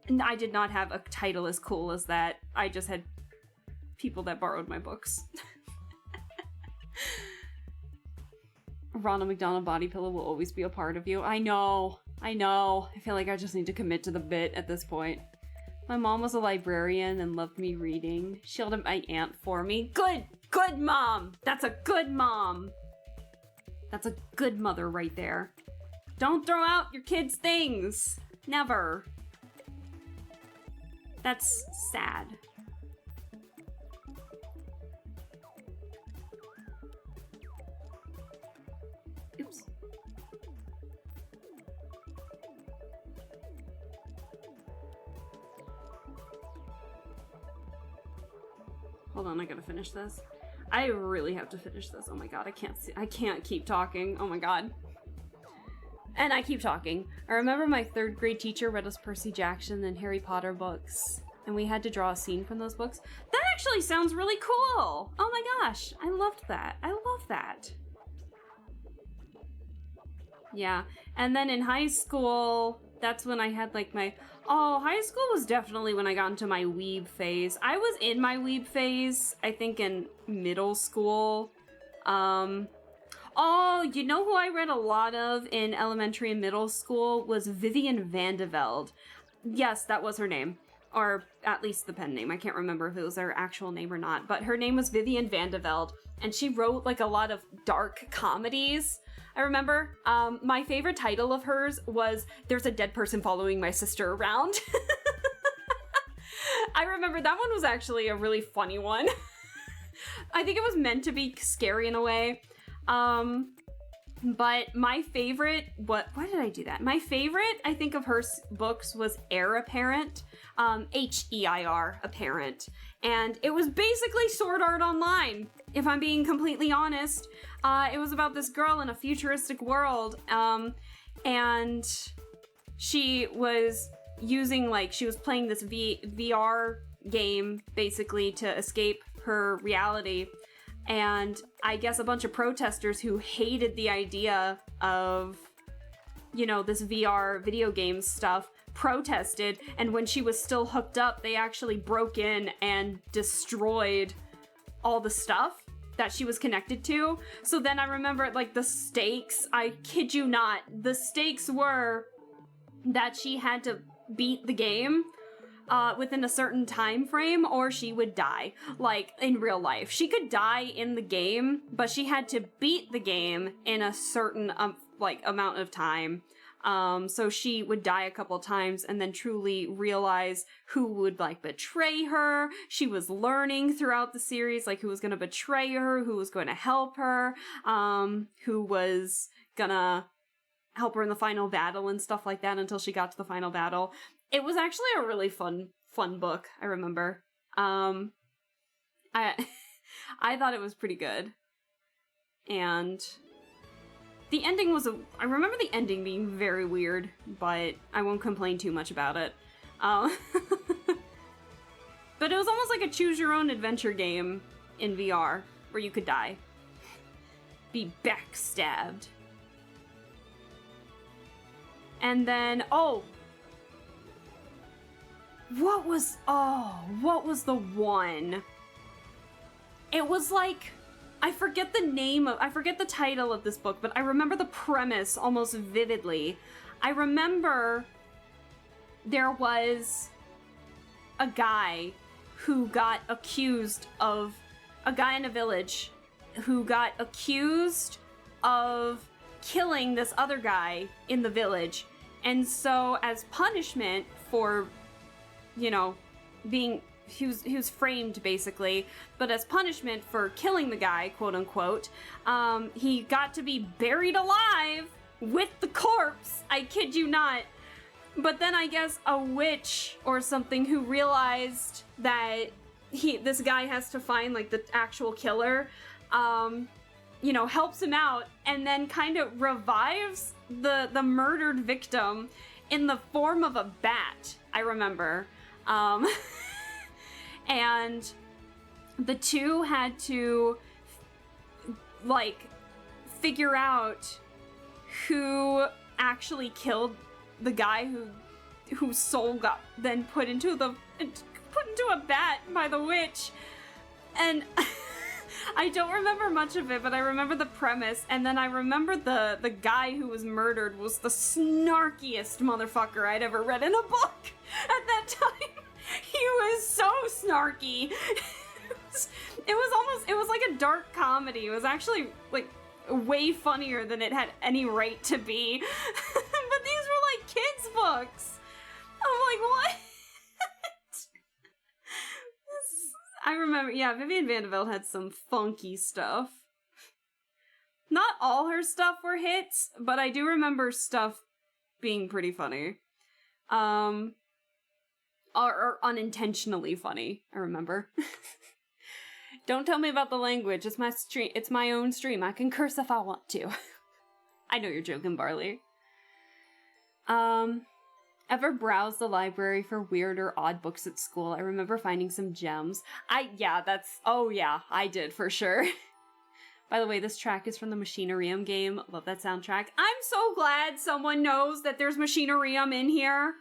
And I did not have a title as cool as that. I just had people that borrowed my books. Ronald McDonald Body Pillow will always be a part of you. I know. I feel like I just need to commit to the bit at this point. My mom was a librarian and loved me reading. She held up my aunt for me. Good mom! That's a good mom! That's a good mother right there. Don't throw out your kids' things! Never. That's sad. Oops. Hold on, I gotta finish this. I really have to finish this. Oh my god, I can't keep talking. Oh my god. And I keep talking. I remember my 3rd grade teacher read us Percy Jackson and Harry Potter books, and we had to draw a scene from those books. That actually sounds really cool! Oh my gosh, I loved that. I love that. Yeah, and then in high school, that's when I had like high school was definitely when I got into my weeb phase. I was in my weeb phase, I think in middle school. Oh, you know who I read a lot of in elementary and middle school was Vivian Vandevelde. Yes, that was her name. Or at least the pen name. I can't remember if it was her actual name or not. But her name was Vivian Vandevelde. And she wrote like a lot of dark comedies. I remember my favorite title of hers was There's a Dead Person Following My Sister Around. I remember that one was actually a really funny one. I think it was meant to be scary in a way. But my favorite, why did I do that? My favorite, I think, of her books was Heir Apparent, H-E-I-R, Apparent. And it was basically Sword Art Online, if I'm being completely honest. It was about this girl in a futuristic world, and she was using, she was playing this VR game, basically, to escape her reality. And I guess a bunch of protesters who hated the idea of, this VR video game stuff protested. And when she was still hooked up, they actually broke in and destroyed all the stuff that she was connected to. So then I remember, like, the stakes, I kid you not, the stakes were that she had to beat the game within a certain time frame, or she would die, like, in real life. She could die in the game, but she had to beat the game in a certain, like, amount of time. So she would die a couple times and then truly realize who would, like, betray her. She was learning throughout the series, like, who was gonna betray her, who was going to help her, who was gonna help her in the final battle and stuff like that until she got to the final battle. It was actually a really fun book, I remember. I I thought it was pretty good. And the ending was I remember the ending being very weird, but I won't complain too much about it. But it was almost like a choose your own adventure game in VR, where you could die. Be backstabbed. And then, what was the one? It was like, I forget the title of this book, but I remember the premise almost vividly. I remember there was a guy who got accused of, a guy in a village who got accused of killing this other guy in the village. And so as punishment for, you know, being, he was framed basically, but as punishment for killing the guy, quote unquote, he got to be buried alive with the corpse. I kid you not. But then I guess a witch or something who realized that this guy has to find, like, the actual killer, you know, helps him out and then kind of revives the murdered victim in the form of a bat, I remember. And the two had to, like, figure out who actually killed the guy whose soul got then put into a bat by the witch. And I don't remember much of it, but I remember the premise, and then I remember the guy who was murdered was the snarkiest motherfucker I'd ever read in a book at that time. He was so snarky. It was like a dark comedy. It was actually, like, way funnier than it had any right to be. But these were, like, kids' books. I'm like, what? I remember, yeah, Vivian Vandervelde had some funky stuff. Not all her stuff were hits, but I do remember stuff being pretty funny. Or unintentionally funny, I remember. Don't tell me about the language, it's my stream, it's my own stream, I can curse if I want to. I know you're joking, Barley. Ever browse the library for weird or odd books at school? I remember finding some gems. Oh yeah, I did for sure. By the way, this track is from the Machinarium game. Love that soundtrack. I'm so glad someone knows that there's Machinarium in here.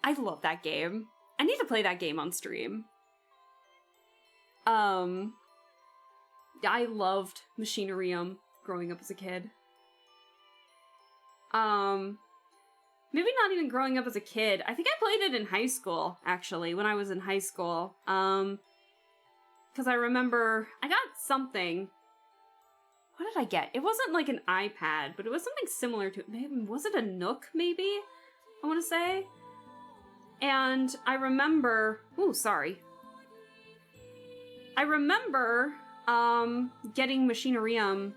I love that game. I need to play that game on stream. I loved Machinarium growing up as a kid. Maybe not even growing up as a kid. I think I played it in high school, actually, when I was in high school. Because I remember I got something. What did I get? It wasn't like an iPad, but it was something similar to it. Maybe, was it a Nook, maybe? I want to say. And I remember... Ooh, sorry. I remember getting Machinarium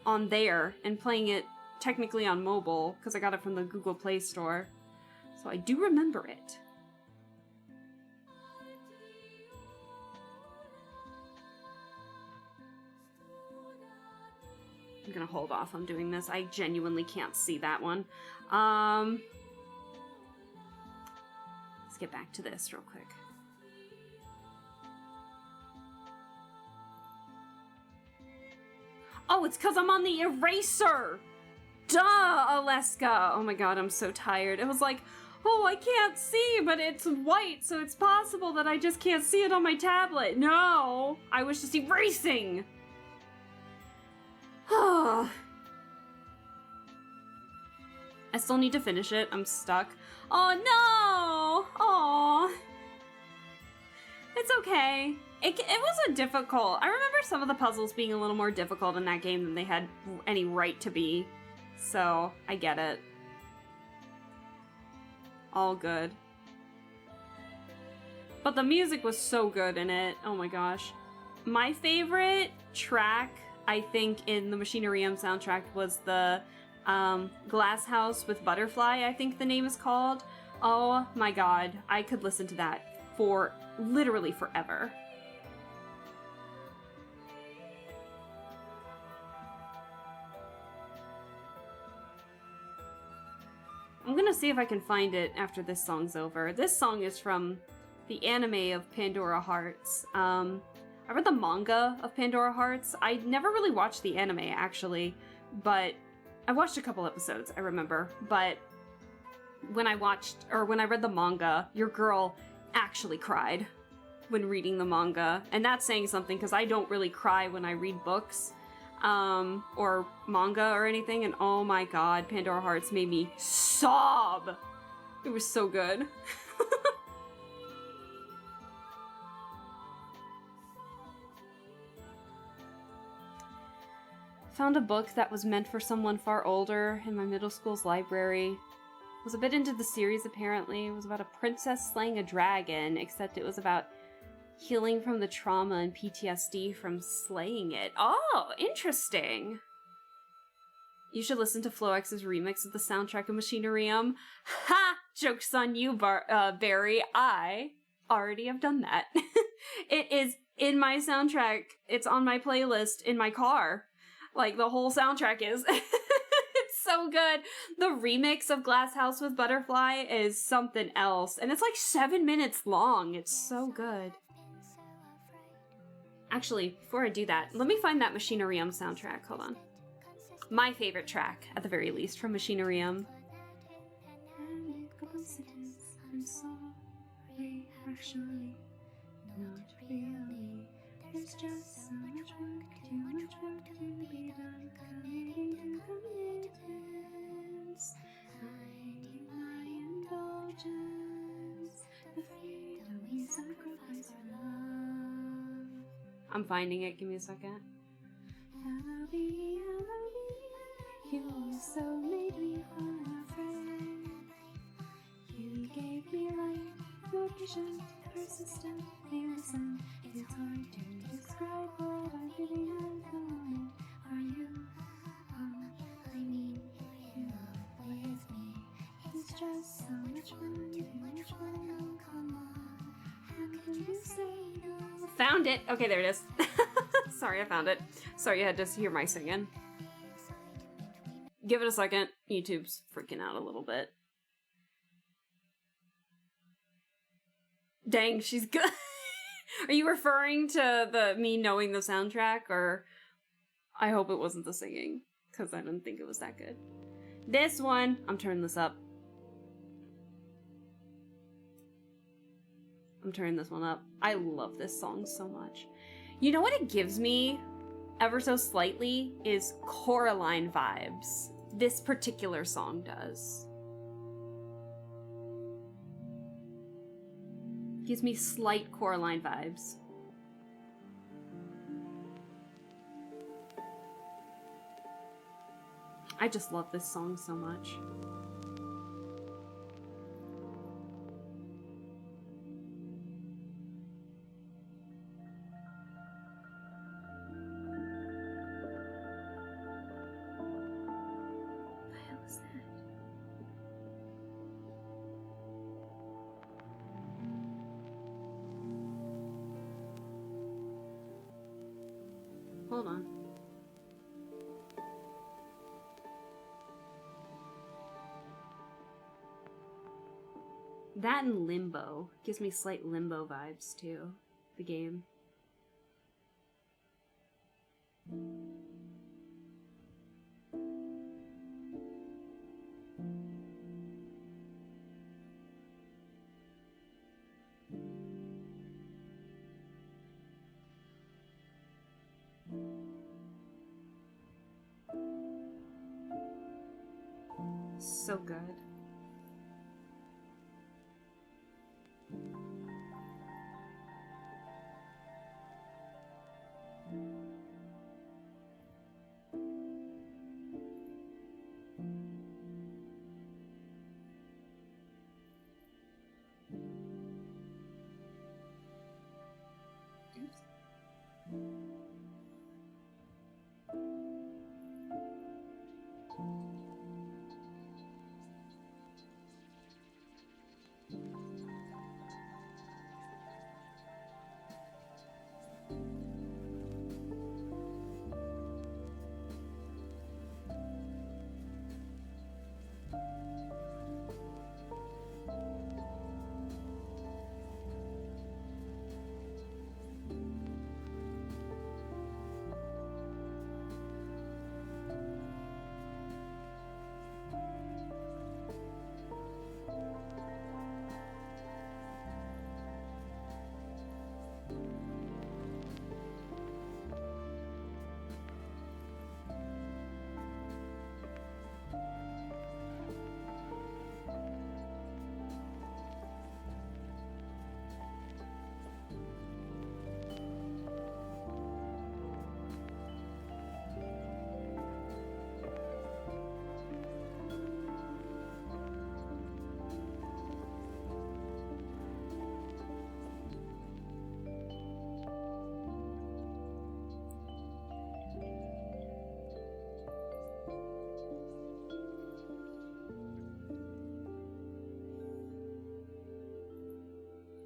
on there and playing it technically on mobile, because I got it from the Google Play Store. So I do remember it. I'm gonna hold off on doing this. I genuinely can't see that one. Let's get back to this real quick. Oh, it's because I'm on the eraser! Duh, Aleska! Oh my god, I'm so tired. It was like, oh, I can't see, but it's white, so it's possible that I just can't see it on my tablet. No! I was just erasing! I still need to finish it. I'm stuck. Oh no! Oh, it's okay. It wasn't difficult. I remember some of the puzzles being a little more difficult in that game than they had any right to be. So, I get it. All good. But the music was so good in it. Oh my gosh. My favorite track, I think, in the Machinarium soundtrack was the Glass House with Butterfly, I think the name is called. Oh my god. I could listen to that for literally forever. I'm gonna see if I can find it after this song's over. This song is from the anime of Pandora Hearts. I read the manga of Pandora Hearts. I never really watched the anime, actually, but I watched a couple episodes, I remember. But when I read the manga, your girl actually cried when reading the manga. And that's saying something, because I don't really cry when I read books. Or manga or anything, and oh my god, Pandora Hearts made me sob! It was so good. Found a book that was meant for someone far older in my middle school's library. Was a bit into the series, apparently. It was about a princess slaying a dragon, except it was about healing from the trauma and PTSD from slaying it. Oh, interesting. You should listen to FloX's remix of the soundtrack of Machinarium. Ha! Joke's on you, Barry. I already have done that. It is in my soundtrack. It's on my playlist in my car. Like, the whole soundtrack is. It's so good. The remix of Glass House with Butterfly is something else. And it's like 7 minutes long. It's so good. Actually, before I do that, let me find that Machinarium soundtrack. Hold on. My favorite track, at the very least, from Machinarium. I'm sorry, actually, not really. There's just so much work, too much work to be done. Committing to commitments, finding my indulgence, the freedom we sacrifice for love. I'm finding it, give me a second. Halloween, you also made me unafraid. You gave me light, your patient, persistent, innocent. It's hard to describe what I'm feeling at the moment. Are you? I mean, you with me. It's just so much fun, too much fun. Oh, come on. How can you say no? Found it. Okay, there it is. Sorry, I found it. Sorry you had to hear my singing. Give it a second. YouTube's freaking out a little bit. Dang, she's good. Are you referring to me knowing the soundtrack, or I hope it wasn't the singing, because I didn't think it was that good. This one, I'm turning this up. I'm turning this one up. I love this song so much. You know what it gives me, ever so slightly, is Coraline vibes. This particular song does. Gives me slight Coraline vibes. I just love this song so much. Hold on. That and Limbo gives me slight Limbo vibes too. The game. So good.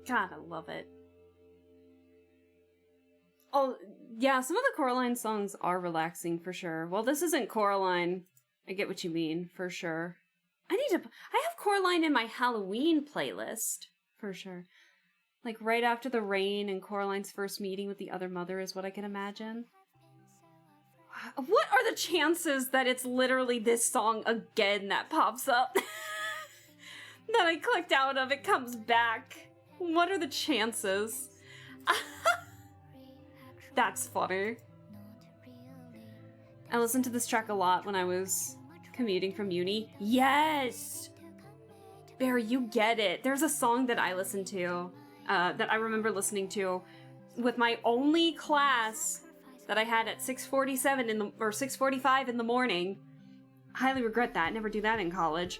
God, I love it. Oh, yeah, some of the Coraline songs are relaxing for sure. Well, this isn't Coraline. I get what you mean, for sure. I have Coraline in my Halloween playlist, for sure. Like, right after the rain and Coraline's first meeting with the other mother is what I can imagine. What are the chances that it's literally this song again that pops up? That I clicked out of, it comes back. What are the chances? That's funny. I listened to this track a lot when I was commuting from uni. Yes! Barry, you get it. There's a song that I listened to, that I remember listening to with my only class that I had at 6:47 or 6:45 in the morning. Highly regret that. Never do that in college.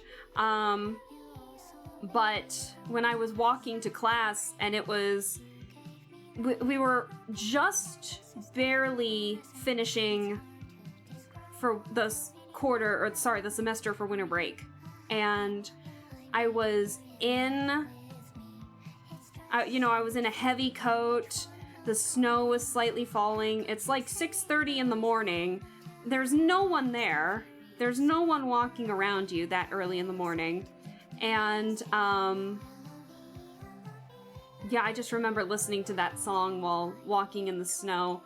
But when I was walking to class and it was... We were just barely finishing for the the semester for winter break. And I was in... I was in a heavy coat. The snow was slightly falling. It's like 6:30 in the morning. There's no one there. There's no one walking around you that early in the morning. And, yeah, I just remember listening to that song while walking in the snow.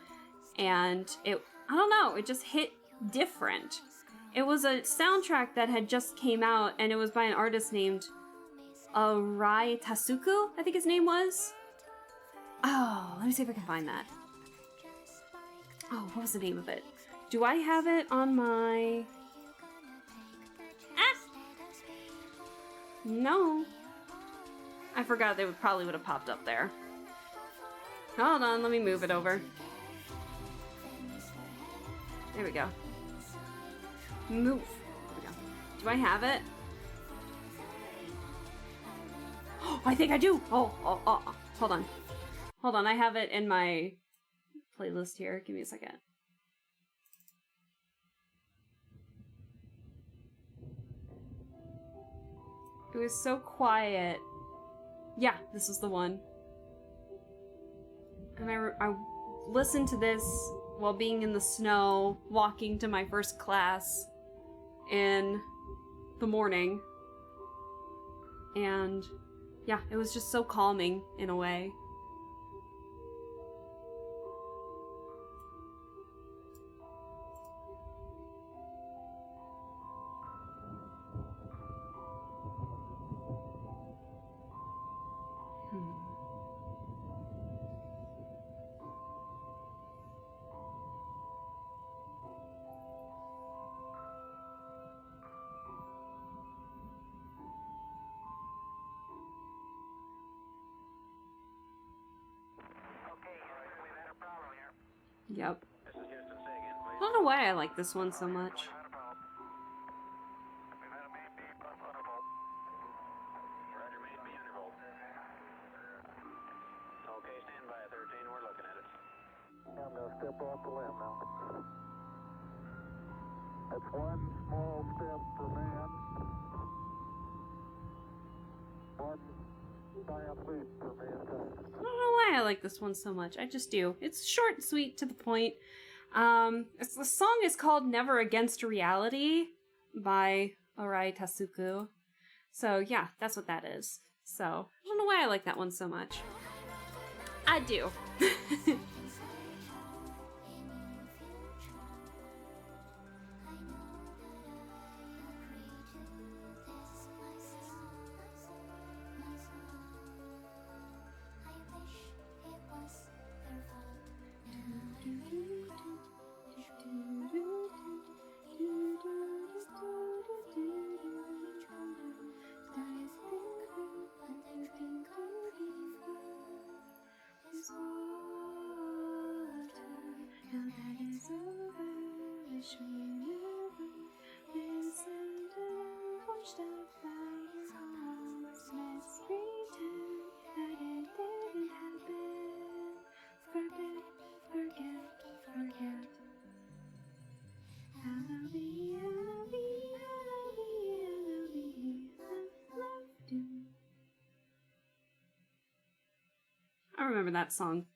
And I don't know, it just hit different. It was a soundtrack that had just came out, and it was by an artist named Arai Tasuku, I think his name was. Oh, let me see if I can find that. Oh, what was the name of it? Do I have it on my... No. I forgot they probably would have popped up there. Hold on, let me move it over. There we go. Move. There we go. Do I have it? Oh, I think I do! Oh, hold on. Hold on, I have it in my playlist here. Give me a second. It was so quiet. Yeah, this is the one. And I listened to this while being in the snow, walking to my first class in the morning. And yeah, it was just so calming in a way. Yep. I don't know why I like this one so much. Okay, stand by 13, we're looking at it. I'm going to step off the limb now. That's one small step for man, one giant leap for mankind. I don't know why I like this one so much. I just do. It's short, sweet, to the point. The song is called Never Against Reality by Arai Tasuku. So yeah, that's what that is. So I don't know why I like that one so much. I do. I remember that song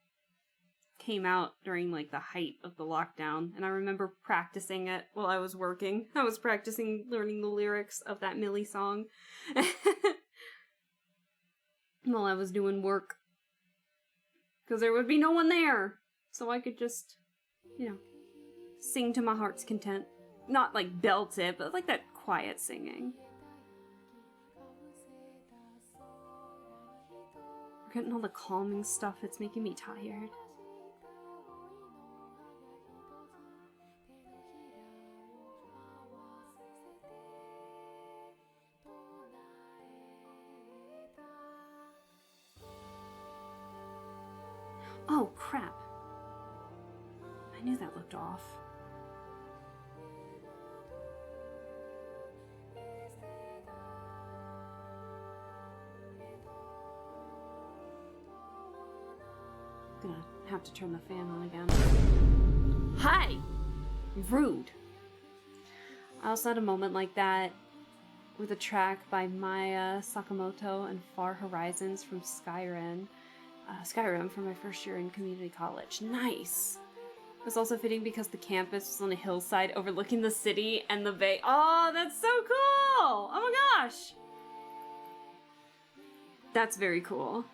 came out during like the height of the lockdown, and I remember practicing it while I was working. I was practicing learning the lyrics of that Millie song while I was doing work, because there would be no one there, so I could just, you know, sing to my heart's content. Not like belt it, but like that quiet singing. Getting all the calming stuff, it's making me tired. Oh, crap. I knew that looked off. Gonna have to turn the fan on again. Hi! Rude. I also had a moment like that with a track by Maya Sakamoto and Far Horizons from Skyrim. Skyrim from my first year in community college. Nice! It was also fitting because the campus was on a hillside overlooking the city and the bay. Oh, that's so cool! Oh my gosh! That's very cool.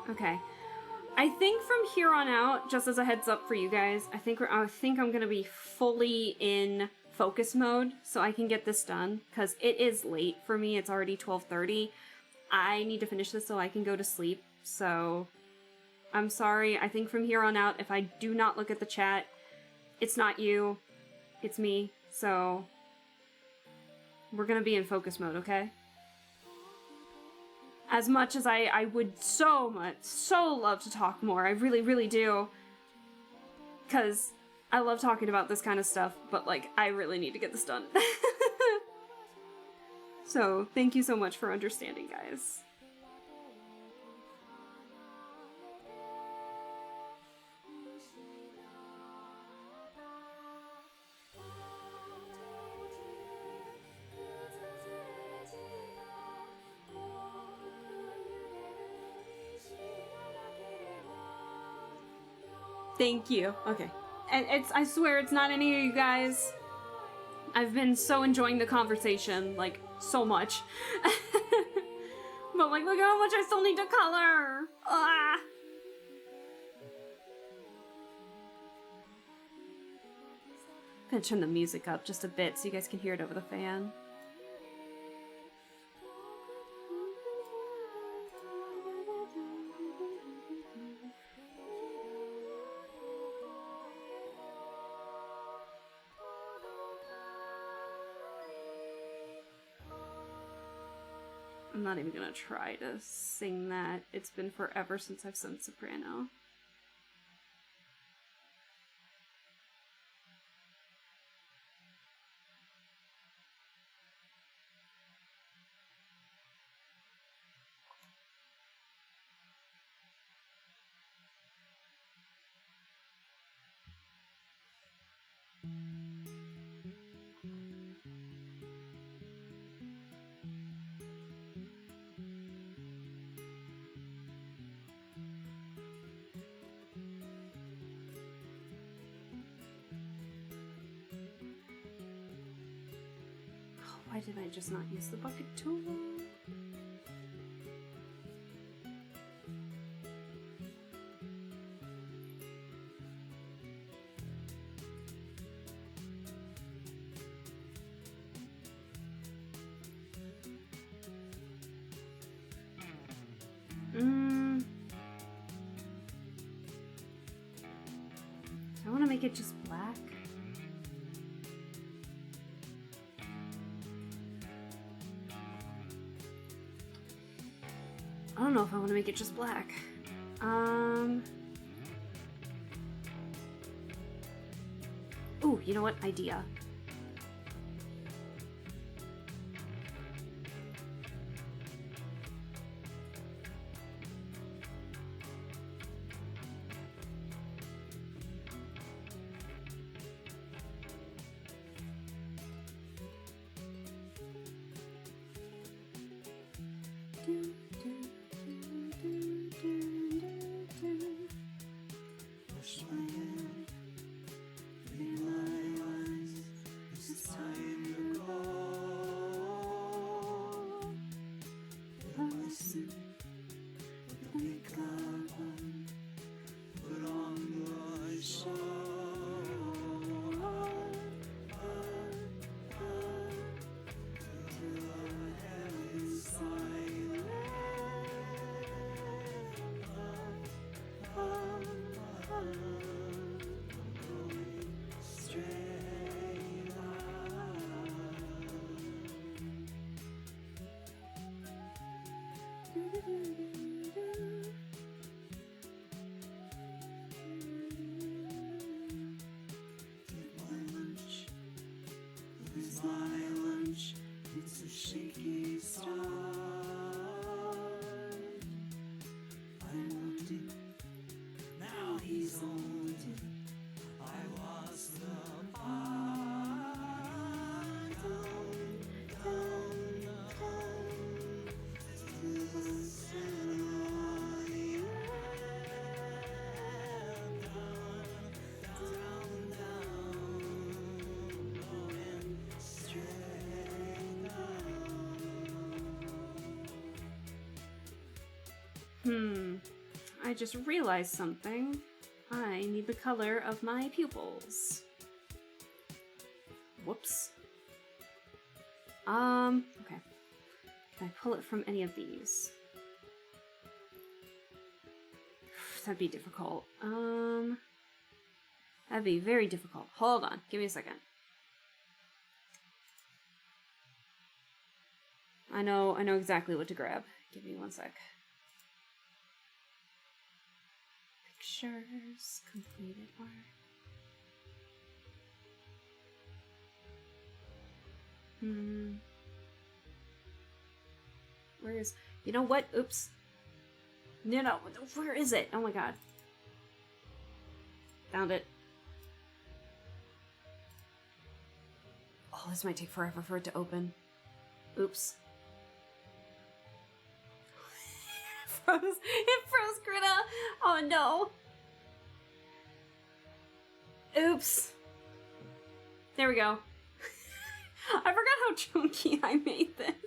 Okay, I think from here on out, just as a heads up for you guys, I think I'm gonna be fully in focus mode so I can get this done, because it is late for me. It's already 12:30. I need to finish this so I can go to sleep. So I'm sorry. I think from here on out, if I do not look at the chat, it's not you, it's me. So we're gonna be in focus mode, okay? As much as I would so love to talk more, I really, really do. Because I love talking about this kind of stuff, but like, I really need to get this done. So, thank you so much for understanding, guys. Thank you. Okay. And I swear it's not any of you guys. I've been so enjoying the conversation, like, so much. But like, look at how much I still need to color! Ah! I'm gonna turn the music up just a bit so you guys can hear it over the fan. I'm not even gonna try to sing that. It's been forever since I've sung soprano. Why did I just not use the bucket tool? I want to make it just black. I don't know if I want to make it just black. Ooh, you know what? Idea. I just realized something. I need the color of my pupils. Whoops. Okay. Can I pull it from any of these? That'd be difficult. That'd be very difficult. Hold on. Give me a second. I know exactly what to grab. Give me one sec. Pictures, completed art. Where is... You know what? Oops. No. Where is it? Oh my god. Found it. Oh, this might take forever for it to open. Oops. It froze Greta. Oh no. Oops. There we go. I forgot how chunky I made this.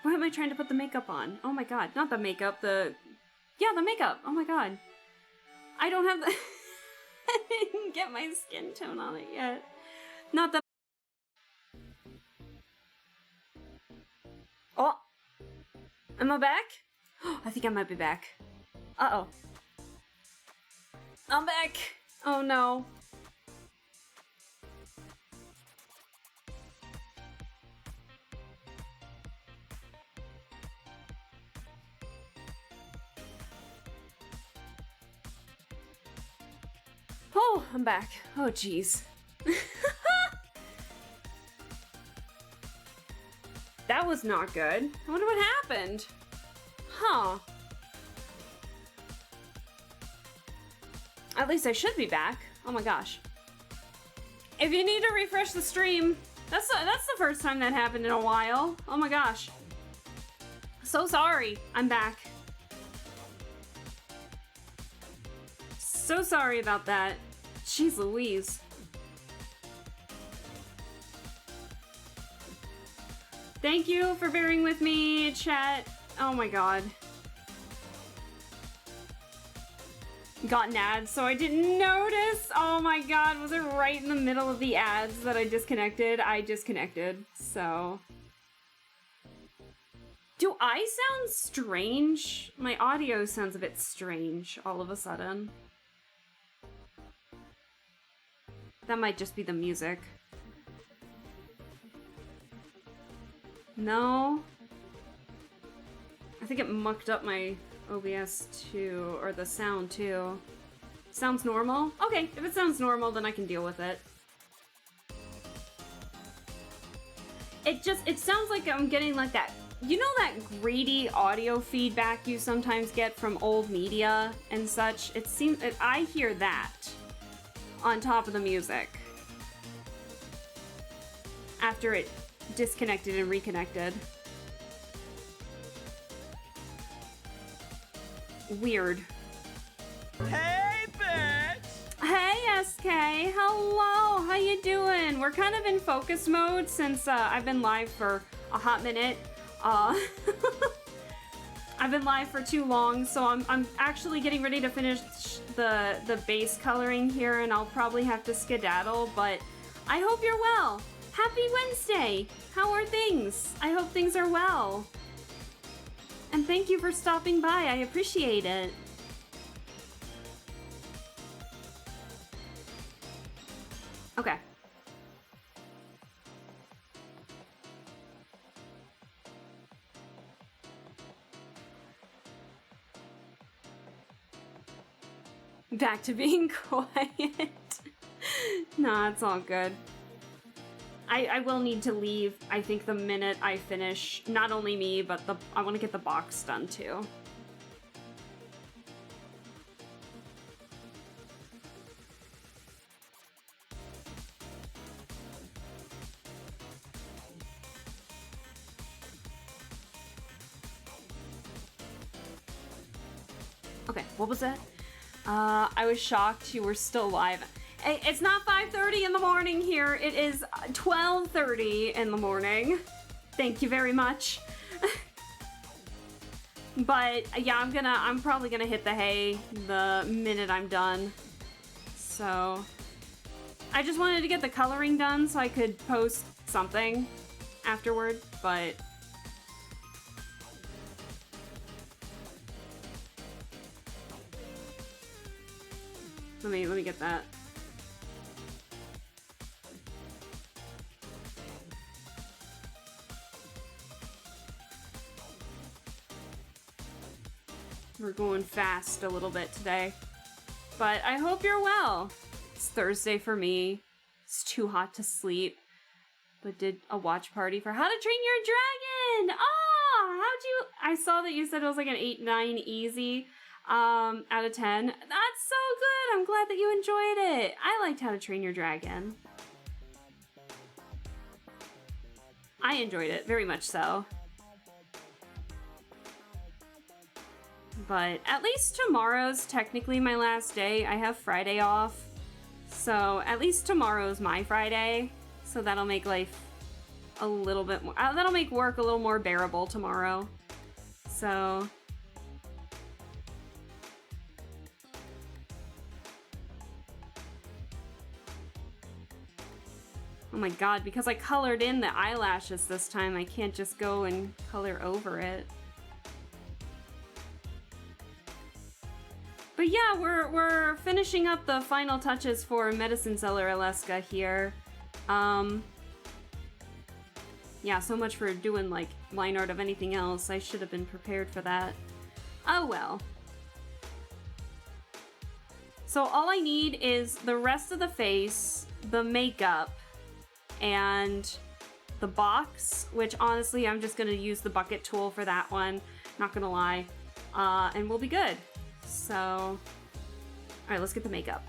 Why am I trying to put the makeup on? Oh my god, not the makeup, yeah, the makeup. Oh my god. I don't have the... I didn't get my skin tone on it yet. Not the... Oh! Am I back? I think I might be back. Uh-oh. I'm back! Oh no. Oh, I'm back. Oh, jeez. That was not good. I wonder what happened. Huh. At least I should be back. Oh my gosh. If you need to refresh the stream, that's the first time that happened in a while. Oh my gosh. So sorry. I'm back. So sorry about that. Jeez Louise. Thank you for bearing with me, chat. Oh my god. Got an ad, so I didn't notice. Oh my god, was it right in the middle of the ads that I disconnected? I disconnected, so... Do I sound strange? My audio sounds a bit strange all of a sudden. That might just be the music. No? I think it mucked up my OBS too, or the sound too. Sounds normal? Okay, if it sounds normal, then I can deal with it. It sounds like I'm getting like that, you know that grainy audio feedback you sometimes get from old media and such? I hear that on top of the music after it disconnected and reconnected. Weird. Hey, bitch! Hey, SK! Hello! How you doing? We're kind of in focus mode since I've been live for a hot minute. I've been live for too long, so I'm actually getting ready to finish the base coloring here, and I'll probably have to skedaddle, but I hope you're well! Happy Wednesday! How are things? I hope things are well. And thank you for stopping by, I appreciate it. Okay. Back to being quiet. Nah, it's all good. I will need to leave, I think, the minute I finish, not only me, but I want to get the box done too. Okay, what was that? I was shocked you were still live. It's not 5:30 in the morning here. It is 12:30 in the morning. Thank you very much. But yeah, I'm probably gonna hit the hay the minute I'm done. So I just wanted to get the coloring done so I could post something afterward, but let me get that. We're going fast a little bit today. But I hope you're well. It's Thursday for me. It's too hot to sleep. But did a watch party for How to Train Your Dragon! I saw that you said it was like an 8-9 easy out of 10. That's so good! I'm glad that you enjoyed it. I liked How to Train Your Dragon. I enjoyed it, very much so. But at least tomorrow's technically my last day. I have Friday off. So at least tomorrow's my Friday. So that'll make life a little bit more. That'll make work a little more bearable tomorrow. So... Oh my god, because I colored in the eyelashes this time, I can't just go and color over it. But yeah, we're finishing up the final touches for Medicine Seller Alaska here. Yeah, so much for doing, like, line art of anything else. I should have been prepared for that. Oh well. So all I need is the rest of the face, the makeup, and the box, which honestly I'm just gonna use the bucket tool for that one, not gonna lie, and we'll be good. So, alright, let's get the makeup.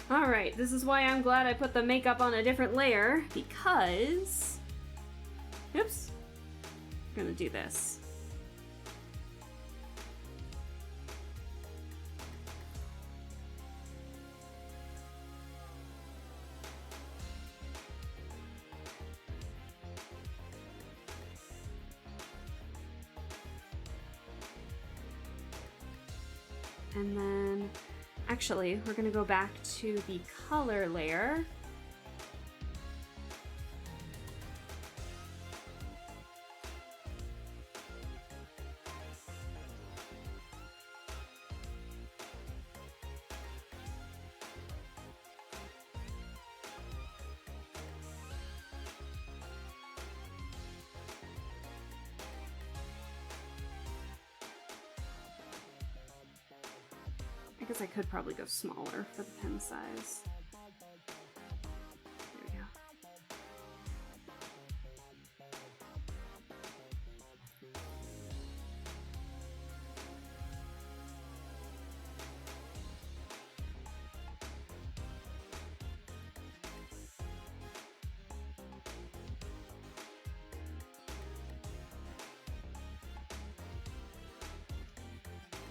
Alright, this is why I'm glad I put the makeup on a different layer, because, oops, I'm gonna do this. And then, actually, we're gonna go back to the color layer. I guess I could probably go smaller for the pen size. There we go.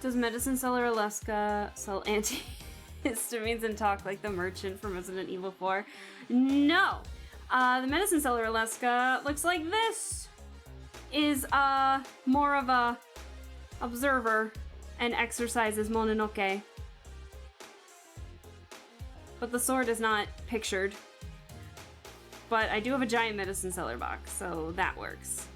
Does Medicine Seller Alaska sell antihistamines and talk like the merchant from Resident Evil 4? No! The Medicine Seller Alaska looks like this! Is, more of a observer and exercises Mononoke. But the sword is not pictured. But I do have a giant Medicine Seller box, so that works.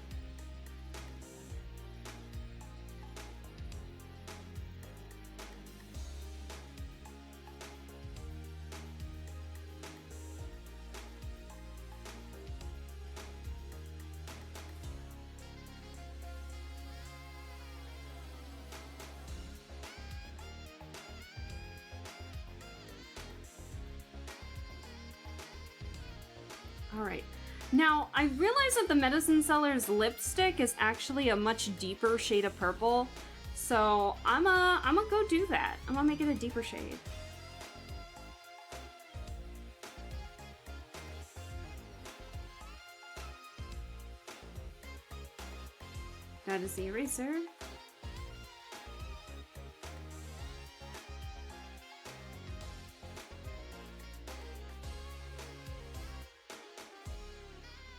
Alright. Now, I realize that the Medicine Seller's lipstick is actually a much deeper shade of purple, so I'm gonna go do that. I'm gonna make it a deeper shade. That is the eraser.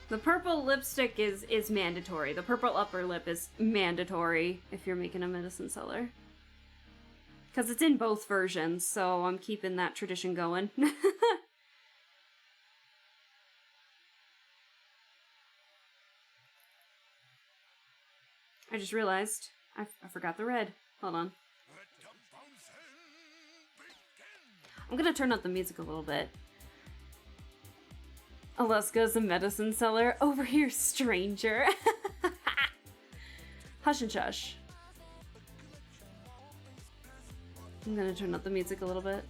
The purple lipstick is mandatory. The purple upper lip is mandatory if you're making a Medicine Seller. Because it's in both versions, so I'm keeping that tradition going. I just realized I forgot the red. Hold on. I'm gonna turn up the music a little bit. Alaska's a Medicine Seller. Over here, stranger. Hush and shush. I'm gonna turn up the music a little bit.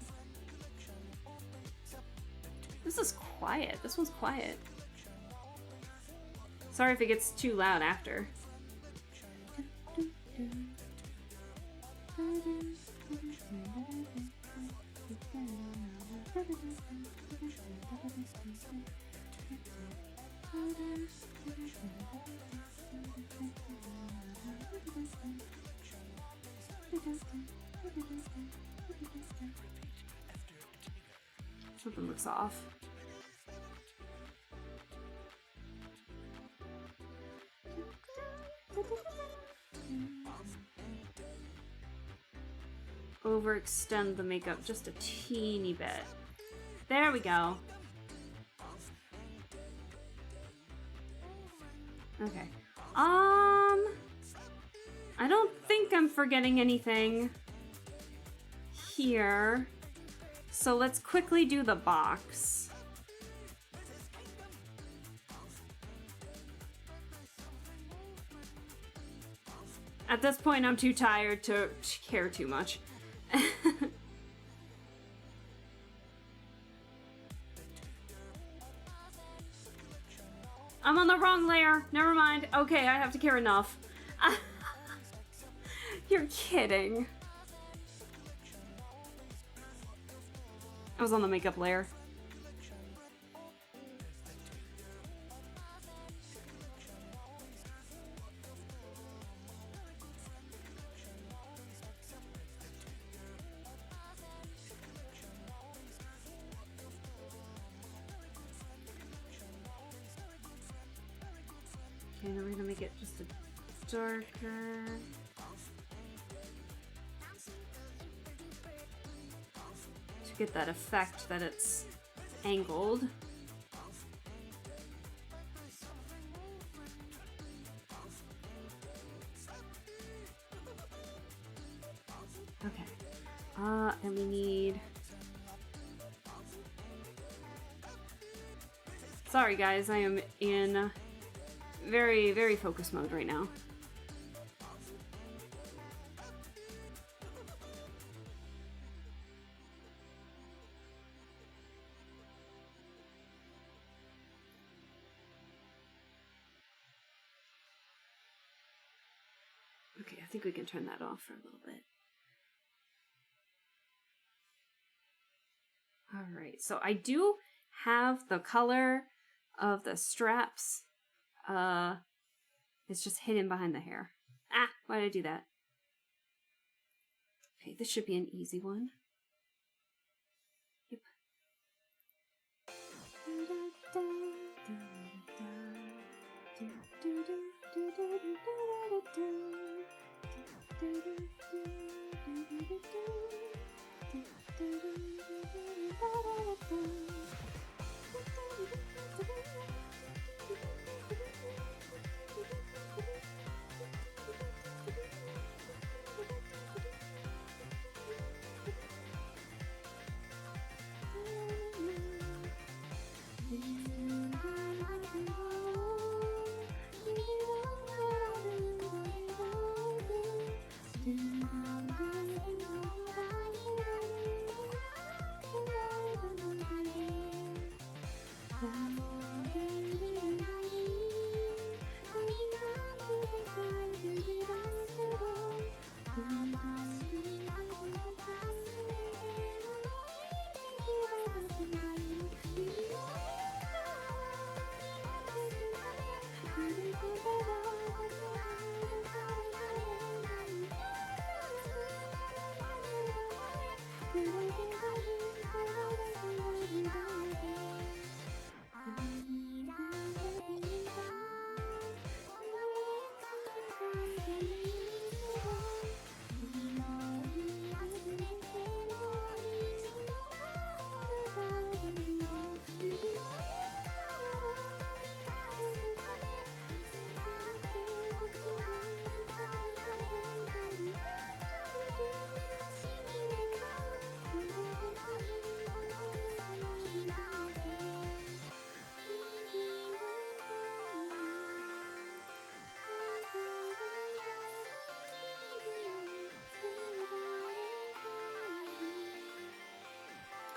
This is quiet. This one's quiet. Sorry if it gets too loud after. Something looks off. overextend the makeup just a teeny bit. There we go. Okay. I don't think I'm forgetting anything here. So let's quickly do the box. At this point, I'm too tired to care too much. I'm on the wrong layer. Never mind. Okay, I have to care enough. You're kidding. I was on the makeup layer. Okay, now we're gonna make it just a darker. To get that effect that it's angled. Okay. And we need... Sorry guys, I am in very, very focus mode right now. Okay, I think we can turn that off for a little bit. Alright, so I do have the color of the straps. It's just hidden behind the hair. Ah, why did I do that? Okay, this should be an easy one. Yep.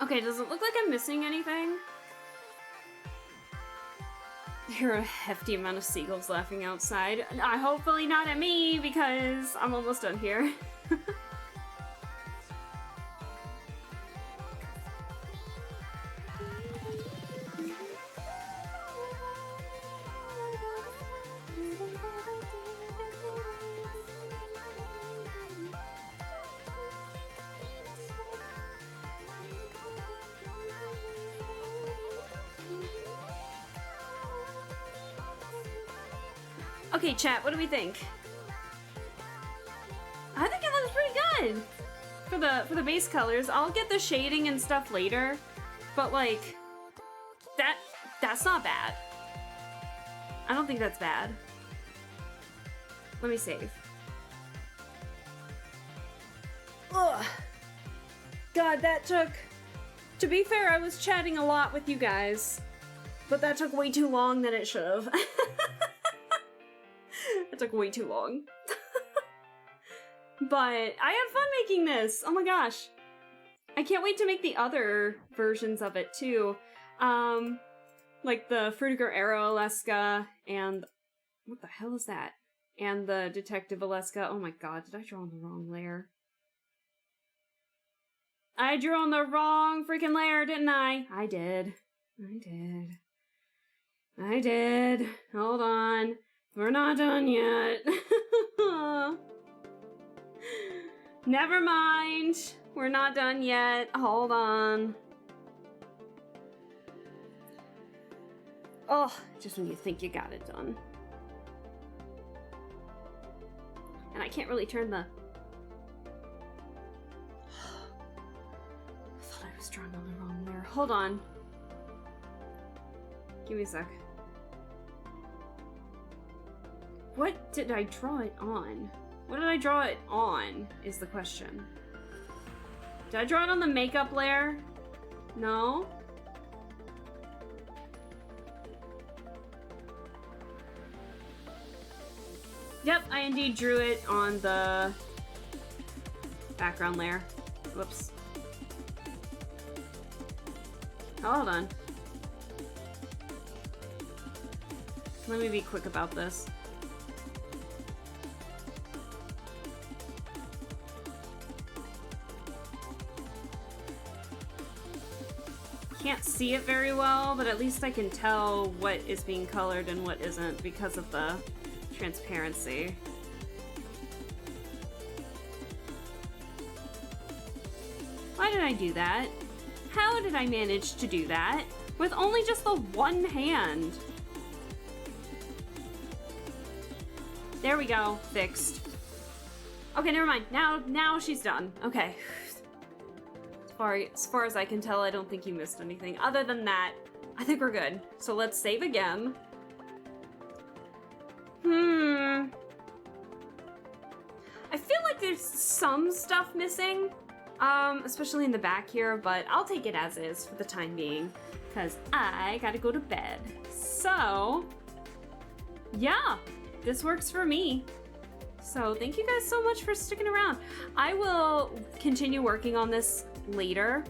Okay, does it look like I'm missing anything? There are a hefty amount of seagulls laughing outside. Hopefully not at me, because I'm almost done here. Okay, chat, what do we think? I think it looks pretty good the base colors. I'll get the shading and stuff later, but like that's not bad. I don't think that's bad. Let me save. Ugh. God, that took... To be fair, I was chatting a lot with you guys, but that took way too long than it should have. It took way too long. But I had fun making this! Oh my gosh. I can't wait to make the other versions of it too. Like the Fruitiger Arrow Alaska and... What the hell is that? And the Detective Alaska. Oh my god, did I draw on the wrong layer? I drew on the wrong freaking layer, didn't I? I did. I did. Hold on. We're not done yet. Never mind. We're not done yet. Hold on. Oh, just when you think you got it done. And I can't really turn the... I thought I was drawing on the wrong layer. Hold on. Give me a sec. What did I draw it on? What did I draw it on, is the question. Did I draw it on the makeup layer? No? Yep, I indeed drew it on the background layer. Whoops. Oh, hold on. Let me be quick about this. Can't see it very well, but at least I can tell what is being colored and what isn't because of the transparency. Why did I do that? How did I manage to do that with only just the one hand? There we go, fixed. Okay, never mind. Now she's done. Okay. As far as I can tell, I don't think you missed anything. Other than that, I think we're good. So let's save again. I feel like there's some stuff missing, especially in the back here, but I'll take it as is for the time being, because I gotta go to bed. So, yeah, this works for me. So thank you guys so much for sticking around. I will continue working on this later,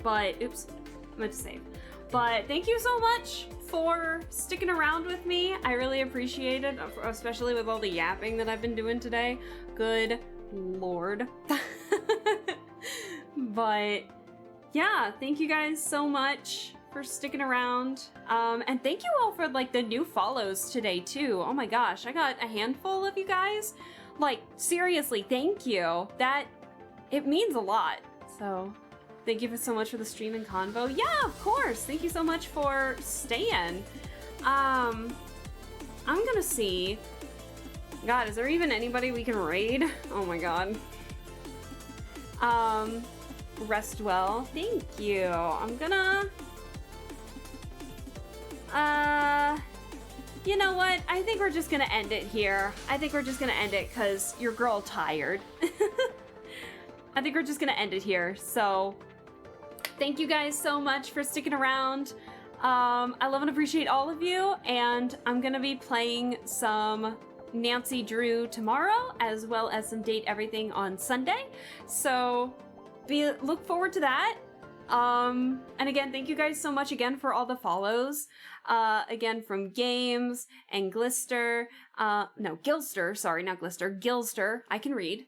but oops, I meant to save. But thank you so much for sticking around with me. I really appreciate it, especially with all the yapping that I've been doing today. Good lord. But yeah, thank you guys so much for sticking around. And thank you all for like the new follows today too. Oh my gosh, I got a handful of you guys. Like seriously, thank you. It means a lot. So thank you so much for the stream and convo. Yeah, of course. Thank you so much for staying. I'm gonna see. God, is there even anybody we can raid? Oh my god. Rest well. Thank you. I'm gonna... you know what? I think we're just gonna end it here. I think we're just gonna end it because your girl tired. I think we're just gonna end it here. So, thank you guys so much for sticking around. I love and appreciate all of you, and I'm gonna be playing some Nancy Drew tomorrow, as well as some Date Everything on Sunday. So, look forward to that. And again, thank you guys so much again for all the follows. Again, from Games and Glister. No, Gilster. Sorry, not Glister. Gilster. I can read.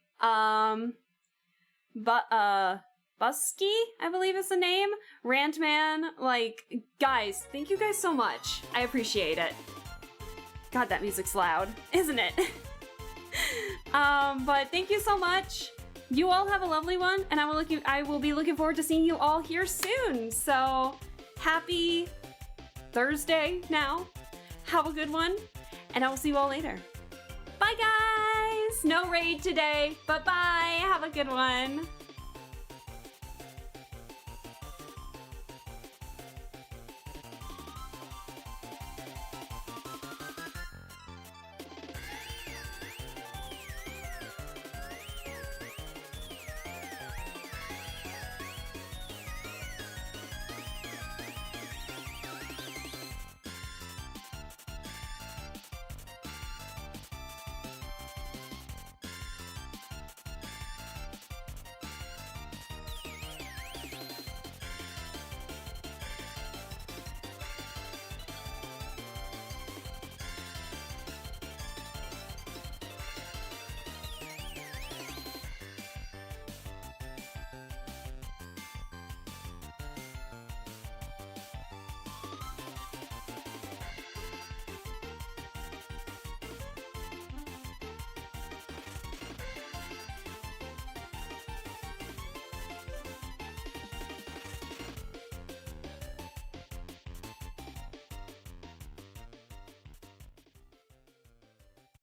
Busky, I believe is the name. Rantman. Like, guys, thank you guys so much. I appreciate it. God, that music's loud, isn't it? But thank you so much. You all have a lovely one, and I will be looking forward to seeing you all here soon. So, happy Thursday now. Have a good one, and I will see you all later. Bye, guys! guys. No raid today, but bye. Have a good one.